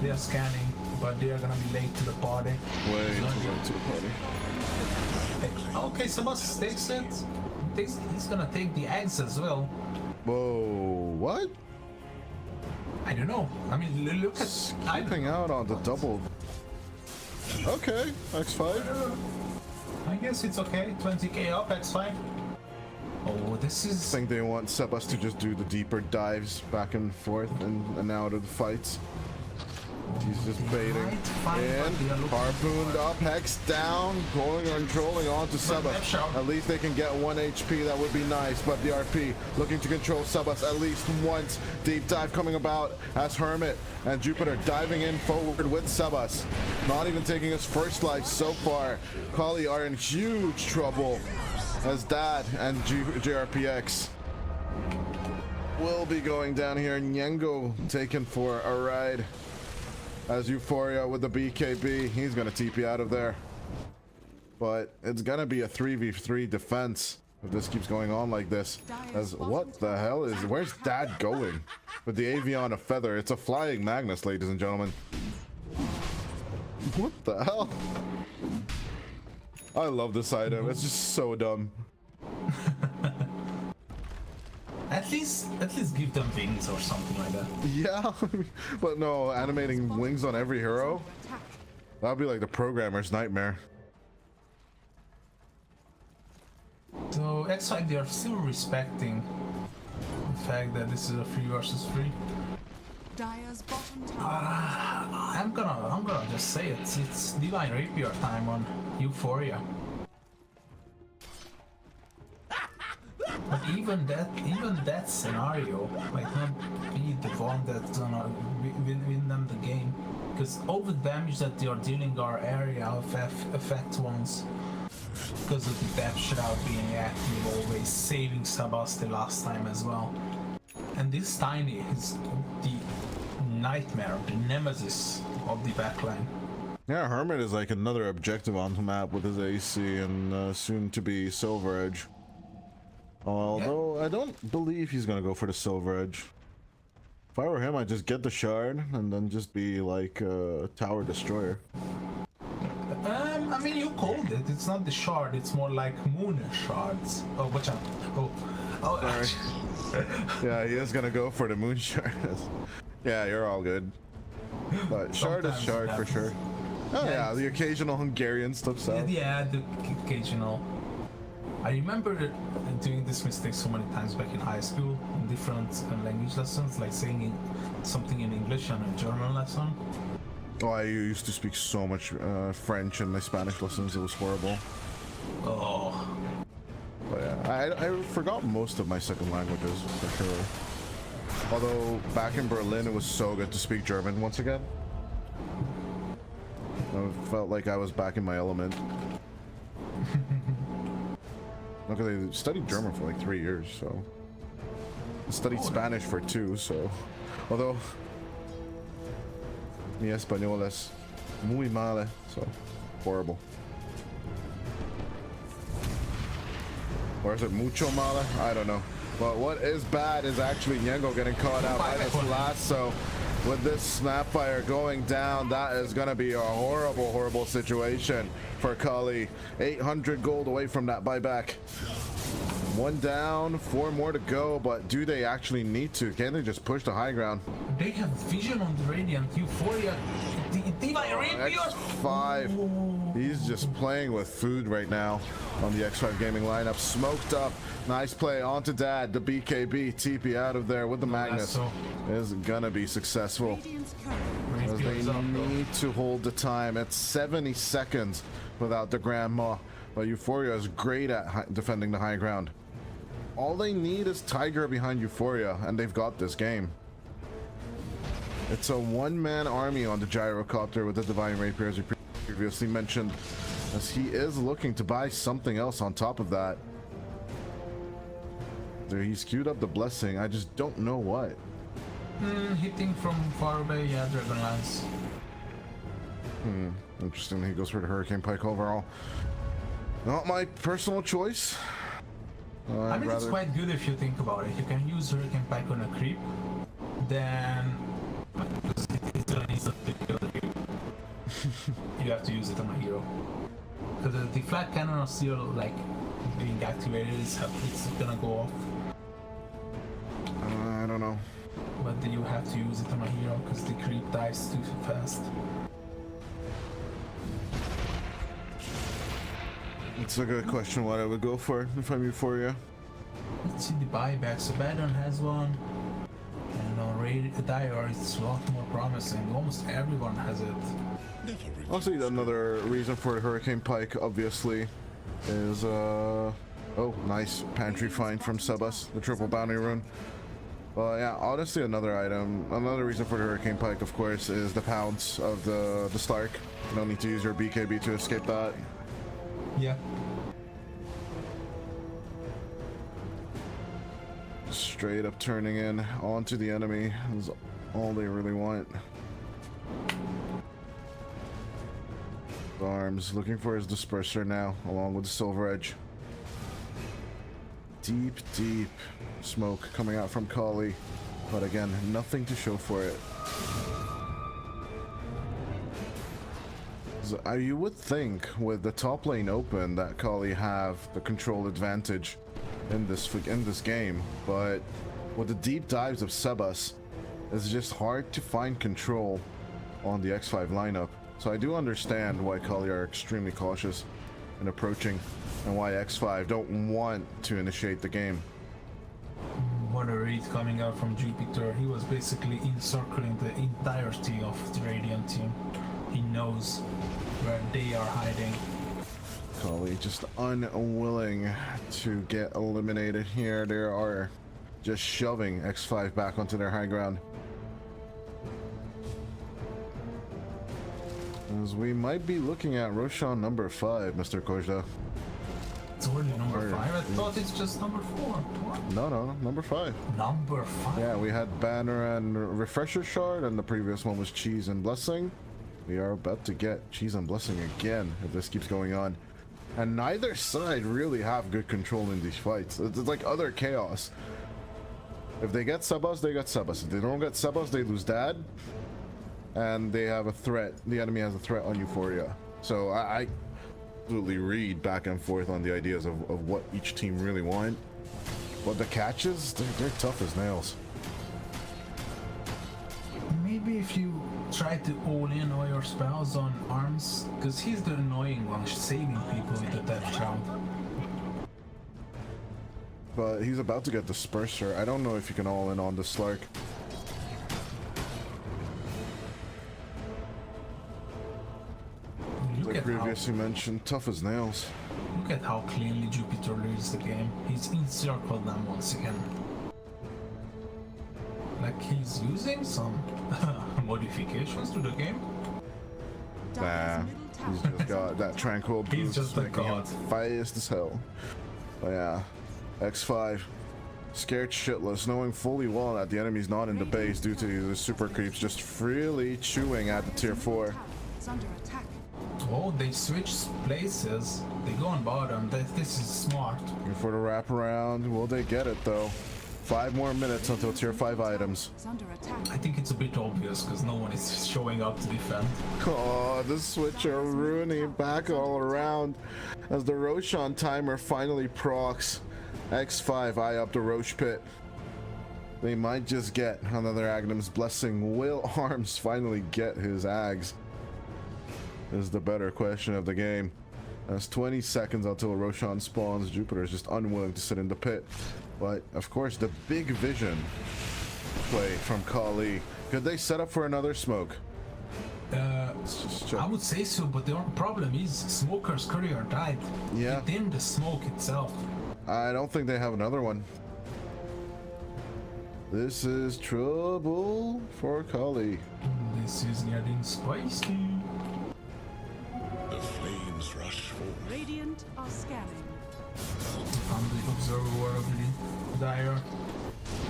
They are scanning, but they are gonna be late to the party. Way too late to the party. Okay, Sebas takes it. He's gonna take the eggs as well. Whoa, what? I don't know. I mean, look at... Skipping out on the double. Okay, X5. I guess it's okay. 20k up, X5. Oh, this is... I think they want Sebas to just do the deeper dives back and forth and out of the fights. He's just baiting in, harpooned up, Hex down, going and controlling onto Sebas. At least they can get 1 HP, that would be nice, but the RP looking to control Sebas at least once. Deep dive coming about as Hermit and Jupiter diving in forward with Sebas. Not even taking his first life so far. Qhali are in huge trouble as Dad and JRPX will be going down here. Nyengo taken for a ride. As Euphoria with the BKB, he's gonna TP out of there. But it's gonna be a 3v3 defense if this keeps going on like this. As what the hell is, where's Dad going? With the AV on a feather, it's a flying Magnus, ladies and gentlemen. What the hell? I love this item, it's just so dumb. At least give them wings or something like that. Yeah, but no, animating wings on every hero? That'd be like the programmer's nightmare. So X5, they are still respecting the fact that this is a 3 versus 3. Dire's bottom tower. I'm gonna just say it. It's Divine Rapier time on Euphoria. But even that scenario might not be the one that's gonna win them the game, because all the damage that they are dealing are area of effect ones, because of the Depth Shroud being active, always saving Sebas the last time as well. And this Tiny is the nightmare, the nemesis of the backline. Yeah, Hermit is like another objective on the map with his AC and soon to be Silver Edge. Although I don't believe he's gonna go for the Silver Edge. If I were him, I'd just get the shard and then just be like a tower destroyer. I mean, you called it. It's not the shard. It's more like moon shards. Oh, watch out. Oh, sorry. Yeah, he is gonna go for the moon shard. Yeah, you're all good. But shard is shard for sure. Oh yeah, the occasional Hungarian stuff out. Yeah, the occasional. I remember doing this mistake so many times back in high school in different language lessons, like saying something in English and a German lesson. Oh, I used to speak so much French in my Spanish lessons. It was horrible. Oh. But yeah, I forgot most of my second languages for sure. Although back in Berlin, it was so good to speak German once again. I felt like I was back in my element. Look, I studied German for like 3 years, so I studied Spanish for 2. So, although mi español es muy mal, so horrible. Or is it mucho mala? I don't know. But what is bad is actually Yengo getting caught out by this lasso. With this snapfire going down, that is going to be a horrible, horrible situation for Qhali. 800 gold away from that buyback. 1 down, 4 more to go, but do they actually need to? Can they just push the high ground? They have vision on the Radiant. Euphoria. X5. He's just playing with food right now on the X5 gaming lineup. Smoked up. Nice play onto Dad. The BKB. TP out of there with the Magnus. Is gonna be successful. As they need to hold the time. It's 70 seconds without the Grandma. But Euphoria is great at defending the high ground. All they need is Tiger behind Euphoria, and they've got this game. It's a one-man army on the gyrocopter with the Divine Rapier, as we previously mentioned, as he is looking to buy something else on top of that. There, he's queued up the Blessing. I just don't know what. Hitting from far away, yeah, Dragonlance. Interesting. He goes for the Hurricane Pike overall. Not my personal choice. I mean, it's quite good if you think about it. You can use Hurricane Pike on a creep, then you have to use it on a hero. Because the flat cannon is still like being activated, it's gonna go off. I don't know. But then you have to use it on a hero because the creep dies too fast. It's a good question what I would go for if I'm Euphoria. Let's see the buybacks. Abaddon has one. And on Dire it's a lot more promising. Almost everyone has it. Also, another reason for the Hurricane Pike, obviously, is oh, nice pantry find from Sebas, the triple bounty rune. Yeah, honestly, another reason for the Hurricane Pike, of course, is the pounce of the Stark. You don't need to use your BKB to escape that. Yeah. Straight up turning in onto the enemy is all they really want. Arms looking for his disperser now, along with the Silver Edge. Deep, deep smoke coming out from Qhali, but again, nothing to show for it. So, you would think with the top lane open that Qhali have the control advantage in this game, but with the deep dives of Sebas, it's just hard to find control on the X5 lineup. So I do understand why Qhali are extremely cautious in approaching, and why X5 don't want to initiate the game. What a read coming out from Jupiter. He was basically encircling the entirety of the Radiant team. He knows where they are hiding. Qhali just unwilling to get eliminated here. They are just shoving X5 back onto their high ground. As we might be looking at Roshan number 5, Mr. Kojda. It's already number 5? I thought it's just number 4. No, number 5. Number 5? Yeah, we had Banner and Refresher Shard, and the previous one was Cheese and Blessing. We are about to get Cheese and Blessing again if this keeps going on. And neither side really have good control in these fights. It's like other chaos. If they get Sabas, they get Sabas. If they don't get Sabas, they lose Dad. And they have a threat. The enemy has a threat on Euphoria. So I absolutely read back and forth on the ideas of what each team really want. But the catches, they're tough as nails. Maybe if you try to all in all your spells on Arms, because he's the annoying one, saving people with the death jump. But he's about to get the Disperser. I don't know if you can all in on the Slark. Like previously mentioned, tough as nails. Look at how cleanly Jupiter leads the game. He's encircled them once again. Like he's using some modifications to the game. Nah, he's just got that tranquil boost. He's just a god. Fast as hell. But yeah, X5 scared shitless, knowing fully well that the enemy's not in the base due to the super creeps just freely chewing at the tier 4. It's under attack. Oh, they switched places. They go on bottom. This is smart. Looking for the wraparound. Will they get it though? 5 more minutes until tier 5 items. It's under attack. I think it's a bit obvious because no one is showing up to defend. Oh, the switcher ruining back all around as the Roshan timer finally procs. X5 eye up the Roche pit. They might just get another Agnum's blessing. Will Arms finally get his Ags? Is the better question of the game. That's 20 seconds until Roshan spawns. Jupiter is just unwilling to sit in the pit. But of course, the big vision play from Qhali. Could they set up for another smoke? I would say so, but the problem is Smoker's courier died within the smoke itself. I don't think they have another one. This is trouble for Qhali. This is getting spicy. The flames rush forward. Radiant are scanning. Found the observer of the dire.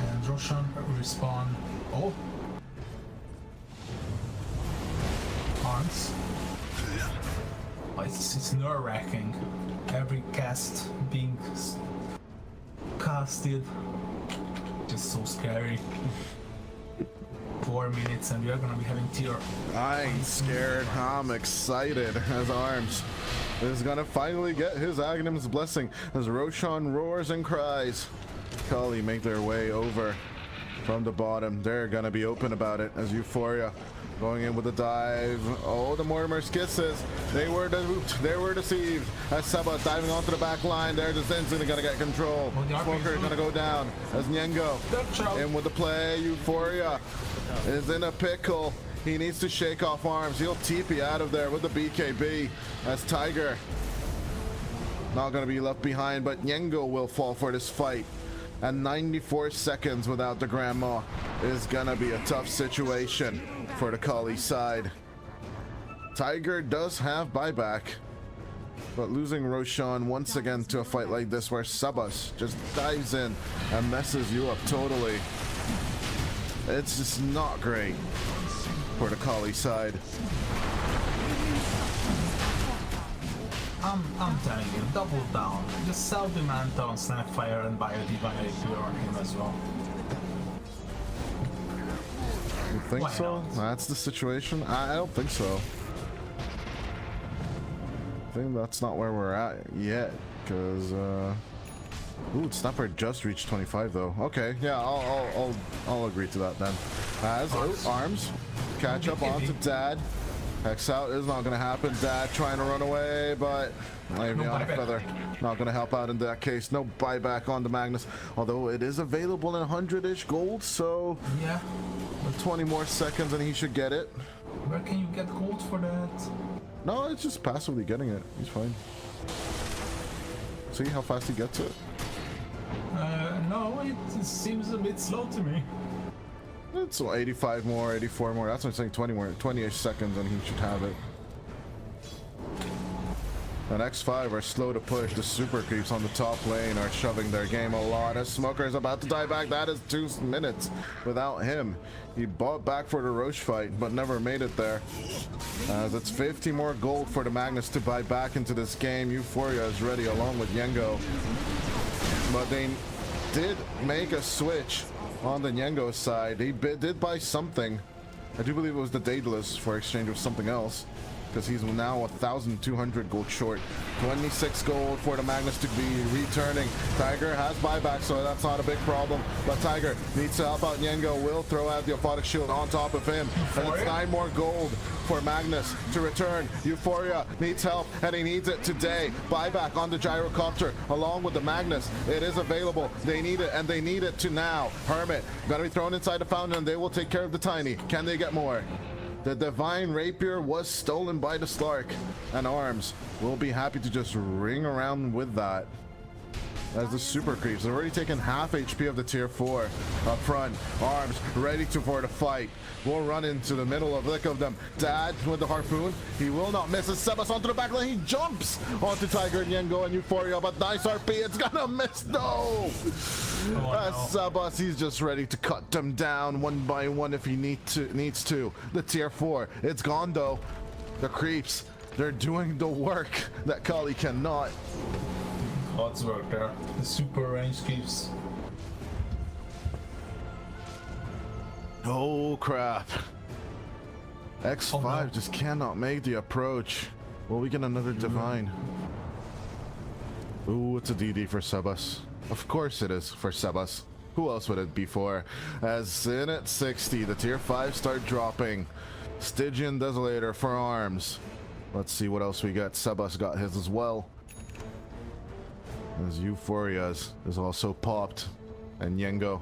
And Roshan respawn. Oh! Arms. Oh, it's nerve-wracking. Every cast being casted. Just so scary. 4 minutes and we are gonna be having tier. I ain't scared. I'm excited as Arms is gonna finally get his Agnum's blessing as Roshan roars and cries. Qhali make their way over from the bottom. They're gonna be open about it as Euphoria going in with a dive. Oh, the Mortimer's kisses. They were duped. They were deceived. As Seba diving onto the back line. They're just instantly gonna get control. Smoker is gonna go down as Nyengo in with the play. Euphoria is in a pickle. He needs to shake off Arms. He'll TP out of there with the BKB as Tiger not gonna be left behind, but Nyengo will fall for this fight. And 94 seconds without the grandma is gonna be a tough situation for the Qhali side. Tiger does have buyback, but losing Roshan once again to a fight like this where Sabas just dives in and messes you up totally. It's just not great for the Qhali side. I'm telling you, double down. Just sell the Manta on Snapfire and buy a Divine Rapier on him as well. You think Why so? not? That's the situation? I don't think so. I think that's not where we're at yet, because ooh, Snapper just reached 25 though. Okay, yeah, I'll agree to that then. As Arms catch up onto Dad. Hex out is not gonna happen. Dad trying to run away, but Le'Veon Feather not gonna help out in that case. No buyback on the Magnus, although it is available in 100-ish gold, so yeah, 20 more seconds and he should get it. Where can you get gold for that? No, it's just passively getting it. He's fine. See how fast he gets it? No, it seems a bit slow to me. It's 85 more, 84 more. That's what I'm saying. 20 more, 20-ish seconds, and he should have it. And X5 are slow to push. The super creeps on the top lane are shoving their game a lot. As Smoker is about to die back, that is 2 minutes without him. He bought back for the Roche fight, but never made it there. As it's 50 more gold for the Magnus to buy back into this game. Euphoria is ready along with Yengo. But they did make a switch on the Nyengo side. He did buy something. I do believe it was the Daedalus for exchange of something else, because he's now 1,200 gold short. 26 gold for the Magnus to be returning. Tiger has buyback, so that's not a big problem. But Tiger needs to help out Nyengo. Will throw out the Aphotic Shield on top of him. And it's 9 more gold for Magnus to return. Euphoria needs help, and he needs it today. Buyback on the Gyrocopter along with the Magnus. It is available. They need it, and they need it to now. Hermit gonna be thrown inside the fountain, and they will take care of the Tiny. Can they get more? The Divine Rapier was stolen by the Slark, and Arms will be happy to just ring around with that. As the super creeps, they've already taken half HP of the tier 4 up front. Arms ready for the fight. We'll run into the middle of lick of them. Dad with the harpoon. He will not miss it. Sebas onto the back line. He jumps onto Tiger and Nyengo and Euphoria, but nice RP. It's gonna miss. No! Sebas, he's just ready to cut them down one by one if he needs to. The tier 4. It's gone though. The creeps, they're doing the work that Qhali cannot. Odds work there. The super range keeps. Oh crap. X5 just cannot make the approach. Will we get another Divine? Ooh, it's a DD for Sebas. Of course it is for Sebas. Who else would it be for? As in at 60, the tier 5 start dropping. Stygian Desolator for Arms. Let's see what else we got. Sebas got his as well. As Euphoria's is also popped. And Nyengo.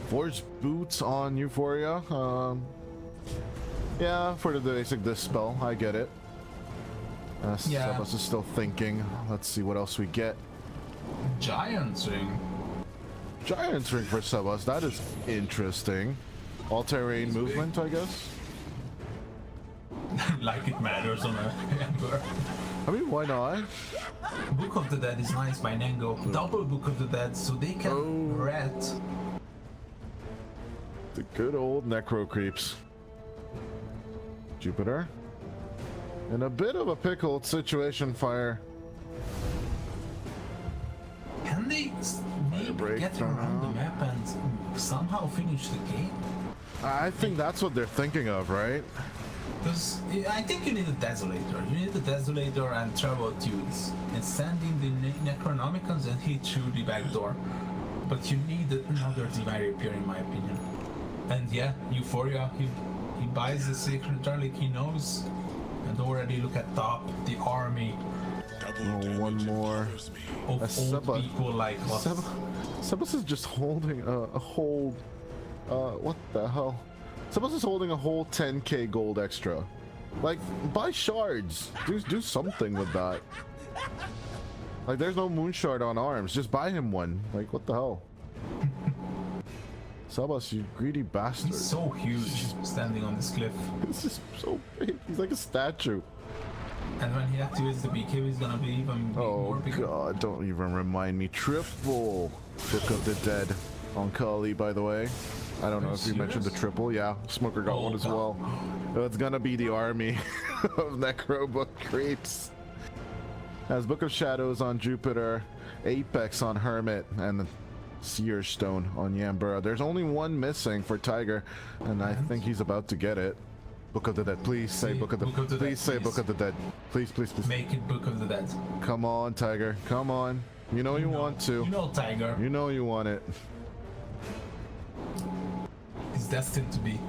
Forged Boots on Euphoria. Yeah, for the basic dispel, I get it. Sebas is still thinking. Let's see what else we get. Giant Ring. Giant Ring for Sebas, that is interesting. All-terrain movement, I guess. Like it matters on a Ember. I mean, why not? Book of the Dead is nice by Nyengo. Double Book of the Dead, so they can rat. The good old Necro creeps. Jupiter. In a bit of a pickled situation, Fire. Can they maybe get around the map and somehow finish the game? I think that's what they're thinking of, right? Because I think you need a Desolator. You need a Desolator and Travel Tunes. And send in the Necronomicons and hit through the back door. But you need another Divine Rapier in my opinion. And yeah, Euphoria, he buys the Sacred Relic, he knows. And already look at top, the army. One more. Of old people like us. Sebas is just holding a whole... what the hell? Sebas is holding a whole 10k gold extra. Like, buy shards. Do something with that. Like, there's no moon shard on Arms. Just buy him one. Like, what the hell? Sebas, you greedy bastard. He's so huge standing on this cliff. He's just so big. He's like a statue. And when he activates the BK, he's gonna be even more bigger. Oh god, don't even remind me. Triple Book of the Dead on Qhali, by the way. I don't know if you mentioned the triple. Yeah, Smoker got one as well. It's gonna be the army of Necro Book creeps. Has Book of Shadows on Jupiter, Apex on Hermit, and Seer Stone on Yambura. There's only one missing for Tiger, and I think he's about to get it. Book of the Dead. Please say Book of the Dead. Please say Book of the Dead. Please, please, please. Make it Book of the Dead. Come on, Tiger. Come on. You know you want to. You know, Tiger. You know you want it. It's destined to be.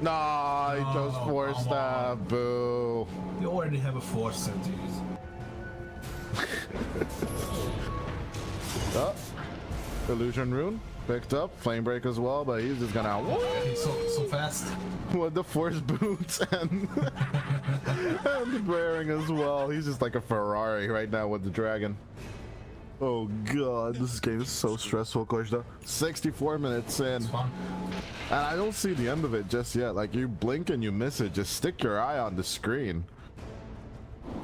Nah, he chose Force Stab. Boo. You already have a Force to use. Oh, Illusion Rune picked up, Flame Break as well, but he's just gonna He's so fast with the Force Boots and and the Bearing as well. He's just like a Ferrari right now with the Dragon. Oh god, this game is so stressful, Koshda. 64 minutes in, and I don't see the end of it just yet. Like, you blink and you miss it. Just stick your eye on the screen.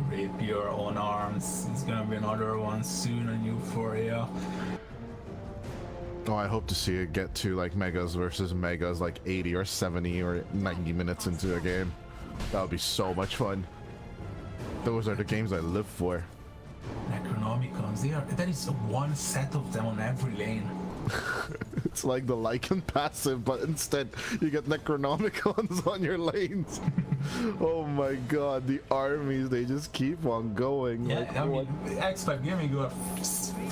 Rapier on Arms. It's gonna be another one soon on Euphoria. Oh, I hope to see it get to like Megas versus Megas, like 80 or 70 or 90 minutes into a game. That would be so much fun. Those are the games I live for. Necronomicons, there is one set of them on every lane. It's like the Lycan passive, but instead you get Necronomicons on your lanes. Oh my god, the armies, they just keep on going. Yeah, like, I mean, X5 Gaming got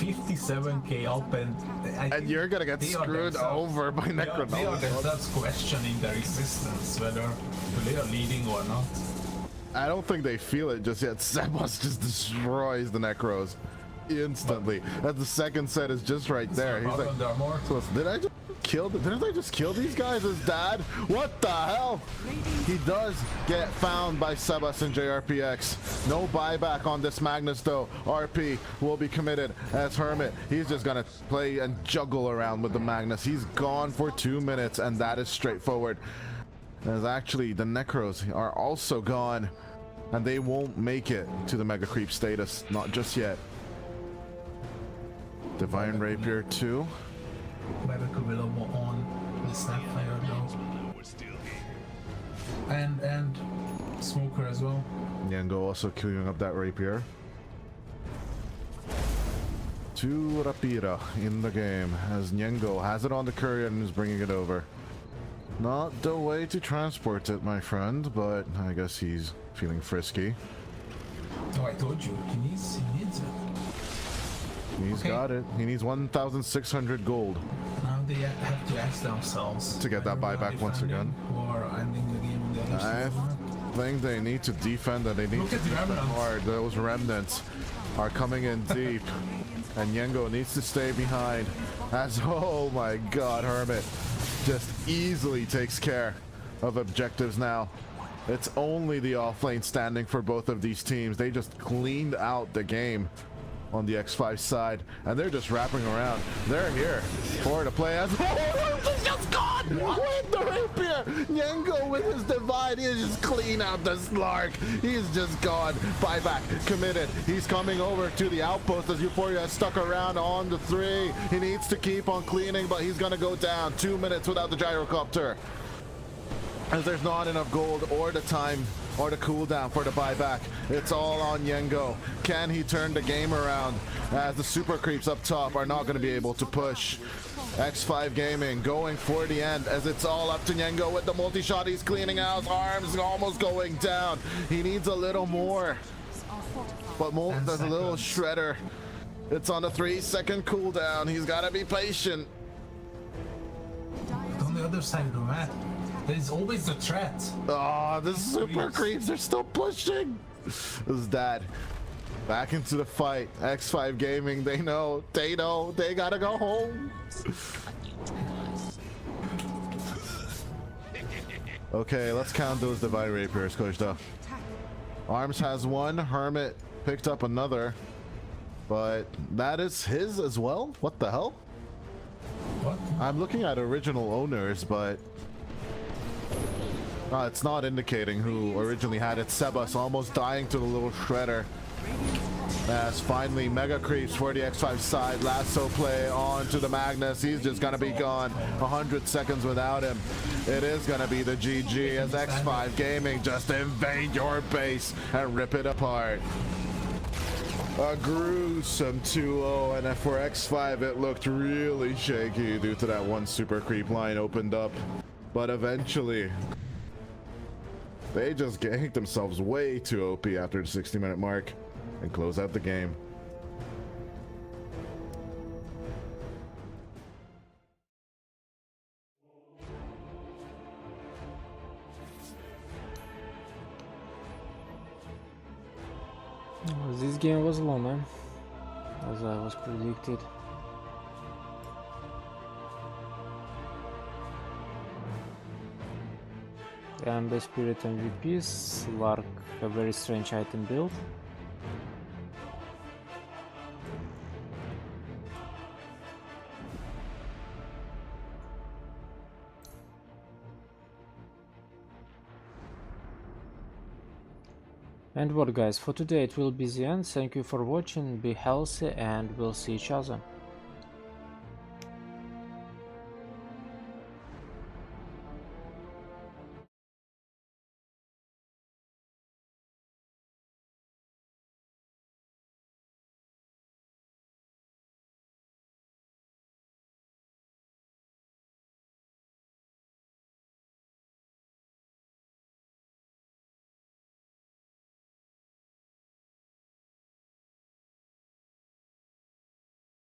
57k up, and you're gonna get screwed over by Necronomicons. They are themselves questioning their existence, whether they are leading or not. I don't think they feel it just yet. Sebas just destroys the Necros instantly. As the second set is just right there. He's like, so did I just kill? Didn't I just kill these guys as dad? What the hell? He does get found by Sebas and JRPX. No buyback on this Magnus though. RP will be committed as Hermit. He's just gonna play and juggle around with the Magnus. He's gone for 2 minutes, and that is straightforward. As actually the Necros are also gone, and they won't make it to the Mega Creep status, not just yet. Divine Rapier 2. Available on the Snapfire though. And Smoker as well. Nyango also queuing up that Rapier. 2 Rapira in the game as Nyango has it on the courier and is bringing it over. Not the way to transport it, my friend, but I guess he's feeling frisky. Oh, I told you, he needs it. He's got it. He needs 1,600 gold. Now they have to ask themselves to get that buyback once again. Or ending the game on the other side. I think they need to defend and they need to defend hard. Those remnants are coming in deep. And Yengo needs to stay behind. As, oh my god, Hermit just easily takes care of objectives now. It's only the offlane standing for both of these teams. They just cleaned out the game on the X5 side, and they're just wrapping around. They're here for to play as. Oh, he's just gone with the rapier. Nyango with his divide, he just clean out the Slark. He's just gone. Buyback committed. He's coming over to the outpost as Euphoria is stuck around on the 3. He needs to keep on cleaning, but he's gonna go down. 2 minutes without the gyrocopter, as there's not enough gold or the time or the cooldown for the buyback. It's all on Yengo. Can he turn the game around as the super creeps up top are not going to be able to push? X5 Gaming going for the end as it's all up to Yengo with the multi-shot. He's cleaning out. Arms almost going down. He needs a little more. But there's a little shredder. It's on a 3-second cooldown. He's got to be patient. On the other side of the map, there's always a threat. Oh, the super creeps are still pushing. This is Dad. Back into the fight. X5 Gaming, they know, they gotta go home. Okay, let's count those Divine Rapiers, Coach. Arms has one, Hermit picked up another, but that is his as well? What the hell? What? I'm looking at original owners, but it's not indicating who originally had it. Sebas almost dying to the little shredder. As finally Mega Creeps for the X5 side. Lasso play on to the Magnus. He's just gonna be gone. 100 seconds without him. It is gonna be the GG as X5 Gaming just invade your base and rip it apart. A gruesome 2-0, and for X5 it looked really shaky due to that one super creep line opened up. But eventually they just ganked themselves way too OP after the 60-minute mark and close out the game. This game was long, man, as I was predicted. And the Spirit MVPs, Lark, a very strange item build. And what, guys, for today it will be the end. Thank you for watching, be healthy, and we'll see each other.